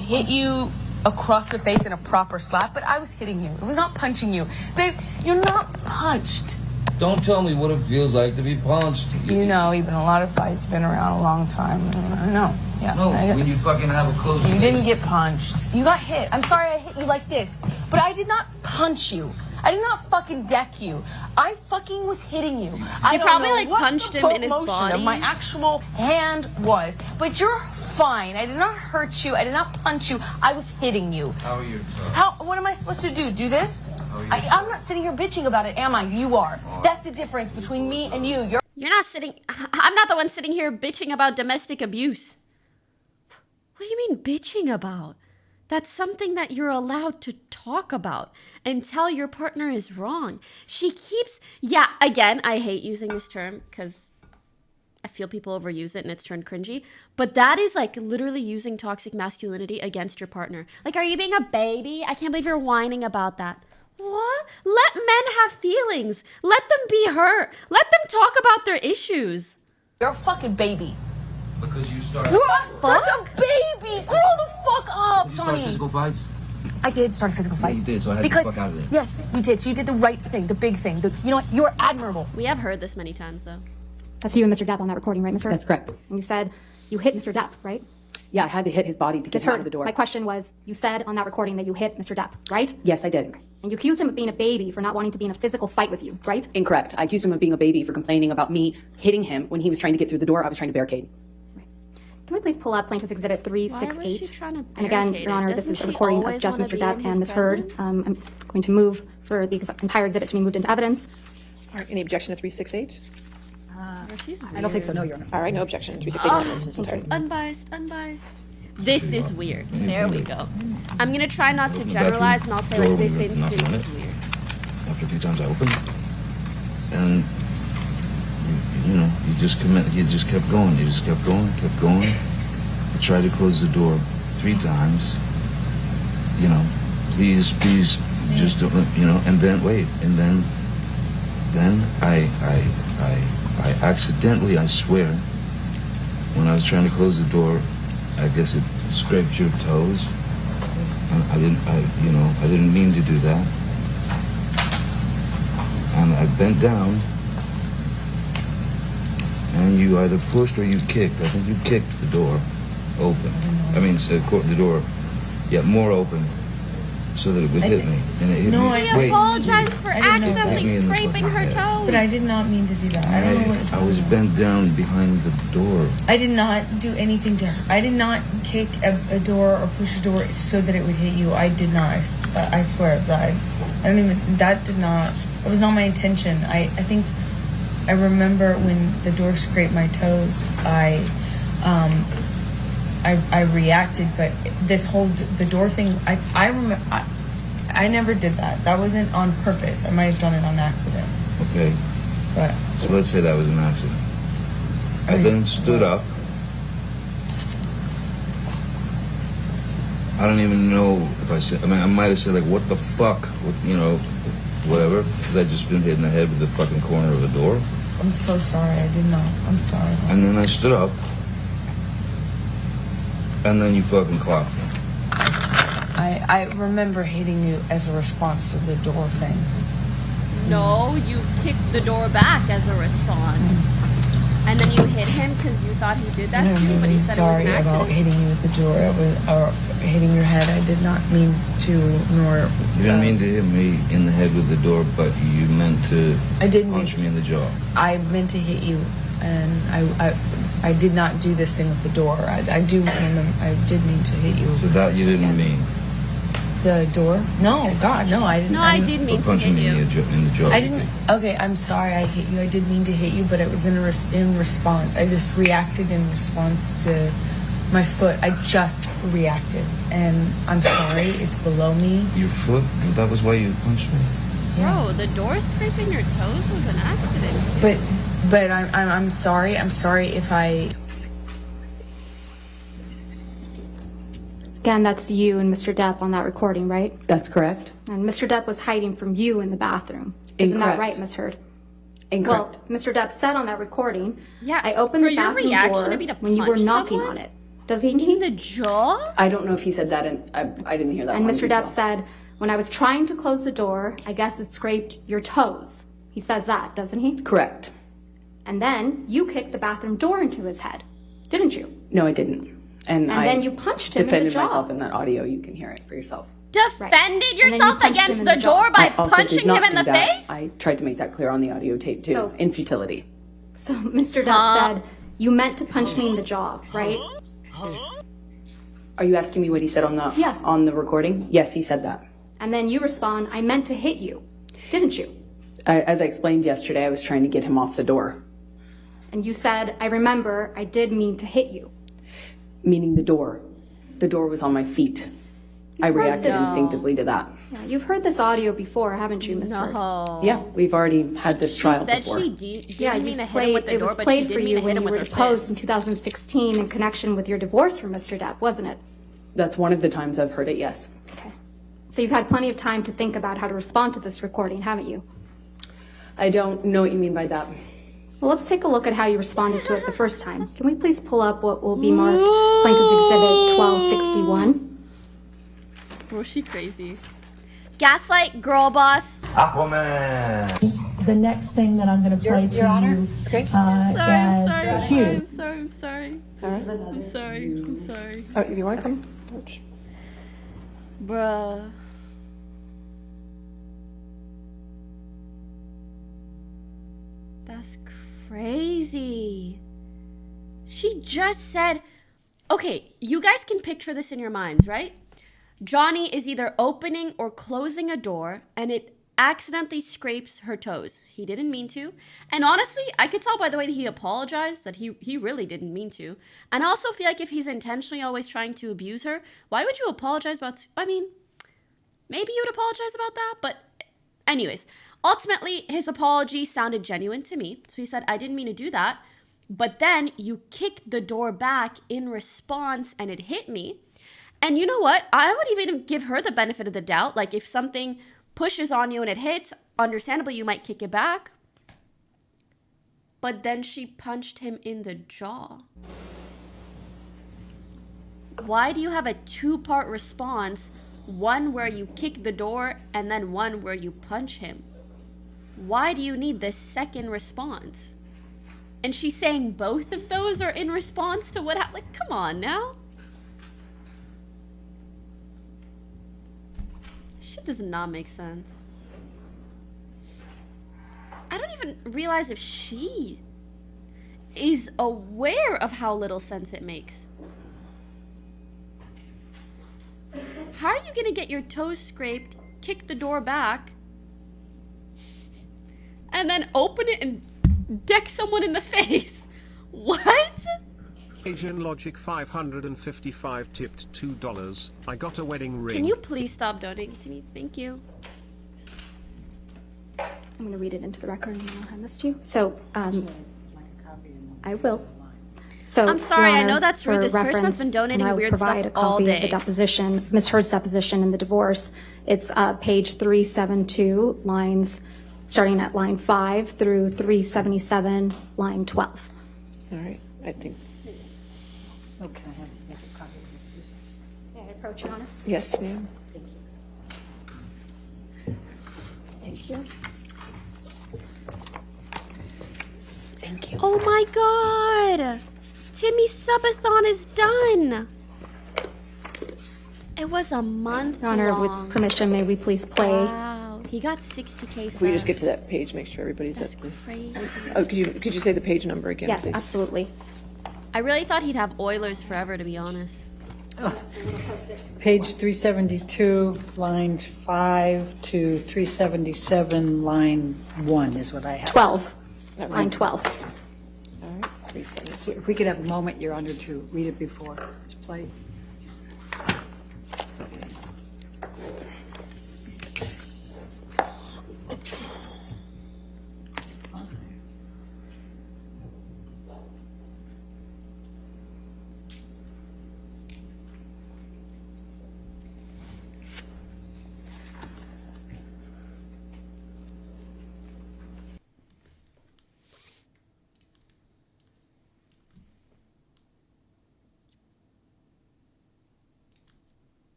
hit you across the face in a proper slap, but I was hitting you. It was not punching you. Babe, you're not punched. Don't tell me what it feels like to be punched. You know, you've been in a lot of fights. You've been around a long time. I know. Yeah. No, when you fucking have a close You face. didn't get punched. You got hit. I'm sorry I hit you like this, but I did not punch you. I did not fucking deck you. I fucking was hitting you. I don't probably, know like, what punched the him in his motion body. of my actual hand was, but you're fine. I did not hurt you. I did not punch you. I was hitting you. How are you? What am I supposed to do? Do this? I'm not sitting here bitching about it, am I? You are. That's the difference between me and you. You're not sitting. I'm not the one sitting here bitching about domestic abuse. What do you mean bitching about? That's something that you're allowed to talk about and tell your partner is wrong. She keeps, again, I hate using this term because I feel people overuse it and it's turned cringy. But that is like literally using toxic masculinity against your partner. Like, are you being a baby? I can't believe you're whining about that. What? Let men have feelings. Let them be hurt. Let them talk about their issues. You're a fucking baby. Because you started. You're such a baby. Grow the fuck up, Did you start Johnny. physical fights? I did start a physical fight. Yeah, you did, so I had to Because- get the fuck out of there. Yes, you did. So you did the right thing, the big thing. You know what? You're admirable. We have heard this many times, though. That's you and Mr. Depp on that recording, right, Mr.? That's correct. And you said you hit Mr. Depp, right? Yeah, I had to hit his body to get It's him out heard. of the door. My question was, you said on that recording that you hit Mr. Depp, right? Yes, I did. And you accused him of being a baby for not wanting to be in a physical fight with you, right? Incorrect. I accused him of being a baby for complaining about me hitting him when he was trying to get through the door. I was trying to barricade. Can we please pull up Plaintiff's Exhibit 368? Why was she trying to And again, barricade Your it? Honor, this Doesn't is a she recording of always just wanna Mr. be Depp in and his Ms. Heard. presence? I'm going to move for the entire exhibit to be moved into evidence. All right, any objection to 368? I don't think so, no, Your Honor. All right, no objection to 368 in its entirety. Unbiased. This is weird. There we go. I'm gonna try not to generalize, and I'll say like this instance is weird. After a few times I opened, and you just kept going. You just kept going. I tried to close the door 3 times. Please, just don't. And then wait, and then I accidentally, I swear, when I was trying to close the door, I guess it scraped your toes. And I didn't mean to do that. And I bent down, and you either pushed or you kicked. I think you kicked the door open. I mean, the door, more open, so that it would hit me. And it hit me. We apologize for Hit me accidentally in the scraping fucking her head. toes. But I did not mean to do that. I don't know what. I was bent down behind the door. I did not do anything to her. I did not kick a door or push a door so that it would hit you. I did not. I swear that I don't even. That did not. It was not my intention. I think I remember when the door scraped my toes. I reacted, but this whole the door thing. I remember. I never did that. That wasn't on purpose. I might have done it on accident. Okay. But so let's say that was an accident. I then stood up. I don't even know if I said. I mean, I might have said like, "What the fuck?" Whatever. Because I just been hit in the head with the fucking corner of the door. I'm so sorry. I did not. I'm sorry. And then I stood up. And then you fucking clocked me. I remember hitting you as a response to the door thing. No, you kicked the door back as a response. And then you hit him because you thought he did that And to you, I'm but he really said sorry it was an about accident. hitting you with the door, or hitting your head. I did not mean to, nor... You didn't mean to hit me in the head with the door, but you meant to punch me in the jaw. I meant to hit you, and I did not do this thing with the door. I did mean to hit you. So that you didn't mean? The door? No, God, no, I didn't. No, I did mean to hit you. In the jaw. I didn't. Okay, I'm sorry I hit you. I did mean to hit you, but it was in response. I just reacted in response to my foot. I just reacted, and I'm sorry. It's below me. Your foot? That was why you punched me? Bro, the door scraping your toes was an accident. But I'm sorry. I'm sorry if I. Again, that's you and Mr. Depp on that recording, right? That's correct. And Mr. Depp was hiding from you in the bathroom. Isn't that Incorrect. right, Ms. Heard? Incorrect. Well, Mr. Depp said on that recording, Yeah, I opened for the your bathroom reaction door to be to when you were punch knocking someone? on it. Does he? In the jaw? I don't know if he said that, and I didn't hear that And one Mr. in Depp detail. said, when I was trying to close the door, I guess it scraped your toes. He says that, doesn't he? Correct. And then you kicked the bathroom door into his head, didn't you? No, I didn't. And I then you punched him in the defended jaw. myself in that audio. You can hear it for yourself. Defended And then you yourself punched him against in the the jaw. door by I also punching did not him in do the that. face? I tried to make that clear on the audio tape too, So- in futility. So Mr. Depp said, you meant to punch me in the jaw, right? Are you asking me what he said on the Yeah. on the recording? Yes, he said that. And then you respond, I meant to hit you, didn't you? As I explained yesterday, I was trying to get him off the door, And you said, I remember, I did mean to hit you. meaning the door. The door was on my feet. I reacted this. instinctively to that. Yeah, you've heard this audio before, haven't you, Ms. Heard? No. Yeah, we've already had this trial She said before. she didn't Yeah, mean to you hit him with the it door, was but she played did for mean you to hit when him you with were her deposed fist. in 2016 in connection with your divorce from Mr. Depp, wasn't it? That's one of the times I've heard it, yes. Okay. So you've had plenty of time to think about how to respond to this recording, haven't you? I don't know what you mean by that. Well, let's take a look at how you responded to it the first time. Can we please pull up what will be marked Plaintiff's Exhibit 1261? Bro, she crazy. Gaslight, girl boss. Aquaman! The next thing that I'm going to play to you as cue. I'm sorry. I'm sorry. Oh, if you want to come? Bruh. That's crazy. She just said, okay, you guys can picture this in your minds, right? Johnny is either opening or closing a door and it accidentally scrapes her toes. He didn't mean to. And honestly, I could tell by the way that he apologized that he really didn't mean to. And I also feel like if he's intentionally always trying to abuse her, why would you apologize about, I mean, maybe you would apologize about that, but anyways, ultimately his apology sounded genuine to me. So he said, I didn't mean to do that. But then you kicked the door back in response and it hit me. And you know what? I would even give her the benefit of the doubt. Like if something pushes on you and it hits, understandably you might kick it back. But then she punched him in the jaw. Why do you have a two-part response? One where you kick the door and then one where you punch him. Why do you need the second response? And she's saying both of those are in response to what happened. Like, come on now. Shit does not make sense. I don't even realize if she is aware of how little sense it makes. How are you gonna get your toes scraped, kick the door back, and then open it and deck someone in the face? What? Asian Logic 555 tipped $2. I got a wedding ring. Can you please stop donating to me? Thank you. I'm going to read it into the record and then I'll hand this to you. So, I will. So, I'm sorry, Your I Honor, know that's rude. for This person has reference, been donating and I will weird provide stuff a all copy day. of the deposition, Ms. Heard's deposition in the divorce. It's page 372, lines starting at line 5 through 377, line 12. All right, I think. Okay. May I approach, Your Honor? Yes, ma'am. Thank you. Thank you. Oh my God. Timmy subathon is done. It was a month Your Honor, long. with permission, may we please play? Wow, he got 60K subs. If we just get to that page, make sure everybody's That's at the... crazy. Oh, could you say the page number again, Yes, please? absolutely. I really thought he'd have Oilers forever, to be honest. Page 372, lines 5 to 377, line 1 is what I have. 12. Line 12. All right, 372. If we could have a moment, Your Honor, to read it before it's played.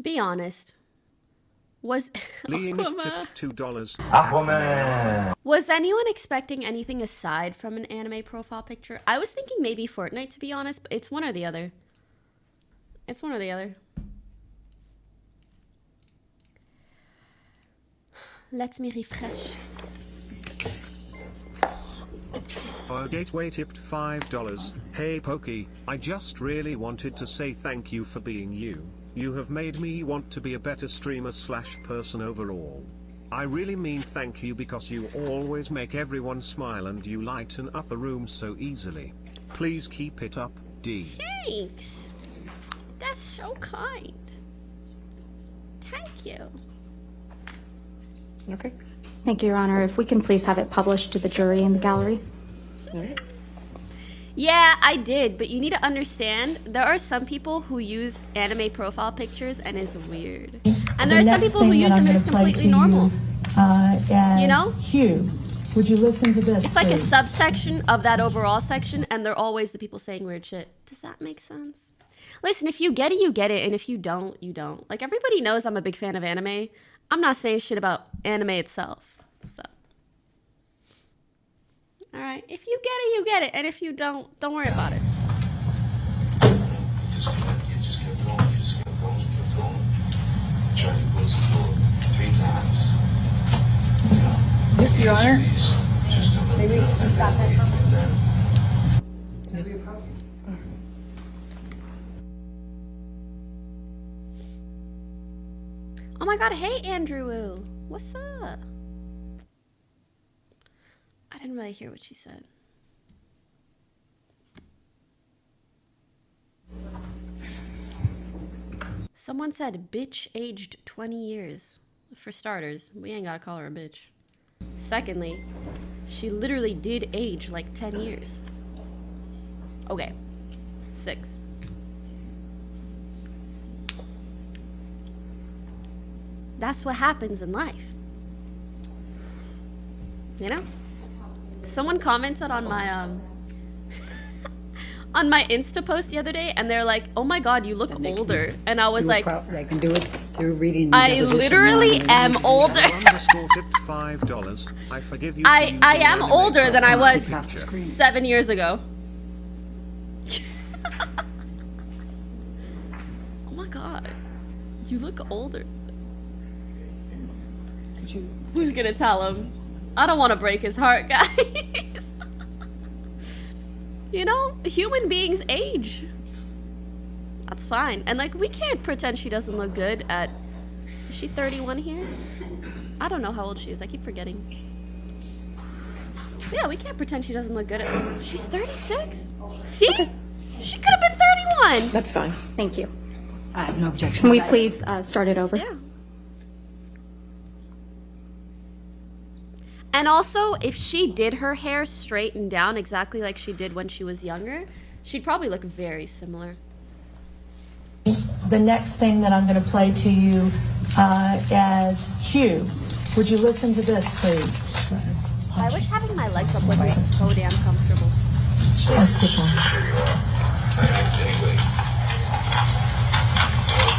Be honest. Was Lean Aquaman. tipped $2. Aquaman! Was anyone expecting anything aside from an anime profile picture? I was thinking maybe Fortnite, to be honest, but it's one or the other. It's one or the other. Let me refresh. Gateway tipped $5. Hey Pokey, I just really wanted to say thank you for being you. You have made me want to be a better streamer/person overall. I really mean thank you because you always make everyone smile and you lighten up a room so easily. Please keep it up, D. Thanks. That's so kind. Thank you. Okay. Thank you, Your Honor. If we can please have it published to the jury in the gallery. All right. Yeah, I did, but you need to understand, there are some people who use anime profile pictures and it's weird. And there are some people who use them and it's completely normal. You know? Hugh, would you listen to this? It's like a subsection of that overall section, and they're always the people saying weird shit. Does that make sense? Listen, if you get it, you get it, and if you don't, you don't. Like, everybody knows I'm a big fan of anime. I'm not saying shit about anime itself, so. All right, if you get it, you get it, and if you don't worry about it. You just kept going. You just kept going. Kept going. Tried to close the door 3 times. Your Honor? Just to let Maybe we can stop that and then Oh my god, hey Andrew, what's up? I didn't really hear what she said. Someone said bitch aged 20 years. For starters, we ain't gotta call her a bitch. Secondly, she literally did age like 10 years. Okay, 6. That's what happens in life. You know? Someone commented on my on my Insta post the other day, and they're like, "Oh my God, you look older," and I was like, I can do it through reading. The "I deposition literally now. am older." $5. I forgive you. I am older than I was 7 years ago. Oh my God, you look older. Who's gonna tell him? I don't want to break his heart, guys. You know, human beings age. That's fine. And like, we can't pretend she doesn't look good at, is she 31 here? I don't know how old she is. I keep forgetting. Yeah, we can't pretend she doesn't look good at, she's 36? See? She could have been 31. That's fine. Thank you. I have no objection. Can we please start it over? Yeah. And also, if she did her hair straightened down exactly like she did when she was younger, she'd probably look very similar. The next thing that I'm going to play to you as Hugh. Would you listen to this, please? I wish having my legs up was so damn comfortable. Let's keep on. anyway,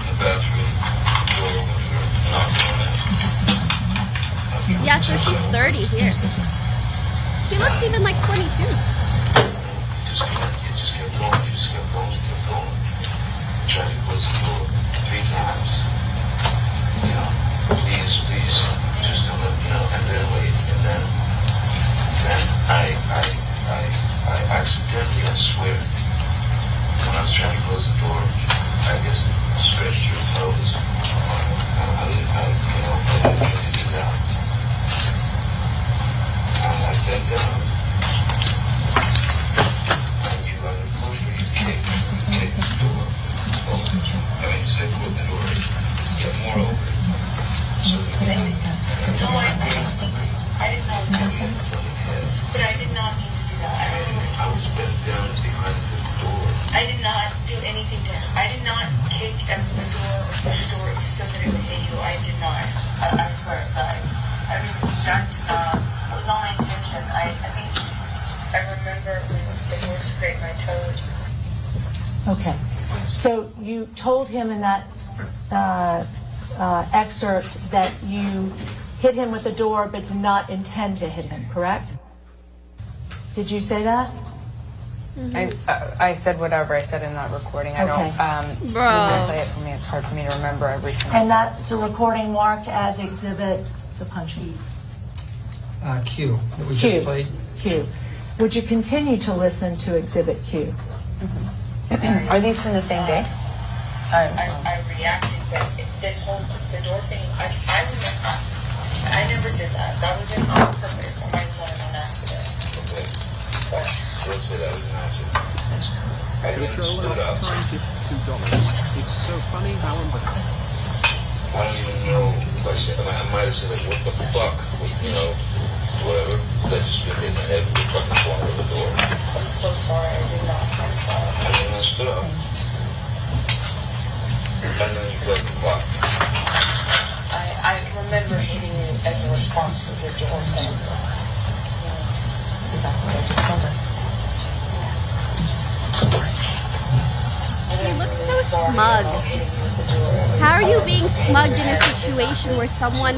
the bathroom door open, knocked on it. Yeah, so she's 30 here. She looks even like 22. Just kept going. Tried to close the door 3 times. Please, just don't let me know. And then wait. And then I accidentally, I swear, when I was trying to close the door, I guess stretched your toes. I didn't do that. I bent down. You got to push me, kick the door open. I mean, say put the door, get more open. So No, I did not mean to. But I did not mean to do that. I was bent down behind the door. I did not do anything to her. I did not kick at the door or push the door so that it would hit you. I did not. I swear. I mean, that did not. It was not my intention. I think I remember when the door scraped my toes. Okay. So you told him in that excerpt that you hit him with the door but did not intend to hit him, correct? Did you say that? I said whatever I said in that recording. I don't when you play it for me, it's hard for me to remember every single. And that's a recording marked as exhibit the punching. Q that we Q. just played. Q. Would you continue to listen to exhibit Q? Are these from the same day? I reacted, but the door thing, I remember, I never did that. That was on purpose. I might have done it on accident. Okay. But let's say that was an accident. I then stood up. It's so funny how I don't even know if I said, I might have said, like, what the fuck, whatever. Because I just been hit in the head with the fucking corner of the door. I'm so sorry. I did not. I'm sorry. And then I stood up. And then you felt the clock. I remember hitting you as a response to the door thing. That's exactly what I just told her. You look so smug. How are you being smug in a situation where someone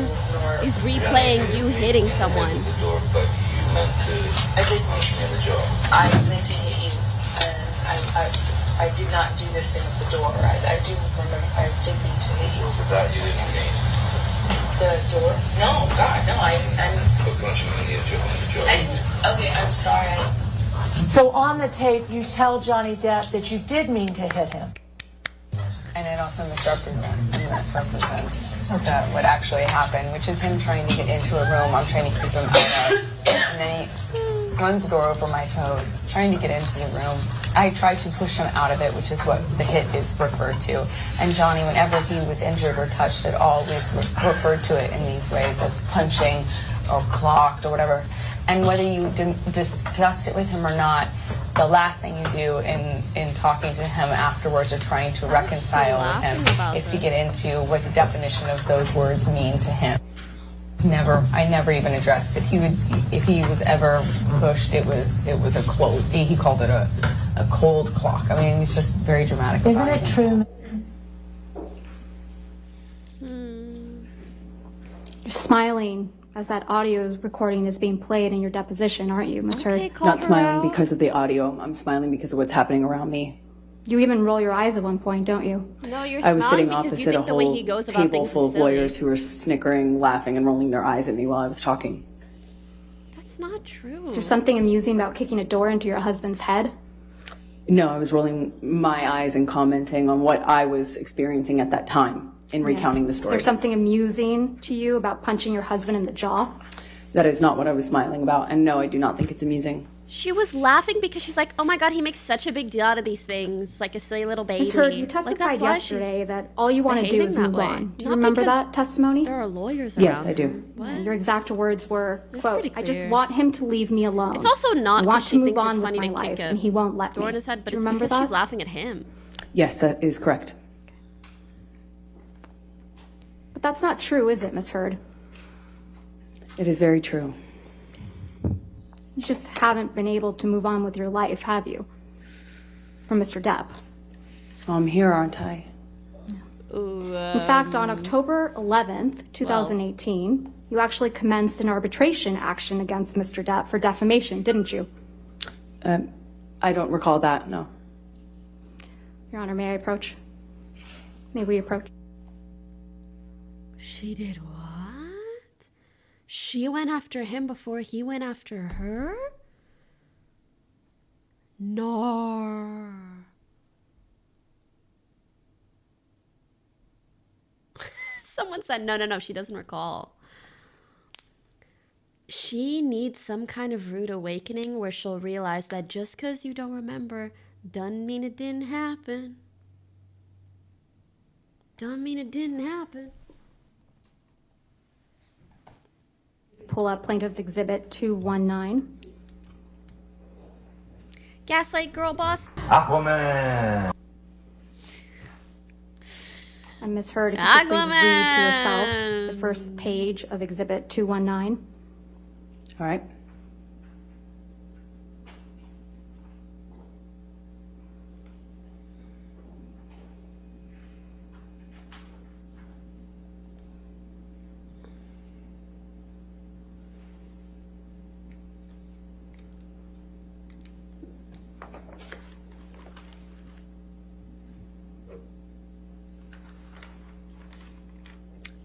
is replaying you hitting someone? I did punch me in the jaw. I meant to hit you, and I did not do this thing with the door. I do remember I did mean to hit you. For that you didn't mean? The door? No, God, no. But punching me in the jaw. Okay, I'm sorry. So on the tape, you tell Johnny Depp that you did mean to hit him. And it also misrepresents what actually happened, which is him trying to get into a room I'm trying to keep him out of. And then he runs the door over my toes, trying to get into the room. I tried to push him out of it, which is what the hit is referred to. And Johnny, whenever he was injured or touched, it always referred to it in these ways of punching or clocked or whatever. And whether you discussed it with him or not, the last thing you do in talking to him afterwards or trying to reconcile with him is to get into what the definition of those words mean to him. I never even addressed it. If he was ever pushed, it was a cold. He called it a cold clock. I mean, it's just very dramatic. Isn't it true? You're smiling as that audio recording is being played in your deposition, aren't you, Ms. Heard? Not smiling because of the audio. I'm smiling because of what's happening around me. You even roll your eyes at one point, don't you? No, you're I was sitting smiling because opposite you a think the way whole he goes about table things full is of silly. lawyers who were snickering, laughing, and rolling their eyes at me while I was talking. That's not true. Is there something amusing about kicking a door into your husband's head? No, I was rolling my eyes and commenting on what I was experiencing at that time in recounting the story. Is there something amusing to you about punching your husband in the jaw? That is not what I was smiling about, and no, I do not think it's amusing. She was laughing because she's like, oh my God, he makes such a big deal out of these things, like a silly little baby. Ms. Heard, you Like, testified that's why she's yesterday that all you want to do behaving is that move way. on. Do you Not remember because that testimony? There are lawyers around. Yes, I do. Your exact words were, quote, pretty I just clear. want him to leave me alone. It's also not I want because to she move thinks on it's with funny my to life, kick and he won't let door me. in his head, but Do you it's remember because she's that? laughing at him. Yes, that is correct. But that's not true, is it, Ms. Heard? It is very true. You just haven't been able to move on with your life, have you? From Mr. Depp. I'm here, aren't I? In fact, on October 11th, 2018, you actually commenced an arbitration action against Mr. Depp for defamation, didn't you? I don't recall that, no. Your Honor, may I approach? May we approach? She did what? She went after him before he went after her? No. Someone said, no, she doesn't recall. She needs some kind of rude awakening where she'll realize that just because you don't remember doesn't mean it didn't happen. Doesn't mean it didn't happen. Pull up Plaintiff's Exhibit 219. Gaslight girl boss. Aquaman. And Ms. Heard, if you could please read to yourself the first page of Exhibit 219. All right.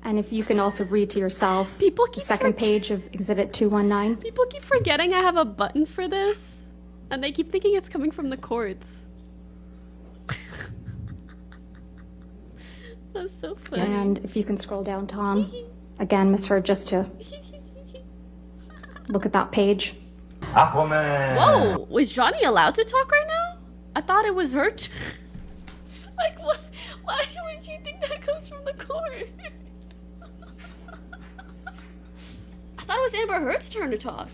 And if you can also read to yourself the second page of Exhibit 219. People keep forgetting I have a button for this, and they keep thinking it's coming from the courts. That's so funny. And if you can scroll down, Tom. Again, Ms. Heard, just to look at that page. Aquaman. Whoa, was Johnny allowed to talk right now? I thought it was her. Like, what? Why would you think that comes from the court? I thought it was Amber Heard's turn to talk.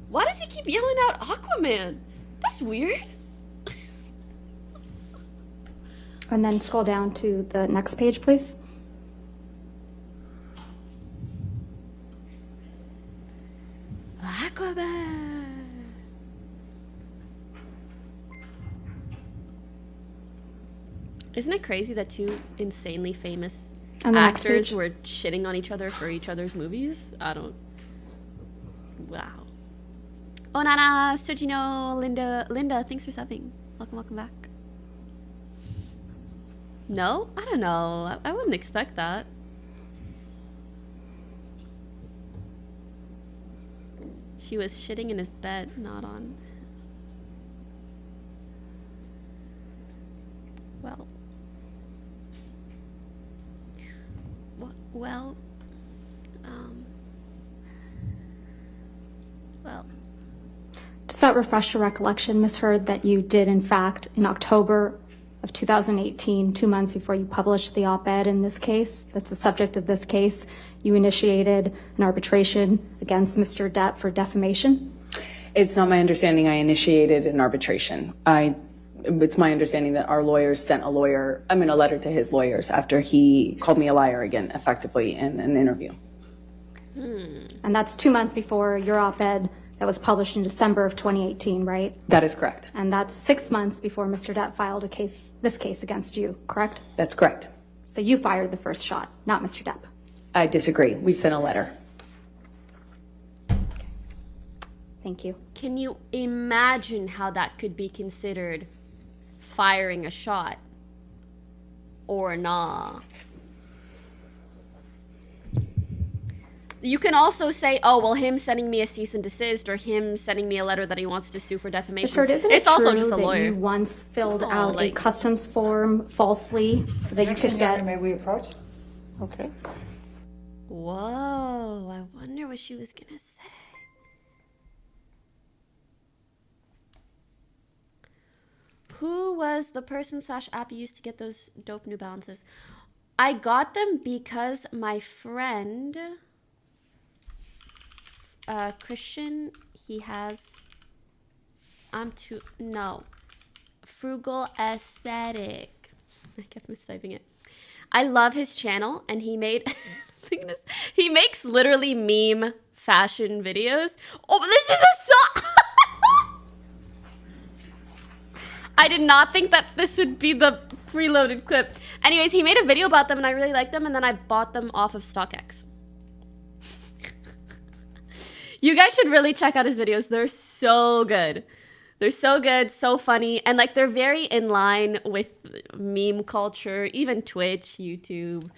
Why does he keep yelling out Aquaman? That's weird. And then scroll down to the next page, please. Aquaman. Isn't it crazy that two insanely famous And the next actors page. were shitting on each other for each other's movies? I don't. Wow. Oh, Nana, Sergino, Linda, thanks for subbing. Welcome back. No? I don't know. I wouldn't expect that. She was shitting in his bed, not on. Well. Well. Well. Does that refresh your recollection, Ms. Heard, that you did, in fact, in October of 2018, 2 months before you published the op-ed in this case, that's the subject of this case, you initiated an arbitration against Mr. Depp for defamation? It's not my understanding I initiated an arbitration. It's my understanding that our lawyers sent a letter to his lawyers after he called me a liar again, effectively, in an interview. And that's 2 months before your op-ed that was published in December of 2018, right? That is correct. And that's 6 months before Mr. Depp filed this case against you, correct? That's correct. So you fired the first shot, not Mr. Depp. I disagree. We sent a letter. Thank you. Can you imagine how that could be considered firing a shot? Or nah? You can also say, oh, well, him sending me a cease and desist or him sending me a letter that he wants to sue for defamation. Mr. Heard, isn't it's it also true just a that lawyer. you once filled out a customs form falsely so that you could get... May we approach? Okay. Whoa, I wonder what she was gonna say. Who was the person / app you used to get those dope New Balances? I got them because my friend, Christian, he has, Frugal Aesthetic. I kept mistyping it. I love his channel, and he made, look at this. He makes literally meme fashion videos. Oh, this is a song. I did not think that this would be the preloaded clip. Anyways, he made a video about them and I really liked them, and then I bought them off of StockX. You guys should really check out his videos. They're so good. They're so good, so funny, and like they're very in line with meme culture, even Twitch, YouTube,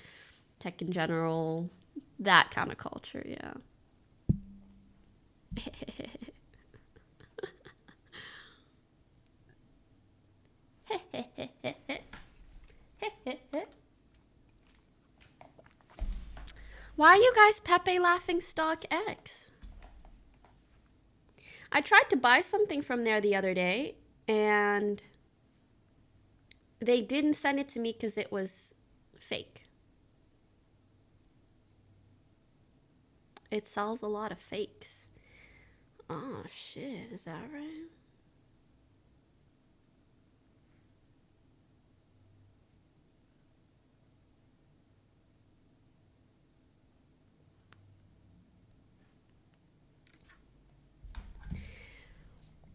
tech in general, that kind of culture, yeah. Why are you guys Pepe laughing StockX? I tried to buy something from there the other day, and they didn't send it to me because it was fake. It sells a lot of fakes. Oh, shit. Is that right?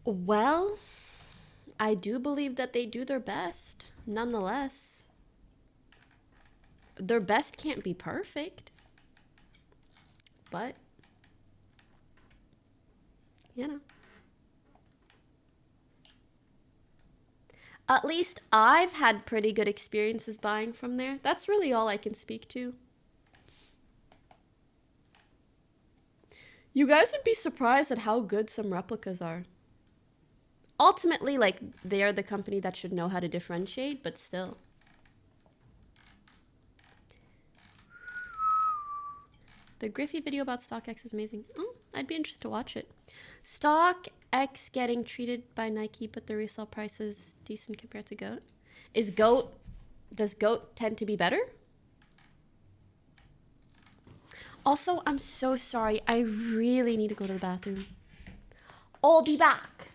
Well, I do believe that they do their best, nonetheless. Their best can't be perfect, but, you know. At least I've had pretty good experiences buying from there. That's really all I can speak to. You guys would be surprised at how good some replicas are. Ultimately, like, they are the company that should know how to differentiate, but still. The Griffey video about StockX is amazing. Oh, I'd be interested to watch it. StockX getting treated by Nike, but the resale price is decent compared to GOAT. Does GOAT tend to be better? Also, I'm so sorry. I really need to go to the bathroom. I'll be back.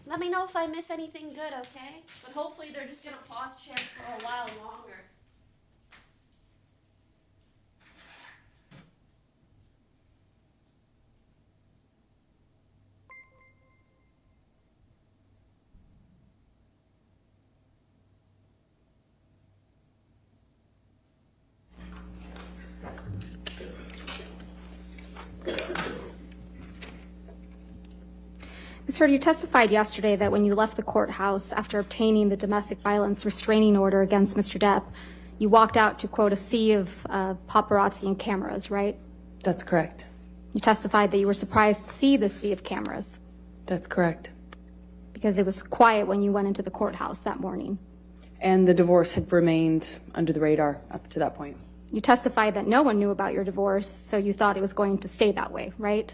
Let me know if I miss anything good, okay? But hopefully they're just gonna pause chat for a while longer. Ms. Hurd, you testified yesterday that when you left the courthouse after obtaining the domestic violence restraining order against Mr. Depp, you walked out to, quote, a sea of paparazzi and cameras, right? That's correct. You testified that you were surprised to see the sea of cameras. That's correct. Because it was quiet when you went into the courthouse that morning. And the divorce had remained under the radar up to that point. You testified that no one knew about your divorce, so you thought it was going to stay that way, right?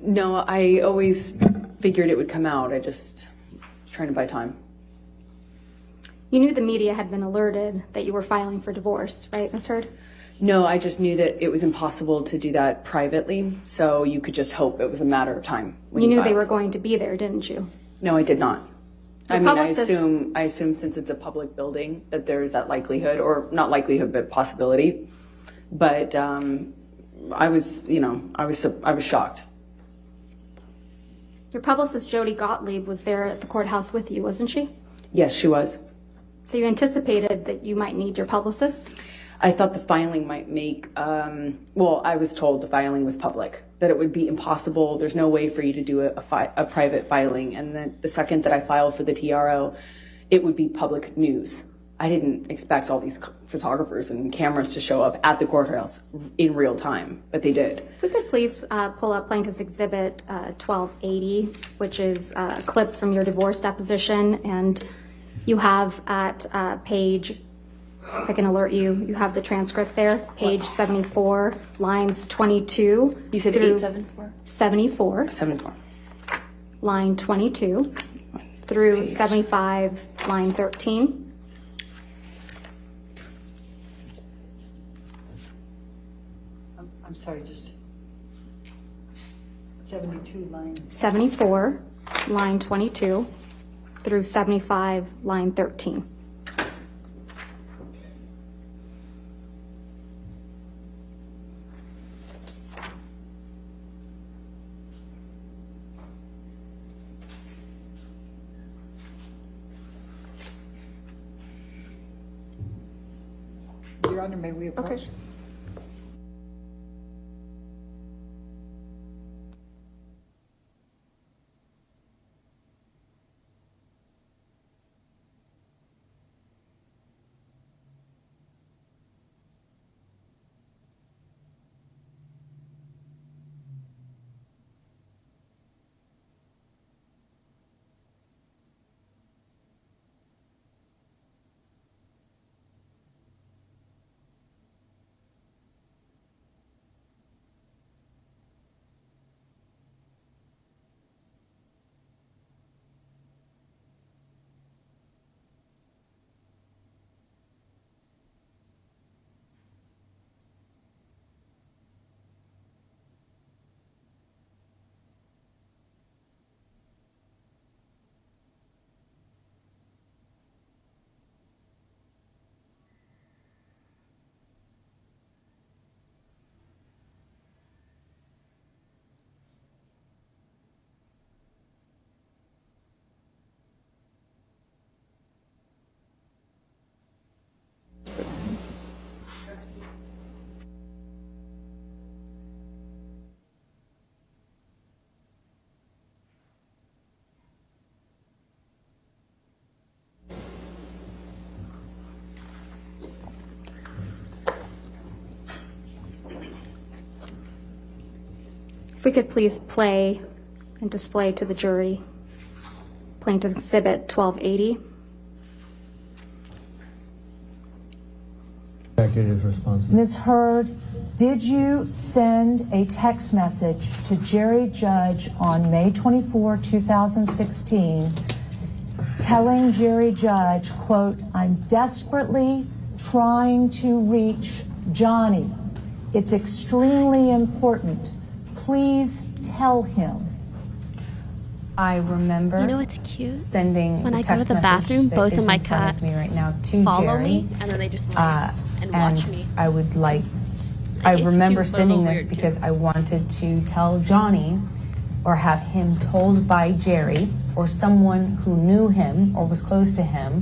No, I always figured it would come out. I just was trying to buy time. You knew the media had been alerted that you were filing for divorce, right, Ms. Hurd? No, I just knew that it was impossible to do that privately, so you could just hope it was a matter of time. You knew they were going to be there, didn't you? No, I did not. Your I mean, publicist- I assume since it's a public building that there is that likelihood, or not likelihood, but possibility. But I was shocked. Your publicist, Jody Gottlieb, was there at the courthouse with you, wasn't she? Yes, she was. So you anticipated that you might need your publicist? I thought the filing might make, well, I was told the filing was public, that it would be impossible. There's no way for you to do a private filing. And then the second that I filed for the TRO, it would be public news. I didn't expect all these photographers and cameras to show up at the courthouse in real time, but they did. If we could please pull up Plaintiff's Exhibit 1280, which is a clip from your divorce deposition, and you have at page, if I can alert you, you have the transcript there, page 74, lines 22. You said through 874? 74. 74. Line 22 through 75, line 13. I'm sorry, just 72 line. 74, line 22 through 75, line 13. Your Honor, may we approach? Okay. If we could please play and display to the jury Plaintiff's Exhibit 1280. Executive responsible. Ms. Hurd, did you send a text message to Jerry Judge on May 24, 2016, telling Jerry Judge, quote, "I'm desperately trying to reach Johnny. It's extremely important. Please tell him"? I remember. You know what's cute? Sending when I go to text the bathroom, message that both is of my in front cats of me right now to follow Jerry, me, and then they just lie and watch me. I would like. I It's remember cute, but a sending little this weird, because I wanted to tell Johnny, or have him told by Jerry or someone who knew him or was close to him.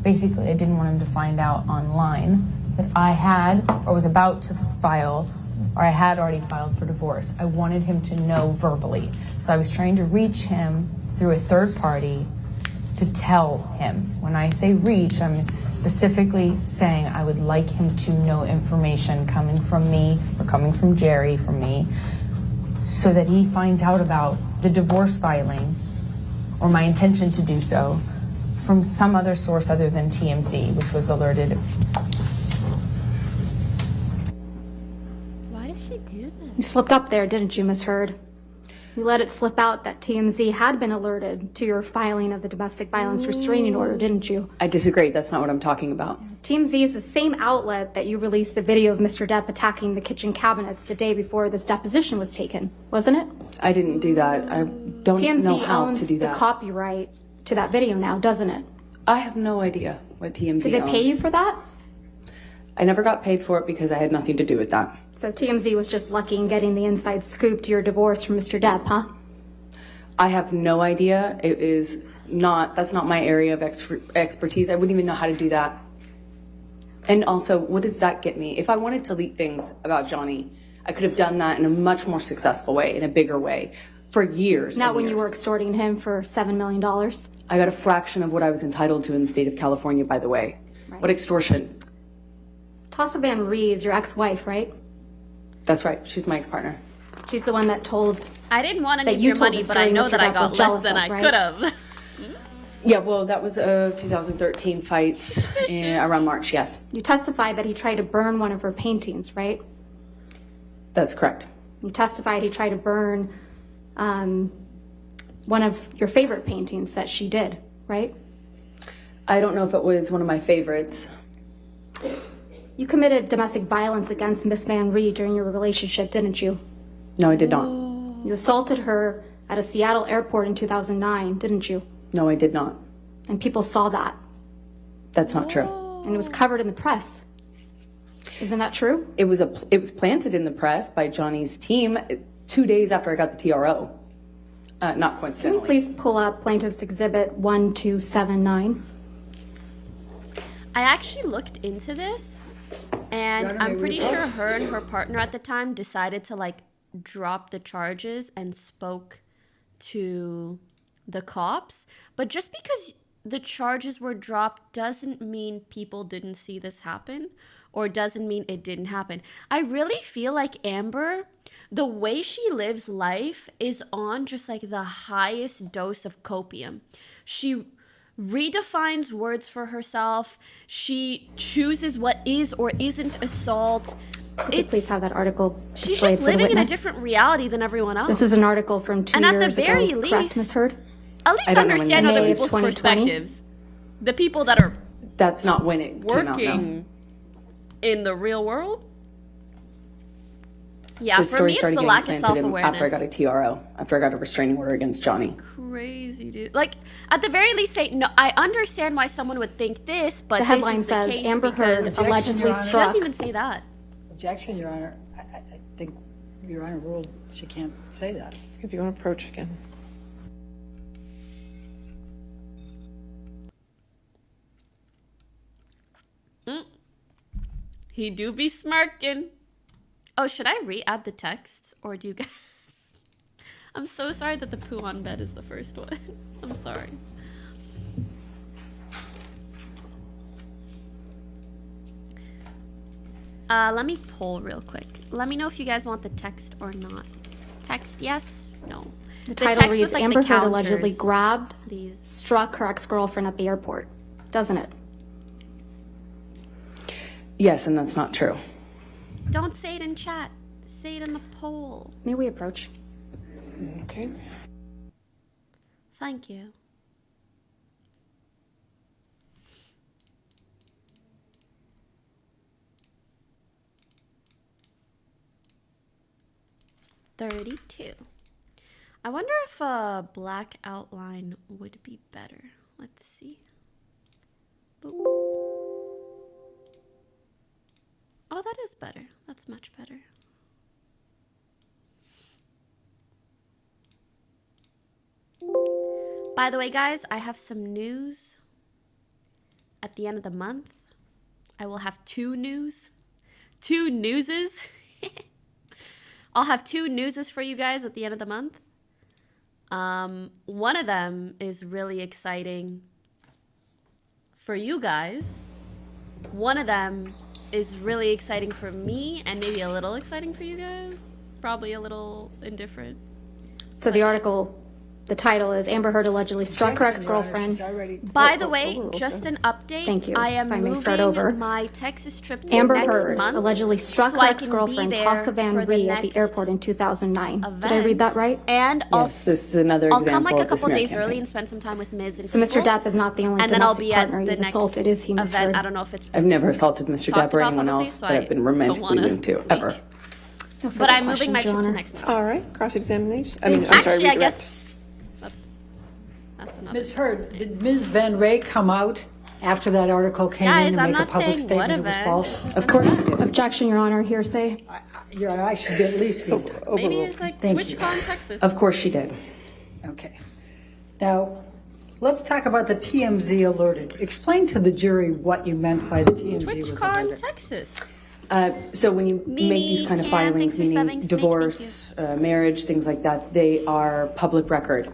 Basically, I didn't want him to find out online that I had or was about to file, or I had already filed for divorce. I wanted him to know verbally. So I was trying to reach him through a third party to tell him. When I say reach, I'm specifically saying I would like him to know information coming from me or coming from Jerry from me, so that he finds out about the divorce filing or my intention to do so from some other source other than TMZ, which was alerted. Why did she do this? You slipped up there, didn't you, Ms. Hurd? You let it slip out that TMZ had been alerted to your filing of the domestic violence restraining order, didn't you? I disagree. That's not what I'm talking about. TMZ is the same outlet that you released the video of Mr. Depp attacking the kitchen cabinets the day before this deposition was taken, wasn't it? I didn't do that. I don't TMZ know how owns to do that. the copyright to that video now, doesn't it? I have no idea what TMZ Did they pay owns. you for that? I never got paid for it because I had nothing to do with that. So TMZ was just lucky in getting the inside scoop to your divorce from Mr. Depp, huh? I have no idea. It is not, that's not my area of expertise. I wouldn't even know how to do that. And also, what does that get me? If I wanted to leak things about Johnny, I could have done that in a much more successful way, in a bigger way, for years. Not and when years. you were extorting him for $7 million. I got a fraction of what I was entitled to in the state of California, by the way. Right. What extortion? Tassa Van Reed's your ex-wife, right? That's right. She's my ex-partner. She's the one that told. I didn't want any that of you your told money, the but I story know Mr. that I Depp got was less jealous than of, I right? could have. Yeah, well, that was 2013 fights around March, yes. You testified that he tried to burn one of her paintings, right? That's correct. You testified he tried to burn one of your favorite paintings that she did, right? I don't know if it was one of my favorites. You committed domestic violence against Miss Van Reed during your relationship, didn't you? No, I did not. You assaulted her at a Seattle airport in 2009, didn't you? No, I did not. And people saw that. That's not true. And it was covered in the press. Isn't that true? It was planted in the press by Johnny's team 2 days after I got the TRO. Not Can we coincidentally. please pull up Plaintiff's Exhibit 1279? I actually looked into this, And I'm pretty sure her and her partner at the time decided to like drop the charges and spoke to the cops. But just because the charges were dropped doesn't mean people didn't see this happen, or doesn't mean it didn't happen. I really feel like Amber, the way she lives life is on just like the highest dose of copium. She redefines words for herself. She chooses what is or isn't assault. Please have that article She's displayed just for the living in a witness. different reality than everyone else. This is an article from 2 and at years the very ago, correct, least, Ms. Heard? At least understand other May of people's 2020. perspectives. The people that are That's not when it came out, no. working in the real world. Yeah, The for story me, it's started the getting lack of planted after I self-awareness. got a TRO, after I got a restraining order against Johnny. Crazy, dude. Like, at the very least, say, no, I understand why someone would think this, but The headline this is the says, case Amber Heard because allegedly She doesn't struck. even say that. Objection, Your Honor. I think Your Honor ruled she can't say that. If you want to approach again. He do be smirking. Oh, should I re-add the texts, or do you guys... I'm so sorry that the poo on bed is the first one. I'm sorry. Let me poll real quick. Let me know if you guys want the text or not. Text yes, no. The title text reads, with, like, Amber the Heard allegedly counters. grabbed, These. struck her ex-girlfriend at the airport. Doesn't it? Yes, and that's not true. Don't say it in chat. Say it in the poll. May we approach? Okay. Thank you. $32. I wonder if a black outline would be better. Let's see. Boop. Oh, that is better. That's much better. By the way, guys, I have some news. At the end of the month, I will have two newses. I'll have two newses for you guys at the end of the month. One of them is really exciting for you guys. One of them is really exciting for me and maybe a little exciting for you guys. Probably a little indifferent. So the article, the title is Amber Heard allegedly struck her ex-girlfriend. By the way, just an update. Thank you. I am If I may moving start over. my Texas trip to Amber next Heard month. allegedly struck so her I can be ex-girlfriend there Tasa Van for the Ree at the next airport in 2009. Did I event. read that right? And Yes, this is another I'll example come like a of the couple smear days campaign. early and spend some time with Ms. and So Mr. people. Depp is not the only And then I'll domestic be at partner the you've next assaulted, is he, Ms. event. Heard? I don't know if it's I've never assaulted Mr. talked Depp or about anyone publicly, else so that I I've been don't romantically wanna linked to, leak. ever. No But further I'm moving my questions, Your trip to Honor. next month. All right. Cross-examination. I'm sorry, Actually, I redirect. guess that's another. Ms. Heard, did Ms. Van Rey come out after that article came Guys, in I'm and make a not public saying what statement it was event. false? Of course you did. Objection, Your Honor. Hearsay. Your Honor, I should be at least be Maybe it's like Thank you. TwitchCon, Texas. Of course she did. Okay. Now, let's talk about the TMZ alerted. Explain to the jury what you meant by the TMZ was TwitchCon, alerted. Texas. So when you make these kind of Ken, filings, thanks for subbing. meaning Snake, divorce, marriage, things like that, they are public record.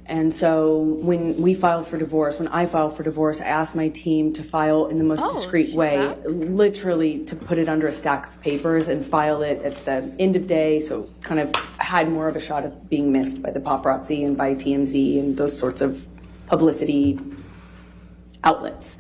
And so when we filed for divorce, when I filed for divorce, I asked my team to file in the most discreet way, literally to put it under a stack of papers and file it at the end of day, so kind of had more of a shot of being missed by the paparazzi and by TMZ and those sorts of publicity outlets.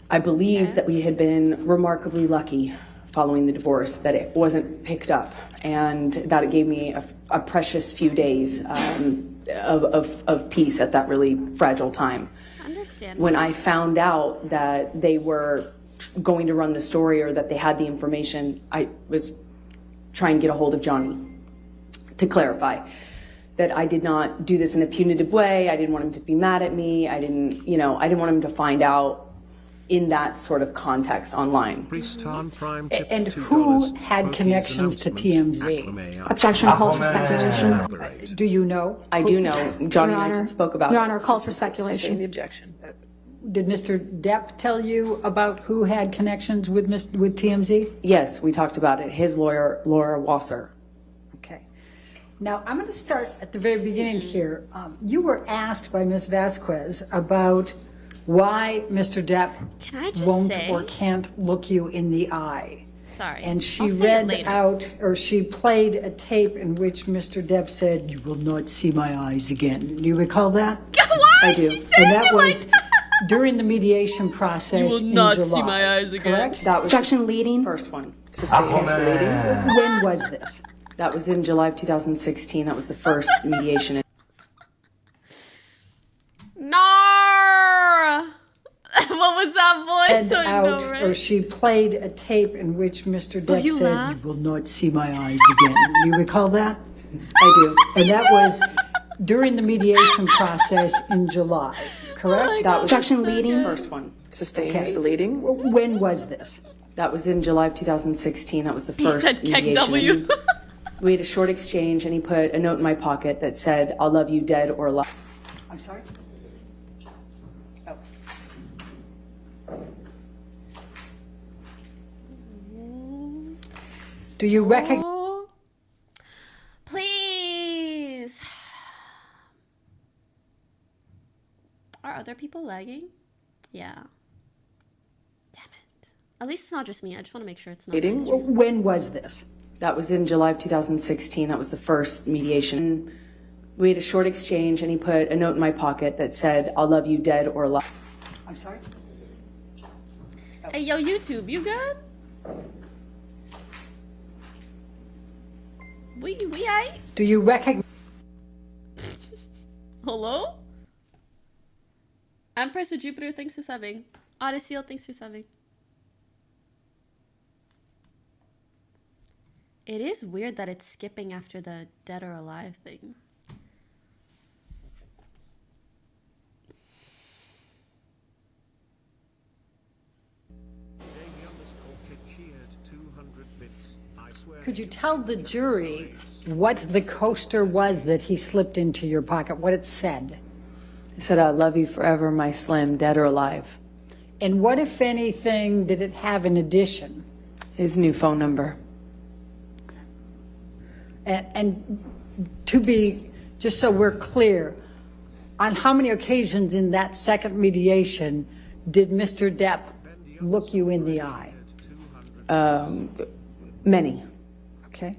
I believe that we had been remarkably lucky following the divorce, that it wasn't picked up, and that it gave me a precious few days of peace at that really fragile time. When I found out that they were going to run the story or that they had the information, I was trying to get a hold of Johnny to clarify that I did not do this in a punitive way. I didn't want him to be mad at me. I didn't want him to find out in that sort of context online. And who had connections to TMZ? Objection calls for speculation. Do you know? I do know. Johnny Your and I Honor. spoke about Your it. Honor calls for Sustain the speculation. objection. Did Mr. Depp tell you about who had connections with TMZ? Yes, we talked about it. His lawyer, Laura Wasser. Okay. Now, I'm going to start at the very beginning here. You were asked by Ms. Vasquez about why Mr. Depp won't or can't look you in the eye. Sorry. And she I'll say it read later. out, or she played a tape in which Mr. Depp said, "You will not see my eyes again." Do you recall that? Why I is do. she saying And that it was like that? during the mediation process You will in not July. see my eyes again. Correct? That was Objection leading. first one. When was this? That was in July of 2016. That was the first mediation. Nar! What was that voice? Read I out, know, right? or she played a tape in which Mr. Depp you said, laugh? "You will not see my eyes again." Do you recall that? I do. And that was during the mediation process in July. Correct? That was Objection the leading. first one. Sustained Okay. is the leading. When was this? That was in July of 2016. That was the He first said Keg mediation. W. We had a short exchange, and he put a note in my pocket that said, "I'll love you dead or alive." I'm sorry? Oh. Do you recognize? Oh. Please. Are other people lagging? Yeah. Damn it. At least it's not just me. I just want to make sure it's not. Meeting? just you. When was this? That was in July of 2016. That was the first mediation. We had a short exchange, and he put a note in my pocket that said, "I'll love you dead or alive." I'm sorry? Hey, yo, YouTube, you good? We aight? Do you recognize? Hello? Empress of Jupiter, thanks for subbing. Odyssey, thanks for subbing. It is weird that it's skipping after the dead or alive thing. Could you tell the jury what the coaster was that he slipped into your pocket, what it said? He said, "I love you forever, my Slim, dead or alive." And what, if anything, did it have in addition? His new phone number. And to be, just so we're clear, on how many occasions in that second mediation did Mr. Depp look you in the eye? Many. Okay.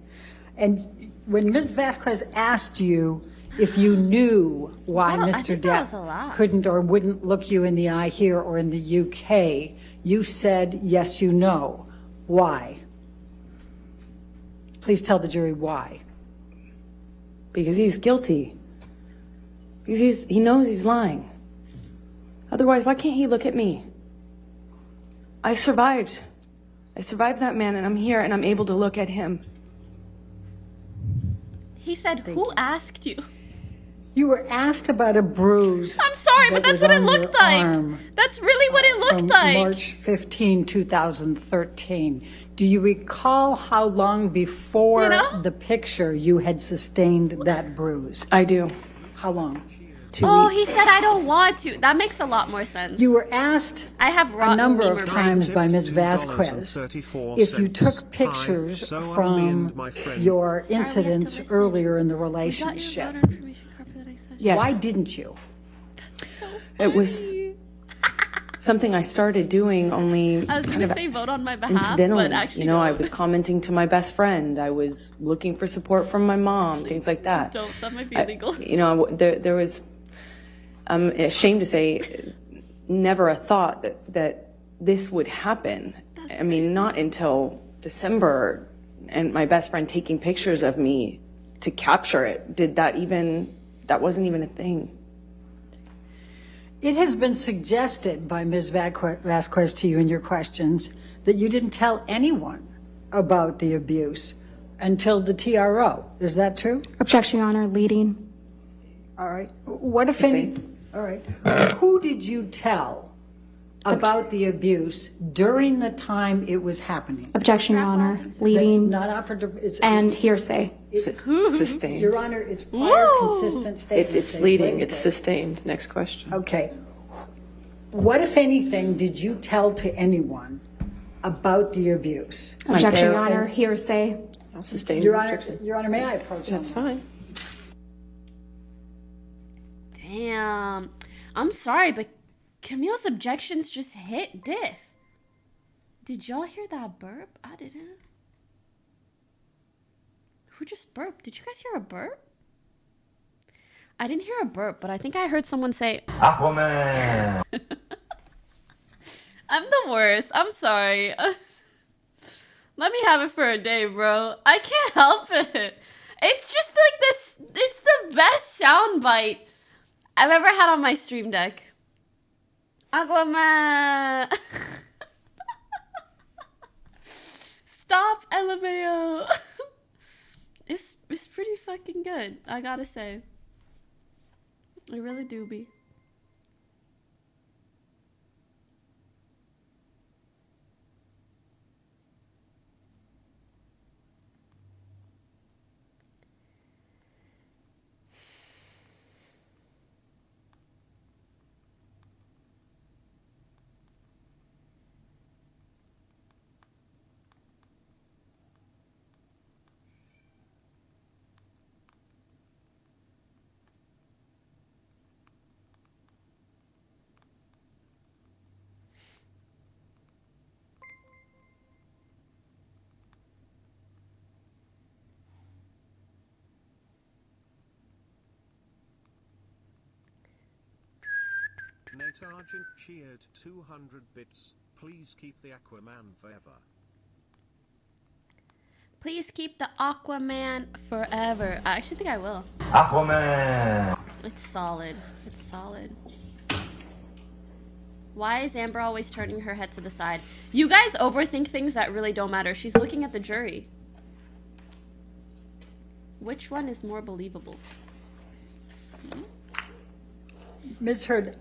And when Ms. Vasquez asked you if you knew why I Mr. think that was a Depp laugh. couldn't or wouldn't look you in the eye here or in the UK, you said, yes, you know. Why? Please tell the jury why. Because he's guilty. Because he knows he's lying. Otherwise, why can't he look at me? I survived. I survived that man, and I'm here, and I'm able to look at him. He said, who asked you? You were asked about a bruise. I'm sorry, but that that's was what it on looked your like. arm That's really what it looked from like. March 15, 2013. Do you recall how long before the picture you had sustained that bruise? I do. How long? 2 Oh, weeks. he said I don't want to. That makes a lot more sense. You were asked I have a rotten number lemur of brain. times by Ms. Vasquez if you took pictures from your incidents earlier in the relationship. Yes. Why didn't you? It was something I started doing only I was kind going of to say vote on my behalf, incidentally. but actually You know, I don't. was commenting to my best friend. I was looking for support from my mom, things like that. Don't. That might be illegal. You know, there was, I'm ashamed to say, never a thought that this would happen. I mean, not until December and my best friend taking pictures of me to capture it. That wasn't even a thing. It has been suggested by Ms. Vasquez to you in your questions that you didn't tell anyone about the abuse until the TRO. Is that true? Objection, Your Honor. Leading. All right. What if any? All right. Who did you tell about the abuse during the time it was happening? Objection, Your Honor. Leading. That's not offered to. And hearsay. Sustained. Your Honor, it's prior consistent statements. It's They've leading. raised It's it. sustained. Next question. Okay. What, if anything, did you tell to anyone about the abuse? Objection, Your Honor. Hearsay. I'll sustain Your the Honor, objection. Your Honor, may I approach? That's fine. Damn. I'm sorry, but Camille's objections just hit diff. Did y'all hear that burp? I didn't. Who just burped? Did you guys hear a burp? I didn't hear a burp, but I think I heard someone say, Aquaman! I'm the worst. I'm sorry. Let me have it for a day, bro. I can't help it. It's just like this. It's the best soundbite I've ever had on my stream deck. Aquaman. Stop, LMAO. It's pretty fucking good, I gotta say. I really do be. Nate Argent cheered 200 bits. Please keep the Aquaman forever. Please keep the Aquaman forever. I actually think I will. Aquaman! It's solid. It's solid. Why is Amber always turning her head to the side? You guys overthink things that really don't matter. She's looking at the jury. Which one is more believable? Ms. Heard,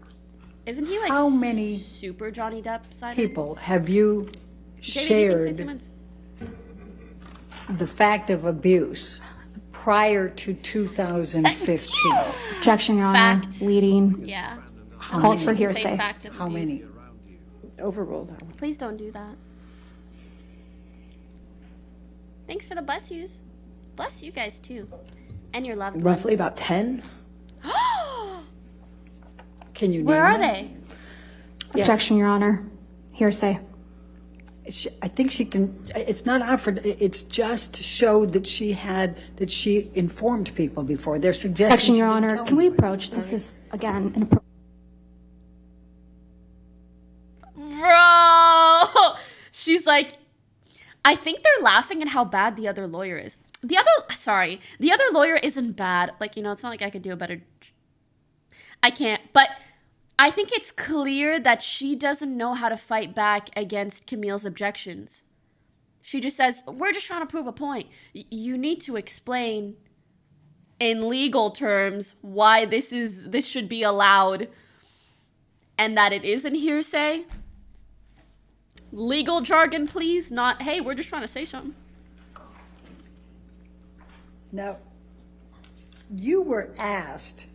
isn't he like how many super Johnny Depp sided? people have you shared the fact of abuse prior to 2015? Objection, Your Honor. Fact. Leading. Yeah. Calls for Say hearsay. fact of How abuse. many? Overruled that one. Please don't do that. Thanks for the bless yous. Bless you guys too. And your loved ones. Roughly about 10. Can you name Where are them? they? Objection, Your Honor. Hearsay. I think she can. It's not offered. It's just to show that she informed people before. They're suggesting. Objection, she Your didn't Honor. tell Can we anybody. approach? This is, again, inappropriate. Bro! She's like, I think they're laughing at how bad the other lawyer is. The other lawyer isn't bad. Like, you know, it's not like I could do a better. I can't. But I think it's clear that she doesn't know how to fight back against Camille's objections. She just says, we're just trying to prove a point. You need to explain in legal terms why this should be allowed and that it isn't hearsay. Legal jargon, please. Not, hey, we're just trying to say something. Now, you were asked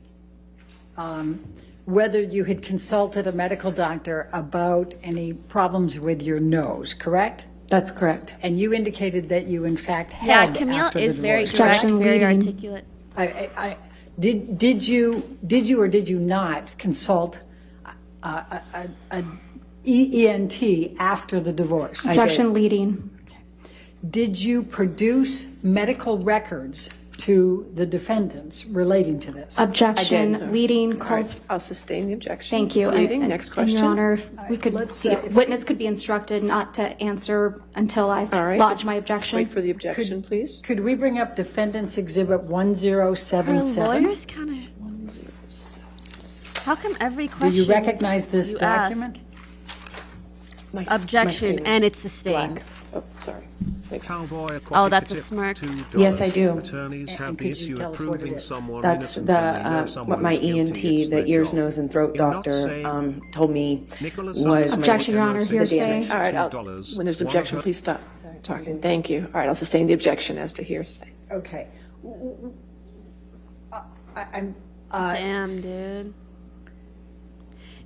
whether you had consulted a medical doctor about any problems with your nose, correct? That's correct. And you indicated that you, in fact, had. Yeah, Camille after the is very divorce. direct, very articulate. Did you or did you not consult an ENT after the divorce? Objection, leading. Did you produce medical records to the defendants relating to this? Objection, leading. All Calls. right, I'll sustain the objection. Thank you. Leading. Next question. And Your Honor, if we could, the witness could be instructed not to answer until I've lodged my objection. Wait for the objection, please. Could we bring up Defendant's Exhibit Her 1077? lawyer's kind of. How come every question? Do you recognize this you document? Ask, objection, and it's sustained. Oh, sorry. Cowboy Oh, that's a tip, smirk. $2. Yes, I do. Attorneys have And the could you issue tell of us what it proving is? someone That's innocent when they know what someone my is guilty. ENT, It's the their ears, job. nose, and throat In not doctor, saying told me Nicholas was Objection, Your Honor. Hearsay. All right, when there's objection, please stop talking. Thank you. All right, I'll sustain the objection as to hearsay. Okay. Damn, dude.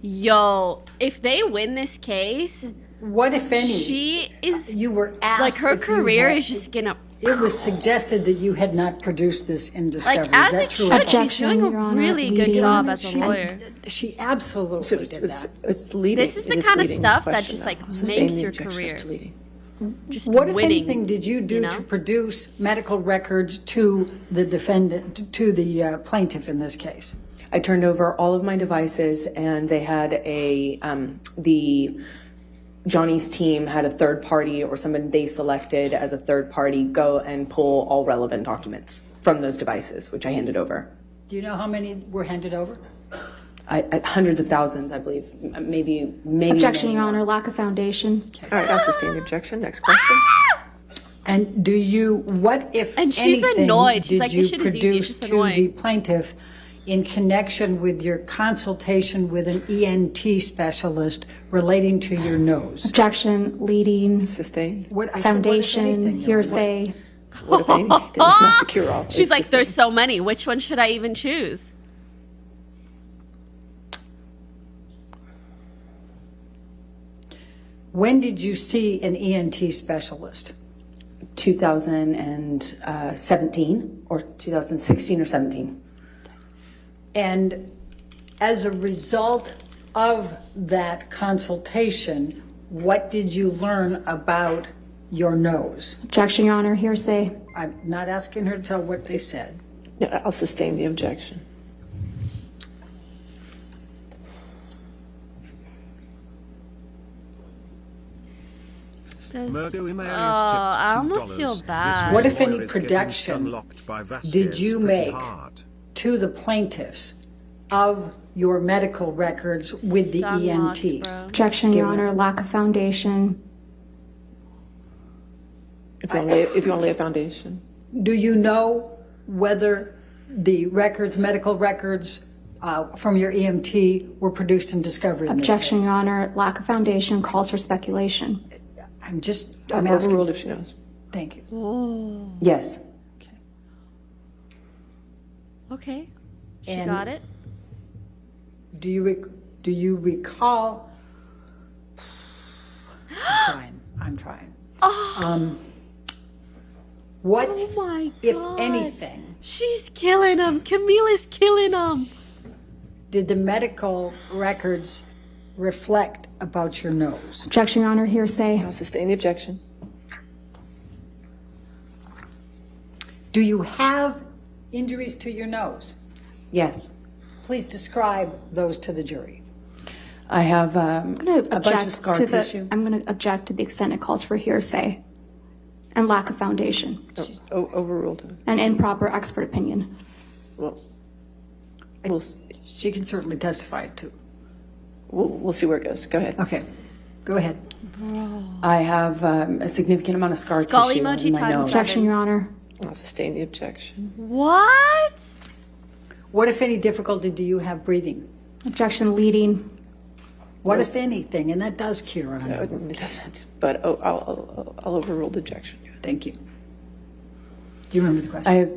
Yo, if they win this case, what if any? She is. You were asked. Like her if you career had- is just gonna. It was suggested that you had not produced this in discovery. Like, as Is that it true? should. She's doing a really good job as a lawyer. She absolutely did that. It's leading. This is the kind of stuff that just like makes your career. Just What, if winning, anything, did you do you know? to produce medical records to the defendant, to the plaintiff in this case? I turned over all of my devices, and they had Johnny's team had a third party or someone they selected as a third party go and pull all relevant documents from those devices, which I handed over. Do you know how many were handed over? Hundreds of thousands, I believe. Maybe. Objection, many Your more. Honor, lack of foundation. All right, I'll sustain the objection. Next question. And do you, what if And she's anything annoyed. She's did like, you this shit is easy. It's produce just to annoying. the plaintiff in connection with your consultation with an ENT specialist relating to your nose? Objection, leading. Sustained. What, I said, what if Foundation, anything, Your hearsay. What if anything? It's not the cure-all. She's like, there's so many. Which one should I even choose? When did you see an ENT specialist? 2017 or 2016 or 17. And as a result of that consultation, what did you learn about your nose? Objection, Your Honor, hearsay. I'm not asking her to tell what they said. Yeah, I'll sustain the objection. I almost feel bad. What, if any, production did you make to the plaintiffs of your medical records with the ENT? Objection, Your Honor, lack of foundation. If you want to lay a foundation. Do you know whether the records, medical records from your EMT were produced in discovery in this Objection, case? Your Honor, lack of foundation calls for speculation. I'm I'm asking. overruled if she knows. Thank you. Oh. Yes. Okay. She And got it. Do you recall? I'm trying. What, Oh my if God. anything, She's killing him. Camila's killing him. did the medical records reflect about your nose? Objection, Your Honor, hearsay. I'll sustain the objection. Do you have injuries to your nose? Yes. Please describe those to the jury. I have I'm going to a bunch of object scar to tissue. I'm going to object to the extent it calls for hearsay and lack of foundation Overruled. and improper expert opinion. Well, she can certainly testify too. We'll see where it goes. Go ahead. Okay, go ahead. I have a significant amount of scar Skull tissue emoji in my times nose. Objection, Your Honor. I'll sustain the objection. What? What, if any, difficulty do you have breathing? Objection, leading. What, if anything? And that does cure on No, it doesn't. But I'll overrule the objection. Thank you. Do you remember the question? I have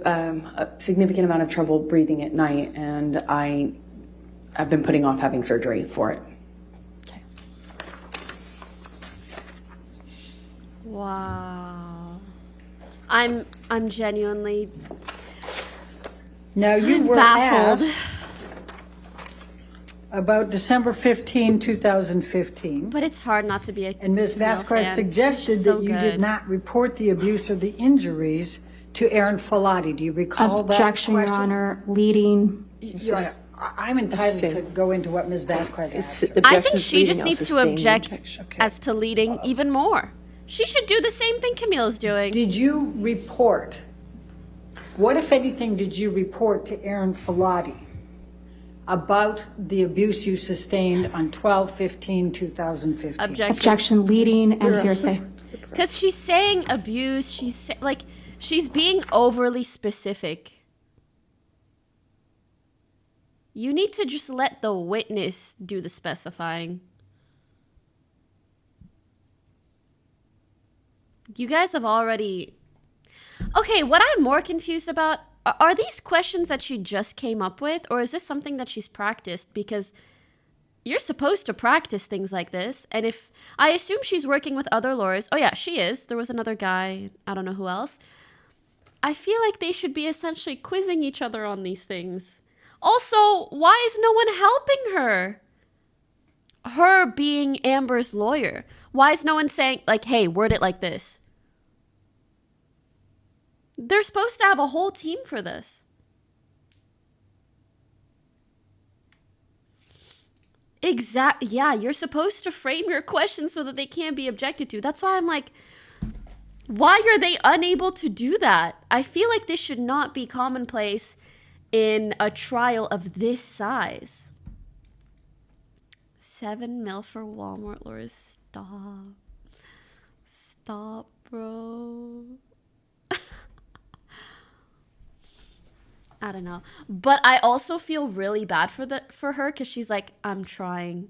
a significant amount of trouble breathing at night, and I've been putting off having surgery for it. Wow. I'm genuinely Now, you were baffled. asked about December 15, 2015. But it's hard not to be a And Ms. Camille Vasquez fan. suggested She's so that you good. did not report the abuse or the injuries to Aaron Falati. Do you recall Objection, that Your question? Honor, leading. Your Honor, I'm entitled to go into what Ms. Vasquez asked. I think she just needs to object as to leading even more. She should do the same thing Camille's doing. Did you report, what, if anything, did you report to Aaron Falati about the abuse you sustained on 12/15/2015? Objection, leading, and hearsay. Because she's saying abuse, she's being overly specific. You need to just let the witness do the specifying. You guys have already... Okay, what I'm more confused about, are these questions that she just came up with, or is this something that she's practiced? Because you're supposed to practice things like this. And if I assume she's working with other lawyers, oh yeah, she is. There was another guy, I don't know who else. I feel like they should be essentially quizzing each other on these things. Also, why is no one helping her? Her being Amber's lawyer. Why is no one saying, like, hey, word it like this? They're supposed to have a whole team for this. Yeah, you're supposed to frame your questions so that they can't be objected to. That's why I'm like, why are they unable to do that? I feel like this should not be commonplace in a trial of this size. 7 mil for Walmart lawyers. Stop. Stop, bro. I don't know. But I also feel really bad for her because she's like, I'm trying.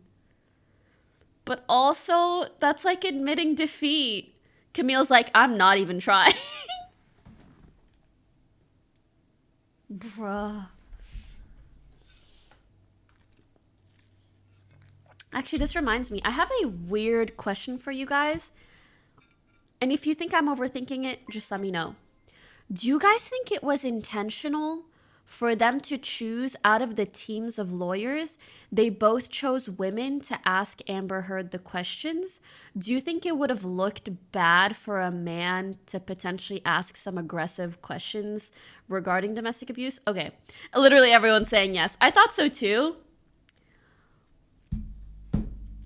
But also, that's like admitting defeat. Camille's like, I'm not even trying. Bruh. Actually, this reminds me. I have a weird question for you guys. And if you think I'm overthinking it, just let me know. Do you guys think it was intentional for them to choose out of the teams of lawyers? They both chose women to ask Amber Heard the questions. Do you think it would have looked bad for a man to potentially ask some aggressive questions regarding domestic abuse? Okay, literally everyone's saying yes. I thought so too.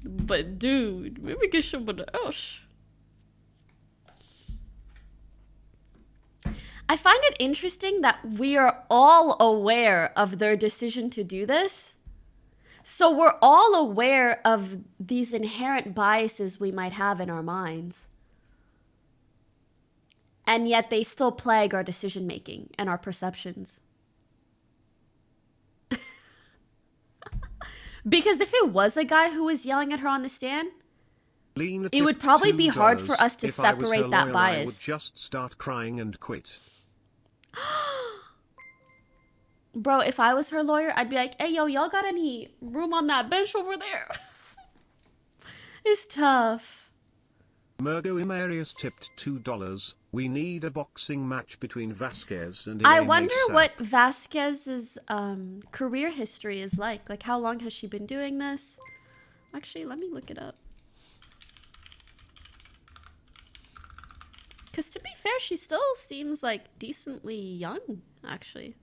But dude, maybe get someone else. I find it interesting that we are all aware of their decision to do this. So we're all aware of these inherent biases we might have in our minds. And yet they still plague our decision making and our perceptions. Because if it was a guy who was yelling at her on the stand, it would probably be hard for us to separate that bias. I would just start crying and quit. Bro, if I was her lawyer, I'd be like, hey, yo, y'all got any room on that bench over there? It's tough. Mergo Imarius tipped $2. We need a boxing match between Vasquez and I Elaine wonder Mesa. what Vasquez's career history is like. Like, how long has she been doing this? Actually, let me look it up. Because to be fair, she still seems like decently young, actually.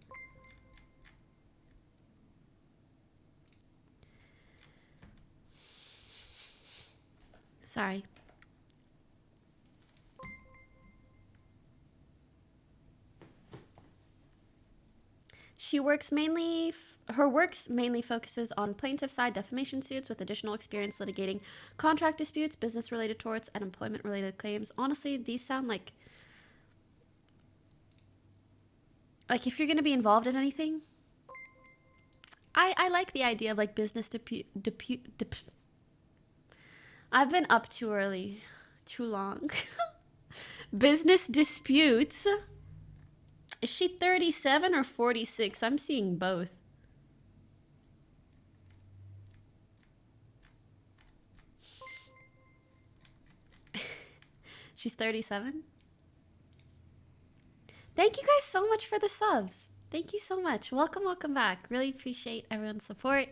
Sorry. She works mainly, her works mainly focuses on plaintiff side defamation suits with additional experience litigating contract disputes, business related torts, and employment related claims. Honestly, these sound like if you're going to be involved in anything, I like the idea of like business I've been up too early, too long. Business disputes. Is she 37 or 46? I'm seeing both. She's 37. Thank you guys so much for the subs. Thank you so much. Welcome, welcome back. Really appreciate everyone's support.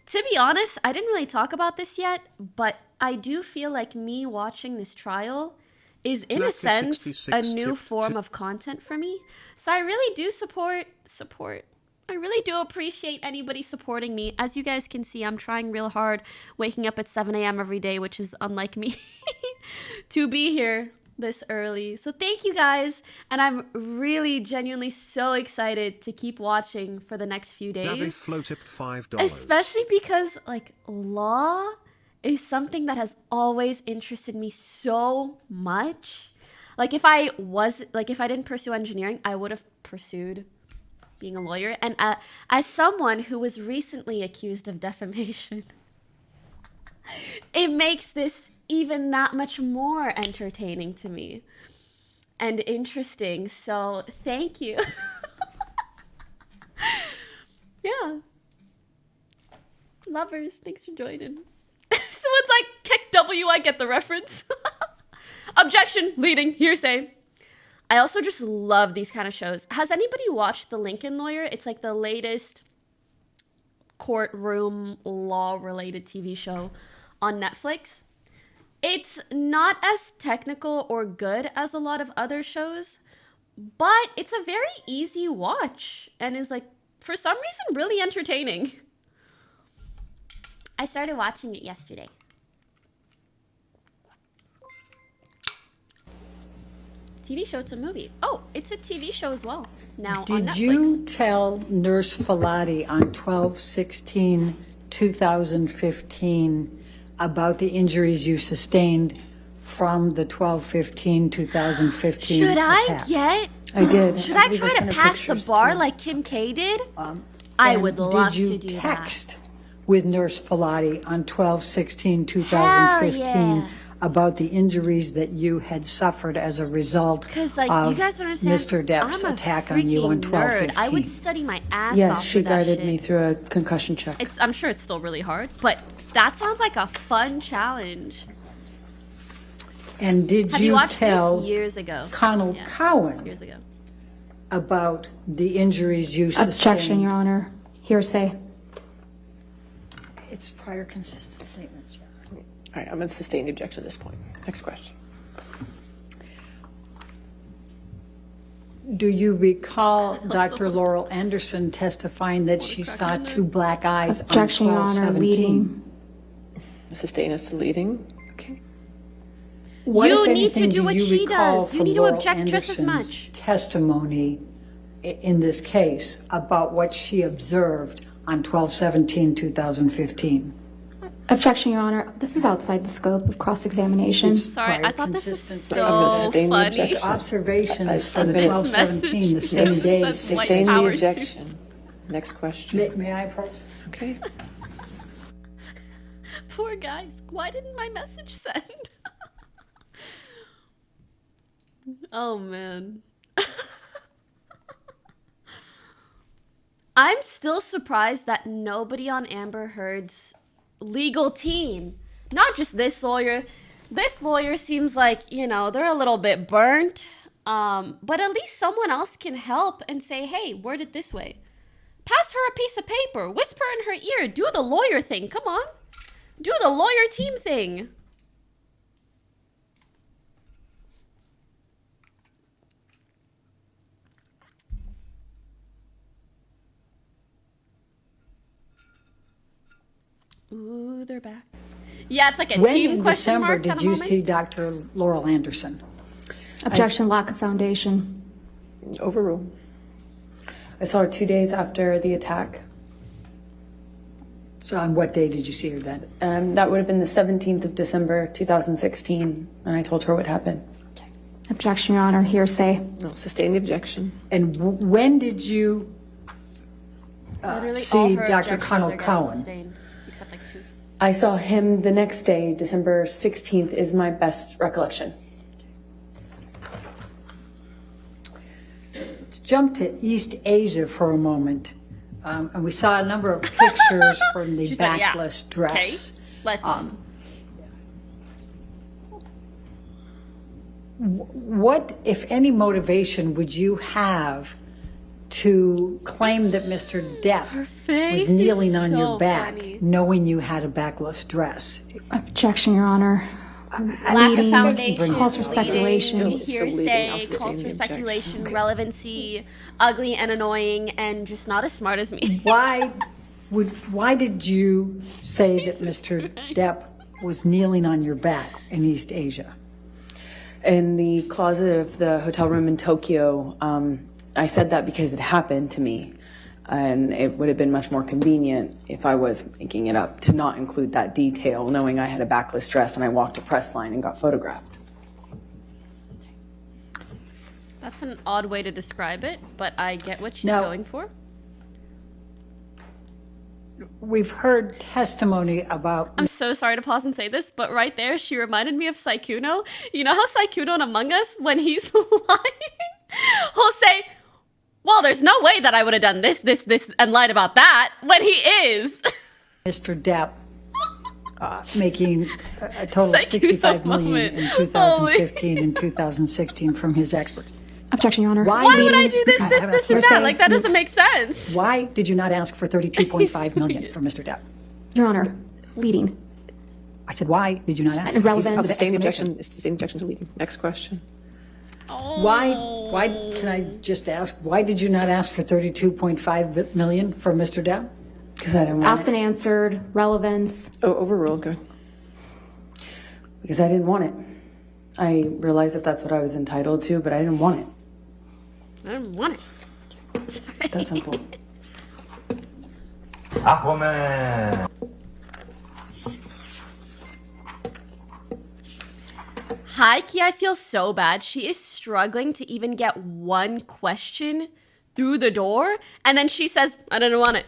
To be honest, I didn't really talk about this yet, but I do feel like me watching this trial is in a sense a new form of content for me. So I really do support. I really do appreciate anybody supporting me. As you guys can see, I'm trying real hard, waking up at 7 a.m. every day, which is unlike me, to be here this early. So thank you guys. And I'm really genuinely so excited to keep watching for the next few days. Flo tipped $5. Especially because like law is something that has always interested me so much. Like if I didn't pursue engineering, I would have pursued being a lawyer. And as someone who was recently accused of defamation, it makes this even that much more entertaining to me and interesting. So thank you. lovers. Thanks for joining. Someone's like, kick W, I get the reference. Objection, leading, hearsay. I also just love these kind of shows. Has anybody watched The Lincoln Lawyer? It's like the latest courtroom law-related TV show on Netflix. It's not as technical or good as a lot of other shows, but it's a very easy watch and is like, for some reason, really entertaining. I started watching it yesterday. TV show, it's a movie. Oh, it's a TV show as well. Now on Netflix. Did you tell Nurse Filati on 12/16/2015 about the injuries you sustained from the 12/15/2015 Should I attack? get? I did. Should I try to pass the bar like Kim K did? I would love to do Did you that. text with Nurse Filati on 12/16/2015 yeah. about the injuries that you had suffered as a result Because like of you guys don't understand, Mr. Depp's I'm a attack on you on freaking nerd. 12/15? I would study my ass Yes, off she for that guided shit. me through a concussion check. I'm sure it's still really hard, but that sounds like a fun challenge. And did Have you you watched tell this? Years ago. Connell Yeah, Cowan years ago. about the injuries you sustained? Objection, Your Honor. Hearsay. It's prior consistent statements. All right, I'm going to sustain the objection at this point. Next question. Do you recall Dr. Laurel Anderson testifying that she saw two black eyes Objection, on Your Honor. 12/17? Leading. Sustain as to leading. What, You if need to anything, do what you she recall does. You from need to Laurel object just as Anderson's much. testimony in this case about what she observed on 12/17/2015? Objection, Your Honor. This is outside the scope of cross-examination. Sorry, I thought this was so sustain the funny. objection. Observations for the This 12/17, the same message day. says white Sustain the power objection. Next question. May I approach? Okay. Poor guys. Why didn't my message send? Oh, man. I'm still surprised that nobody on Amber Heard's legal team, not just this lawyer seems like, you know, they're a little bit burnt, but at least someone else can help and say, hey, word it this way. Pass her a piece of paper, whisper in her ear, do the lawyer thing, come on. Do the lawyer team thing. Ooh, they're back. Yeah, it's like a When team in question December mark did kind of you moment. see Dr. Laurel Anderson? Objection, lack of foundation. Overruled. I saw her 2 days after the attack. So on what day did you see her then? That would have been the 17th of December, 2016, and I told her what happened. Objection, Your Honor. Hearsay. No, sustain the objection. And when did you Literally all see her Dr. objections Connell are Cowan? sustained, except like 2. I saw him the next day, December 16th is my best recollection. Let's jump to East Asia for a moment. And we saw a number of pictures from the She said, yeah. backless dress. Okay, let's. What, if any, motivation would you have to claim that Mr. Depp face was kneeling is on so your back, funny. knowing you had a backless dress? Objection, Your Honor. Lack of foundation, calls for speculation. Still leading. hearsay, I'll sustain calls the for objection. speculation, relevancy, ugly and annoying, and just not as smart as me. Why did you say that Mr. Depp was kneeling on your back in East Asia? In the closet of the hotel room in Tokyo, I said that because it happened to me. And it would have been much more convenient if I was making it up to not include that detail, knowing I had a backless dress and I walked a press line and got photographed. That's an odd way to describe it, but I get what she's Now- going for. We've heard testimony about I'm so sorry to pause and say this, but right there, she reminded me of Saikuno. You know how Saikuno in Among Us, when he's lying, he'll say, well, there's no way that I would have done this, and lied about that, when he is. Mr. Depp making a total of Thank you, $65 that million moment. in 2015 and 2016 from his experts. Objection, Your Honor. Why would I do this, and that? Like, that doesn't make sense. Why did you not ask for $32.5 million from Mr. Depp? Your Honor, leading. I said, why did you not ask? Irrelevant. Sustained objection. Sustained objection to leading. Next question. Why, can I just ask, why did you not ask for $32.5 million from Mr. Depp? Because I didn't want Asked and answered. Relevance. Oh, overruled. Go. Because I didn't want it. I realized that that's what I was entitled to, but I didn't want it. I didn't want it. Sorry. That's simple. Aquaman. Heike, I feel so bad. She is struggling to even get one question through the door, and then she says, I didn't want it.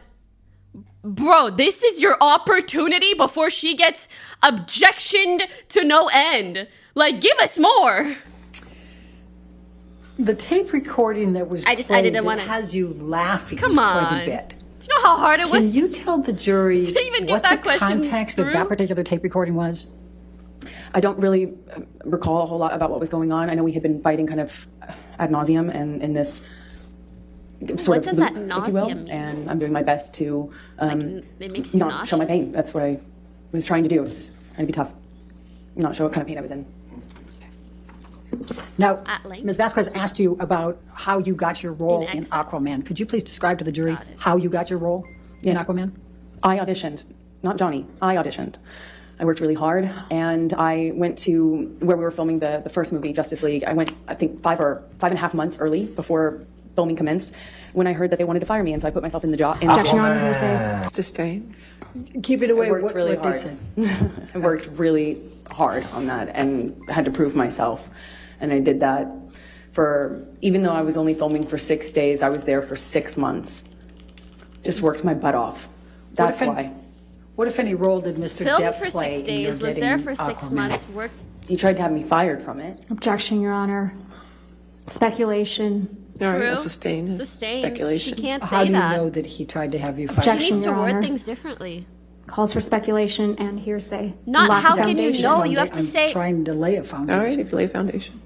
Bro, this is your opportunity before she gets objectioned to no end. Like, give us more. The tape recording that was I didn't want it. has you laughing Come quite on. a bit. Do you know how hard it was Can you tell the jury to even get what that the question context of through? that particular tape recording was? I don't really recall a whole lot about what was going on. I know we had been fighting kind of ad nauseum and in this sort What of does loop, ad if you will. nauseam mean? And I'm doing my best to it makes you not show my nauseous? pain. That's what I was trying to do. It's trying to be tough. Not show what kind of pain I was in. Now, At length. Ms. Vasquez asked you about how you got your role In in excess. Aquaman. Could you please describe to the jury how you got your role in Yes. Aquaman? I auditioned, not Johnny. I auditioned. I worked really hard, and I went to where we were filming the first movie, Justice League. I went, I think, 5.5 months early before filming commenced, when I heard that they wanted to fire me, and so I put myself in the job. Objection, Your Honor. Hearsay. Sustained. Keep it away. I worked What, really what they hard. said. I worked really hard on that and had to prove myself. And I did that for, even though I was only filming for 6 days, I was there for 6 months. Just worked my butt off. That's why. What, if any, role did Mr. Filmed Depp for play 6 in your days, was getting there for 6 Aquaman? months, worked. He tried to have me fired from it. Objection, Your Honor. Speculation. All right, True. sustained. Sustained. Speculation. She can't How say do you that. know that he tried to have you She fired? Objection, needs to Your word Honor. things differently. Calls for speculation and hearsay. Not Lack how of can you foundation. know? You have to I'm say. trying to lay a All foundation. right, if you lay a foundation.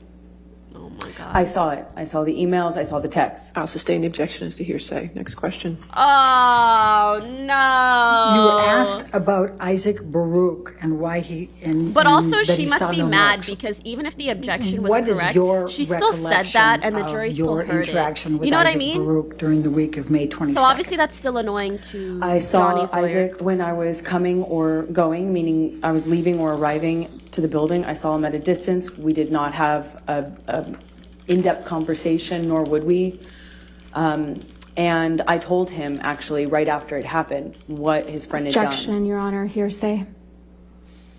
Oh my god. I saw it. I saw the emails. I saw the texts. I'll sustain the objection as to hearsay. Next question. Oh no. You were asked about Isaac Baruch and why he and But and also, that she he must saw be no mad marks. because even if the objection was What is correct, your she still said recollection that, and the of jury still your heard interaction it. with You know what I Isaac mean? Baruch during the week of May 22nd? So obviously, that's still annoying to I saw Johnny's lawyer. Isaac when I was coming or going, meaning I was leaving or arriving to the building. I saw him at a distance. We did not have a in-depth conversation, nor would we. And I told him, actually, right after it happened, what his friend had done. Objection, Your Honor. Hearsay.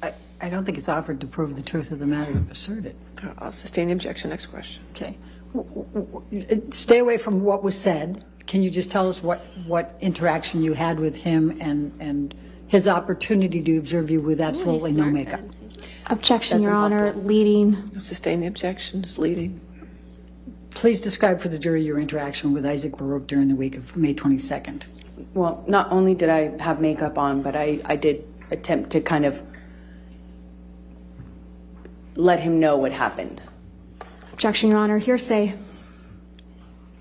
I don't think it's offered to prove the truth of the matter asserted. I'll sustain the objection. Next question. Okay. Stay away from what was said. Can you just tell us what interaction you had with him and his opportunity to observe you with absolutely no makeup? Objection, That's Your Honor. impossible. Leading. I'll sustain the objection as leading. Please describe for the jury your interaction with Isaac Baruch during the week of May 22nd. Well, not only did I have makeup on, but I did attempt to kind of let him know what happened. Objection, Your Honor. Hearsay.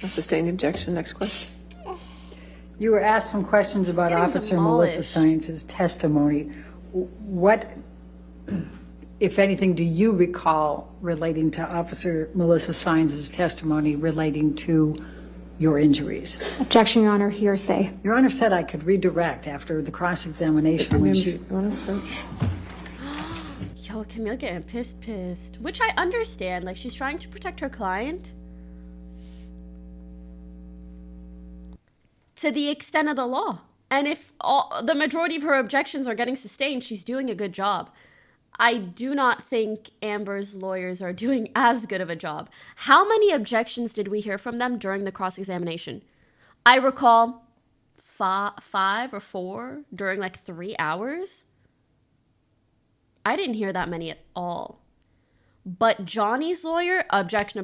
I'll sustain the objection. Next question. You were asked some questions about getting Officer demolished. Melissa Science's testimony. What, if anything, do you recall relating to Officer Melissa Science's testimony relating to your injuries? Objection, Your Honor. Hearsay. Your Honor said I could redirect after the cross-examination when she... Yo, Camille getting pissed. Which I understand. Like, she's trying to protect her client. To the extent of the law. And if the majority of her objections are getting sustained, she's doing a good job. I do not think Amber's lawyers are doing as good of a job. How many objections did we hear from them during the cross-examination? I recall 5 or 4 during like 3 hours. I didn't hear that many at all. But Johnny's lawyer, objection.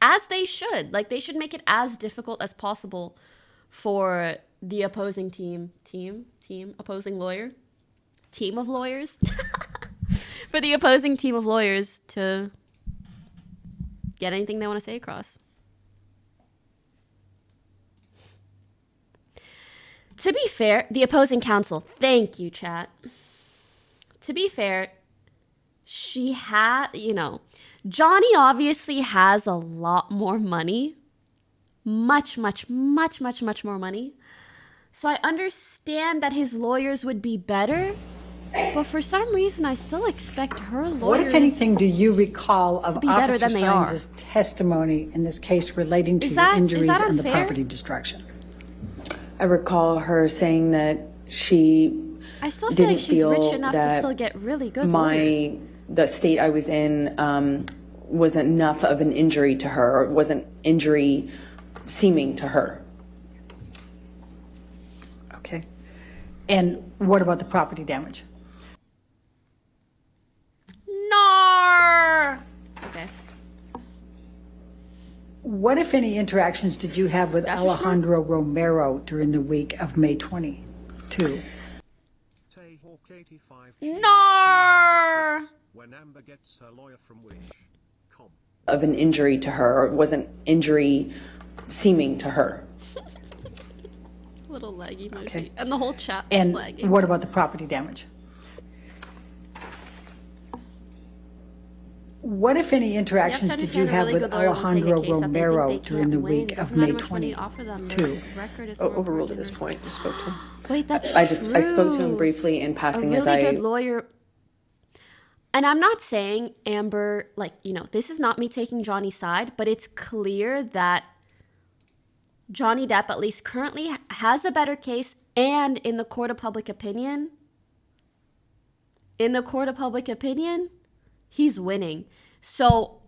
As they should. Like, they should make it as difficult as possible for the opposing opposing lawyer, team of lawyers, for the opposing team of lawyers to get anything they want to say across. To be fair, the opposing counsel, thank you, chat. To be fair, she had, Johnny obviously has a lot more money. Much more money. So I understand that his lawyers would be better, but for some reason I still expect her lawyers. What, if anything, do you recall of be better Officer than they are? Saenz' testimony in this case relating to the injuries and the property destruction? I recall her saying that she I still feel like she's rich enough to still get really good lawyers. The state I was in was enough of an injury to her, or wasn't injury seeming to her. Okay. And what about the property damage? No. Okay. What, if any, interactions did you have with Alejandro Romero during the week of May 22? No. When Amber gets her lawyer from which Of an injury to her, or wasn't injury seeming to her. Little leg emoji. Okay. And the whole chat was And lagging. what about the property damage? What, if any, interactions did you have with Alejandro Romero during the week of May 22? Overruled at this point. You spoke to him. Wait, that's I spoke to him briefly in passing a as really I. good lawyer. And I'm not saying Amber, this is not me taking Johnny's side, but it's clear that Johnny Depp, at least currently, has a better case, and in the court of public opinion, he's winning. So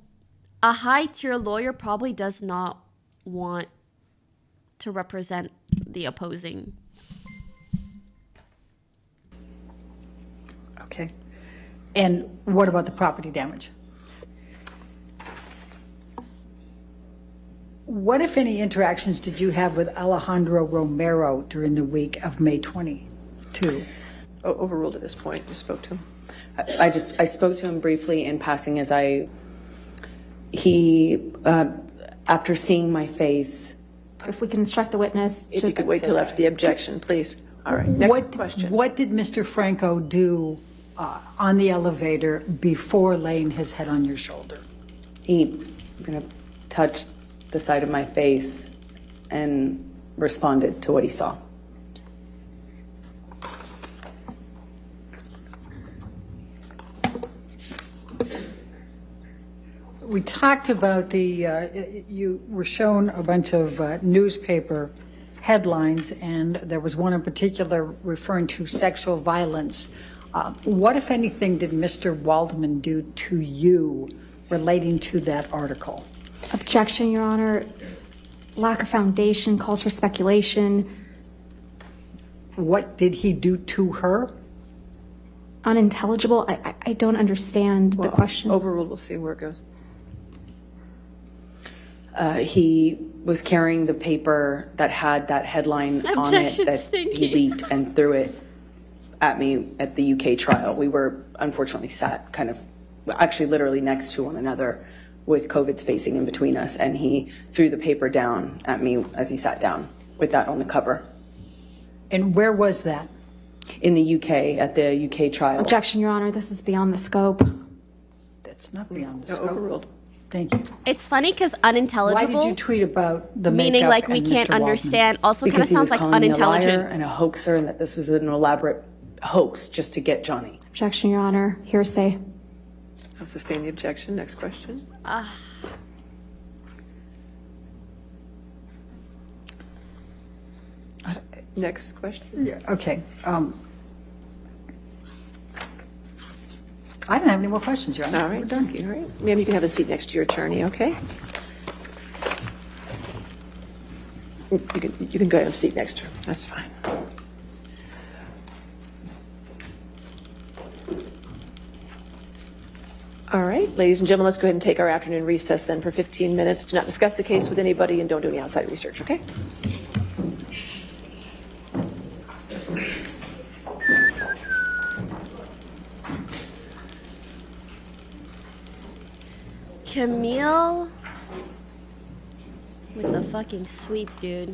a high-tier lawyer probably does not want to represent the opposing. Okay. And what about the property damage? What, if any, interactions did you have with Alejandro Romero during the week of May 22? Overruled at this point. You spoke to him. I spoke to him briefly in passing as after seeing my face. If we can instruct the witness. If you could wait till after the objection, please. All right, next question. What did Mr. Franco do on the elevator before laying his head on your shoulder? He touched the side of my face and responded to what he saw. We talked about you were shown a bunch of newspaper headlines, and there was one in particular referring to sexual violence. What, if anything, did Mr. Waldman do to you relating to that article? Objection, Your Honor. Lack of foundation calls for speculation. What did he do to her? Unintelligible. I don't understand the question. Overruled. We'll see where it goes. He was carrying the paper that had that headline on it that he leaked and threw it at me at the UK trial. We were unfortunately sat actually literally next to one another with COVID spacing in between us, and he threw the paper down at me as he sat down with that on the cover. And where was that? In the UK, at the UK trial. Objection, Your Honor. This is beyond the scope. That's not beyond the scope. Overruled. Thank you. It's funny because unintelligible. Why did you tweet about the meaning makeup like we and can't Mr. Waldman? understand? Also, kind of Because he was sounds like calling me a unintelligent. liar and a hoaxer, and that this was an elaborate hoax just to get Johnny. Objection, Your Honor. Hearsay. I'll sustain the objection. Next question. Next question. Yeah, okay. I don't have any more questions, Your Honor. All right, thank you. All right, ma'am, you can have a seat next to your attorney, okay? You can go and have a seat next to her. That's fine. All right, ladies and gentlemen, let's go ahead and take our afternoon recess then for 15 minutes. Do not discuss the case with anybody and don't do any outside research, okay? Camille with the fucking sweep, dude.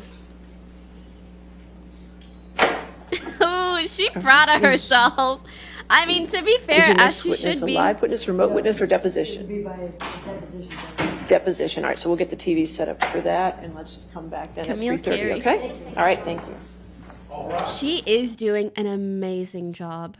Oh, she proud of herself. I mean, to be fair, Is your as next she witness should a be. live witness, remote witness, or deposition? Be by deposition. Deposition. All right, so we'll get the TV set up for that, and let's just come back then Camille at 3:30. Carey. Okay. All right. Thank you. She is doing an amazing job.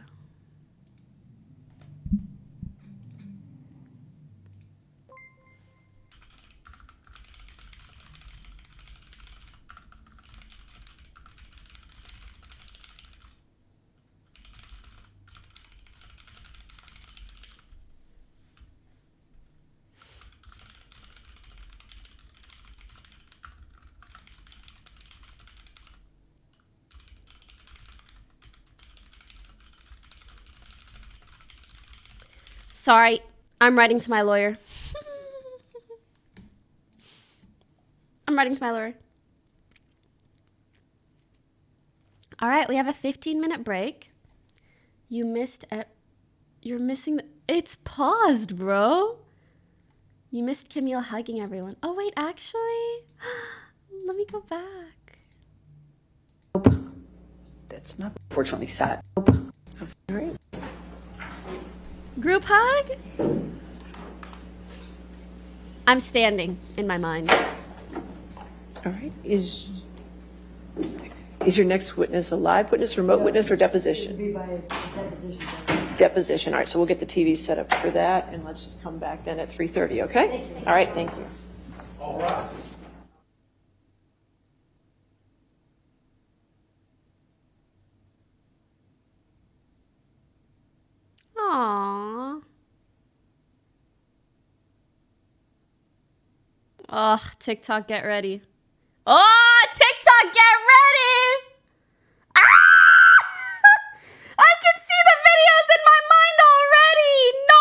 Sorry, I'm writing to my lawyer. I'm writing to my lawyer. All right, we have a 15-minute break. You missed it. You're missing it's paused, bro. You missed Camille hugging everyone. Oh, wait, actually, let me go back. That's not fortunately sad. That's great. Group hug? I'm standing in my mind. All right. Is your next witness a live witness, remote witness, or deposition? Be by deposition. Deposition. All right, so we'll get the TV set up for that, and let's just come back then at 3:30. Okay. All right. Thank you. All right. Aww. Ugh, TikTok, get ready. Oh, TikTok, get ready! Ah! I can see the videos in my mind already. No!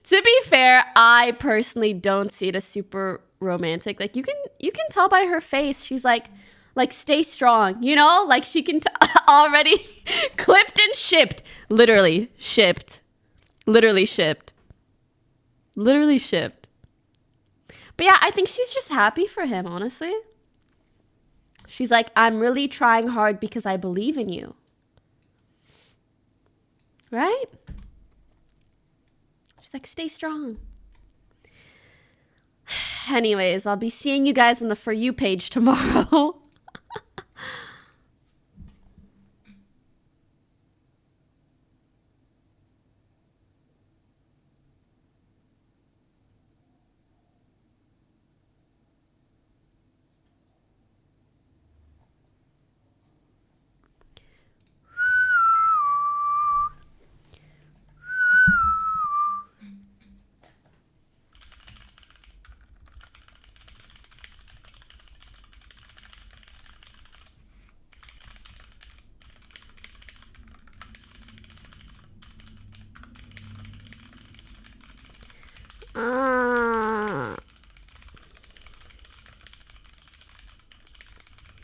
To be fair, I personally don't see it as super romantic. Like you can tell by her face, she's like stay strong, you know? Like she can already clipped and shipped. Literally shipped. Literally shipped. Literally shipped. But yeah, I think she's just happy for him, honestly. She's like, I'm really trying hard because I believe in you. Right? She's like, stay strong. Anyways, I'll be seeing you guys on the For You page tomorrow.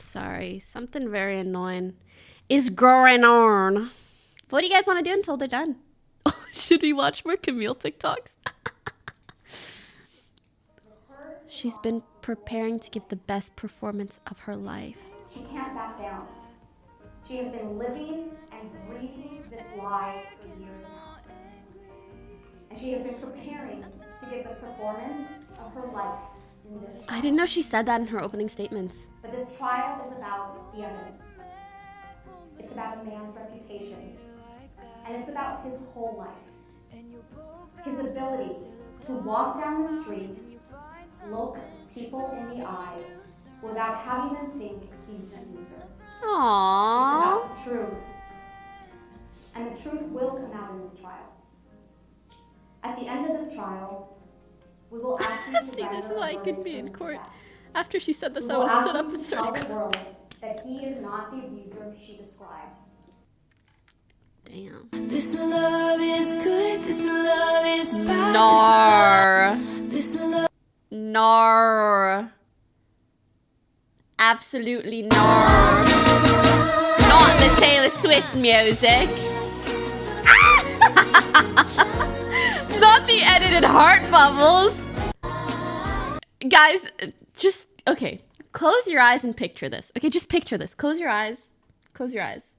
Sorry, something very annoying is going on. What do you guys want to do until they're done? Should we watch more Camille TikToks? She's been preparing to give the best performance of her life. She can't back down. She has been living and breathing this lie for years now. And she has been preparing to give the performance of her life in this trial. I didn't know she said that in her opening statements. But this trial is about the evidence. It's about a man's reputation. And it's about his whole life. His ability to walk down the street, look people in the eye, without having them think he's a loser. Aww. It's about the truth. And the truth will come out in this trial. At the end of this trial, we will ask you to See, this is render why I a could verdict be for in Mr. court. Depp. After she said this, We I will would have ask stood up you and to tell started the crying. world that he is not the abuser she described. Damn. This love is good, this love is bad. Nar. This love. Nar. Absolutely nar. Not the Taylor Swift music. Not the edited heart bubbles. Guys, just, okay. Close your eyes and picture this. Okay, just picture this. Close your eyes. Close your eyes.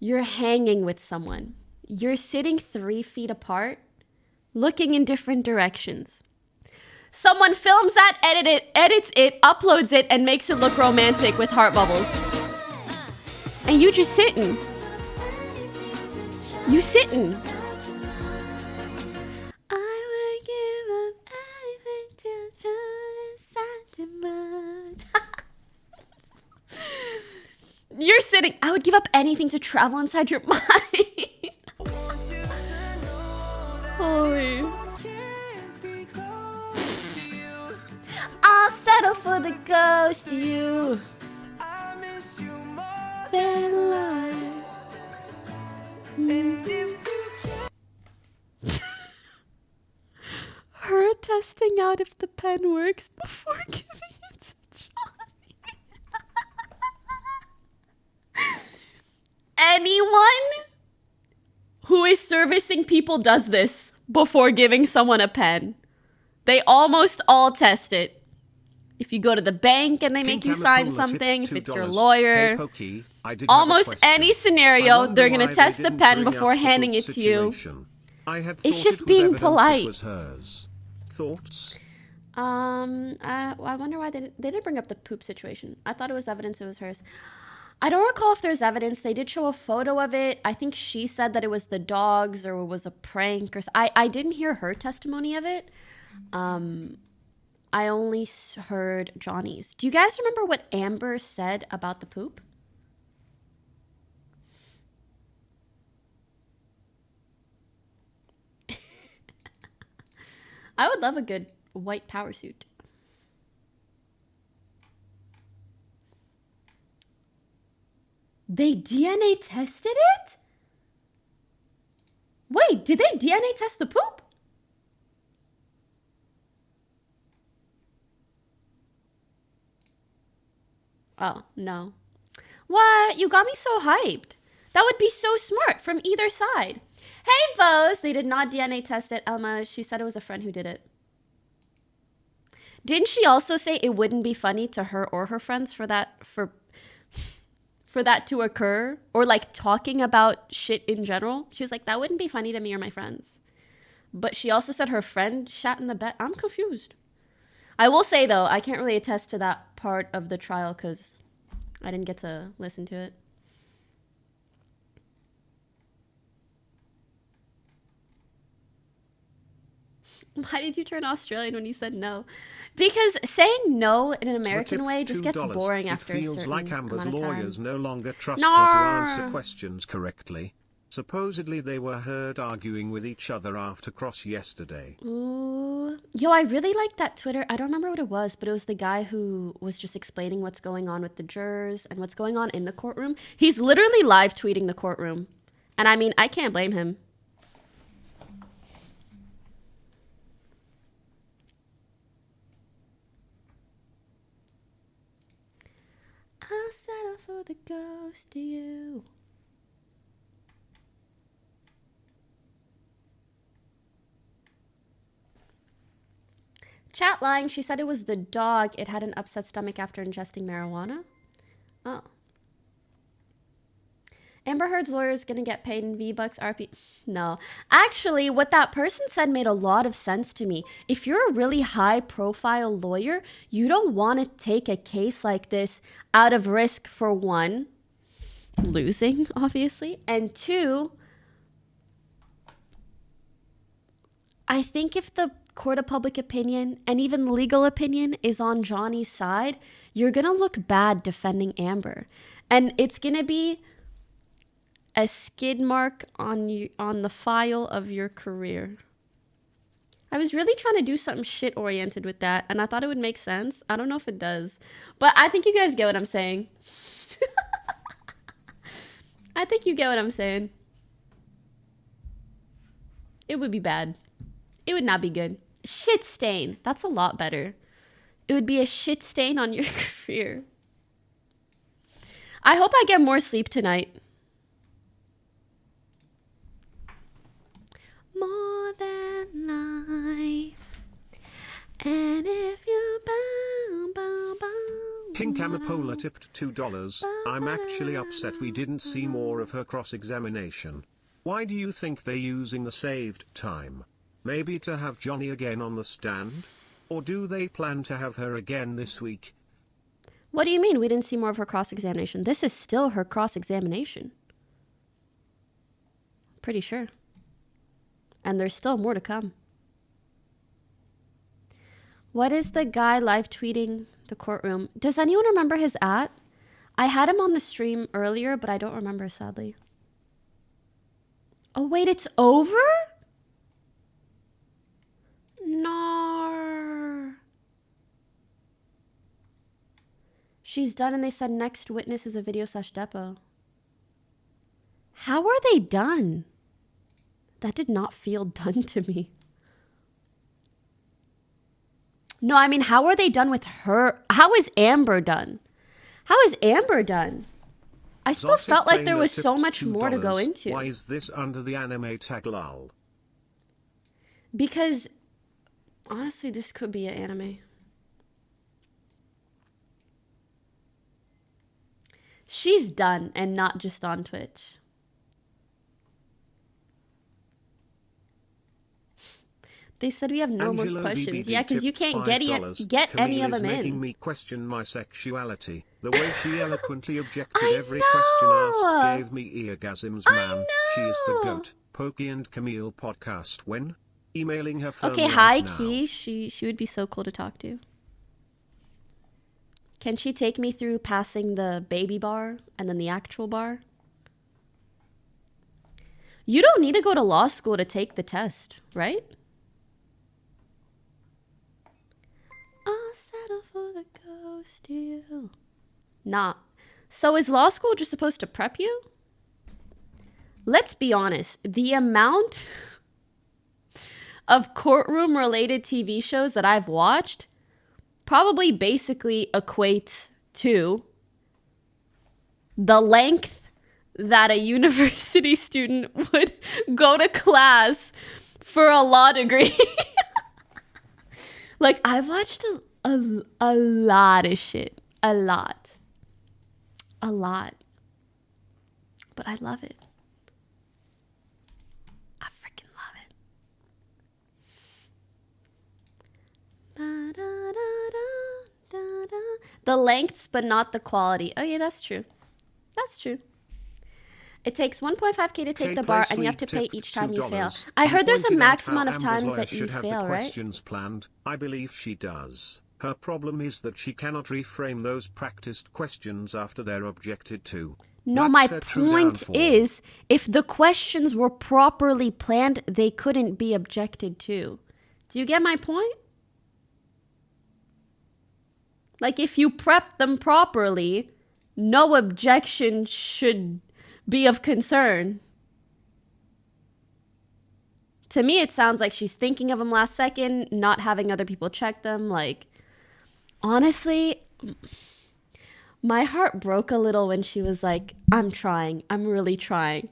You're hanging with someone. You're sitting 3 feet apart, looking in different directions. Someone films that, edits it, uploads it, and makes it look romantic with heart bubbles. And you just sitting. You sitting. I would give up anything to try inside your mind. You're sitting. I would give up anything to travel inside your mind. Holy. I'll settle for the ghost of you. Than life. Her testing out if the pen works before giving it to Johnny. Anyone who is servicing people does this before giving someone a pen. They almost all test it. If you go to the bank and they make you sign something, if it's your lawyer, almost any scenario, they're going to test the pen before handing it to you. It's just being polite. Thoughts? I wonder why they did bring up the poop situation. I thought it was evidence it was hers. I don't recall if there's evidence. They did show a photo of it. I think she said that it was the dogs or it was a prank. I didn't hear her testimony of it. I only heard Johnny's. Do you guys remember what Amber said about the poop? I would love a good white power suit. They DNA tested it? Wait, did they DNA test the poop? Oh, no. What? You got me so hyped. That would be so smart from either side. Hey, Vose! They did not DNA test it, Elma. She said it was a friend who did it. Didn't she also say it wouldn't be funny to her or her friends for that to occur? Or like talking about shit in general? She was like, that wouldn't be funny to me or my friends. But she also said her friend shat in the bed. I'm confused. I will say, though, I can't really attest to that part of the trial because I didn't get to listen to it. Why did you turn Australian when you said no? Because saying no in an American way just gets boring after a certain amount of time. It feels like Amber's lawyers no longer trust her to answer questions correctly. Supposedly they were heard arguing with each other after cross yesterday. Ooh. Yo, I really liked that Twitter. I don't remember what it was, but it was the guy who was just explaining what's going on with the jurors and what's going on in the courtroom. He's literally live tweeting the courtroom. And I mean, I can't blame him. I'll settle for the ghost of you. Chat lying, she said it was the dog. It had an upset stomach after ingesting marijuana. Oh. Amber Heard's lawyer is going to get paid in V-Bucks, RP. No. Actually, what that person said made a lot of sense to me. If you're a really high-profile lawyer, you don't want to take a case like this out of risk for one, losing, obviously, and two, I think if the court of public opinion and even legal opinion is on Johnny's side, you're going to look bad defending Amber. And it's going to be a skid mark on you, on the file of your career. I was really trying to do something shit-oriented with that, and I thought it would make sense. I don't know if it does, but I think you guys get what I'm saying. I think you get what I'm saying. It would be bad. It would not be good. Shit stain. That's a lot better. It would be a shit stain on your career. I hope I get more sleep tonight. More than life. And if you bow, bow, bow. Pink Amapola tipped $2. I'm actually upset we didn't see more of her cross-examination. Why do you think they're using the saved time? Maybe to have Johnny again on the stand? Or do they plan to have her again this week? What do you mean we didn't see more of her cross-examination? This is still her cross-examination. Pretty sure. And there's still more to come. What is the guy live tweeting the courtroom? Does anyone remember his @? I had him on the stream earlier, but I don't remember, sadly. Oh, wait, it's over? No. She's done, and they said next witness is a video/depo. How are they done? That did not feel done to me. No, I mean, how are they done with her? How is Amber done? How is Amber done? I still felt like there was so much more to go into. Why is this under the anime tag lol? Because, honestly, this could be an anime. She's done, and not just on Twitch. They said we have no more questions. Yeah, because you can't get any of them in. Making me question my sexuality. The way she eloquently objected every question asked gave me eargasms, man. She is the GOAT. Pokey and Camille podcast when? Emailing her phone. Okay, hi, Key. She would be so cool to talk to. Can she take me through passing the baby bar and then the actual bar? You don't need to go to law school to take the test, right? I'll settle for the ghost you. Nah. So is law school just supposed to prep you? Let's be honest. The amount of courtroom-related TV shows that I've watched probably basically equates to the length that a university student would go to class for a law degree. Like, I've watched a lot of shit. A lot. But I love it. I freaking love it. The lengths, but not the quality. Oh, yeah, that's true. That's true. It takes 1.5K to take the bar, and you have to pay each time you fail. I heard there's a max amount of times that you fail, right? Questions planned. I believe she does. Her problem is that she cannot reframe those practiced questions after they're objected to. No, my point is, if the questions were properly planned, they couldn't be objected to. Do you get my point? Like, if you prep them properly, no objection should be of concern. To me, it sounds like she's thinking of them last second, not having other people check them. Like, honestly, my heart broke a little when she was like, I'm trying. I'm really trying.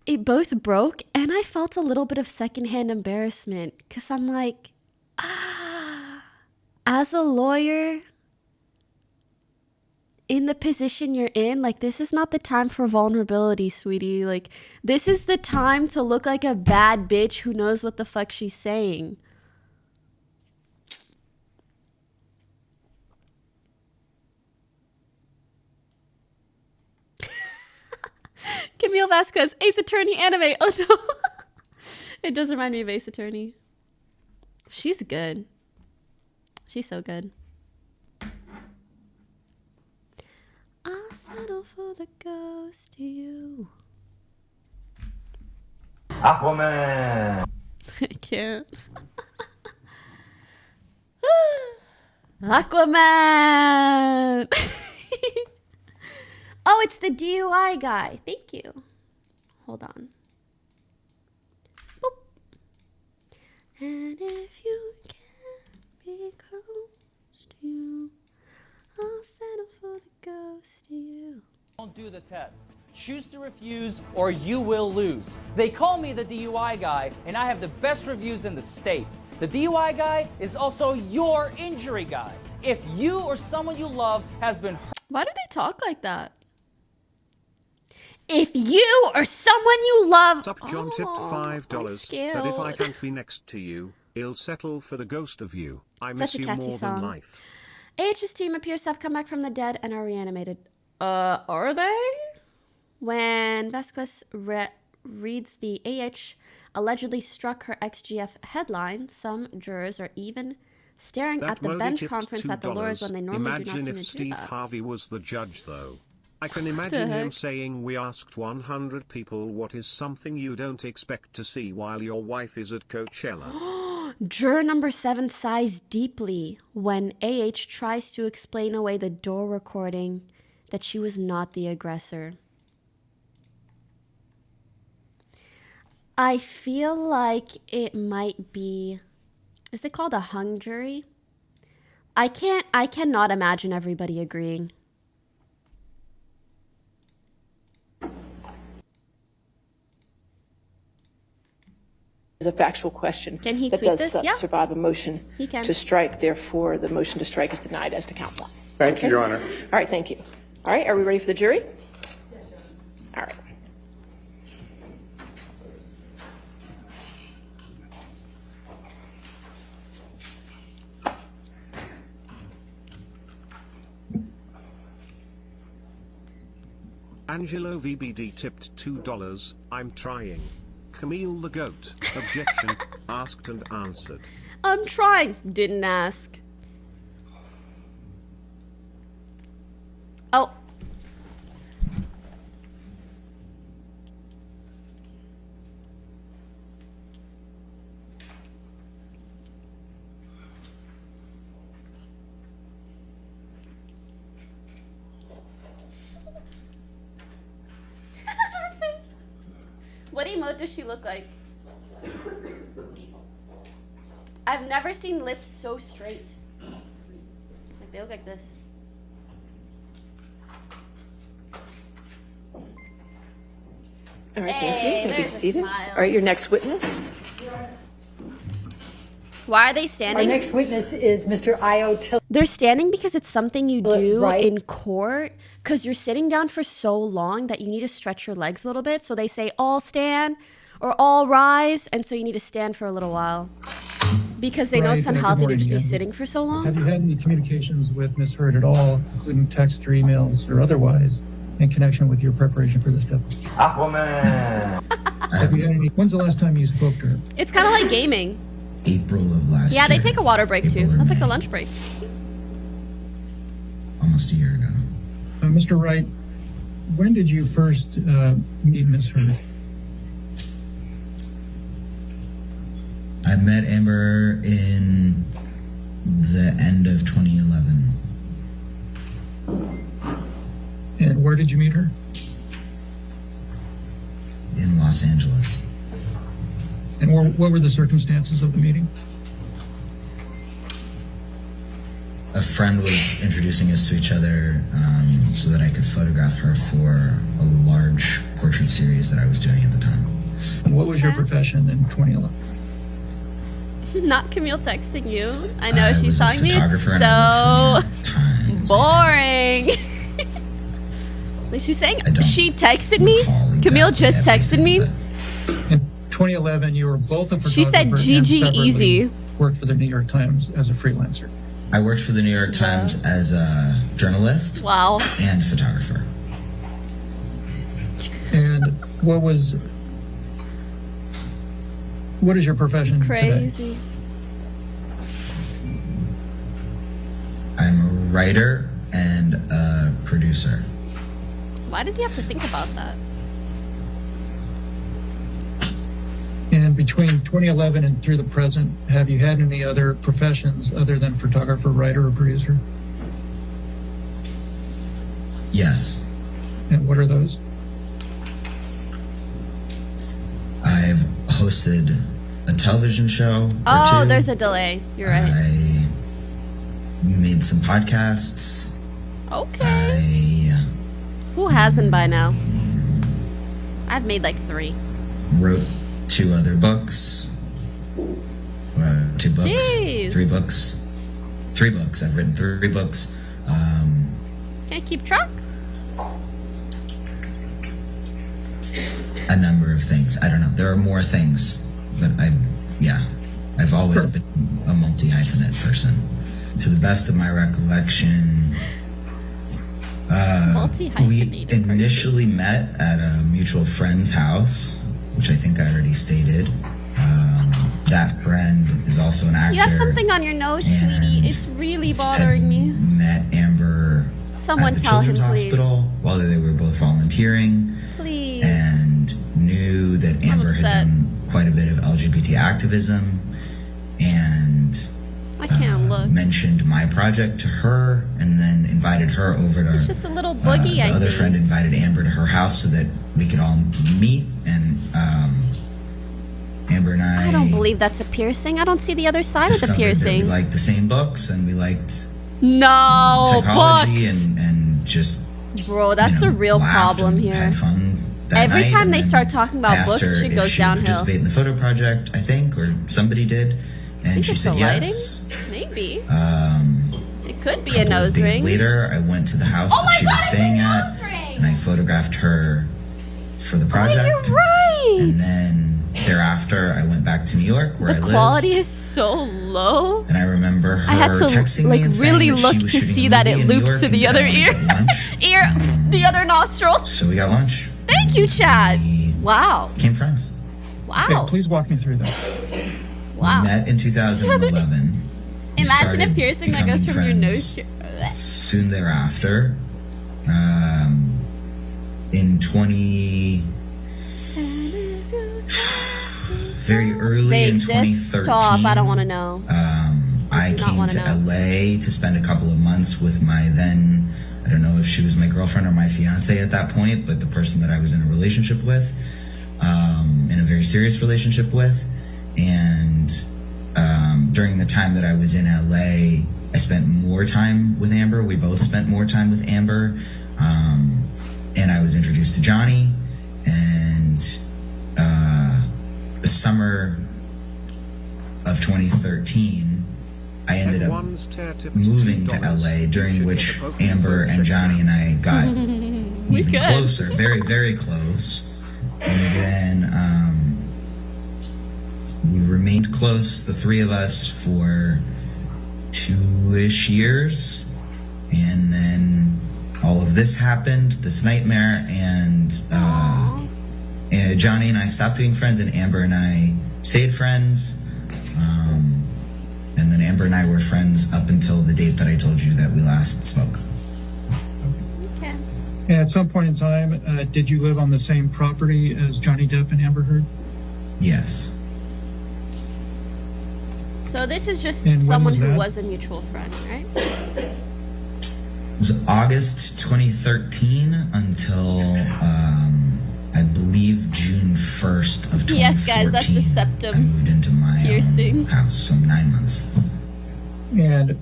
It both broke, and I felt a little bit of secondhand embarrassment because I'm like, as a lawyer, in the position you're in, like, this is not the time for vulnerability, sweetie. Like, this is the time to look like a bad bitch who knows what the fuck she's saying. Camille Vasquez, Ace Attorney anime. Oh no. It does remind me of Ace Attorney. She's good. She's so good. I'll settle for the ghost to you. Aquaman! I can't. Aquaman! Oh, it's the DUI guy. Thank you. Hold on. Boop. And if you can be close to you, I'll settle for the ghost to you. Don't do the test. Choose to refuse or you will lose. They call me the DUI guy, and I have the best reviews in the state. The DUI guy is also your injury guy. If you or someone you love has been hurt. Why do they talk like that? If you or someone you love. Up John tipped $5. But if I can't be next to you, I'll settle for the ghost of you. I miss you more than life. AH's team appears to have come back from the dead and are reanimated. Are they? When Vasquez reads the AH allegedly struck her ex-GF headline, some jurors are even staring at the bench conference at the lawyers when they normally do not seem to do that. Imagine if Steve Harvey was the judge, though. I can imagine him saying, we asked 100 people what is something you don't expect to see while your wife is at Coachella. Juror number 7 sighs deeply when AH tries to explain away the door recording that she was not the aggressor. I feel like it might be, is it called a hung jury? I cannot imagine everybody agreeing. Is a factual question Can he that tweet does this? Yeah. survive a motion He can. to strike. Therefore, the motion to strike is denied as to count one. Thank you, Your Honor. All right, thank you. All right, are we ready for the jury? Yes, sir. All right. Angelo VBD tipped $2. I'm trying. Camille the goat. Objection. Asked and answered. I'm trying. Didn't ask. Oh. What emote does she look like? I've never seen lips so straight. Like they look like this. All right, Hey, thank you. You may be there's a seated. smile. All right, your next witness. Why are they standing? Our next witness is Mr. Io Till. They're standing because it's something you do Right. in court because you're sitting down for so long that you need to stretch your legs a little bit. So they say all stand or all rise. And so you need to stand for a little while because they know it's Right, good unhealthy to morning just be again. sitting for so long. Have you had any communications with Ms. Hurd at all, including text or emails or otherwise, in connection with your preparation for this deposition? Aquaman! Have you had any? When's the last time you spoke to her? It's kind of like gaming. April of last Yeah, year. they take a water break too. That's like the lunch break. Almost a year ago. Mr. Wright, when did you first meet Ms. Hurd? I met Amber in the end of 2011. And where did you meet her? In Los Angeles. And what were the circumstances of the meeting? A friend was introducing us to each other so that I could photograph her for a large portrait series that I was doing at the time. And what was your profession in 2011? Not Camille texting you. I know I she's was a telling me it's photographer and I so boring. Like she's saying she texted me. Camille just texted me. In 2011, you were both a photographer. She said and GG separately easy. Worked for the New York Times as a freelancer. I worked for the New York Times as a journalist Wow. and photographer. And what is your profession today? Crazy. I'm a writer and a producer. Why did you have to think about that? And between 2011 and through the present, have you had any other professions other than photographer, writer, or producer? Yes. And what are those? I've hosted a television show. Oh, or two. there's a delay. You're right. I made some podcasts. Okay. Who hasn't by now? I've made like 3. Wrote 2 other books. 2 books. Jeez. 3 books. 3 books. I've written 3 books. Can I keep track? A number of things. I don't know. There are more things, but I've always been a multi-hyphenate person. To the best of my recollection, we initially met at a mutual friend's house, which I think I already stated. That friend is also an actor. You have something on your nose, sweetie. It's really bothering me. Met Amber Someone at the tell him, Children's please. Hospital while they were both volunteering. Please. And knew that Amber had done quite a bit of LGBT activism, and I can't look. mentioned my project to her, and then invited her over to It's just a little boogie, the I other think. friend invited Amber to her house so that we could all meet, and Amber and I don't believe that's a piercing. I don't see the other side of the discovered that we piercing. liked the same books, and we liked No, psychology, books. and just Bro, that's a real laughed problem and here. had fun that Every night, time and they then start talking I about asked books, her shit if goes she would downhill. participate in the photo project, I think, or somebody did, and Think she it's said the yes. lighting? Maybe. It could be a Couple of nose days ring. later, I went to the house that she was staying at, and I photographed her for the project. You're right. And then thereafter, I went back to New York, where I The lived. quality is so low. And I remember her I had to texting like me and saying really that look she was to shooting see a that movie it in New loops York to and the that I other wanted to ear, get lunch. the other nostril. So we got lunch. Thank you, Chad. Wow. Became friends. Wow. Okay, please walk me through that. Wow. We met in 2011. We Imagine a started piercing that goes from your becoming nose to friends soon thereafter. In very early They in exist. 2013. Stop. I don't want to know. I do not came wanna to know. LA to spend a couple of months with my then, I don't know if she was my girlfriend or my fiance at that point, but the person that I was in a relationship with, in a very serious relationship with. And during the time that I was in LA, I spent more time with Amber. We both spent more time with Amber. And I was introduced to Johnny. And the summer of 2013, I ended up moving to LA, during which Amber and Johnny and I got even closer, very, very close. And then we remained close, the 3 of us, for 2-ish years. And then all of this happened, this nightmare, and Johnny and I stopped being friends, and Amber and I stayed friends. And then Amber and I were friends up until the date that I told you that we last spoke. Okay. And at some point in time, did you live on the same property as Johnny Depp and Amber Heard? Yes. So this is just And when someone was who that? was a mutual friend, right? It was August 2013 until I believe June 1st of 2014. Yes, guys, that's the I septum moved into my piercing. house, so 9 months. And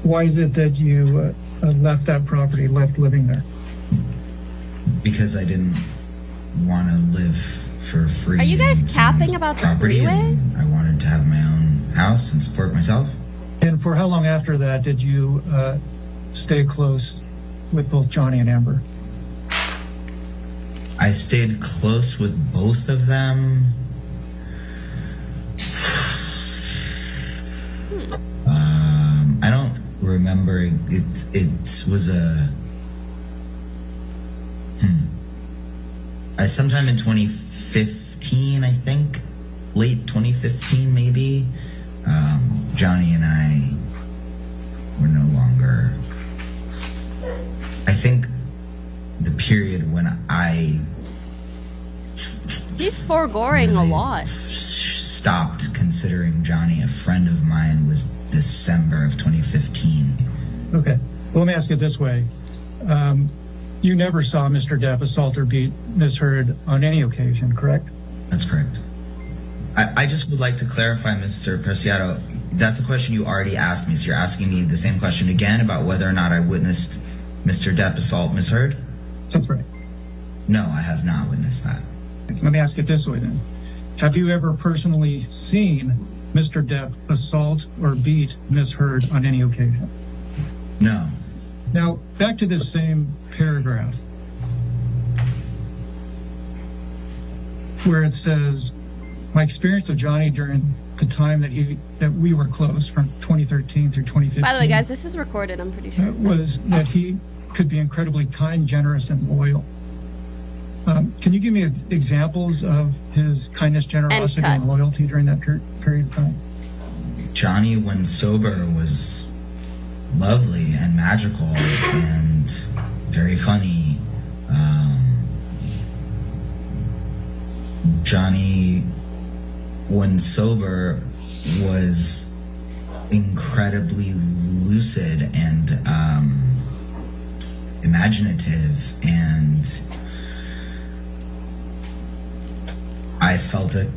why is it that you left that property, left living there? Because I didn't want to live for free. Are you guys in capping someone's about the property, three-way? and I wanted to have my own house and support myself. And for how long after that did you stay close with both Johnny and Amber? I stayed close with both of them. I don't remember. It was sometime in 2015, I think, late 2015 maybe. Johnny and I were no longer. I think the period when I He's foregoing a lot. stopped considering Johnny a friend of mine was December of 2015. Okay. Well, let me ask it this way. You never saw Mr. Depp assault or beat Ms. Heard on any occasion, correct? That's correct. I just would like to clarify, Mr. Preciado, that's a question you already asked me, so you're asking me the same question again about whether or not I witnessed Mr. Depp assault Ms. Heard? That's right. No, I have not witnessed that. Let me ask it this way then. Have you ever personally seen Mr. Depp assault or beat Ms. Heard on any occasion? No. Now, back to this same paragraph where it says, my experience of Johnny during the time that we were close, from 2013 through 2015. By the way, guys, this is recorded, I'm pretty sure. Was that he could be incredibly kind, generous, and loyal. Can you give me examples of his kindness, generosity, and loyalty during that period of time? Johnny, when sober, was lovely and magical and very funny. Johnny, when sober, was incredibly lucid and imaginative, and I felt a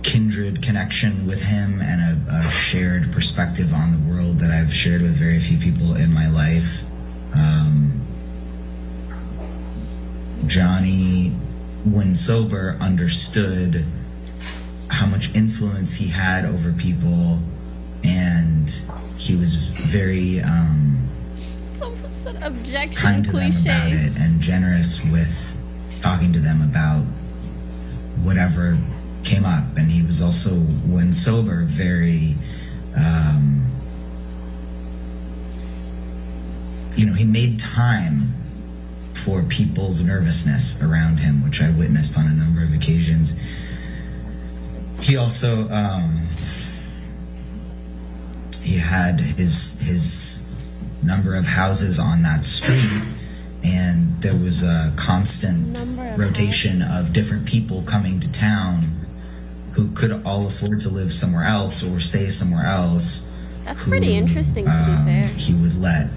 kindred connection with him and a shared perspective on the world that I've shared with very few people in my life. Johnny, when sober, understood how much influence he had over people, and he was very Someone said objection kind to cliche. them about it and generous with talking to them about whatever came up. And he was also, when sober, very he made time for people's nervousness around him, which I witnessed on a number of occasions. He also he had his number of houses on that street, and there was a constant rotation of different people coming to town who could all afford to live somewhere else or stay somewhere else. That's pretty interesting, to be fair. He would let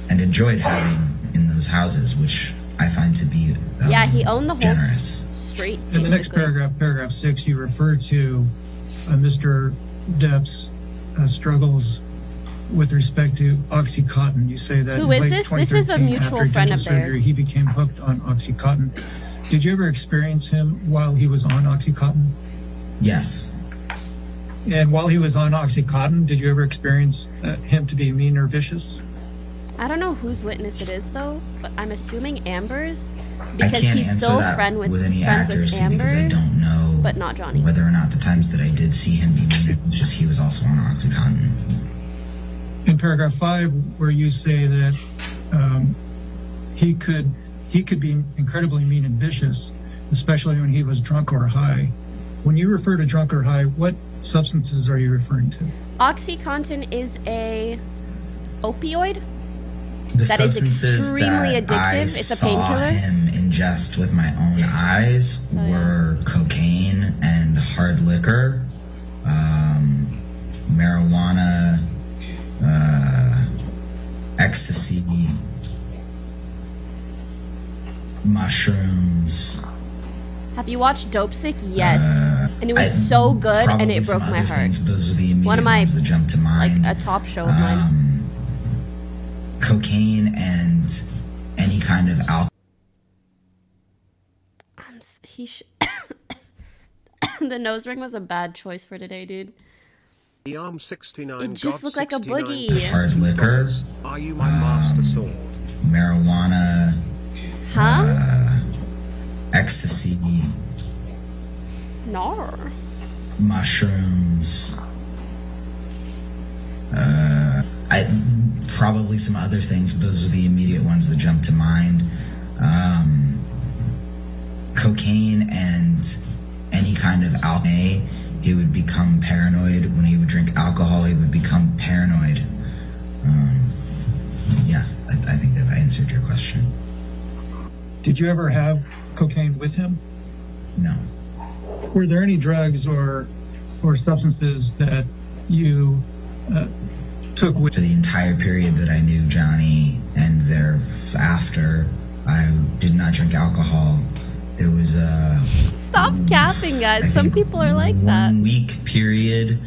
and enjoyed having in those houses, which I find to be he owned the whole generous. street. In the next paragraph, paragraph 6, you refer to Mr. Depp's struggles with respect to OxyContin. You say that Who in is late this? This is a 2013, mutual after friend dental of theirs. surgery, he became hooked on OxyContin. Did you ever experience him while he was on OxyContin? Yes. And while he was on OxyContin, did you ever experience him to be mean or vicious? I don't know whose witness it is, though, but I'm assuming Amber's, I because can't he's answer still that friends with any accuracy Amber, because I don't know but not Johnny. whether or not the times that I did see him be mean or vicious, he was also on OxyContin. In paragraph 5, where you say that he could be incredibly mean and vicious, especially when he was drunk or high. When you refer to drunk or high, what substances are you referring to? OxyContin is a opioid The that is substances extremely that I addictive. It's a saw painkiller. him ingest with my own eyes were cocaine and hard liquor, marijuana, ecstasy, mushrooms. Have you watched Dope Sick? Yes. And it was so good, and it broke my heart. Those are the immediate One of my, ones that jump to mind. like, a top show of mine. Cocaine and any kind of alcohol. The nose ring was a bad choice for today, dude. The arm 69 It just looked like a 69 boogie. Hard liquor. Are you my master sword? Marijuana. Huh? Ecstasy. No. Mushrooms. Probably some other things, but those are the immediate ones that jump to mind. Cocaine and any kind of alcohol. He would become paranoid. When he would drink alcohol, he would become paranoid. I think that I answered your question. Did you ever have cocaine with him? No. Were there any drugs or substances that you took with? For the entire period that I knew Johnny and thereafter, I did not drink alcohol. There was a Stop capping, guys. Some people are like that. 1 week period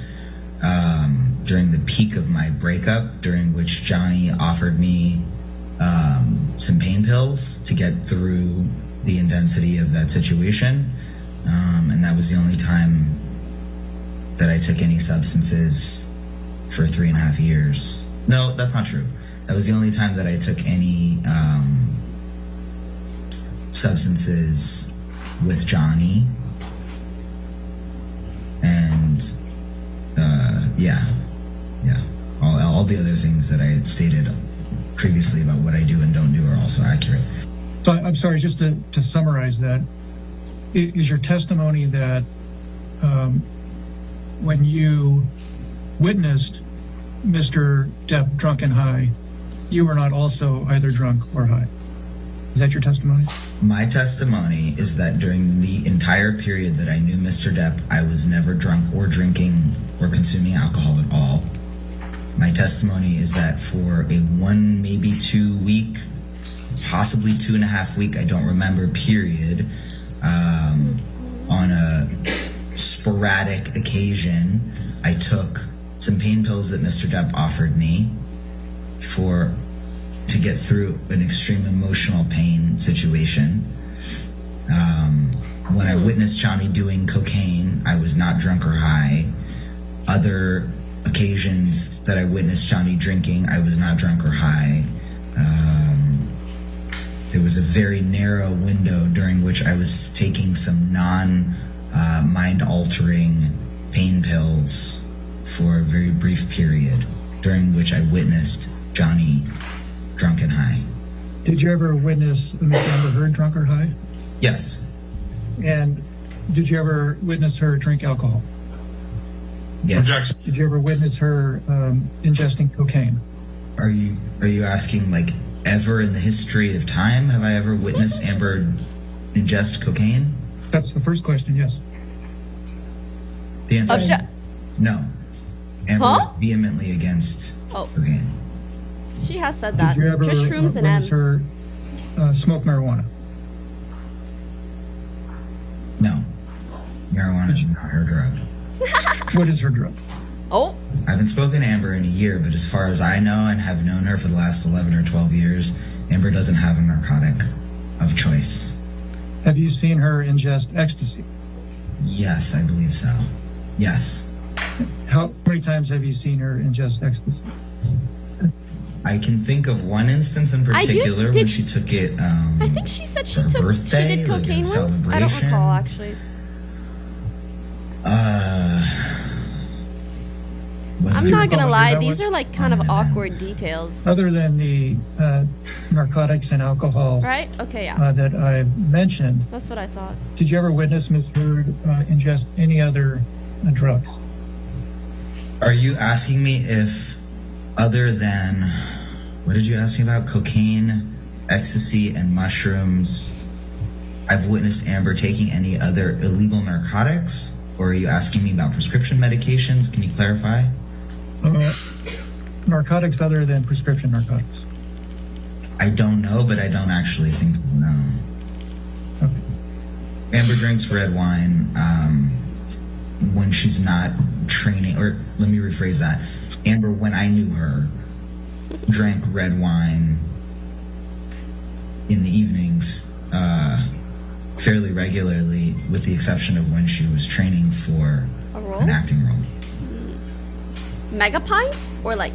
during the peak of my breakup, during which Johnny offered me some pain pills to get through the intensity of that situation. And that was the only time that I took any substances for 3.5 years. No, that's not true. That was the only time that I took any substances with Johnny. And yeah. All the other things that I had stated previously about what I do and don't do are also accurate. So I'm sorry, just to summarize that, is your testimony that when you witnessed Mr. Depp drunk and high, you were not also either drunk or high? Is that your testimony? My testimony is that during the entire period that I knew Mr. Depp, I was never drunk or drinking or consuming alcohol at all. My testimony is that for a 1, maybe 2 week, possibly 2.5 week, I don't remember, period, on a sporadic occasion, I took some pain pills that Mr. Depp offered me to get through an extreme emotional pain situation. When I witnessed Johnny doing cocaine, I was not drunk or high. Other occasions that I witnessed Johnny drinking, I was not drunk or high. There was a very narrow window during which I was taking some mind-altering pain pills for a very brief period, during which I witnessed Johnny drunk and high. Did you ever witness Miss Amber Heard drunk or high? Yes. And did you ever witness her drink alcohol? Yes. Did you ever witness her ingesting cocaine? Are you asking, like, ever in the history of time have I ever witnessed Amber ingest cocaine? That's the first question, yes. The answer is no. Amber was vehemently against cocaine. She has said that. Did you ever Just shrooms and witness her smoke marijuana? No. Marijuana is not her drug. What is her drug? Oh. I haven't spoken to Amber in a year, but as far as I know and have known her for the last 11 or 12 years, Amber doesn't have a narcotic of choice. Have you seen her ingest ecstasy? Yes, I believe so. Yes. How many times have you seen her ingest ecstasy? I can think of one instance in particular when she took it I think she said she for her birthday, she did cocaine like a once. I don't celebration. recall, actually. I'm not gonna lie, these are like kind of awkward details. Other than the narcotics and alcohol, Right? Okay, yeah. that I mentioned, That's what I thought. did you ever witness Ms. Heard ingest any other drugs? Are you asking me if, other than, what did you ask me about? Cocaine, ecstasy, and mushrooms, I've witnessed Amber taking any other illegal narcotics? Or are you asking me about prescription medications? Can you clarify? Narcotics other than prescription narcotics. I don't know, but I don't actually think so, no. Okay. Amber drinks red wine when she's not training, or let me rephrase that. Amber, when I knew her, drank red wine in the evenings fairly regularly, with the exception of when she was training for an acting role. Mega pint or like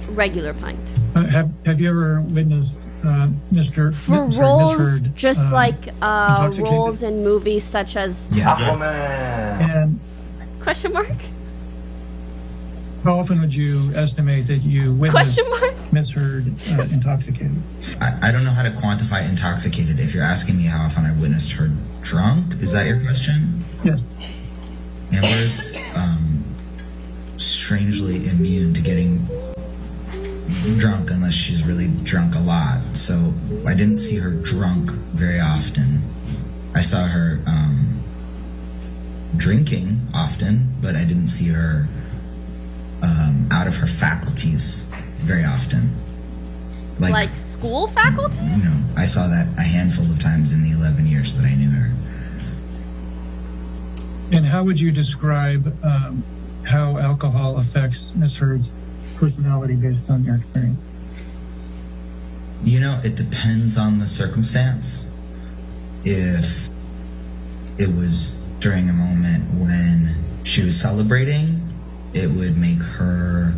regular pint? Have you ever witnessed Mr. For Ms. roles, Heard, just like intoxicated? roles in movies such as And question mark? how often would you estimate that you witnessed Question mark? Ms. Heard intoxicated? I don't know how to quantify intoxicated. If you're asking me how often I witnessed her drunk, is that your question? Yes. Amber's strangely immune to getting drunk unless she's really drunk a lot. So I didn't see her drunk very often. I saw her drinking often, but I didn't see her out of her faculties very often. Like school faculty? No, I saw that a handful of times in the 11 years that I knew her. And how would you describe how alcohol affects Ms. Heard's personality based on your experience? You know, it depends on the circumstance. If it was during a moment when she was celebrating, it would make her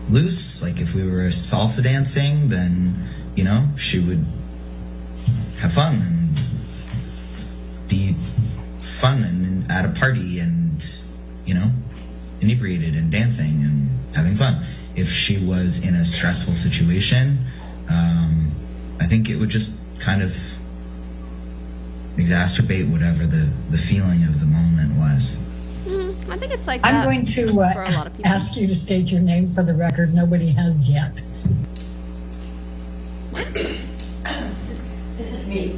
loose. Like if we were salsa dancing, then, you know, she would have fun and be fun and at a party and, you know, inebriated and dancing and having fun. If she was in a stressful situation, I think it would just kind of exacerbate whatever the feeling of the moment was. I think it's like that. I'm going to for a lot of people. ask you to state your name for the record. Nobody has yet. This is me.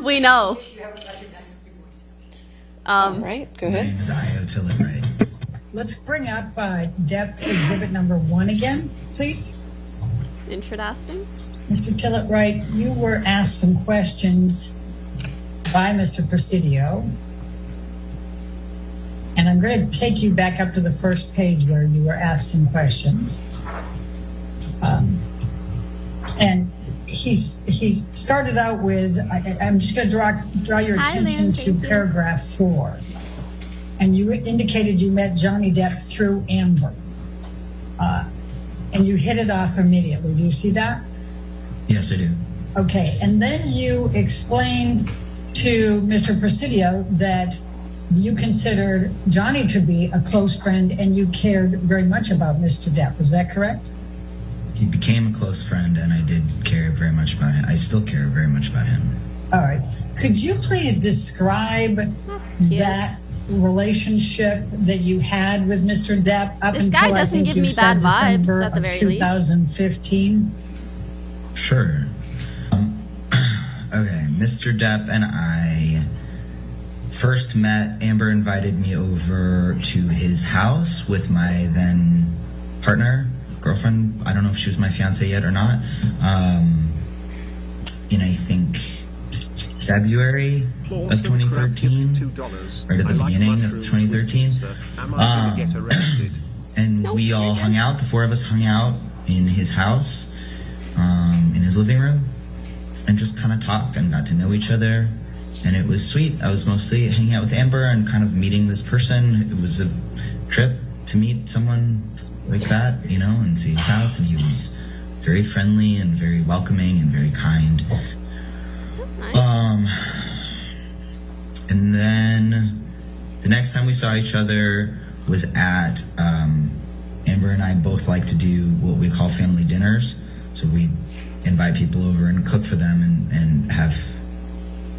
We know. Right, go ahead. My name is Io Tillett. Let's bring up DEPP exhibit number 1 again, please. Interesting. Mr. Tillett-Wright, you were asked some questions by Mr. Presidio. And I'm going to take you back up to the first page where you were asked some questions. And he started out with, I'm just going to draw your attention to paragraph 4. And you indicated you met Johnny Depp through Amber. And you hit it off immediately. Do you see that? Yes, I do. Okay. And then you explained to Mr. Presidio that you considered Johnny to be a close friend and you cared very much about Mr. Depp. Is that correct? He became a close friend and I did care very much about him. I still care very much about him. All right. Could you please describe that relationship that you had with Mr. Depp up This until guy I doesn't think give you me said bad vibes, December at the of very least. 2015? Sure. Okay, Mr. Depp and I first met. Amber invited me over to his house with my then girlfriend. I don't know if she was my fiance yet or not. In I think February of 2013, right at the beginning of 2013. And we all hung out, the 4 of us hung out in his house, in his living room, and just kind of talked and got to know each other. And it was sweet. I was mostly hanging out with Amber and kind of meeting this person. It was a trip to meet someone like that, you know, and see his house. And he was very friendly and very welcoming and very kind. That's nice. And then the next time we saw each other was at, Amber and I both like to do what we call family dinners. So we invite people over and cook for them and have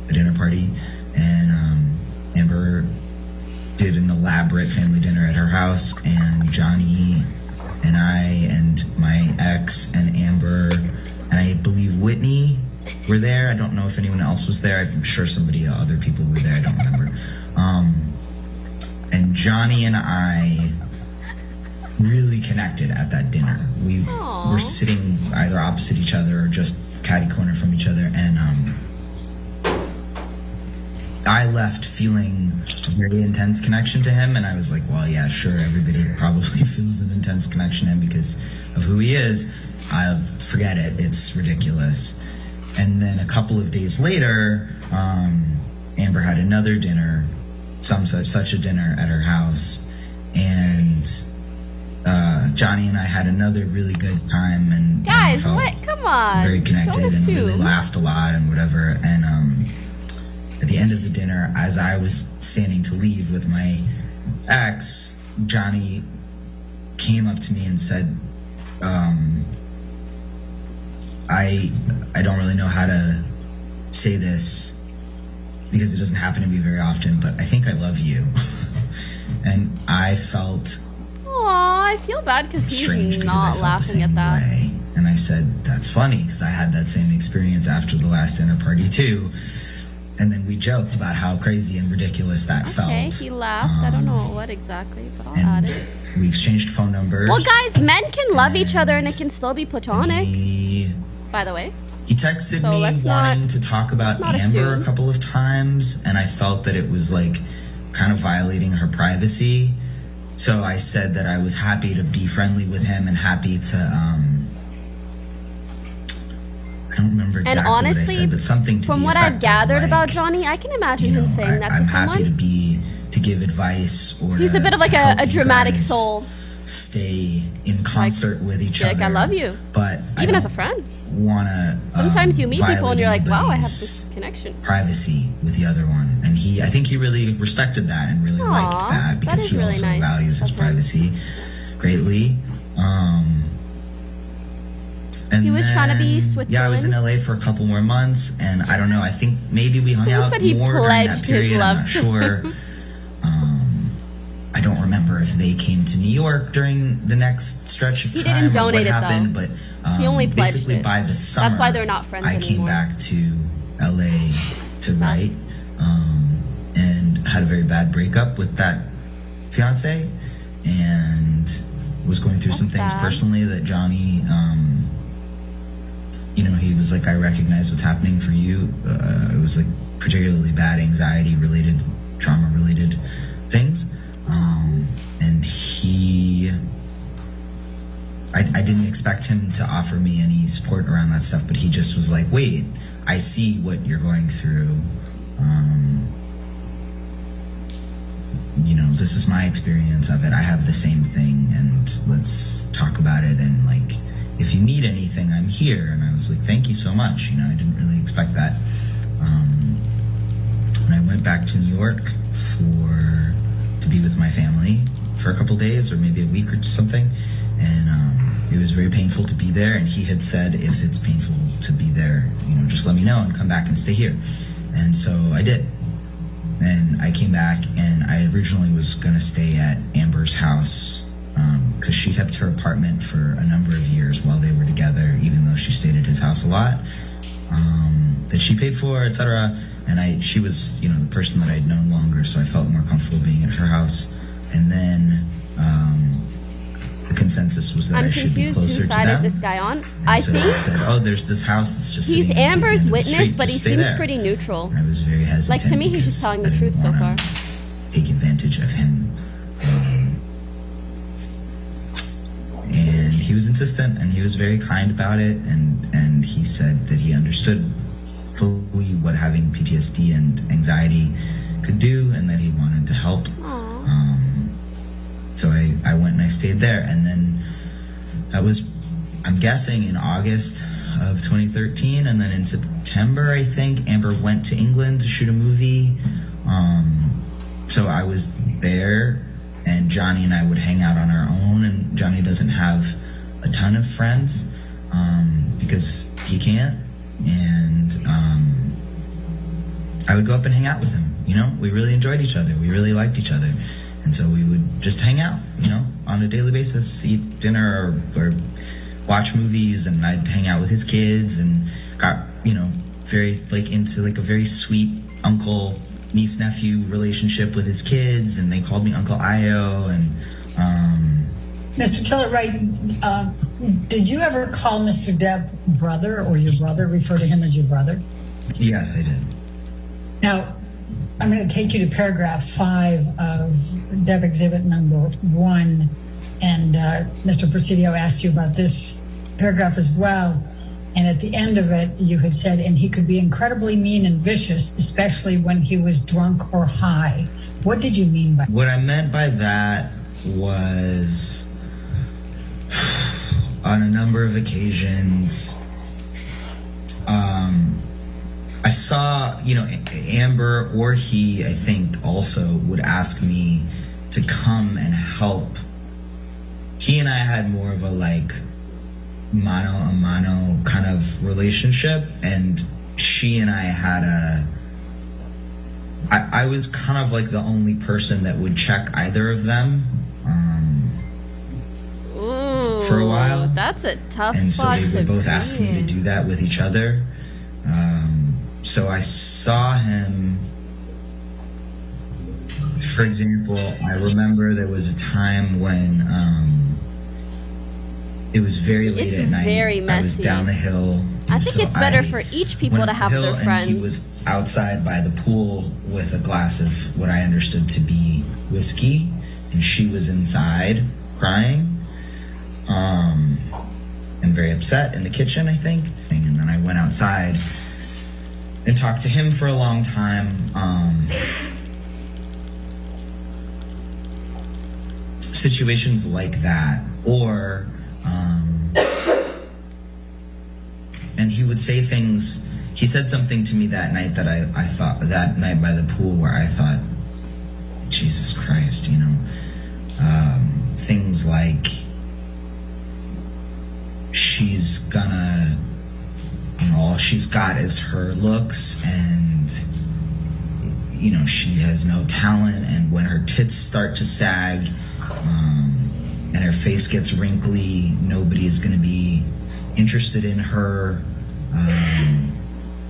a dinner party. And Amber did an elaborate family dinner at her house, and Johnny and I and my ex and Amber and I believe Whitney were there. I don't know if anyone else was there. I'm sure other people were there. I don't remember. And Johnny and I really connected at that dinner. We were sitting either opposite each other or just catty corner from each other, and I left feeling a very intense connection to him, and I was like, well, yeah, sure, everybody probably feels an intense connection to him because of who he is. I'll forget it. It's ridiculous. And then a couple of days later, Amber had another dinner, such a dinner at her house, and Johnny and I had another really good time, and Guys, felt what? Come on. very connected Don't and really assume. laughed a lot and whatever. And at the end of the dinner, as I was standing to leave with my ex, Johnny came up to me and said, I don't really know how to say this because it doesn't happen to me very often, but I think I love you. And I felt Aw, I feel bad because strange he's because I not felt the laughing same at that. way. And I said, that's funny because I had that same experience after the last dinner party too. And then we joked about how crazy and ridiculous that felt. Okay, he laughed. I don't know what exactly, but I'll add it. We exchanged phone numbers. Well, guys, men can love each other and it can still be platonic. By the way. He texted So me let's wanting to talk about let's not Amber assume. a couple of times, and I felt that it was like kind of violating her privacy. So I said that I was happy to be friendly with him and happy to I don't remember exactly And honestly, what I said, but something to from the what effect I've gathered of, like, about Johnny, I can imagine him saying that I'm to happy someone. to give advice or He's a bit of like help a you dramatic guys soul. stay in concert with each Like, other. I love you. But Even as a friend. Wanna Sometimes you meet people and violate you're like, wow, I have anybody's this connection. privacy with the other one, and I think he really respected that and really liked Aw, that that because is he really also nice values his of him. privacy greatly. And He was trying to be then, Switzerland. Yeah, I was in LA for a couple more months, and I don't know. I think maybe we hung Someone out said he more during pledged that his period. I'm love not to sure. him. I don't remember if they came to New York during the next stretch of He time didn't or donate what it, happened, though. but He only pledged basically it. by the summer, That's why they're not friends I came anymore. back to LA to write, and had a very bad breakup with that fiance, and was going through some things sad. personally that Johnny, he was like, I recognize what's happening for you. It was like particularly bad anxiety related, trauma related things. And I didn't expect him to offer me any support around that stuff, but he just was like, wait, I see what you're going through. This is my experience of it. I have the same thing, and let's talk about it. And like, if you need anything, I'm here. And I was like, thank you so much. I didn't really expect that. And I went back to New York to be with my family for a couple days, or maybe a week or something. And it was very painful to be there. And he had said, if it's painful to be there, just let me know and come back and stay here. And so I did. And I came back, and I originally was going to stay at Amber's house because she kept her apartment for a number of years while they were together, even though she stayed at his house a lot, that she paid for, etc. And she was, the person that I'd known longer, so I felt more comfortable being at her house. And then the consensus was that I'm I should be confused. closer Whose to side them. is this guy on? And I so think I said, oh, there's this house that's just he's sitting empty at the Amber's end of the witness, street. but he Just stay seems there. pretty neutral. And I was very hesitant. Like, to me, he's because just telling the I didn't truth so wanna far. Take advantage of him. And he was insistent, and he was very kind about it, and he said that he understood fully what having PTSD and anxiety could do, and that he wanted to help. So I went and I stayed there, and then that was, I'm guessing, in August of 2013, and then in September, I think, Amber went to England to shoot a movie. So I was there, and Johnny and I would hang out on our own, and Johnny doesn't have a ton of friends because he can't, and I would go up and hang out with him. We really enjoyed each other. We really liked each other, and so we would just hang out, on a daily basis, eat dinner or watch movies, and I'd hang out with his kids, and got very into a very sweet uncle niece-nephew relationship with his kids, and they called me Uncle Io, and Mr. Tillett, did you ever call Mr. Depp brother, or your brother, refer to him as your brother? Yes, I did. Now, I'm going to take you to paragraph 5 of Depp Exhibit number 1, and Mr. Presidio asked you about this paragraph as well. And at the end of it, you had said, and he could be incredibly mean and vicious, especially when he was drunk or high. What did you mean by that? What I meant by that was, on a number of occasions, I saw, Amber or he, I think, also would ask me to come and help. He and I had more of a mano a mano kind of relationship, and she and I had I was kind of like the only person that would check either of them for a while. That's a tough And so spot they to would both be ask me to in. do that with each other. So I saw him, for example, I remember there was a time when it was very late at night. Very I was messy. down the hill. I think So it's better I for each people went to up have the hill, their friends. And he was outside by the pool with a glass of what I understood to be whiskey, and she was inside crying, and very upset in the kitchen, I think. And then I went outside and talked to him for a long time. Situations like that, or and he would say things. He said something to me that night that I thought, that night by the pool, where I thought, Jesus Christ, you know, things like, she's gonna, you know, all she's got is her looks, and, you know, she has no talent, and when her tits start to sag, and her face gets wrinkly, nobody is gonna be interested in her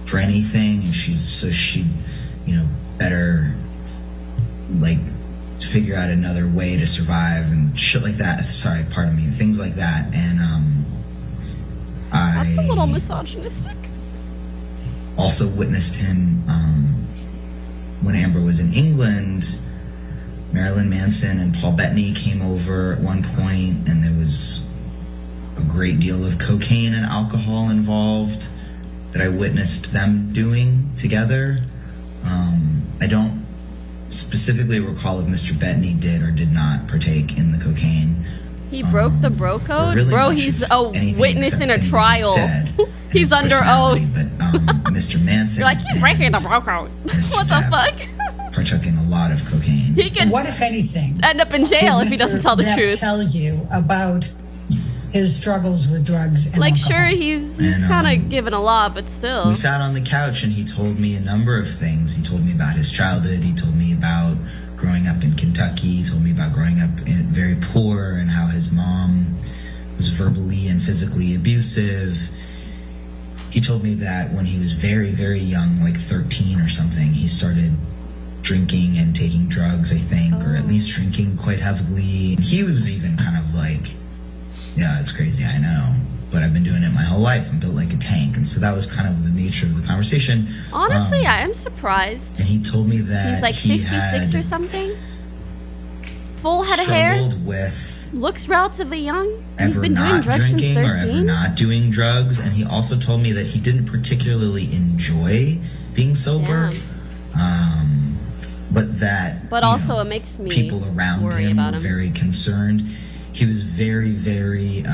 for anything, and she, you know, better, like, figure out another way to survive and shit like that. Sorry, pardon me, things like that. And That's a little misogynistic. Also witnessed him when Amber was in England. Marilyn Manson and Paul Bettany came over at one point, and there was a great deal of cocaine and alcohol involved that I witnessed them doing together. I don't specifically recall if Mr. Bettany did or did not partake in the cocaine. He broke the bro code? really Bro, much he's of a anything witness except in a things that he trial. said and He's his under oath. personality. But Mr. Manson You're like, he's breaking the bro code. What the fuck? partook in a lot of cocaine. He could What, if anything, end up in jail if he doesn't tell the Depp truth. tell you about his struggles with drugs and Like, alcohol? sure, he's And, kind of given a lot, but still. We sat on the couch and he told me a number of things. He told me about his childhood. He told me about growing up in Kentucky. He told me about growing up very poor and how his mom was verbally and physically abusive. He told me that when he was very, very young, like 13 or something, he started drinking and taking drugs, I think, or at least drinking quite heavily. He was even kind of like, yeah, it's crazy, I know, but I've been doing it my whole life. I'm built like a tank. And so that was kind of the nature of the conversation. Honestly, I am surprised. And he told me that He's like he 56 had or something. Full head of hair. struggled with Looks relatively young. He's ever been doing not drugs since drinking or ever 13. not doing drugs. And he also told me that he didn't particularly enjoy being sober. But that But also, it makes me people around worry him about were him. very concerned. He was very, very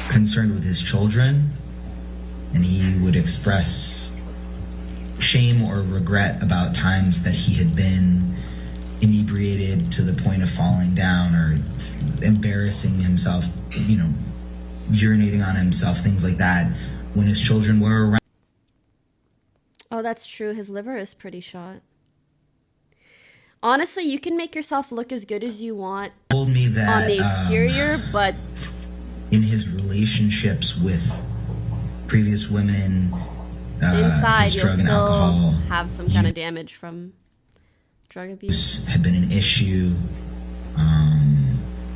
concerned with his children, and he would express shame or regret about times that he had been inebriated to the point of falling down or embarrassing himself, you know, urinating on himself, things like that, when his children were around. Oh, that's true. His liver is pretty shot. Honestly, you can make yourself look as good as you want Told me that on the exterior, but in his relationships with previous women, inside his you'll drug and still alcohol have some kind of damage from drug abuse. had been an issue.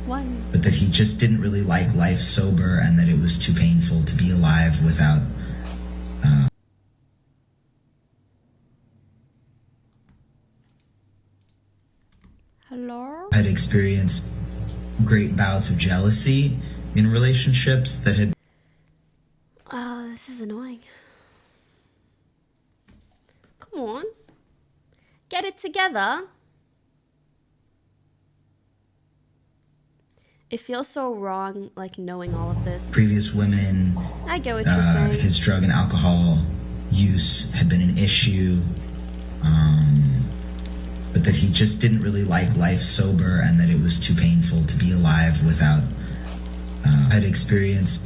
What? But that he just didn't really like life sober, and that it was too painful to be alive without Hello? had experienced great bouts of jealousy in relationships that had Oh, this is annoying. Come on. Get it together. It feels so wrong, like, knowing all of this. previous women. I get what you're saying. His drug and alcohol use had been an issue, but that he just didn't really like life sober, and that it was too painful to be alive without had experienced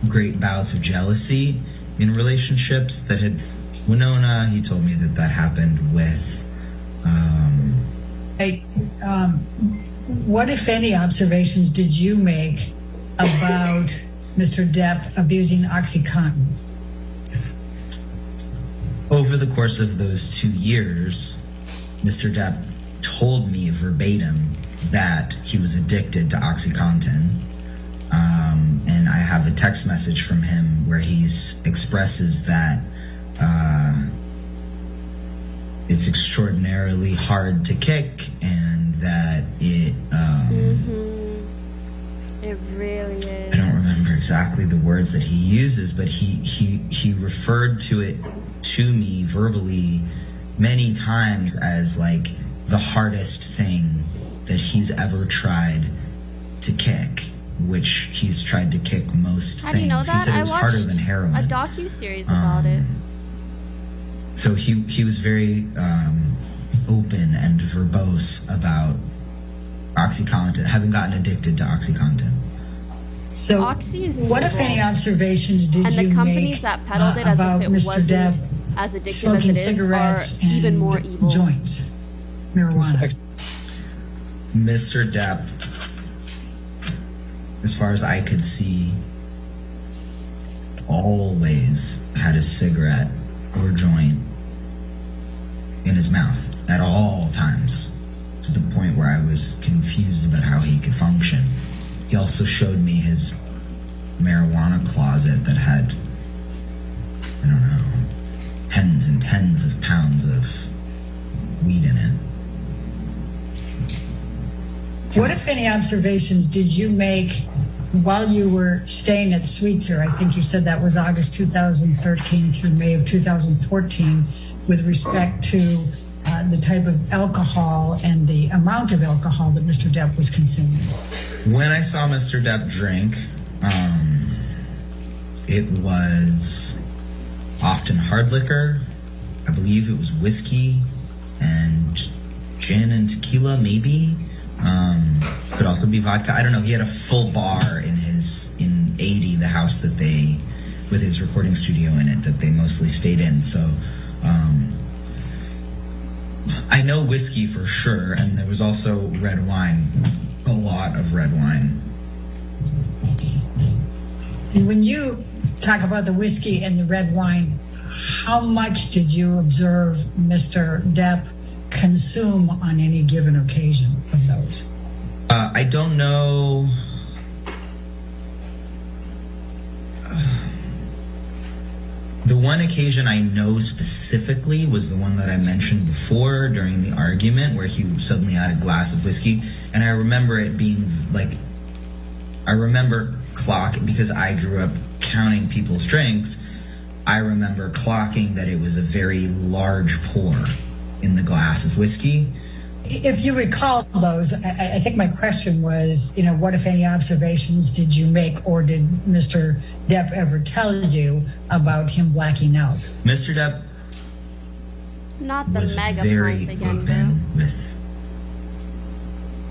great bouts of jealousy in relationships that had Winona. He told me that happened with What, if any, observations did you make about Mr. Depp abusing OxyContin? over the course of those 2 years. Mr. Depp told me verbatim that he was addicted to OxyContin. And I have a text message from him where he expresses that it's extraordinarily hard to kick, and that it It really is. I don't remember exactly the words that he uses, but he referred to it to me verbally many times as like the hardest thing that he's ever tried to kick, which he's tried to kick most How things. do you know He that? said it was harder than heroin. A docu-series about it. So he was very open and verbose about OxyContin, having gotten addicted to OxyContin. So, Oxy is what, if evil. any, observations did And you the companies make that peddled it as about if it Mr. wasn't Depp as addictive smoking as it is cigarettes are even and more evil. joints, marijuana? Mr. Depp, as far as I could see, always had a cigarette or joint in his mouth at all times, to the point where I was confused about how he could function. He also showed me his marijuana closet that had, I don't know, tens and tens of pounds of weed in it. What, if any, observations did you make while you were staying at Sweetser? I think you said that was August 2013 through May of 2014, with respect to the type of alcohol and the amount of alcohol that Mr. Depp was consuming. When I saw Mr. Depp drink, it was often hard liquor. I believe it was whiskey and gin and tequila, maybe. Could also be vodka. I don't know. He had a full bar in 80, the house that they, with his recording studio in it, that they mostly stayed in. So, I know whiskey for sure, and there was also red wine, a lot of red wine. And when you talk about the whiskey and the red wine, how much did you observe Mr. Depp consume on any given occasion of those? I don't know. The one occasion I know specifically was the one that I mentioned before during the argument, where he suddenly had a glass of whiskey, and I remember it being like, I remember clocking, because I grew up counting people's drinks, I remember clocking that it was a very large pour in the glass of whiskey. If you recall those, I think my question was, what, if any, observations did you make, or did Mr. Depp ever tell you about him blacking out? Mr. Depp Not the was mega very pint again, open with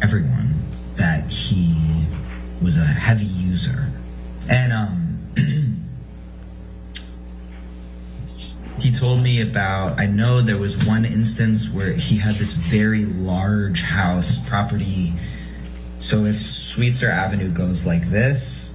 everyone that he was a heavy user. And he told me about, I know there was one instance where he had this very large house property. So if Sweetser Avenue goes like this,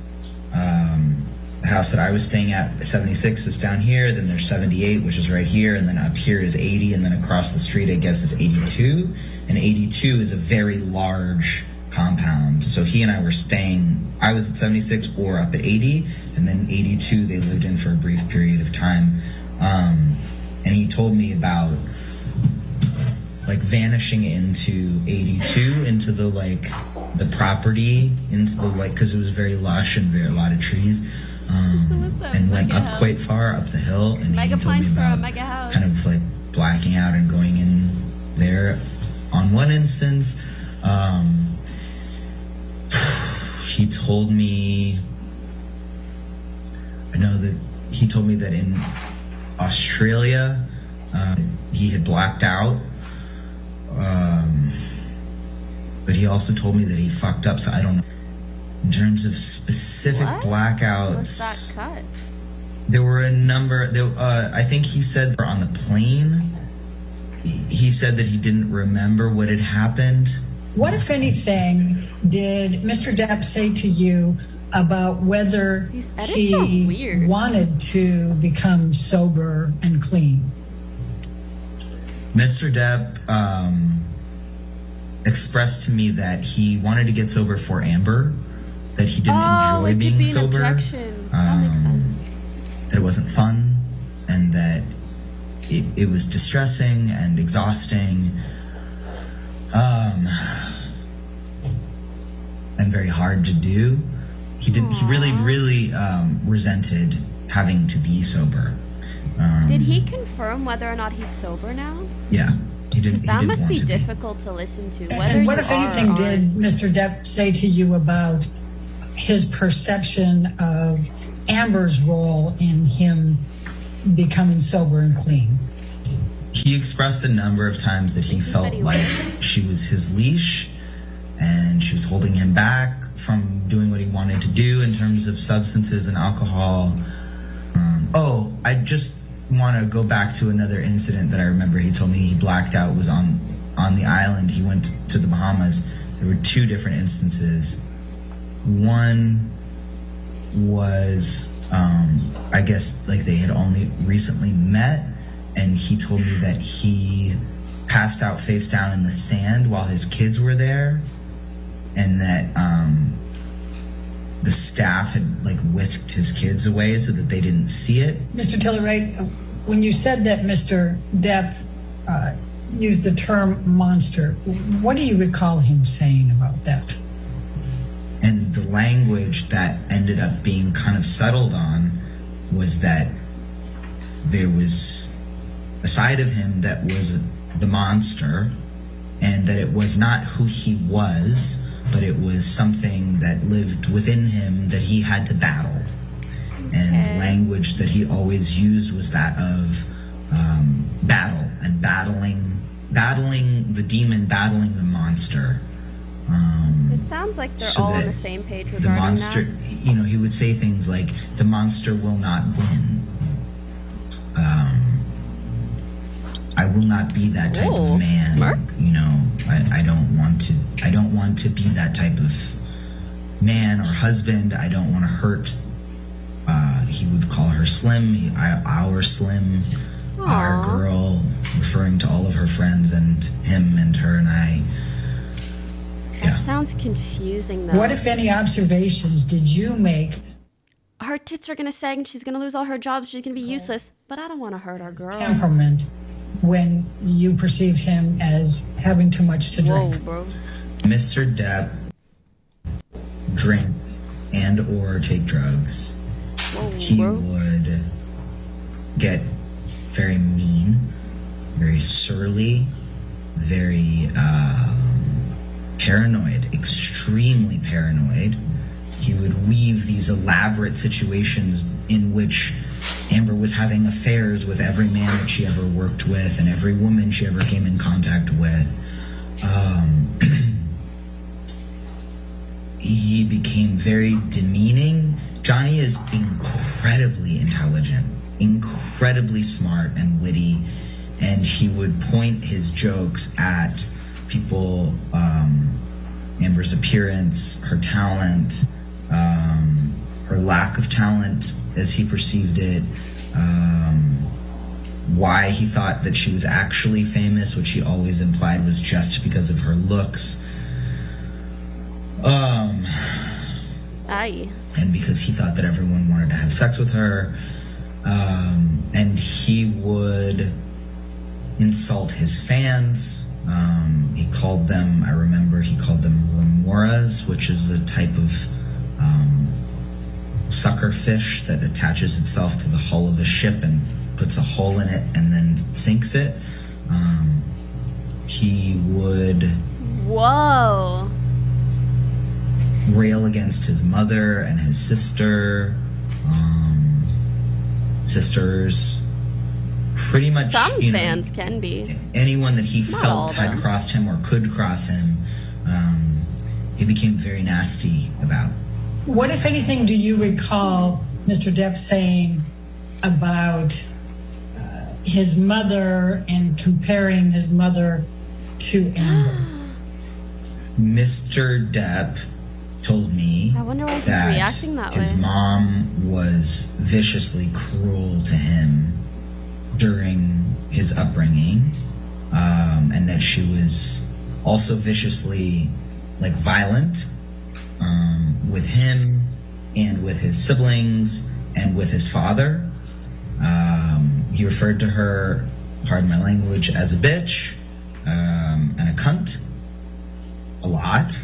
the house that I was staying at, 76, is down here, then there's 78, which is right here, and then up here is 80, and then across the street, I guess, is 82. And 82 is a very large compound. So he and I were staying, I was at 76 or up at 80, and then 82 they lived in for a brief period of time. And he told me about like vanishing into 82, into the the property, into the because it was very lush and a lot of trees, and went up quite far up the hill. And he told me about kind of like blacking out and going in there. On one instance, he told me, I know that he told me that in Australia, he had blacked out, but he also told me that he fucked up, so I don't know. In terms of specific blackouts, What's that cut? there were a number. I think he said on the plane, he said that he didn't remember what had happened. What, if anything, did Mr. Depp say to you about whether he wanted to become sober and clean? Mr. Depp expressed to me that he wanted to get sober for Amber, that he didn't enjoy being sober, that it wasn't fun, and that it was distressing and exhausting, and very hard to do. He really resented having to be sober. Did he confirm whether or not he's sober now? Yeah, he didn't. Because that he didn't must want be to difficult to listen to. Whether And what, you if are anything, or did Mr. Depp say to you about his perception of Amber's role in him becoming sober and clean? He expressed a number of times that he felt like she was his leash and she was holding him back from doing what he wanted to do in terms of substances and alcohol. I just want to go back to another incident that I remember. He told me he blacked out, was on the island. He went to the Bahamas. There were two different instances. One was, I guess, like they had only recently met, and he told me that he passed out face down in the sand while his kids were there, and that the staff had like whisked his kids away so that they didn't see it. Mr. Tilleray, when you said that Mr. Depp used the term monster, what do you recall him saying about that? And the language that ended up being kind of settled on was that there was a side of him that was the monster, and that it was not who he was, but it was something that lived within him that he had to battle. And the language that he always used was that of battle and battling the demon, battling the monster. It sounds like they're so all on that the same page the regarding monster, that. you know, he would say things like, the monster will not win. I will not be that type of man. Smart. You know, I don't want to be that type of man or husband. I don't want to hurt. He would call her Slim, our Slim, our girl, referring to all of her friends and him and her and I. That sounds confusing, though. What, if any, observations did you make? Her tits are going to sag and she's going to lose all her jobs. She's going to be useless. But I don't want to hurt our girl. Temperament when you perceived him as having too much to drink? Whoa, bro. Mr. Depp drink and or take drugs. Whoa, he bro. would get very mean, very surly, very paranoid, extremely paranoid. He would weave these elaborate situations in which Amber was having affairs with every man that she ever worked with and every woman she ever came in contact with. He became very demeaning. Johnny is incredibly intelligent, incredibly smart and witty, and he would point his jokes at people, Amber's appearance, her talent, her lack of talent as he perceived it, why he thought that she was actually famous, which he always implied was just because of her looks. And because he thought that everyone wanted to have sex with her. And he would insult his fans. He called them, I remember he called them remoras, which is a type of sucker fish that attaches itself to the hull of a ship and puts a hole in it and then sinks it. He would Whoa. rail against his mother and his sister, sisters, pretty much. Some fans can be. Anyone that he Not all felt of had them. crossed him or could cross him, he became very nasty about. What, if anything, do you recall Mr. Depp saying about his mother and comparing his mother to Amber? Mr. Depp told me I wonder why she's that reacting that his way. mom was viciously cruel to him during his upbringing, and that she was also viciously violent with him and with his siblings and with his father. He referred to her, pardon my language, as a bitch and a cunt a lot.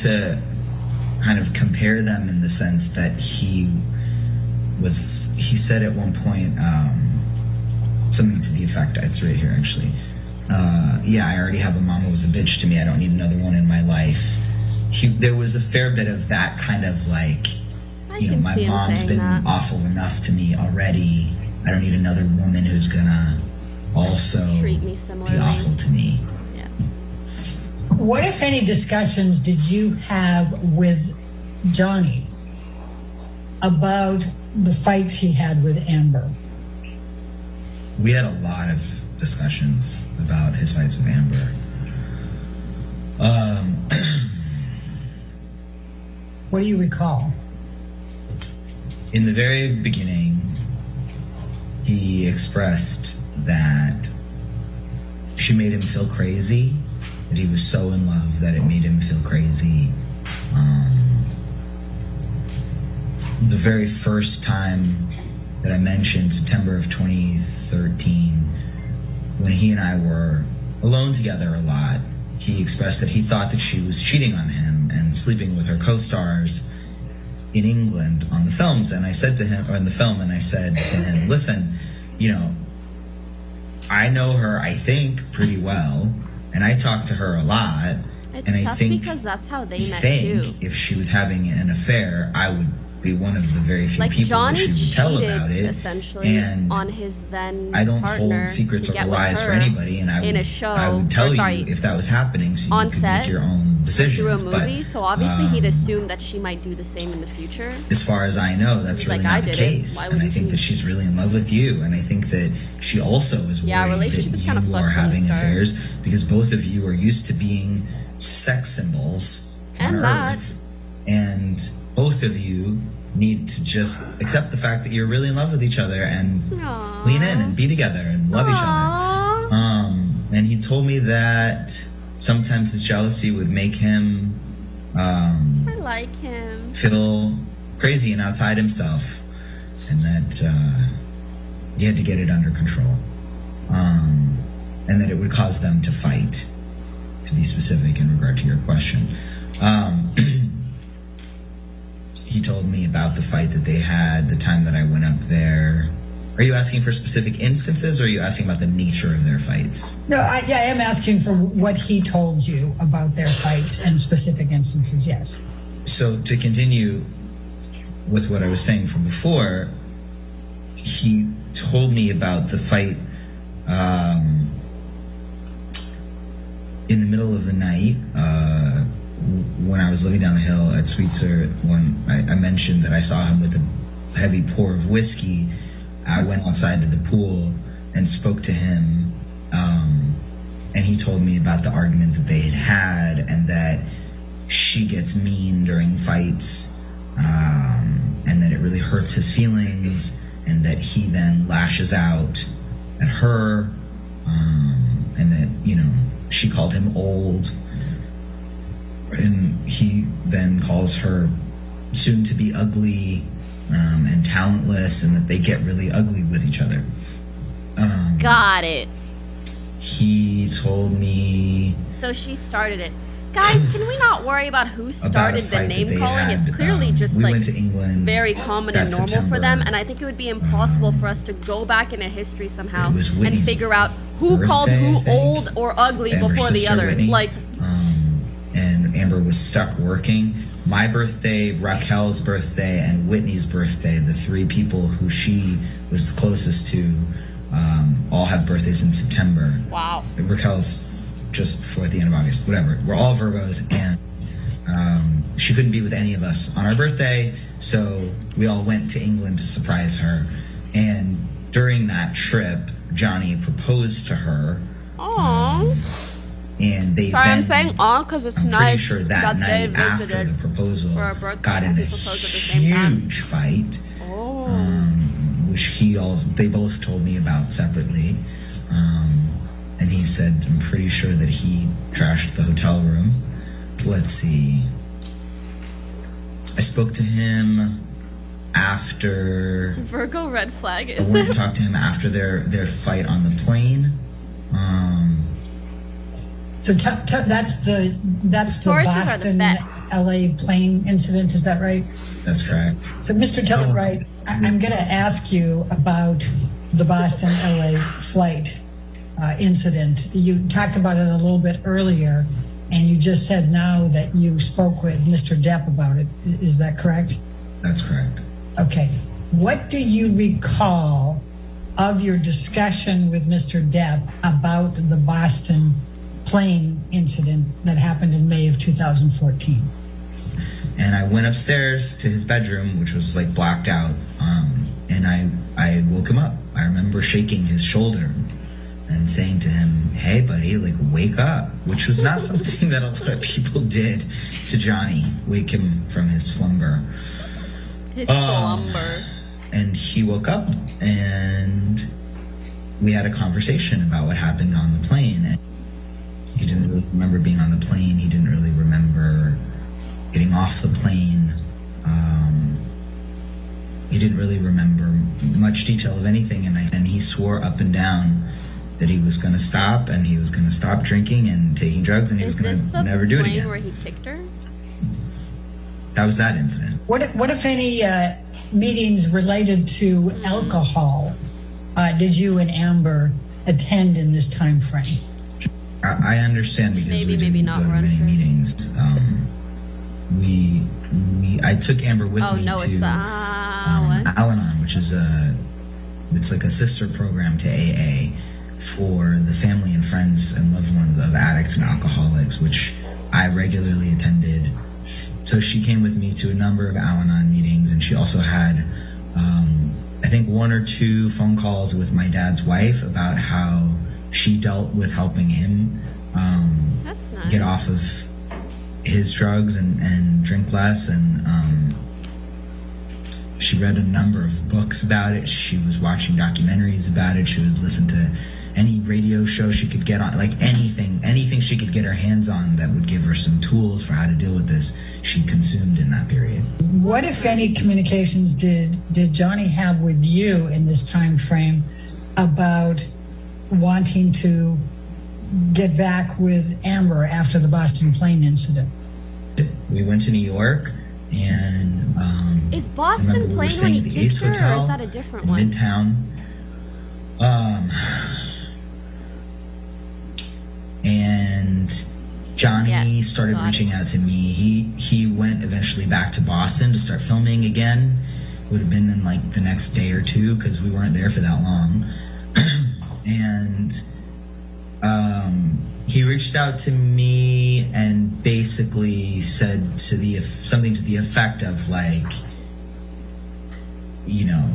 to kind of compare them in the sense that he said at one point something to the effect, it's right here actually, yeah, I already have a mom who was a bitch to me, I don't need another one in my life. There was a fair bit of that kind of like, you know, my mom's been awful enough to me already, I don't need another woman who's gonna also treat me be similarly. awful to me. What, if any, discussions did you have with Johnny about the fights he had with Amber? We had a lot of discussions about his fights with Amber. What do you recall? In the very beginning, he expressed that she made him feel crazy, that he was so in love that it made him feel crazy. The very first time that I mentioned, September of 2013, when he and I were alone together a lot, he expressed that he thought that she was cheating on him and sleeping with her co-stars in England on the films. And I said to him, or in the film, and I said to him, listen, you know, I know her, I think, pretty well, and I talk to her a lot. It's and I tough think, because that's how they met too. if she was having an affair, I would be one of the very few Like people Johnny that she would tell cheated, about it. essentially, And on his then I don't partner hold secrets to or get with lies for her anybody, and I in a would, show, I would tell or, sorry, you if that was happening, so on you could set, make your own decisions. through a movie. But, so obviously he'd assume that she might do the same in the future. as far as I know, that's He's really like, I not the did it. case. Why And I wouldn't think you? that she's really in love with you, and I think that she also is Yeah, worried relationship that is kind of you fucked are from the having start. affairs because both of you are used to being sex symbols on And that. Earth, and both of you need to just accept the fact that you're really in love with each other and lean in and be together and love each other. And he told me that sometimes his jealousy would make him I like him. feel crazy and outside himself, and that he had to get it under control, and that it would cause them to fight, to be specific in regard to your question. He told me about the fight that they had the time that I went up there. Are you asking for specific instances, or are you asking about the nature of their fights? No, I am asking for what he told you about their fights and specific instances, yes. So to continue with what I was saying from before, he told me about the fight in the middle of the night when I was living down the hill at Sweetser. When I mentioned that I saw him with a heavy pour of whiskey, I went outside to the pool and spoke to him, and he told me about the argument that they had and that she gets mean during fights, and that it really hurts his feelings, and that he then lashes out at her, and that, you know, she called him old, and he then calls her soon to be ugly and talentless, and that they get really ugly with each other. Got it. He told me So she started it. Guys, can we not worry about who about a started the fight that name they calling? had. It's clearly just we like went to England very common that and normal September. for them, and I think it would be impossible for us to go back into history somehow It was and Whitney's figure out who birthday, called I who think. old or ugly Amber's before the sister, other. Whitney. Like, And Amber was stuck working. My birthday, Raquel's birthday, and Whitney's birthday, the three people who she was the closest to, all have birthdays in September. wow. Raquel's just before the end of August, whatever. We're all Virgos, and she couldn't be with any of us on our birthday, so we all went to England to surprise her. And during that trip, Johnny proposed to her, Aww. and they Sorry, then, I'm saying aw because it's I'm nice pretty sure that they night after visited the proposal for a birthday. got in a They proposed at the same time. huge fight, Oh. which they both told me about separately. And he said, I'm pretty sure that he trashed the hotel room. Let's see. I spoke to him after. Virgo red flag I is went to talk to him after their fight on the plane. So that's the Tauruses are the Boston, best. LA plane incident. Is that right? That's correct. So, Mr. Tillett-Wright, I'm going to ask you about the Boston, LA flight incident. You talked about it a little bit earlier, and you just said now that you spoke with Mr. Depp about it. Is that correct? That's correct. Okay. What do you recall of your discussion with Mr. Depp about the Boston plane incident that happened in May of 2014? And I went upstairs to his bedroom, which was like blacked out, and I woke him up. I remember shaking his shoulder and saying to him, "Hey, buddy, like, wake up," which was not something that a lot of people did to Johnny, wake him from his slumber. His slumber. And he woke up, and we had a conversation about what happened on the plane. And he didn't really remember being on the plane. He didn't really remember getting off the plane. He didn't really remember much detail of anything, and he swore up and down that he was going to stop, and he was going to stop drinking and taking drugs, and he was going to never do it again. Where he kicked her? That was that incident. What if any meetings related to alcohol did you and Amber attend in this time frame? I understand because we didn't go to many meetings. I took Amber with me to Al-Anon, which is it's like a sister program to AA for the family and friends and loved ones of addicts and alcoholics, which I regularly attended. So she came with me to a number of Al-Anon meetings, and she also had, I think, 1 or 2 phone calls with my dad's wife about how she dealt with helping him get off of his drugs and drink less. And she read a number of books about it. She was watching documentaries about it. She would listen to any radio show she could get on, like anything she could get her hands on that would give her some tools for how to deal with this, she consumed in that period. What, if any, communications did Johnny have with you in this time frame about wanting to get back with Amber after the Boston plane incident? We went to New York, and is Boston plane when he kicked her, or is that a different one? Midtown. And Johnny started reaching out to me. He went eventually back to Boston to start filming again. Would have been in like the next day or two because we weren't there for that long. And he reached out to me and basically said something to the effect of like, you know,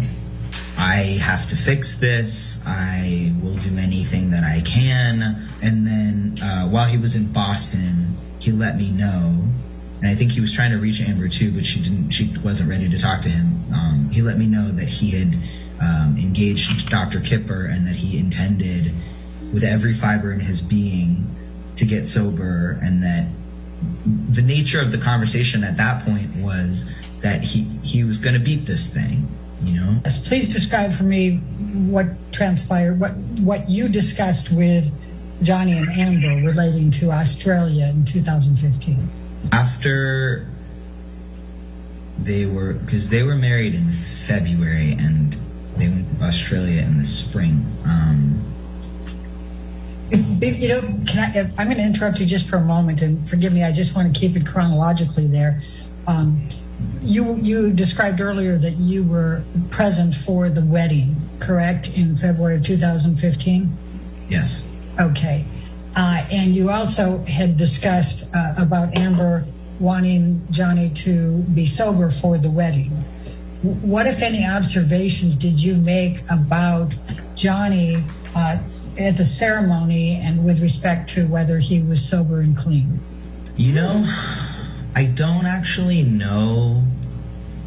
I have to fix this. I will do anything that I can. And then while he was in Boston, he let me know. And I think he was trying to reach Amber too, but she wasn't ready to talk to him. He let me know that he had engaged Dr. Kipper and that he intended with every fiber in his being to get sober, and that the nature of the conversation at that point was that he was going to beat this thing. You know? Yes, please describe for me what transpired, what you discussed with Johnny and Amber relating to Australia in 2015. After because they were married in February and they went to Australia in the spring. I'm going to interrupt you just for a moment, and forgive me, I just want to keep it chronologically there. You described earlier that you were present for the wedding, correct, in February of 2015? Yes. Okay. And you also had discussed about Amber wanting Johnny to be sober for the wedding. What, if any, observations did you make about Johnny at the ceremony and with respect to whether he was sober and clean? You know, I don't actually know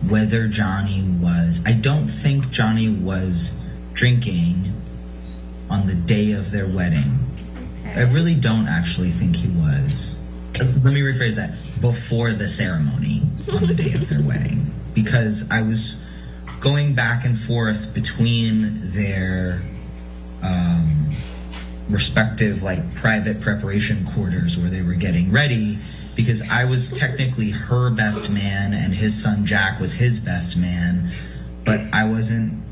whether Johnny was. I don't think Johnny was drinking on the day of their wedding. Okay. I really don't actually think he was. Let me rephrase that. Before the ceremony on the day of their wedding. Because I was going back and forth between their respective like private preparation quarters where they were getting ready, because I was technically her best man and his son Jack was his best man, but I wasn't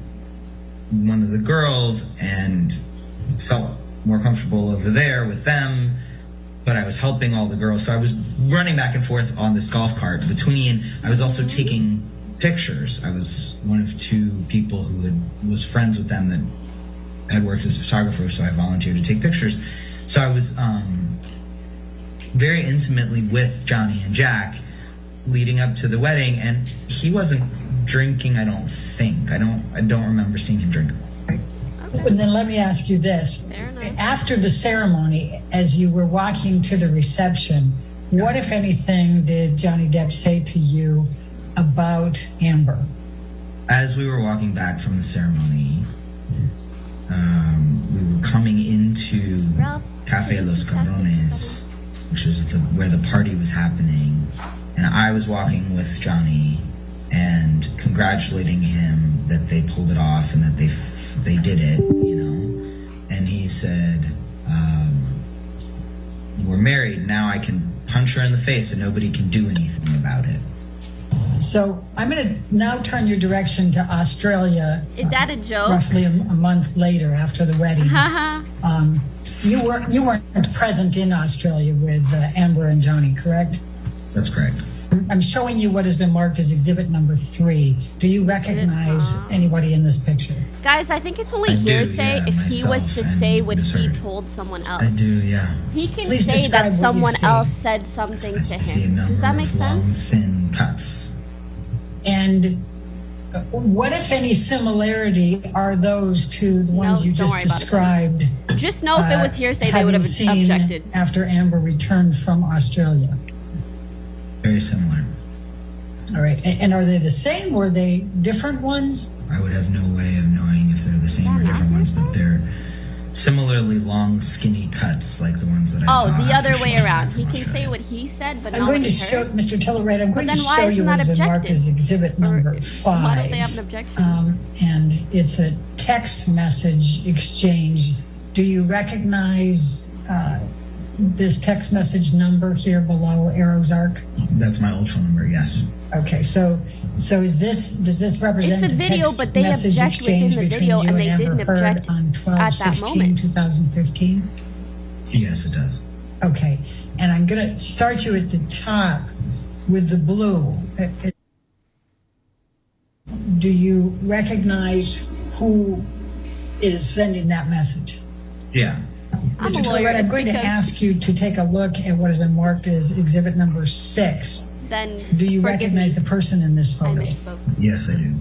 one of the girls and felt more comfortable over there with them, but I was helping all the girls. So I was running back and forth on this golf cart between, I was also taking pictures. I was one of two people who was friends with them that had worked as photographers, so I volunteered to take pictures. So I was very intimately with Johnny and Jack leading up to the wedding, and he wasn't drinking, I don't think. I don't remember seeing him drink. And then let me ask you this. After the ceremony, as you were walking to the reception, what, if anything, did Johnny Depp say to you about Amber? As we were walking back from the ceremony, we were coming into Cafe Los Cabrones, which is where the party was happening, and I was walking with Johnny and congratulating him that they pulled it off and that they did it, you know. And he said, we're married, now I can punch her in the face and nobody can do anything about it. So I'm going to now turn your direction to Australia. Is that a joke? Roughly a month later, after the wedding. You weren't present in Australia with Amber and Johnny, correct? That's correct. I'm showing you what has been marked as exhibit number 3. Do you recognize anybody in this picture? Guys, I think it's only hearsay if he was to say what he told someone else. I do, yeah. He can Please say describe that what you someone see. else said something to See a him. number Does that make of long, sense? thin cuts. And what, if any, similarity are those to the ones you don't just worry about it. described? Just know if it was hearsay, they would have having seen objected. after Amber returned from Australia. Very similar. All right. And are they the same? Were they different ones? I would have no way of knowing if they're the same or different ones, but they're similarly long, skinny cuts like the ones that I saw. Oh, the after other she way came around. back He from can Australia. say what he said, but I'm not going what to he show, heard. Mr. Tillowright, I'm going then to why show isn't you that what's been marked objected? as exhibit number 5. Why don't they have an objection? And it's a text message exchange. Do you recognize this text message number here below Arrow's Arc? That's my old phone number, yes. Okay, so does this represent It's a video, text but they message object within exchange the between video, you and they Amber didn't Heard object on at that moment. 12/16/2015? Yes, it does. Okay, and I'm going to start you at the top with the blue. Do you recognize who is sending that message? Yeah. I'm Mr. a lawyer. Tillowright, I'm It's going to because- ask you to take a look at what has been marked as exhibit number 6. Then Do you forgive recognize me. the person in this I photo? misspoke. Yes, I do.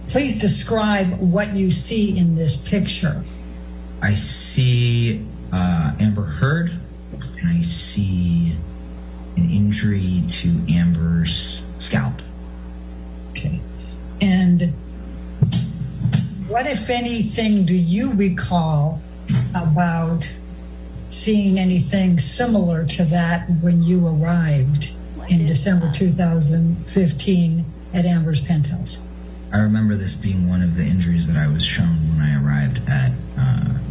Please describe what you see in this picture. I see Amber Heard, and I see an injury to Amber's scalp. Okay. And what, if anything, do you recall about seeing anything similar to that when you arrived in December 2015 at Amber's penthouse? I remember this being one of the injuries that I was shown when I arrived at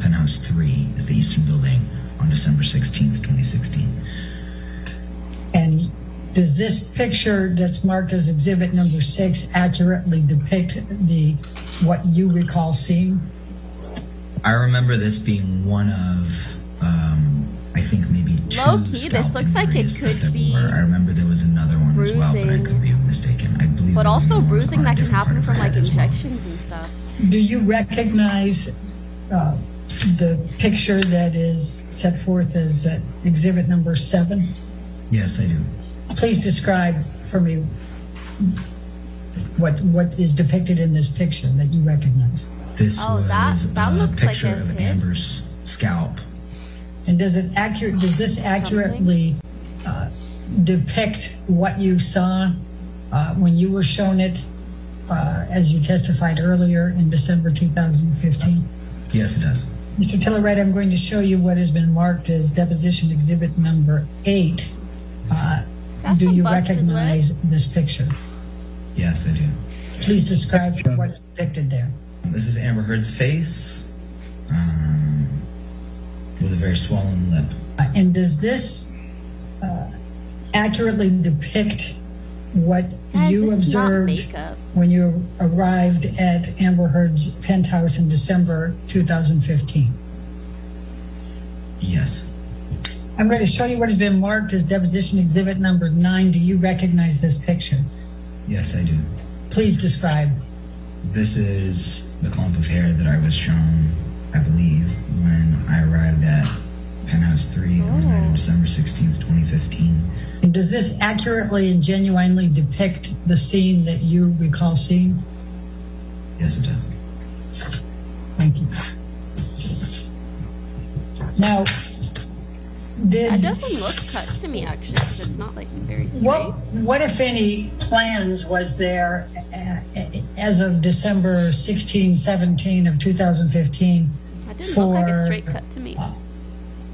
Penthouse 3 at the Eastern Building on December 16th, 2016. And does this picture that's marked as exhibit number 6 accurately depict what you recall seeing? I remember this being one of, I think maybe 2 Low-key, this scalp looks like it injuries that could there be were. I remember there was another one as well, but I could be mistaken. I believe But there was also another one bruising on a that can different part happen of her from like head as well. injections and stuff. Do you recognize the picture that is set forth as exhibit number 7? Yes, I do. Please describe for me what is depicted in this picture that you recognize. This was that a looks like picture a of hit. Amber's scalp. And does this accurately depict what you saw when you were shown it, as you testified earlier in December 2015? Yes, it does. Mr. Tillowright, I'm going to show you what has been marked as deposition exhibit number 8. Do you recognize this picture? Yes, I do. Please describe what's depicted there. This is Amber Heard's face with very swollen lip. And does this accurately depict what you this is not observed makeup. when you arrived at Amber Heard's penthouse in December 2015? Yes. I'm going to show you what has been marked as deposition exhibit number 9. Do you recognize this picture? Yes, I do. Please describe. This is the clump of hair that I was shown, I believe, when I arrived at Penthouse 3 on the night of December 16th, 2015. And does this accurately and genuinely depict the scene that you recall seeing? Yes, it does. Thank you. Now, That doesn't look cut to me, actually, because it's not like very straight. what if any plans was there as of December 16, 17 of 2015 That didn't for look like a straight cut to me.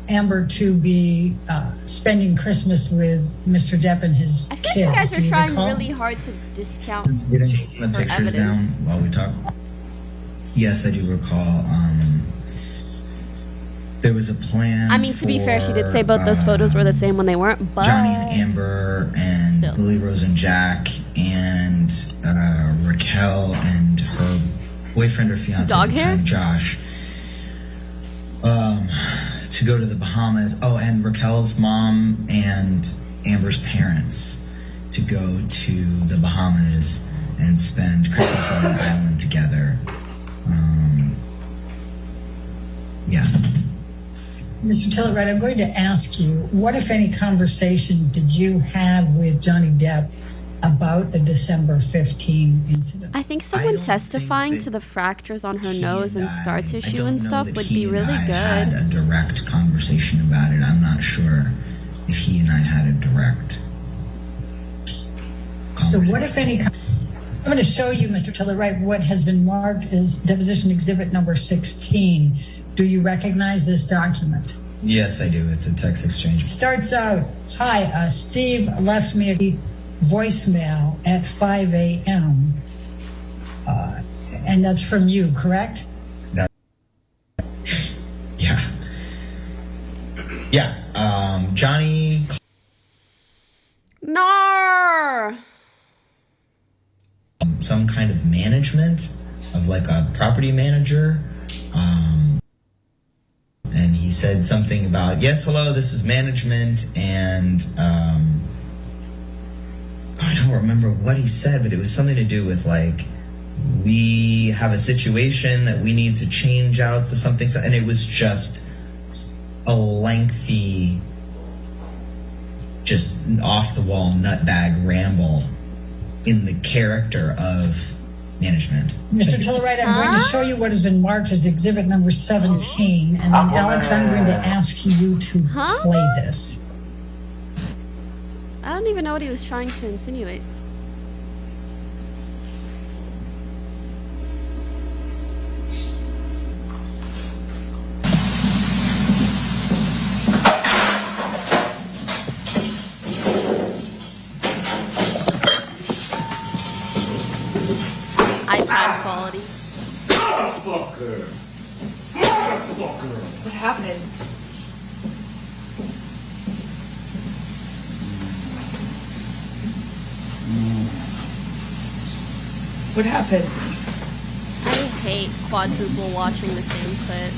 Amber to be spending Christmas with Mr. Depp and his kids? I feel like you guys Do are trying recall? really hard to discount You're taking the her pictures evidence. down while we talk? Yes, I do recall. There was a plan. I mean, to be fair, she did say both those photos were the same when they weren't, but... Johnny and Amber and Lily Rose and Jack and Raquel and her boyfriend or fiance Dog at the hair? time, Josh, to go to the Bahamas. Oh, and Raquel's mom and Amber's parents to go to the Bahamas and spend Christmas on the island together. Yeah. Mr. Tillett, I'm going to ask you, what, if any, conversations did you have with Johnny Depp about the December 15 incident? I think someone testifying to the fractures on her nose and scar tissue and stuff would be really Had good. a direct conversation about it. I'm not sure if he and I had a direct. So what, if any, I'm going to show you, Mr. Tillett, what has been marked as deposition exhibit number 16. Do you recognize this document? Yes, I do. It's a text exchange. It starts out, hi, Steve left me a voicemail at 5 a.m. And that's from you, correct? Yeah. Yeah. Johnny. No. Some kind of management of like a property manager. And he said something about, yes, hello, this is management. And I don't remember what he said, but it was something to do with like, we have a situation that we need to change out the something. And it was just a lengthy, just off the wall nutbag ramble in the character of management. Mr. Tillett, I'm going to show you what has been marked as exhibit number 17. And then, Alex, I'm going to ask you to play this. I don't even know what he was trying to insinuate. iPad quality. Motherfucker! Motherfucker! What happened? What happened? I hate quadruple watching the same clip.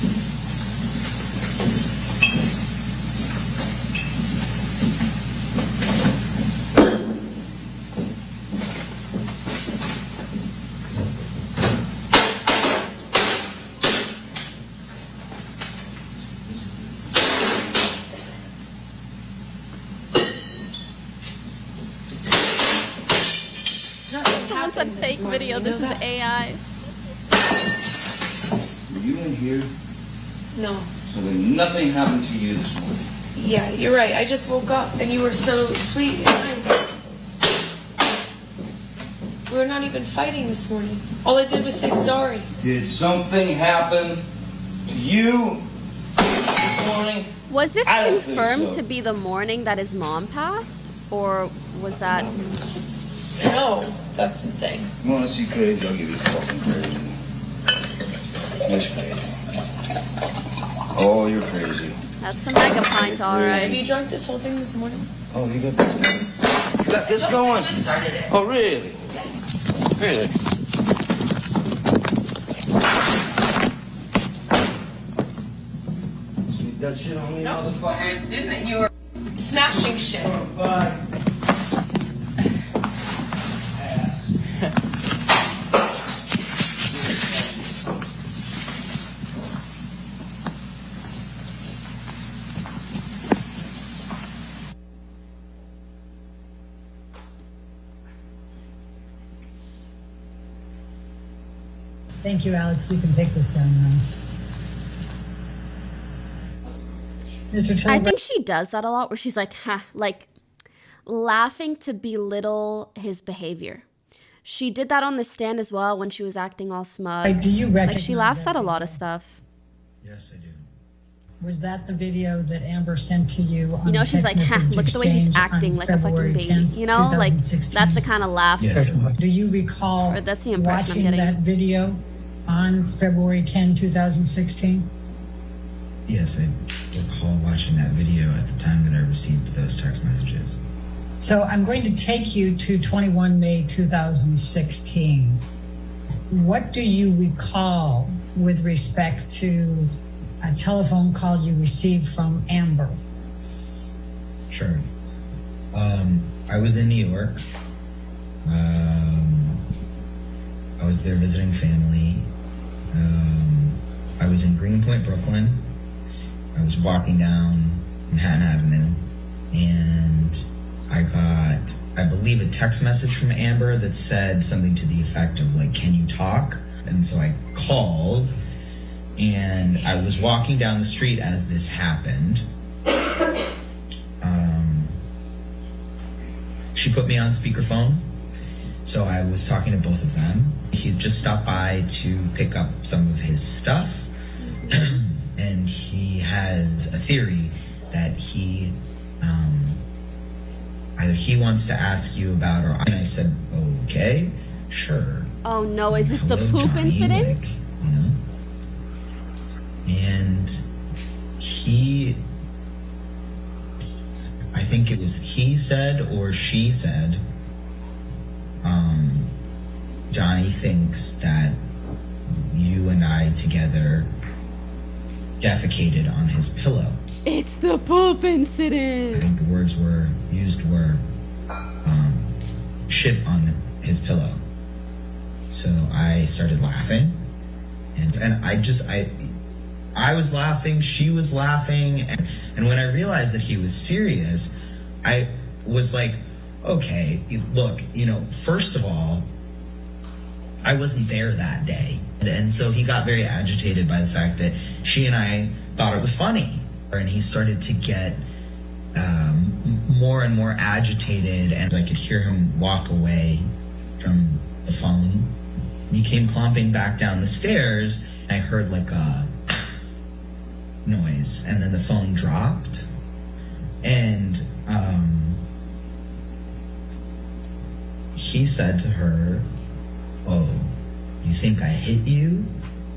Someone said fake video. This is AI. Were you in here? No. So then nothing happened to you this morning. Yeah, you're right. I just woke up and you were so sweet and nice. We were not even fighting this morning. All I did was say sorry. Did something happen to you this morning? Was this I don't think confirmed so. to be the morning that his mom passed? Or was that... No, that's the thing. You want to see crazy? I'll give you fucking crazy. It's crazy. Oh, you're crazy. That's a mega pint, all right. Have you drunk this whole thing this morning? Oh, you got this going? You got this going? Just started it. Oh, really? Really? Sneak that shit on me, motherfucker. I didn't. You were smashing shit. Bye. Thank you, Alex. You can take this down now. Mr. I think she does that a lot where she's like, ha, like laughing to belittle his behavior. She did that on the stand as well when she was acting all smug. Do you like she laughs at a lot of stuff. Yes, I do. Was that the video that Amber sent to you on You know, the she's text like, ha, message look at the way he's exchange acting on like a fucking February baby. 10th, You know, like 2016? that's the kind of laugh. Yes. Do you recall Or that's the impression I'm watching getting. that video on February 10, 2016? Yes, I recall watching that video at the time that I received those text messages. So I'm going to take you to 21 May 2016. What do you recall with respect to a telephone call you received from Amber? Sure. I was in New York. I was there visiting family. I was in Greenpoint, Brooklyn. I was walking down Manhattan Avenue, and I got, I believe, a text message from Amber that said something to the effect of, like, can you talk? And so I called, and I was walking down the street as this happened. She put me on speakerphone, so I was talking to both of them. He just stopped by to pick up some of his stuff, and he has a theory that he either he wants to ask you about, or and I said, okay, sure. Oh no, is this the Hello, poop Johnny, incident? like, you know. And he, I think it was he said or she said, Johnny thinks that you and I together defecated on his pillow. It's the poop I incident. think the words were used were shit on his pillow. So I started laughing, and I was laughing, she was laughing, and when I realized that he was serious, I was like, okay, look, you know, first of all, I wasn't there that day, and so he got very agitated by the fact that she and I thought it was funny, and he started to get more and more agitated, and I could hear him walk away from the phone. He came clomping back down the stairs. I heard like a noise, and then the phone dropped, and he said to her, oh, you think I hit you?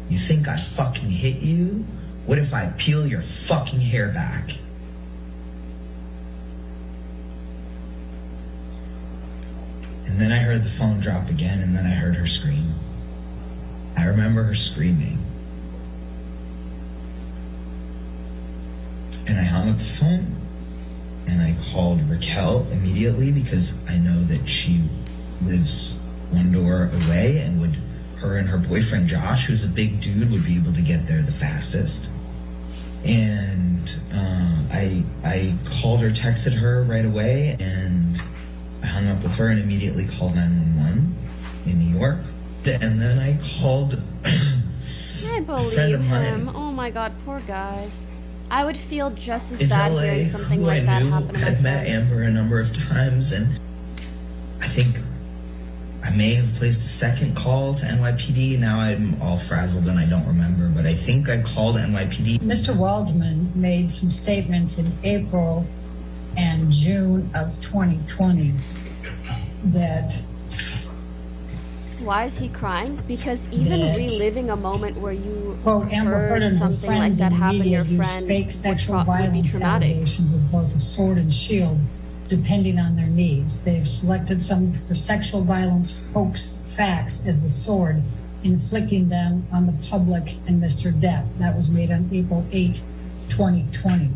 You think I fucking hit you? What if I peel your fucking hair back? And then I heard the phone drop again, and then I heard her scream. I remember her screaming. And I hung up the phone, and I called Raquel immediately because I know that she lives one door away, and her and her boyfriend Josh, who's a big dude, would be able to get there the fastest. And I called her, texted her right away, and I hung up with her and immediately called 911 in New York. And then I called I believe him. Oh my god, poor guy. I would feel just as in bad LA, hearing something who like I that knew happen to my had met friend. Amber a number of times, and I think I may have placed a second call to NYPD. Now I'm all frazzled and I don't remember, but I think I called NYPD. Mr. Waldman made some statements in April and June of 2020 that why is he crying? Because even that, reliving a moment where you quote, Amber Heard heard and her something like friends that in the happen to media your use friend fake sexual would be violence traumatic. allegations as both a sword and shield, depending on their needs. They've selected some of her sexual violence hoax facts as the sword, inflicting them on the public and Mr. Depp. That was made on April 8, 2020.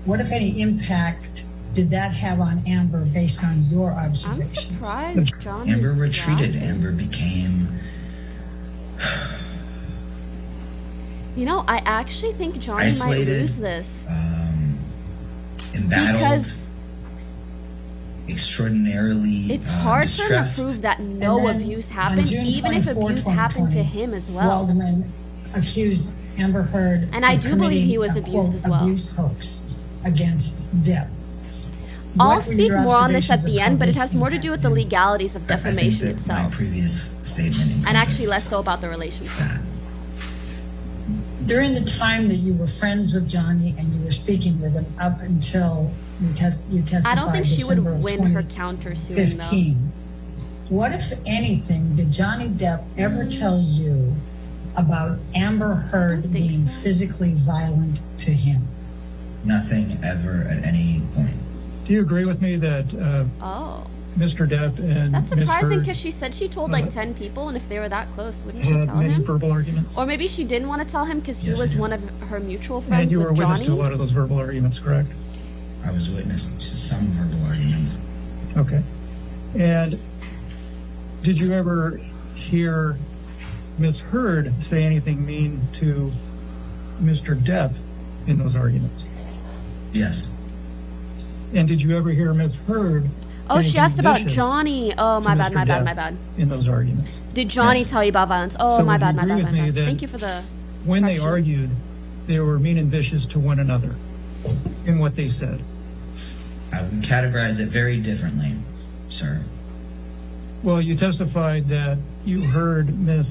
What, if any, impact did that have on Amber based on your observations? I'm surprised Johnny. Amber retreated. Amber became. You know, I actually think Johnny Isolated, might lose this. Embattled. Because extraordinarily it's hard for him to distressed. prove that no abuse happened, June even if 24, abuse happened to 2020, him as well. Waldman accused Amber Heard And I of do believe he committing was a, abused quote, as well. abuse hoax against Depp. I'll What were speak your more on this at observations the of end, how but it this has more to do with the legalities of I think defamation that my itself. previous statement And actually encompassed less so about the relationship. During the time that you were friends with Johnny and you were speaking with him up until you testified I don't think she would December of win her counter soon, though. 2015, what, if anything, did Johnny Depp ever tell you about Amber Heard being physically violent to him? nothing ever at any point. Do you agree with me that Mr. Depp and That's Ms. surprising Heard because she said she told like 10 people, and if they were that close, wouldn't she had tell many him? verbal arguments? Or maybe she didn't want to tell him because he Yes, I was do. one of her mutual friends And you were with witness Johnny. to a lot of those verbal arguments, correct? I was witness to some verbal arguments. Okay. And did you ever hear Ms. Heard say anything mean to Mr. Depp in those arguments? Yes. And did you ever hear Ms. Heard Oh, say she asked about anything Johnny. Oh, to my bad, Mr. my bad, Depp my bad. in those arguments? Did Johnny tell you about violence? Oh, So my would you bad, my agree bad, with my me bad. that Thank you for the when they correction. argued, they were mean and vicious to one another in what they said? I would categorize it very differently, sir. Well, you testified that you heard Ms.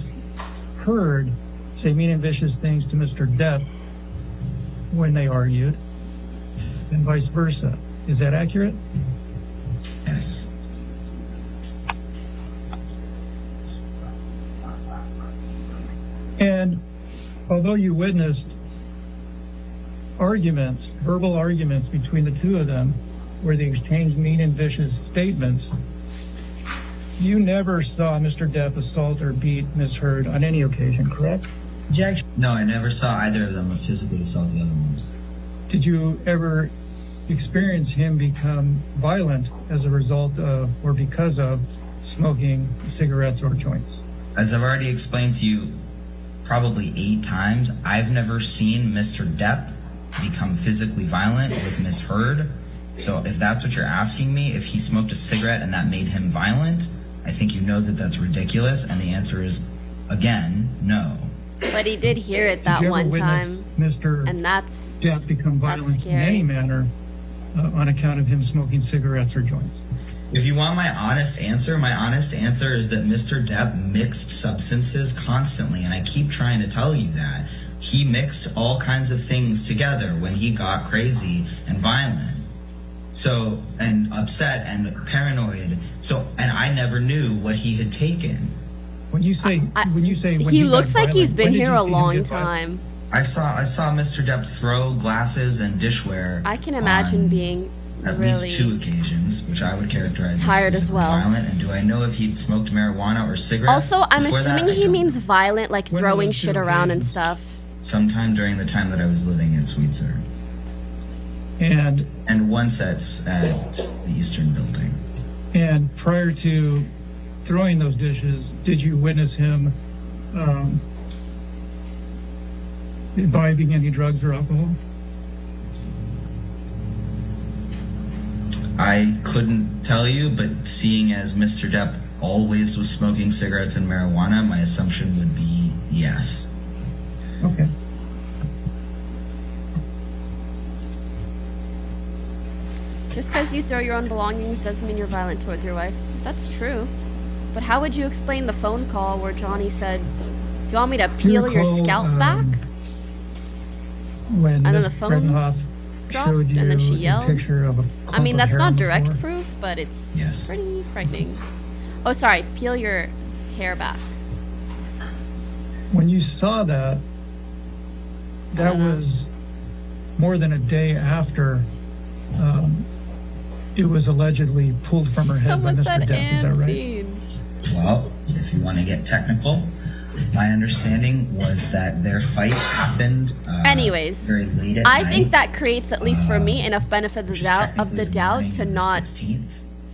Heard say mean and vicious things to Mr. Depp when they argued, and vice versa. Is that accurate? Yes. And although you witnessed arguments, verbal arguments between the two of them, where they exchanged mean and vicious statements, you never saw Mr. Depp assault or beat Ms. Heard on any occasion, correct? No, I never saw either of them physically assault the other one. Did you ever experience him become violent as a result of or because of smoking cigarettes or joints? As I've already explained to you probably 8 times, I've never seen Mr. Depp become physically violent with Ms. Heard. So if that's what you're asking me, if he smoked a cigarette and that made him violent, I think you know that that's ridiculous, and the answer is, again, no. But he did hear it Did that you ever one witness time. Mr. And that's Depp become violent in scary. any manner on account of him smoking cigarettes or joints? If you want my honest answer is that Mr. Depp mixed substances constantly, and I keep trying to tell you that. He mixed all kinds of things together when he got crazy and violent. So, and upset and paranoid. So, and I never knew what he had taken. When you say when he looks like he's been here a long time. I saw Mr. Depp throw glasses and dishware. I can imagine being at really least 2 occasions, which I would characterize tired as as well. violent. And do I know if he'd smoked marijuana or cigarettes? Also, I'm before that? assuming I he don't. means violent, like When are throwing those shit two around and occasions? stuff. Sometime during the time that I was living in Sweetser. And once at the Eastern Building. And prior to throwing those dishes, did you witness him imbibing any drugs or alcohol? I couldn't tell you, but seeing as Mr. Depp always was smoking cigarettes and marijuana, my assumption would be yes. Okay. Just because you throw your own belongings doesn't mean you're violent towards your wife. That's true. But how would you explain the phone call where Johnny said, "Do you want me to peel your recall, scalp back?" When And then Ms. the phone Bredenhoff dropped, showed you and then she a yelled. picture of a I mean, clump of that's hair not on the direct floor? proof, but it's Yes. pretty frightening. Oh, sorry. Peel your hair back. When you saw that, that was more than a day after it was allegedly pulled from her head by Mr. Depp. Is that right? Well, if you want to get technical, my understanding was that their fight happened Anyways, very late at I night. think that creates, at least for me, enough benefit of the doubt to not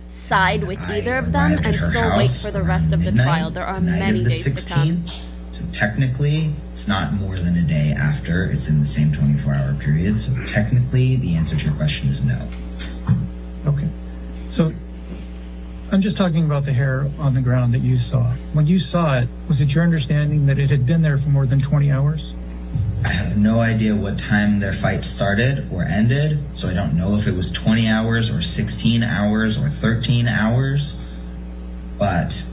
side with either of them arrived at and her still wait house for the rest of the midnight, trial. There are the night many of the days to come. 16th. So technically, it's not more than a day after. It's in the same 24-hour period. So technically, the answer to your question is no. Okay. So I'm just talking about the hair on the ground that you saw. When you saw it, was it your understanding that it had been there for more than 20 hours? I have no idea what time their fight started or ended, so I don't know if it was 20 hours or 16 hours or 13 hours. But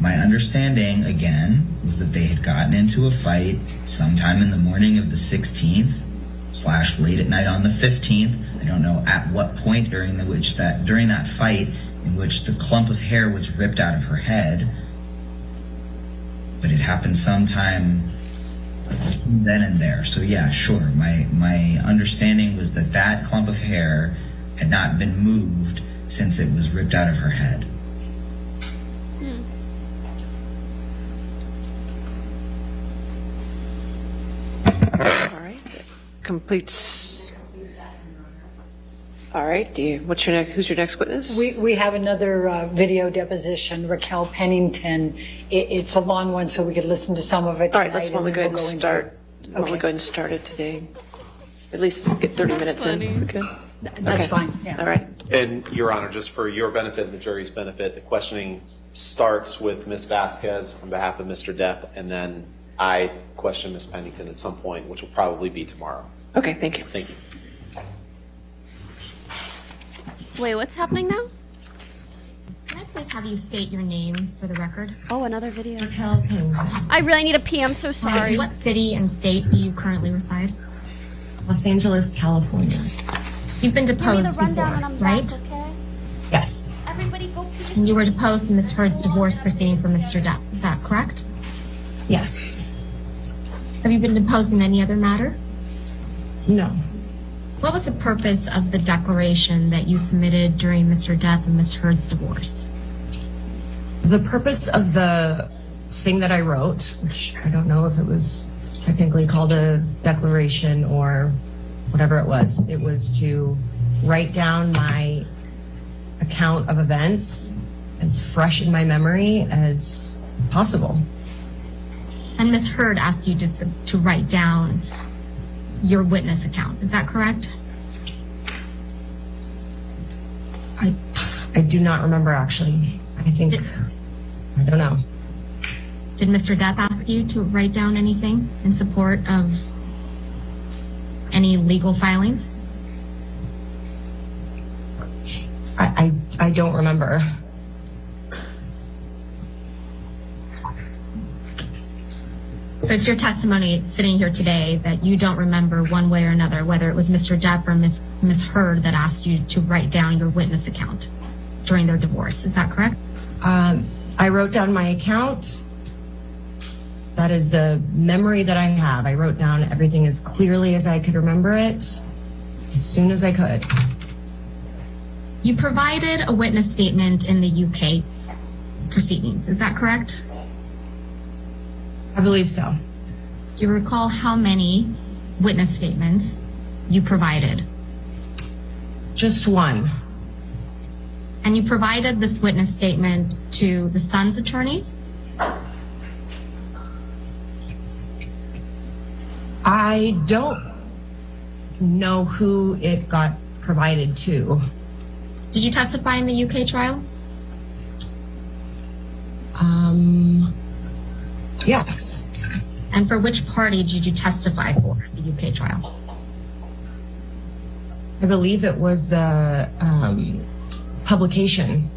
my understanding, again, was that they had gotten into a fight sometime in the morning of the 16th / late at night on the 15th. I don't know at what point during that fight in which the clump of hair was ripped out of her head, but it happened sometime then and there. So yeah, sure. My understanding was that that clump of hair had not been moved since it was ripped out of her head. All right. Completes. All right. Who's your next witness? We have another video deposition, Raquel Pennington. It's a long one, so we could listen to some of it. All right. Let's go ahead and start. Why don't we go ahead and start it today? At least get 30 minutes in. If we could. That's Okay. fine. Yeah. All right. And Your Honor, just for your benefit and the jury's benefit, the questioning starts with Ms. Vasquez on behalf of Mr. Depp, and then I question Ms. Pennington at some point, which will probably be tomorrow. Okay, thank you. Thank you. Wait, what's happening now? Can I please have you state your name for the record? Oh, another video. Raquel Pennington. I really need a pee. I'm so sorry. In what city and state do you currently reside? Los Angeles, California. You've been Give me the deposed before, rundown when I'm right? back, okay? Yes. Everybody go pee. And you were deposed in Ms. Heard's divorce proceeding for Mr. Depp. Is that correct? Yes. Have you been deposed in any other matter? No. What was the purpose of the declaration that you submitted during Mr. Depp and Ms. Heard's divorce? The purpose of the thing that I wrote, which I don't know if it was technically called a declaration or whatever it was to write down my account of events as fresh in my memory as possible. And Ms. Heard asked you to write down your witness account. Is that correct? I do not remember, actually. I don't know. Did Mr. Depp ask you to write down anything in support of any legal filings? I don't remember. So it's your testimony sitting here today that you don't remember one way or another, whether it was Mr. Depp or Ms. Heard that asked you to write down your witness account during their divorce. Is that correct? I wrote down my account. That is the memory that I have. I wrote down everything as clearly as I could remember it, as soon as I could. You provided a witness statement in the UK proceedings. Is that correct? I believe so. Do you recall how many witness statements you provided? Just one. And you provided this witness statement to the son's attorneys? I don't know who it got provided to. Did you testify in the UK trial? Yes. And for which party did you testify for at the UK trial? I believe it was the publication.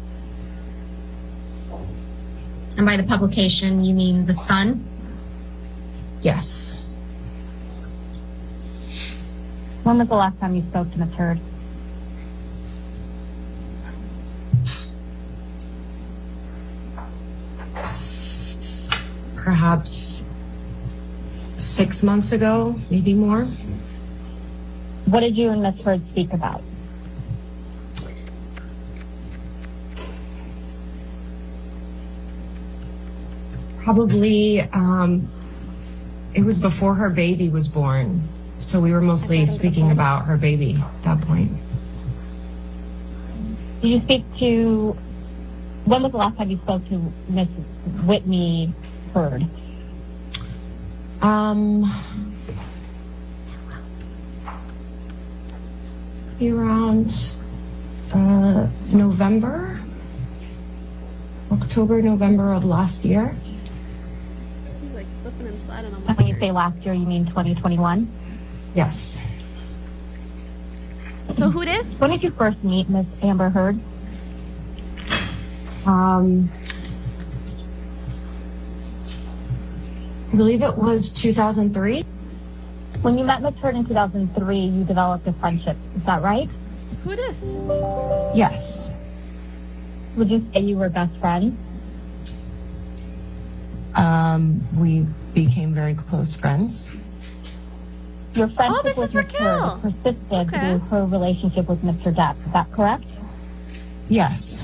And by the publication, you mean the Sun? Yes. When was the last time you spoke to Ms. Heard? perhaps 6 months ago, maybe more. What did you and Ms. Heard speak about? Probably, it was before her baby was born. So we were mostly speaking about her baby at that point. Did you speak to, when was the last time you spoke to Ms. Whitney Heard? Around October, November of last year. He's like slipping and sliding on my And when you say last year, you mean 2021? Yes. So who this? When did you first meet Ms. Amber Heard? I believe it was 2003. When you met Ms. Heard in 2003, you developed a friendship. Is that right? Who this? Yes. Would you say you were best friends? We became very close friends. Your friendship this with is Ms. Raquel. Heard persisted Okay. through her relationship with Mr. Depp. Is that correct? Yes.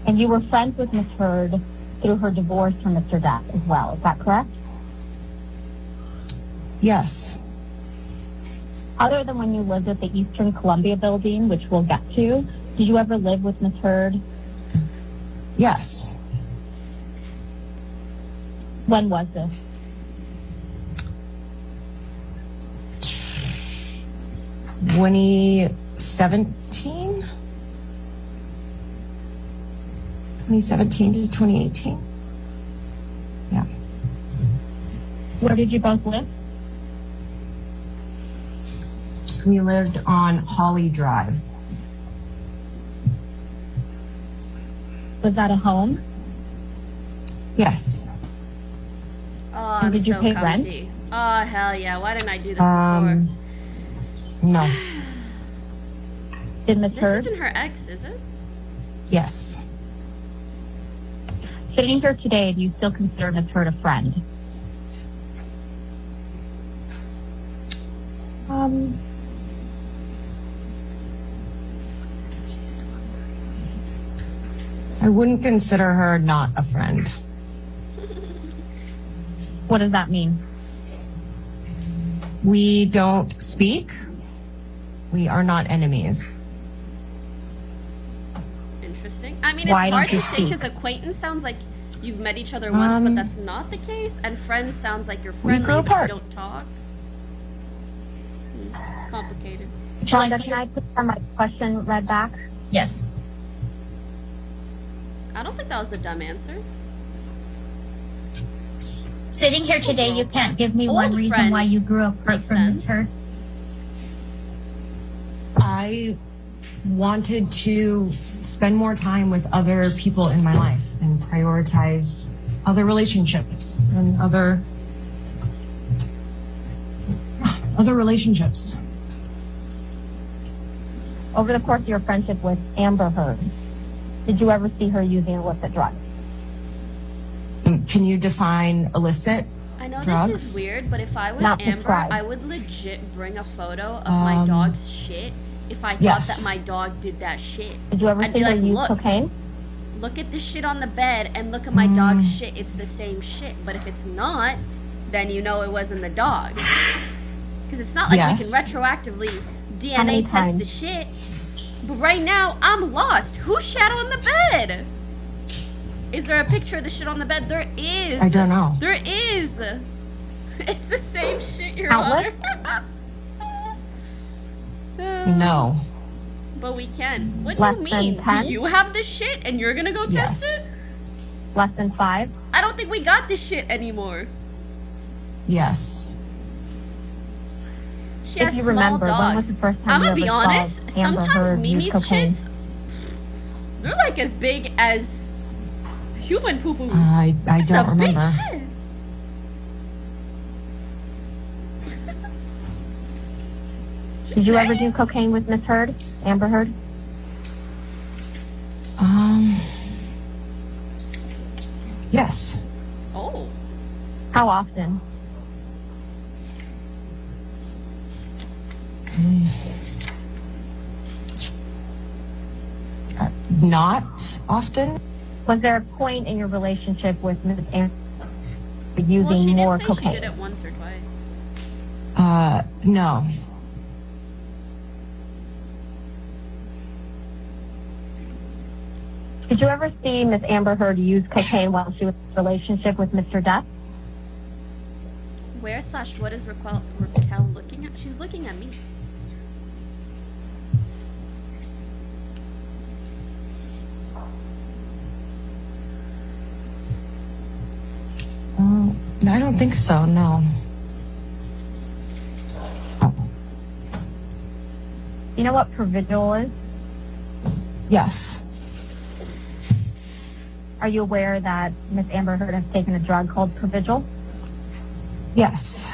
And you were friends with Ms. Heard through her divorce from Mr. Depp as well. Is that correct? Yes. Other than when you lived at the Eastern Columbia building, which we'll get to, did you ever live with Ms. Heard? Yes. When was this? Twenty 2017 to 2018. Yeah. Where did you both live? We lived on Holly Drive. Was that a home? Yes. Oh, I'm did you so pay comfy. rent? Oh, hell yeah. Why didn't I do this before? No. Did Ms. This Heard? isn't her ex, is it? Yes. Sitting here today, do you still consider Ms. Heard a friend? I wouldn't consider her not a friend. What does that mean? We don't speak. We are not enemies. Interesting. I mean, Why it's hard don't you to say speak? because acquaintance sounds like you've met each other once, but that's not the case. And friends sounds like you're friendly, grew but you apart. don't talk. Complicated. Shonda, can I put my question read back? Yes. I don't think that was a dumb answer. Sitting here today, you can't give me Old one reason friend. why you grew apart Makes from Ms. sense. Heard. I wanted to spend more time with other people in my life and prioritize other relationships and other relationships. Over the course of your friendship with Amber Heard, did you ever see her using illicit drugs? Can you define illicit I know drugs? this is weird, but if I was Not Amber, prescribed. I would legit bring a photo of my dog's shit if I thought yes. that my dog did that shit. Did you ever I'd see be her like, use look, cocaine? look at the shit on the bed and look at my dog's shit. It's the same shit. But if it's not, then you know it wasn't the dog. Because it's not like we Yes. can retroactively How many DNA test times? the shit. But right now, I'm lost. Who shat on the bed? Is there a picture of the shit on the bed? There is. I don't know. There is. It's the same shit, Your Outlet? Honor. No. But we can. What do Less you than mean? 10? Do you have the shit and you're gonna go test Yes. it? Less than 5? I don't think we got this shit anymore. Yes. She If has you small remember, when dogs. was the first time I'm you gonna be ever saw honest. Amber Sometimes Heard use Mimi's cocaine? shits, they're like as big as human poo-poos. I It's a don't big remember. shit. Did you ever do cocaine with Ms. Heard? Amber Heard? Yes. Oh. How often? Not often. Was there a point in your relationship with Ms. Amber using Well, she more did say cocaine? she did it once or twice. No. Did you ever see Ms. Amber Heard use cocaine while she was in a relationship with Mr. Depp? Where / what is Raquel looking at? She's looking at me. I don't think so, no. You know what Provigil is? Yes. Are you aware that Ms. Amber Heard has taken a drug called Provigil? Yes.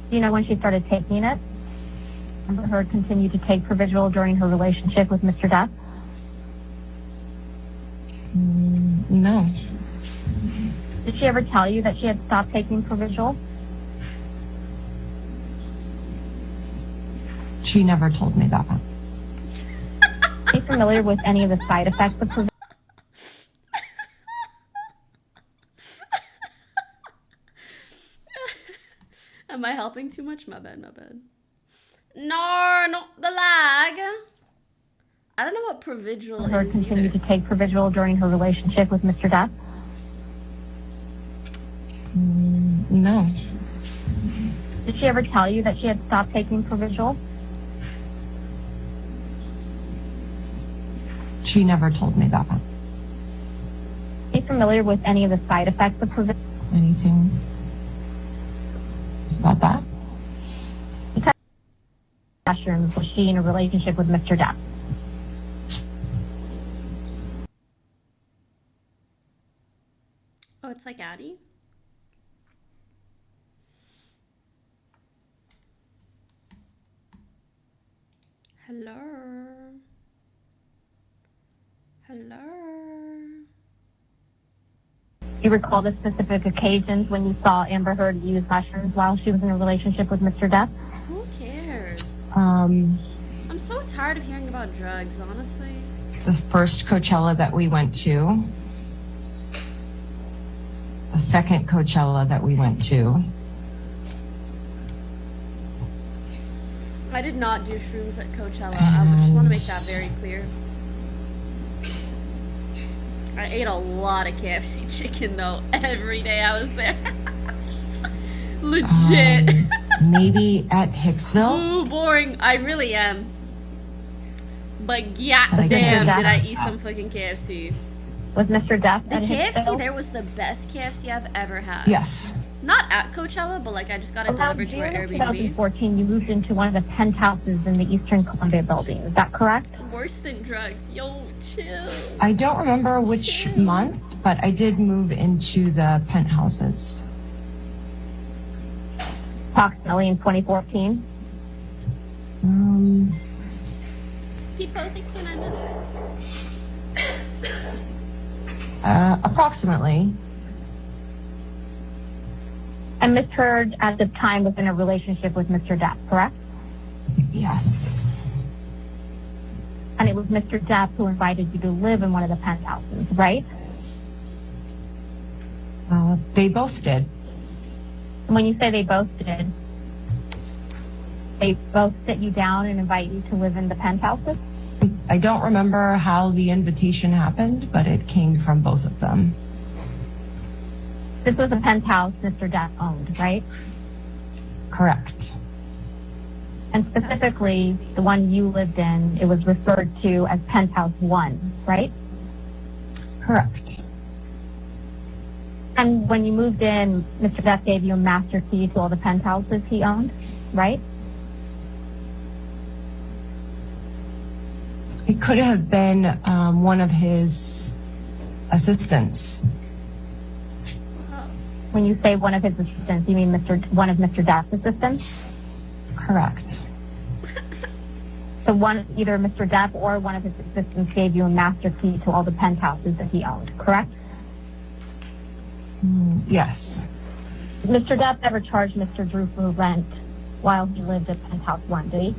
Do you know when she started taking it? Amber Heard continued to take Provigil during her relationship with Mr. Depp? No. Did she ever tell you that she had stopped taking Provigil? She never told me that. Are you familiar with any of the side effects of Provigil? Am I helping too much? My bad, my bad. No, not the lag. I don't know what Provigil Amber Heard is continued either. to take Provigil during her relationship with Mr. Depp? No. Did she ever tell you that she had stopped taking Provigil? She never told me that. Are you familiar with any of the side effects of Provigil? Anything about that? Mushrooms, was she in a relationship with Mr. Depp? Oh, it's like Addie? Hello? Hello? Do you recall the specific occasions when you saw Amber Heard use mushrooms while she was in a relationship with Mr. Depp? Who cares? Um, I'm so tired of hearing about drugs, honestly. the first Coachella that we went to. The second Coachella that we went to. I did not do shrooms at Coachella. I just want to make that very clear. I ate a lot of KFC chicken though every day I was there. Legit. Maybe at Hicksville. Ooh, boring. I really am. But Mr. goddamn, Depp. did I eat some fucking KFC? Was Mr. Depp The at KFC Hicksville? there was the best KFC I've ever had. Yes. Not at Coachella, but like I just got it Around delivered to our June of Airbnb. 2014, you moved into one of the penthouses in the Eastern Columbia building. Is that correct? Worse than drugs. Yo, chill. I don't remember which month, but I did move into the penthouses. Approximately in 2014. People think so 9 minutes. Approximately. And Ms. Heard at the time was in a relationship with Mr. Depp, correct? Yes. And it was Mr. Depp who invited you to live in one of the penthouses, right? They both did. And when you say they both did, they both sit you down and invite you to live in the penthouses? I don't remember how the invitation happened, but it came from both of them. This was a penthouse Mr. Depp owned, right? Correct. And specifically, the one you lived in, it was referred to as Penthouse 1, right? Correct. And when you moved in, Mr. Depp gave you a master key to all the penthouses he owned, right? It could have been one of his assistants. When you say one of his assistants, you mean one of Mr. Depp's assistants? Correct. So either Mr. Depp or one of his assistants gave you a master key to all the penthouses that he owned, correct? Yes. Mr. Depp never charged Mr. Drew for rent while he lived at Penthouse 1, did he?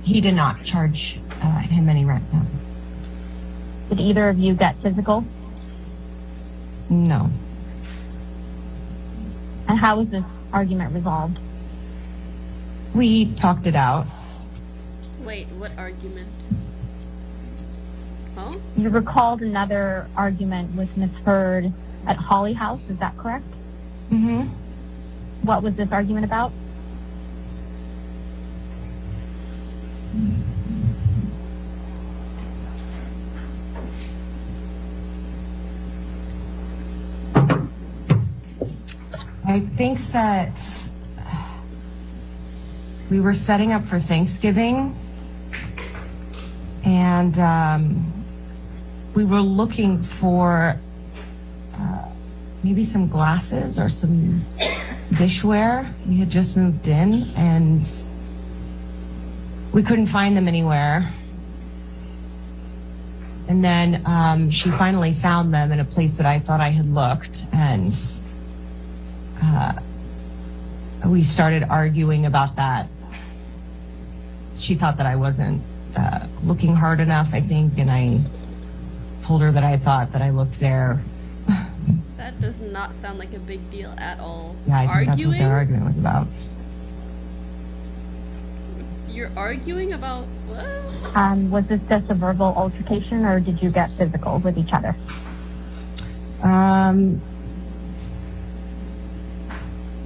He did not charge him any rent, no. Did either of you get physical? No. And how was this argument resolved? We talked it out. Wait, what argument? Huh? You recalled another argument with Ms. Heard at Holly House, is that correct? Mm-hmm. What was this argument about? I think that we were setting up for Thanksgiving, and we were looking for maybe some glasses or some dishware. We had just moved in, and we couldn't find them anywhere. And then she finally found them in a place that I thought I had looked, and we started arguing about that. She thought that I wasn't looking hard enough, I think, and I told her that I thought that I looked there. That does not sound like a big deal at all. Yeah, I think arguing? that's what their argument was about. You're arguing about what? Was this just a verbal altercation, or did you get physical with each other? I'm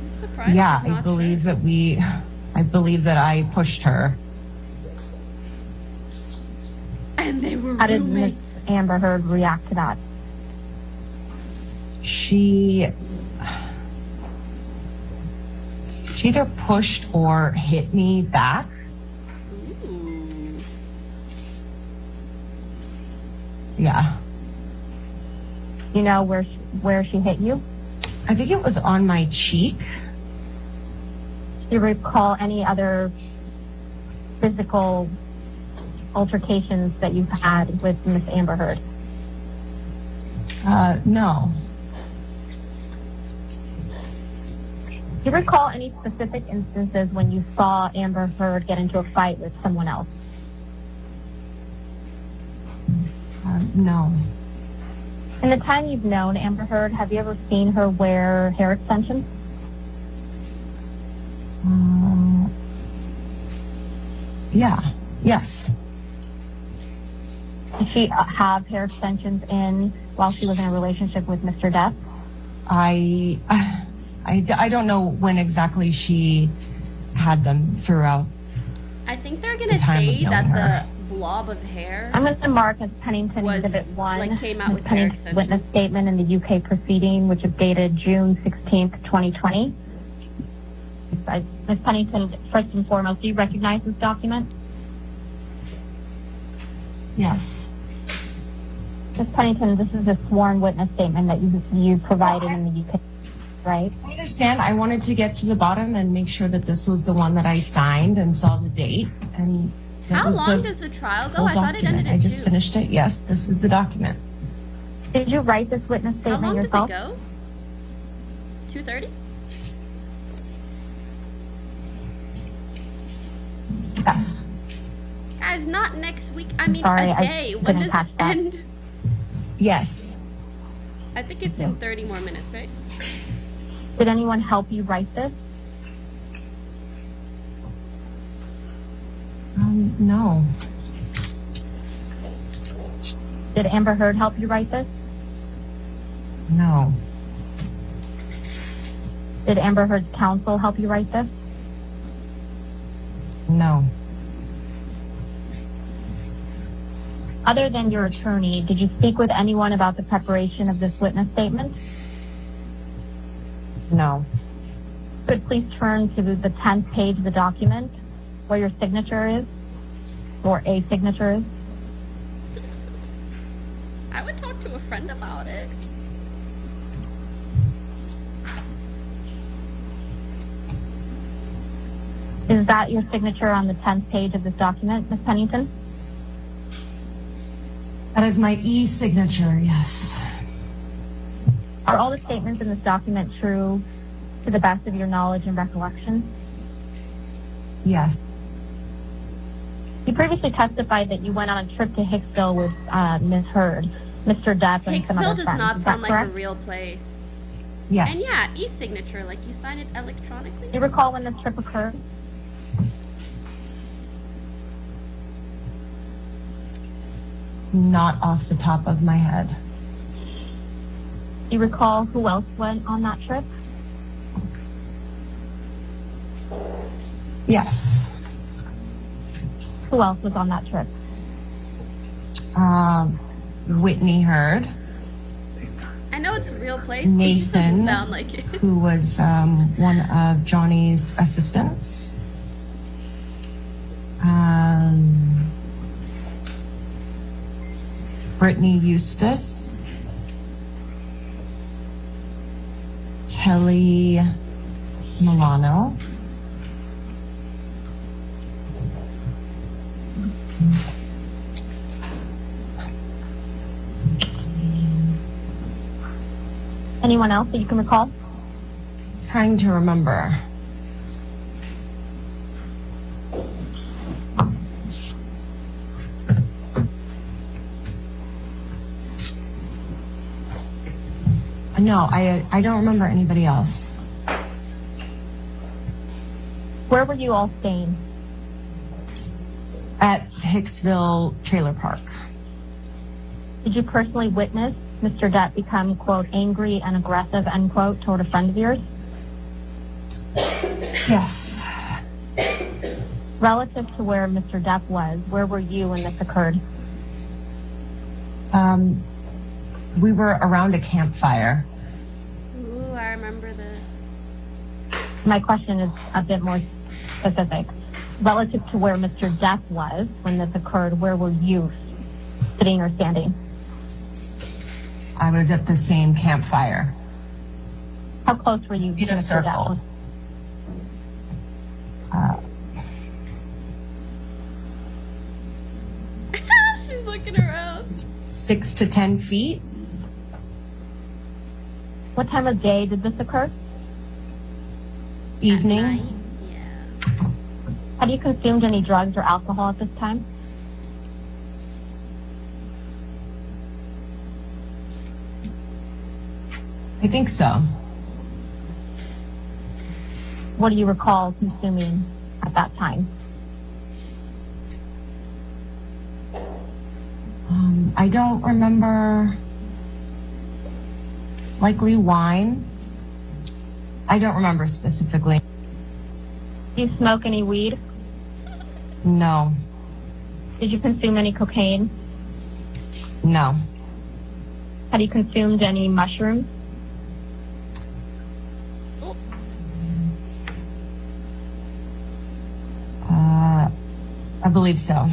surprised Yeah, she's I not believe that I pushed her. And they were How did roommates. Ms. Amber Heard react to that? She either pushed or hit me back. Ooh. Yeah. You know where she hit you? I think it was on my cheek. Do you recall any other physical altercations that you've had with Miss Amber Heard? No. Do you recall any specific instances when you saw Amber Heard get into a fight with someone else? No. In the time you've known Amber Heard, have you ever seen her wear hair extensions? Yeah. Yes. Did she have hair extensions in while she was in a relationship with Mr. Depp? I don't know when exactly she had them throughout. I think they're The gonna time of say knowing that her. the blob of hair I'm going to mark as Pennington was, Exhibit 1. like, came out Ms. with hair Pennington's extensions. witness statement in the UK proceeding, which is dated June 16th, 2020. Ms. Pennington, first and foremost, do you recognize this document? Yes. Ms. Pennington, this is a sworn witness statement that you provided in the UK, right? I understand. I wanted to get to the bottom and make sure that this was the one that I signed and saw the date. And that How was long the does the trial go? full I thought it document. ended I at just 2. finished it. Yes, this is the document. Did you write this witness How statement long yourself? does it go? 2:30? Yes. Guys, not next week. I mean, Sorry, a I day. When didn't does it catch that. end? Yes. I think it's in 30 more minutes, right? Did anyone help you write this? No. Did Amber Heard help you write this? No. Did Amber Heard's counsel help you write this? No. Other than your attorney, did you speak with anyone about the preparation of this witness statement? No. Could please turn to the 10th page of the document where your signature is, or a signature is. I would talk to a friend about it. Is that your signature on the 10th page of this document, Ms. Pennington? That is my e-signature, yes. Are all the statements in this document true to the best of your knowledge and recollection? Yes. You previously testified that you went on a trip to Hicksville with Ms. Hurd, Mr. Depp, and some other Hicksville does friends. not Is that sound like a correct? real place. Yes. And yeah, e-signature, like you sign it electronically. Do you recall when this trip occurred? Not off the top of my head. Do you recall who else went on that trip? Yes. Who else was on that trip? Whitney Hurd. I know it's a real place, it just doesn't Nathan, sound like it. who was one of Johnny's assistants. Brittany Eustace. Kelly Milano. Anyone else that you can recall? Trying to remember. No, I don't remember anybody else. Where were you all staying? At Hicksville Trailer Park. Did you personally witness Mr. Depp become, quote, angry and aggressive, end quote, toward a friend of yours? Yes. Relative to where Mr. Depp was, where were you when this occurred? We were around a campfire. Ooh, I remember this. My question is a bit more specific. Relative to where Mr. Depp was when this occurred, where were you sitting or standing? I was at the same campfire. How close were you In to a Mr. circle. Depp? She's looking around. 6 to 10 feet. What time of day did this occur? Evening. Had you consumed any drugs or alcohol at this time? I think so. What do you recall consuming at that time? I don't remember. Likely wine. I don't remember specifically. Do you smoke any weed? No. Did you consume any cocaine? No. Had you consumed any mushrooms? I believe so.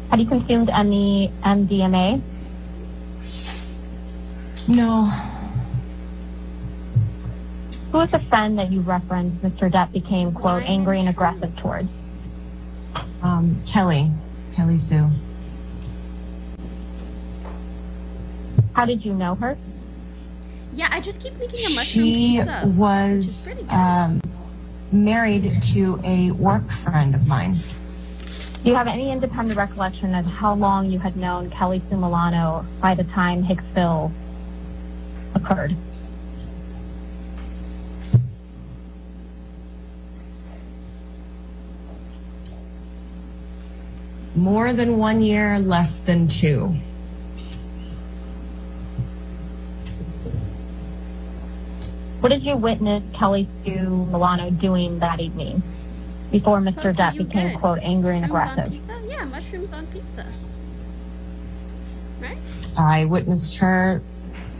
Had you consumed any MDMA? No. Who was the friend that you referenced Mr. Depp became, quote, angry and aggressive towards? Kelly Sue. How did you know her? Yeah, I just keep thinking of mushroom She pizza. was married to a work friend of mine. Do you have any independent recollection of how long you had known Kelly Sue Milano by the time Hicksville occurred? More than 1 year, less than 2. What did you witness Kelly Sue Milano doing that evening before Mr. Depp you became, good. quote, angry and Mushrooms on aggressive? pizza? Yeah, mushrooms on pizza. Right? I witnessed her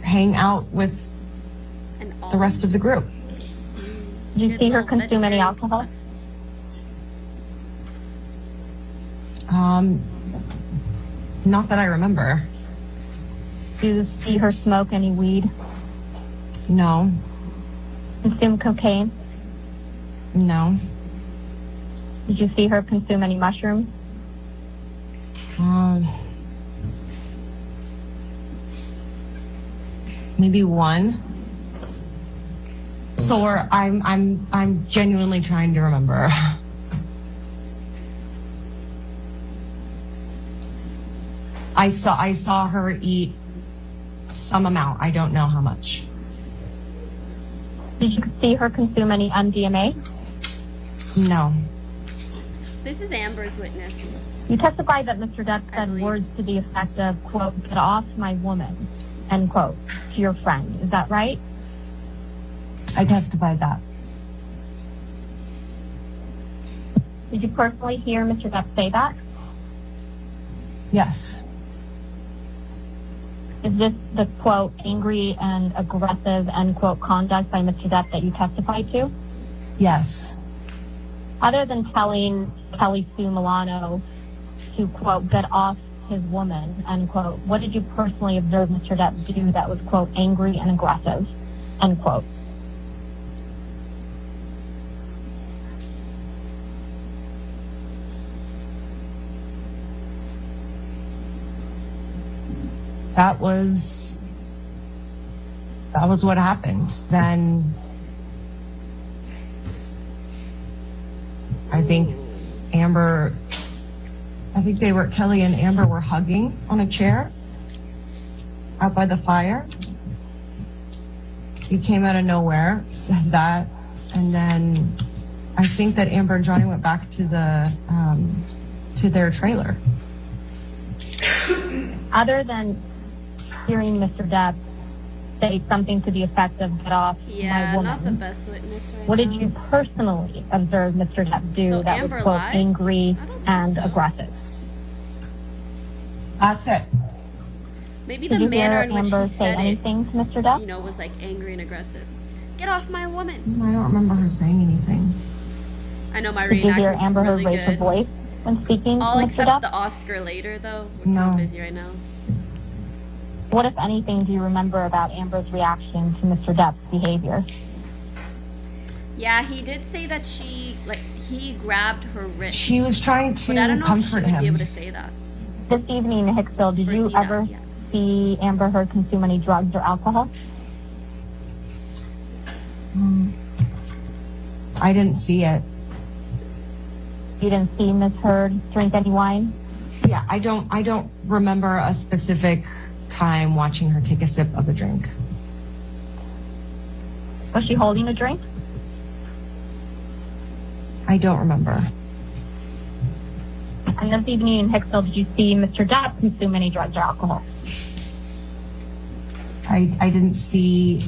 hang out with the rest of the group. Did you see her consume any alcohol? Not that I remember. Do you see her smoke any weed? No. Consume cocaine? No. Did you see her consume any mushrooms? Maybe one. Sore. I'm genuinely trying to remember. I saw her eat some amount. I don't know how much. Did you see her consume any MDMA? No. This is Amber's witness. You testified that Mr. Depp said words to the effect of, quote, "get off my woman," end quote, to your friend. Is that right? I testified that. Did you personally hear Mr. Depp say that? Yes. Is this the, quote, angry and aggressive, end quote, conduct by Mr. Depp that you testified to? Yes. Other than telling Kelly Sue Milano to, quote, get off his woman, end quote, what did you personally observe Mr. Depp do that was, quote, angry and aggressive, end quote? That was what happened. Then I think Kelly and Amber were hugging on a chair out by the fire. He came out of nowhere, said that, and then I think that Amber and Johnny went back to their trailer. Other than hearing Mr. Depp say something to the effect of "get off my woman," not the best witness right what now. did you personally observe Mr. Depp do So that Amber was, quote, lied? angry and aggressive? That's it. Maybe Did the you hear manner in which Amber he say said anything to Mr. Depp? it, was like angry and aggressive. Get off my woman. I don't remember her saying anything. I know my Did you hear reenactment's Amber really Heard raise her good. voice when speaking I'll to Mr. accept Depp? the Oscar later, though. No. I'm busy right now. What, if anything, do you remember about Amber's reaction to Mr. Depp's behavior? Yeah, he did say that he grabbed her wrist. She was trying to but I don't know if she comfort would be him. able to say that. This evening in Hicksville, did you ever see Amber Heard consume any drugs or alcohol? I didn't see it. You didn't see Ms. Heard drink any wine? Yeah, I don't remember a specific time watching her take a sip of a drink. Was she holding a drink? I don't remember. And this evening in Hicksville, did you see Mr. Depp consume any drugs or alcohol? I didn't see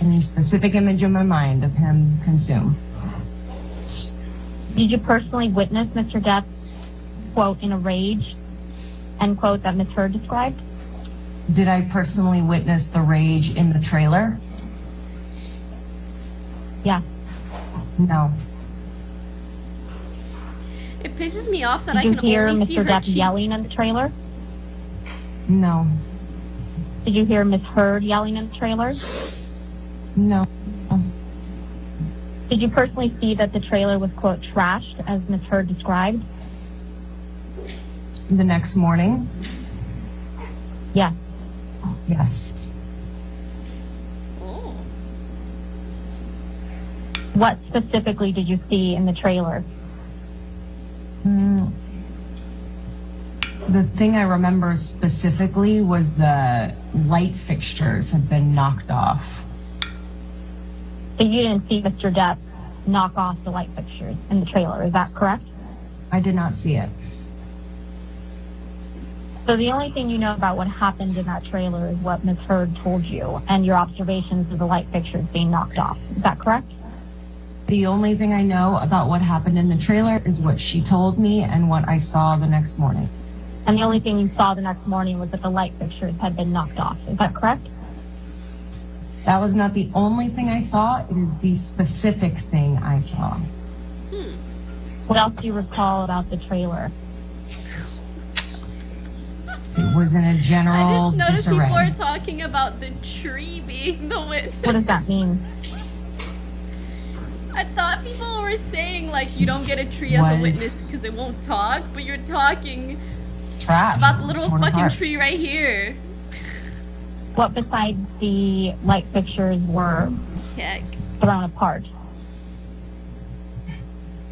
any specific image in my mind of him consume. Did you personally witness Mr. Depp, quote, in a rage, end quote, that Ms. Heard described? Did I personally witness the rage in the trailer? Yeah. No. It pisses me off that Did I you can hear only see Mr. her Depp cheek. yelling in the trailer? No. Did you hear Ms. Heard yelling in the trailer? No. Did you personally see that the trailer was, quote, trashed, as Ms. Heard described? The next morning? Yeah. Yes. Oh. What specifically did you see in the trailer? The thing I remember specifically was the light fixtures had been knocked off. So you didn't see Mr. Depp knock off the light fixtures in the trailer, is that correct? I did not see it. So the only thing you know about what happened in that trailer is what Ms. Heard told you and your observations of the light fixtures being knocked off. Is that correct? The only thing I know about what happened in the trailer is what she told me and what I saw the next morning. And the only thing you saw the next morning was that the light fixtures had been knocked off. Is that correct? That was not the only thing I saw. It is the specific thing I saw. What else do you recall about the trailer? It was in a I general just noticed disarray. people are talking about the tree being the witness. What does that mean? I thought people were saying like you don't get a tree as a witness because it won't talk, but you're talking Trash. about the little Torn fucking apart. tree right here. What besides the light fixtures were thrown apart?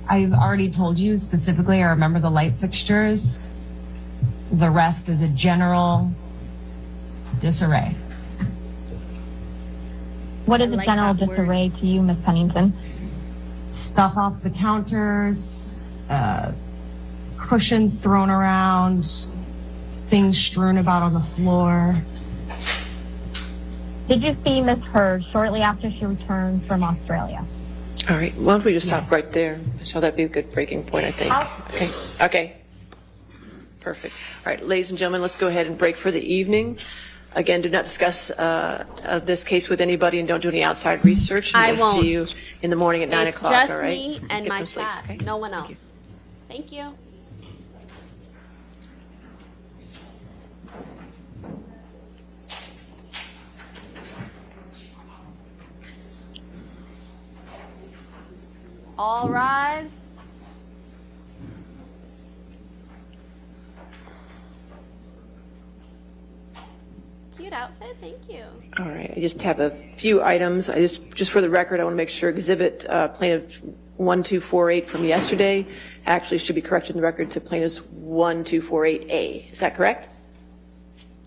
I've already told you specifically, I remember the light fixtures. The rest is a general disarray. What is a general disarray to you, Ms. Pennington? Stuff off the counters, cushions thrown around, things strewn about on the floor. Did you see Ms. Heard shortly after she returned from Australia? All right, why don't we just stop right there? So that'd be a good breaking point, I think. Okay. Perfect. All right, ladies and gentlemen, let's go ahead and break for the evening. Again, do not discuss this case with anybody and don't do any outside research. I We'll won't. see you in the morning at 9 It's o'clock, just all right? me and Get my some sleep, chat. okay? No one else. Thank you. All rise. Cute outfit, thank you. All right, I just have a few items. Just for the record, I want to make sure exhibit plaintiff 1248 from yesterday actually should be corrected in the record to plaintiff's 1248A. Is that correct?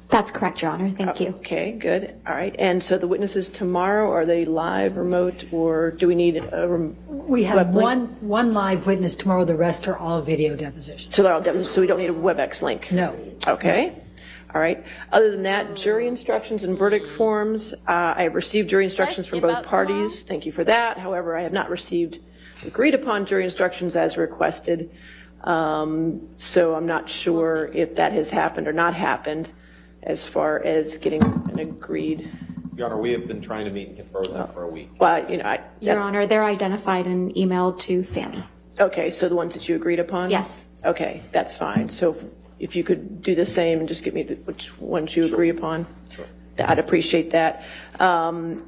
That's correct, Your Honor. Thank you. Okay, good. All right. And so the witnesses tomorrow, are they live, remote, or do we need a We have one live witness tomorrow. The rest are all video depositions. So they're all depositions, so we don't need a WebEx link? No. Okay. All right. Other than that, jury instructions and verdict forms. I have received jury instructions from both parties. Thank you for that. However, I have not received agreed upon jury instructions as requested. So I'm not sure if that has happened or not happened as far as getting an agreed. Your Honor, we have been trying to meet and confer with them for a week. Well, Your Honor, they're identified and emailed to Sammy. Okay, so the ones that you agreed upon? Yes. Okay, that's fine. So if you could do the same and just give me which ones you agree upon. Sure. I'd appreciate that.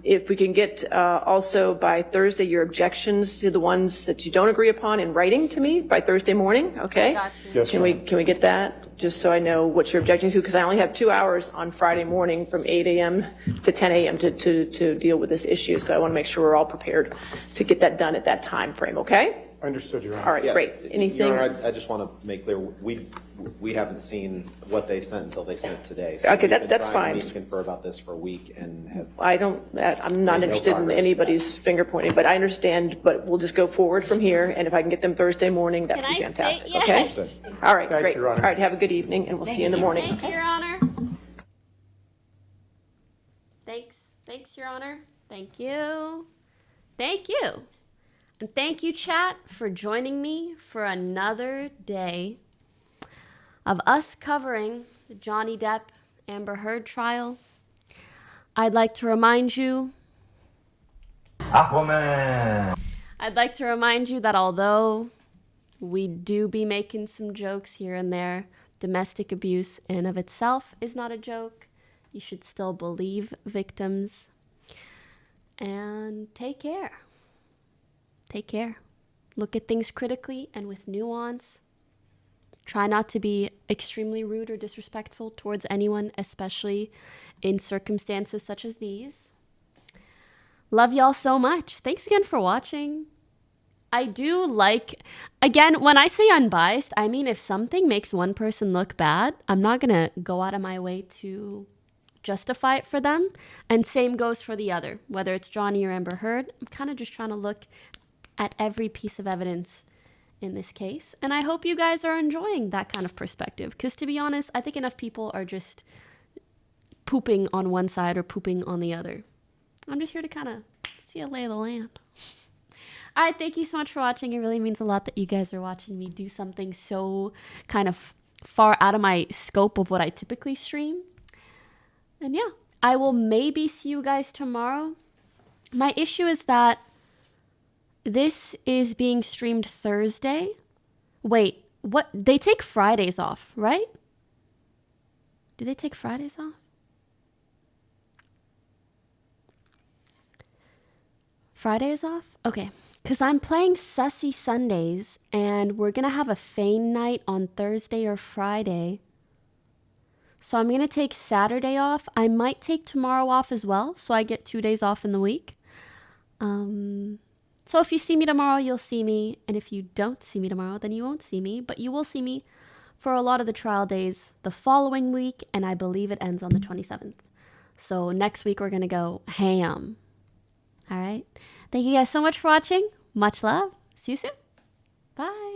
If we can get also by Thursday your objections to the ones that you don't agree upon in writing to me by Thursday morning, okay? Got you. Yes, Can we get that, just so I know what you're objecting to? Because I only have 2 hours on Friday morning from 8 a.m. to 10 a.m. to deal with this issue. So I want to make sure we're all prepared to get that done at that time frame, okay? Understood, Your Honor. All right, Yes. great. Anything? Your Honor, I just want to make clear, we haven't seen what they sent until they sent today. So Okay, we've been that's trying to fine. meet and confer about this for a week and have. I'm not Made no interested in progress. anybody's finger pointing, but I understand, but we'll just go forward from here, and if I can get them Thursday morning, that'd be Can I say fantastic, yes? okay? Understood. All right, Thank you, great. Your All Honor. right, have a good evening, and we'll see you in the morning. Thank you, Your Honor. Thanks, Your Honor. Thank you. Thank you. And thank you, chat, for joining me for another day of us covering the Johnny Depp Amber Heard trial. I'd like to remind you Aquaman! I'd like to remind you that although we do be making some jokes here and there, domestic abuse in and of itself is not a joke. You should still believe victims. And take care. Take care. Look at things critically and with nuance. Try not to be extremely rude or disrespectful towards anyone, especially in circumstances such as these. Love y'all so much. Thanks again for watching. I do like, again, when I say unbiased, I mean if something makes one person look bad, I'm not going to go out of my way to justify it for them. And same goes for the other, whether it's Johnny or Amber Heard. I'm kind of just trying to look at every piece of evidence in this case. And I hope you guys are enjoying that kind of perspective. Because to be honest, I think enough people are just pooping on one side or pooping on the other. I'm just here to kind of see a lay of the land. All right, thank you so much for watching. It really means a lot that you guys are watching me do something so kind of far out of my scope of what I typically stream. And yeah, I will maybe see you guys tomorrow. My issue is that this is being streamed Thursday. Wait, what? They take Fridays off, right? Do they take Fridays off? Fridays off? Okay. Because I'm playing Sussy Sundays, and we're going to have a feign night on Thursday or Friday. So I'm going to take Saturday off. I might take tomorrow off as well, so I get 2 days off in the week. So if you see me tomorrow, you'll see me. And if you don't see me tomorrow, then you won't see me. But you will see me for a lot of the trial days the following week, and I believe it ends on the 27th. So next week, we're going to go ham. All right? Thank you guys so much for watching. Much love. See you soon. Bye.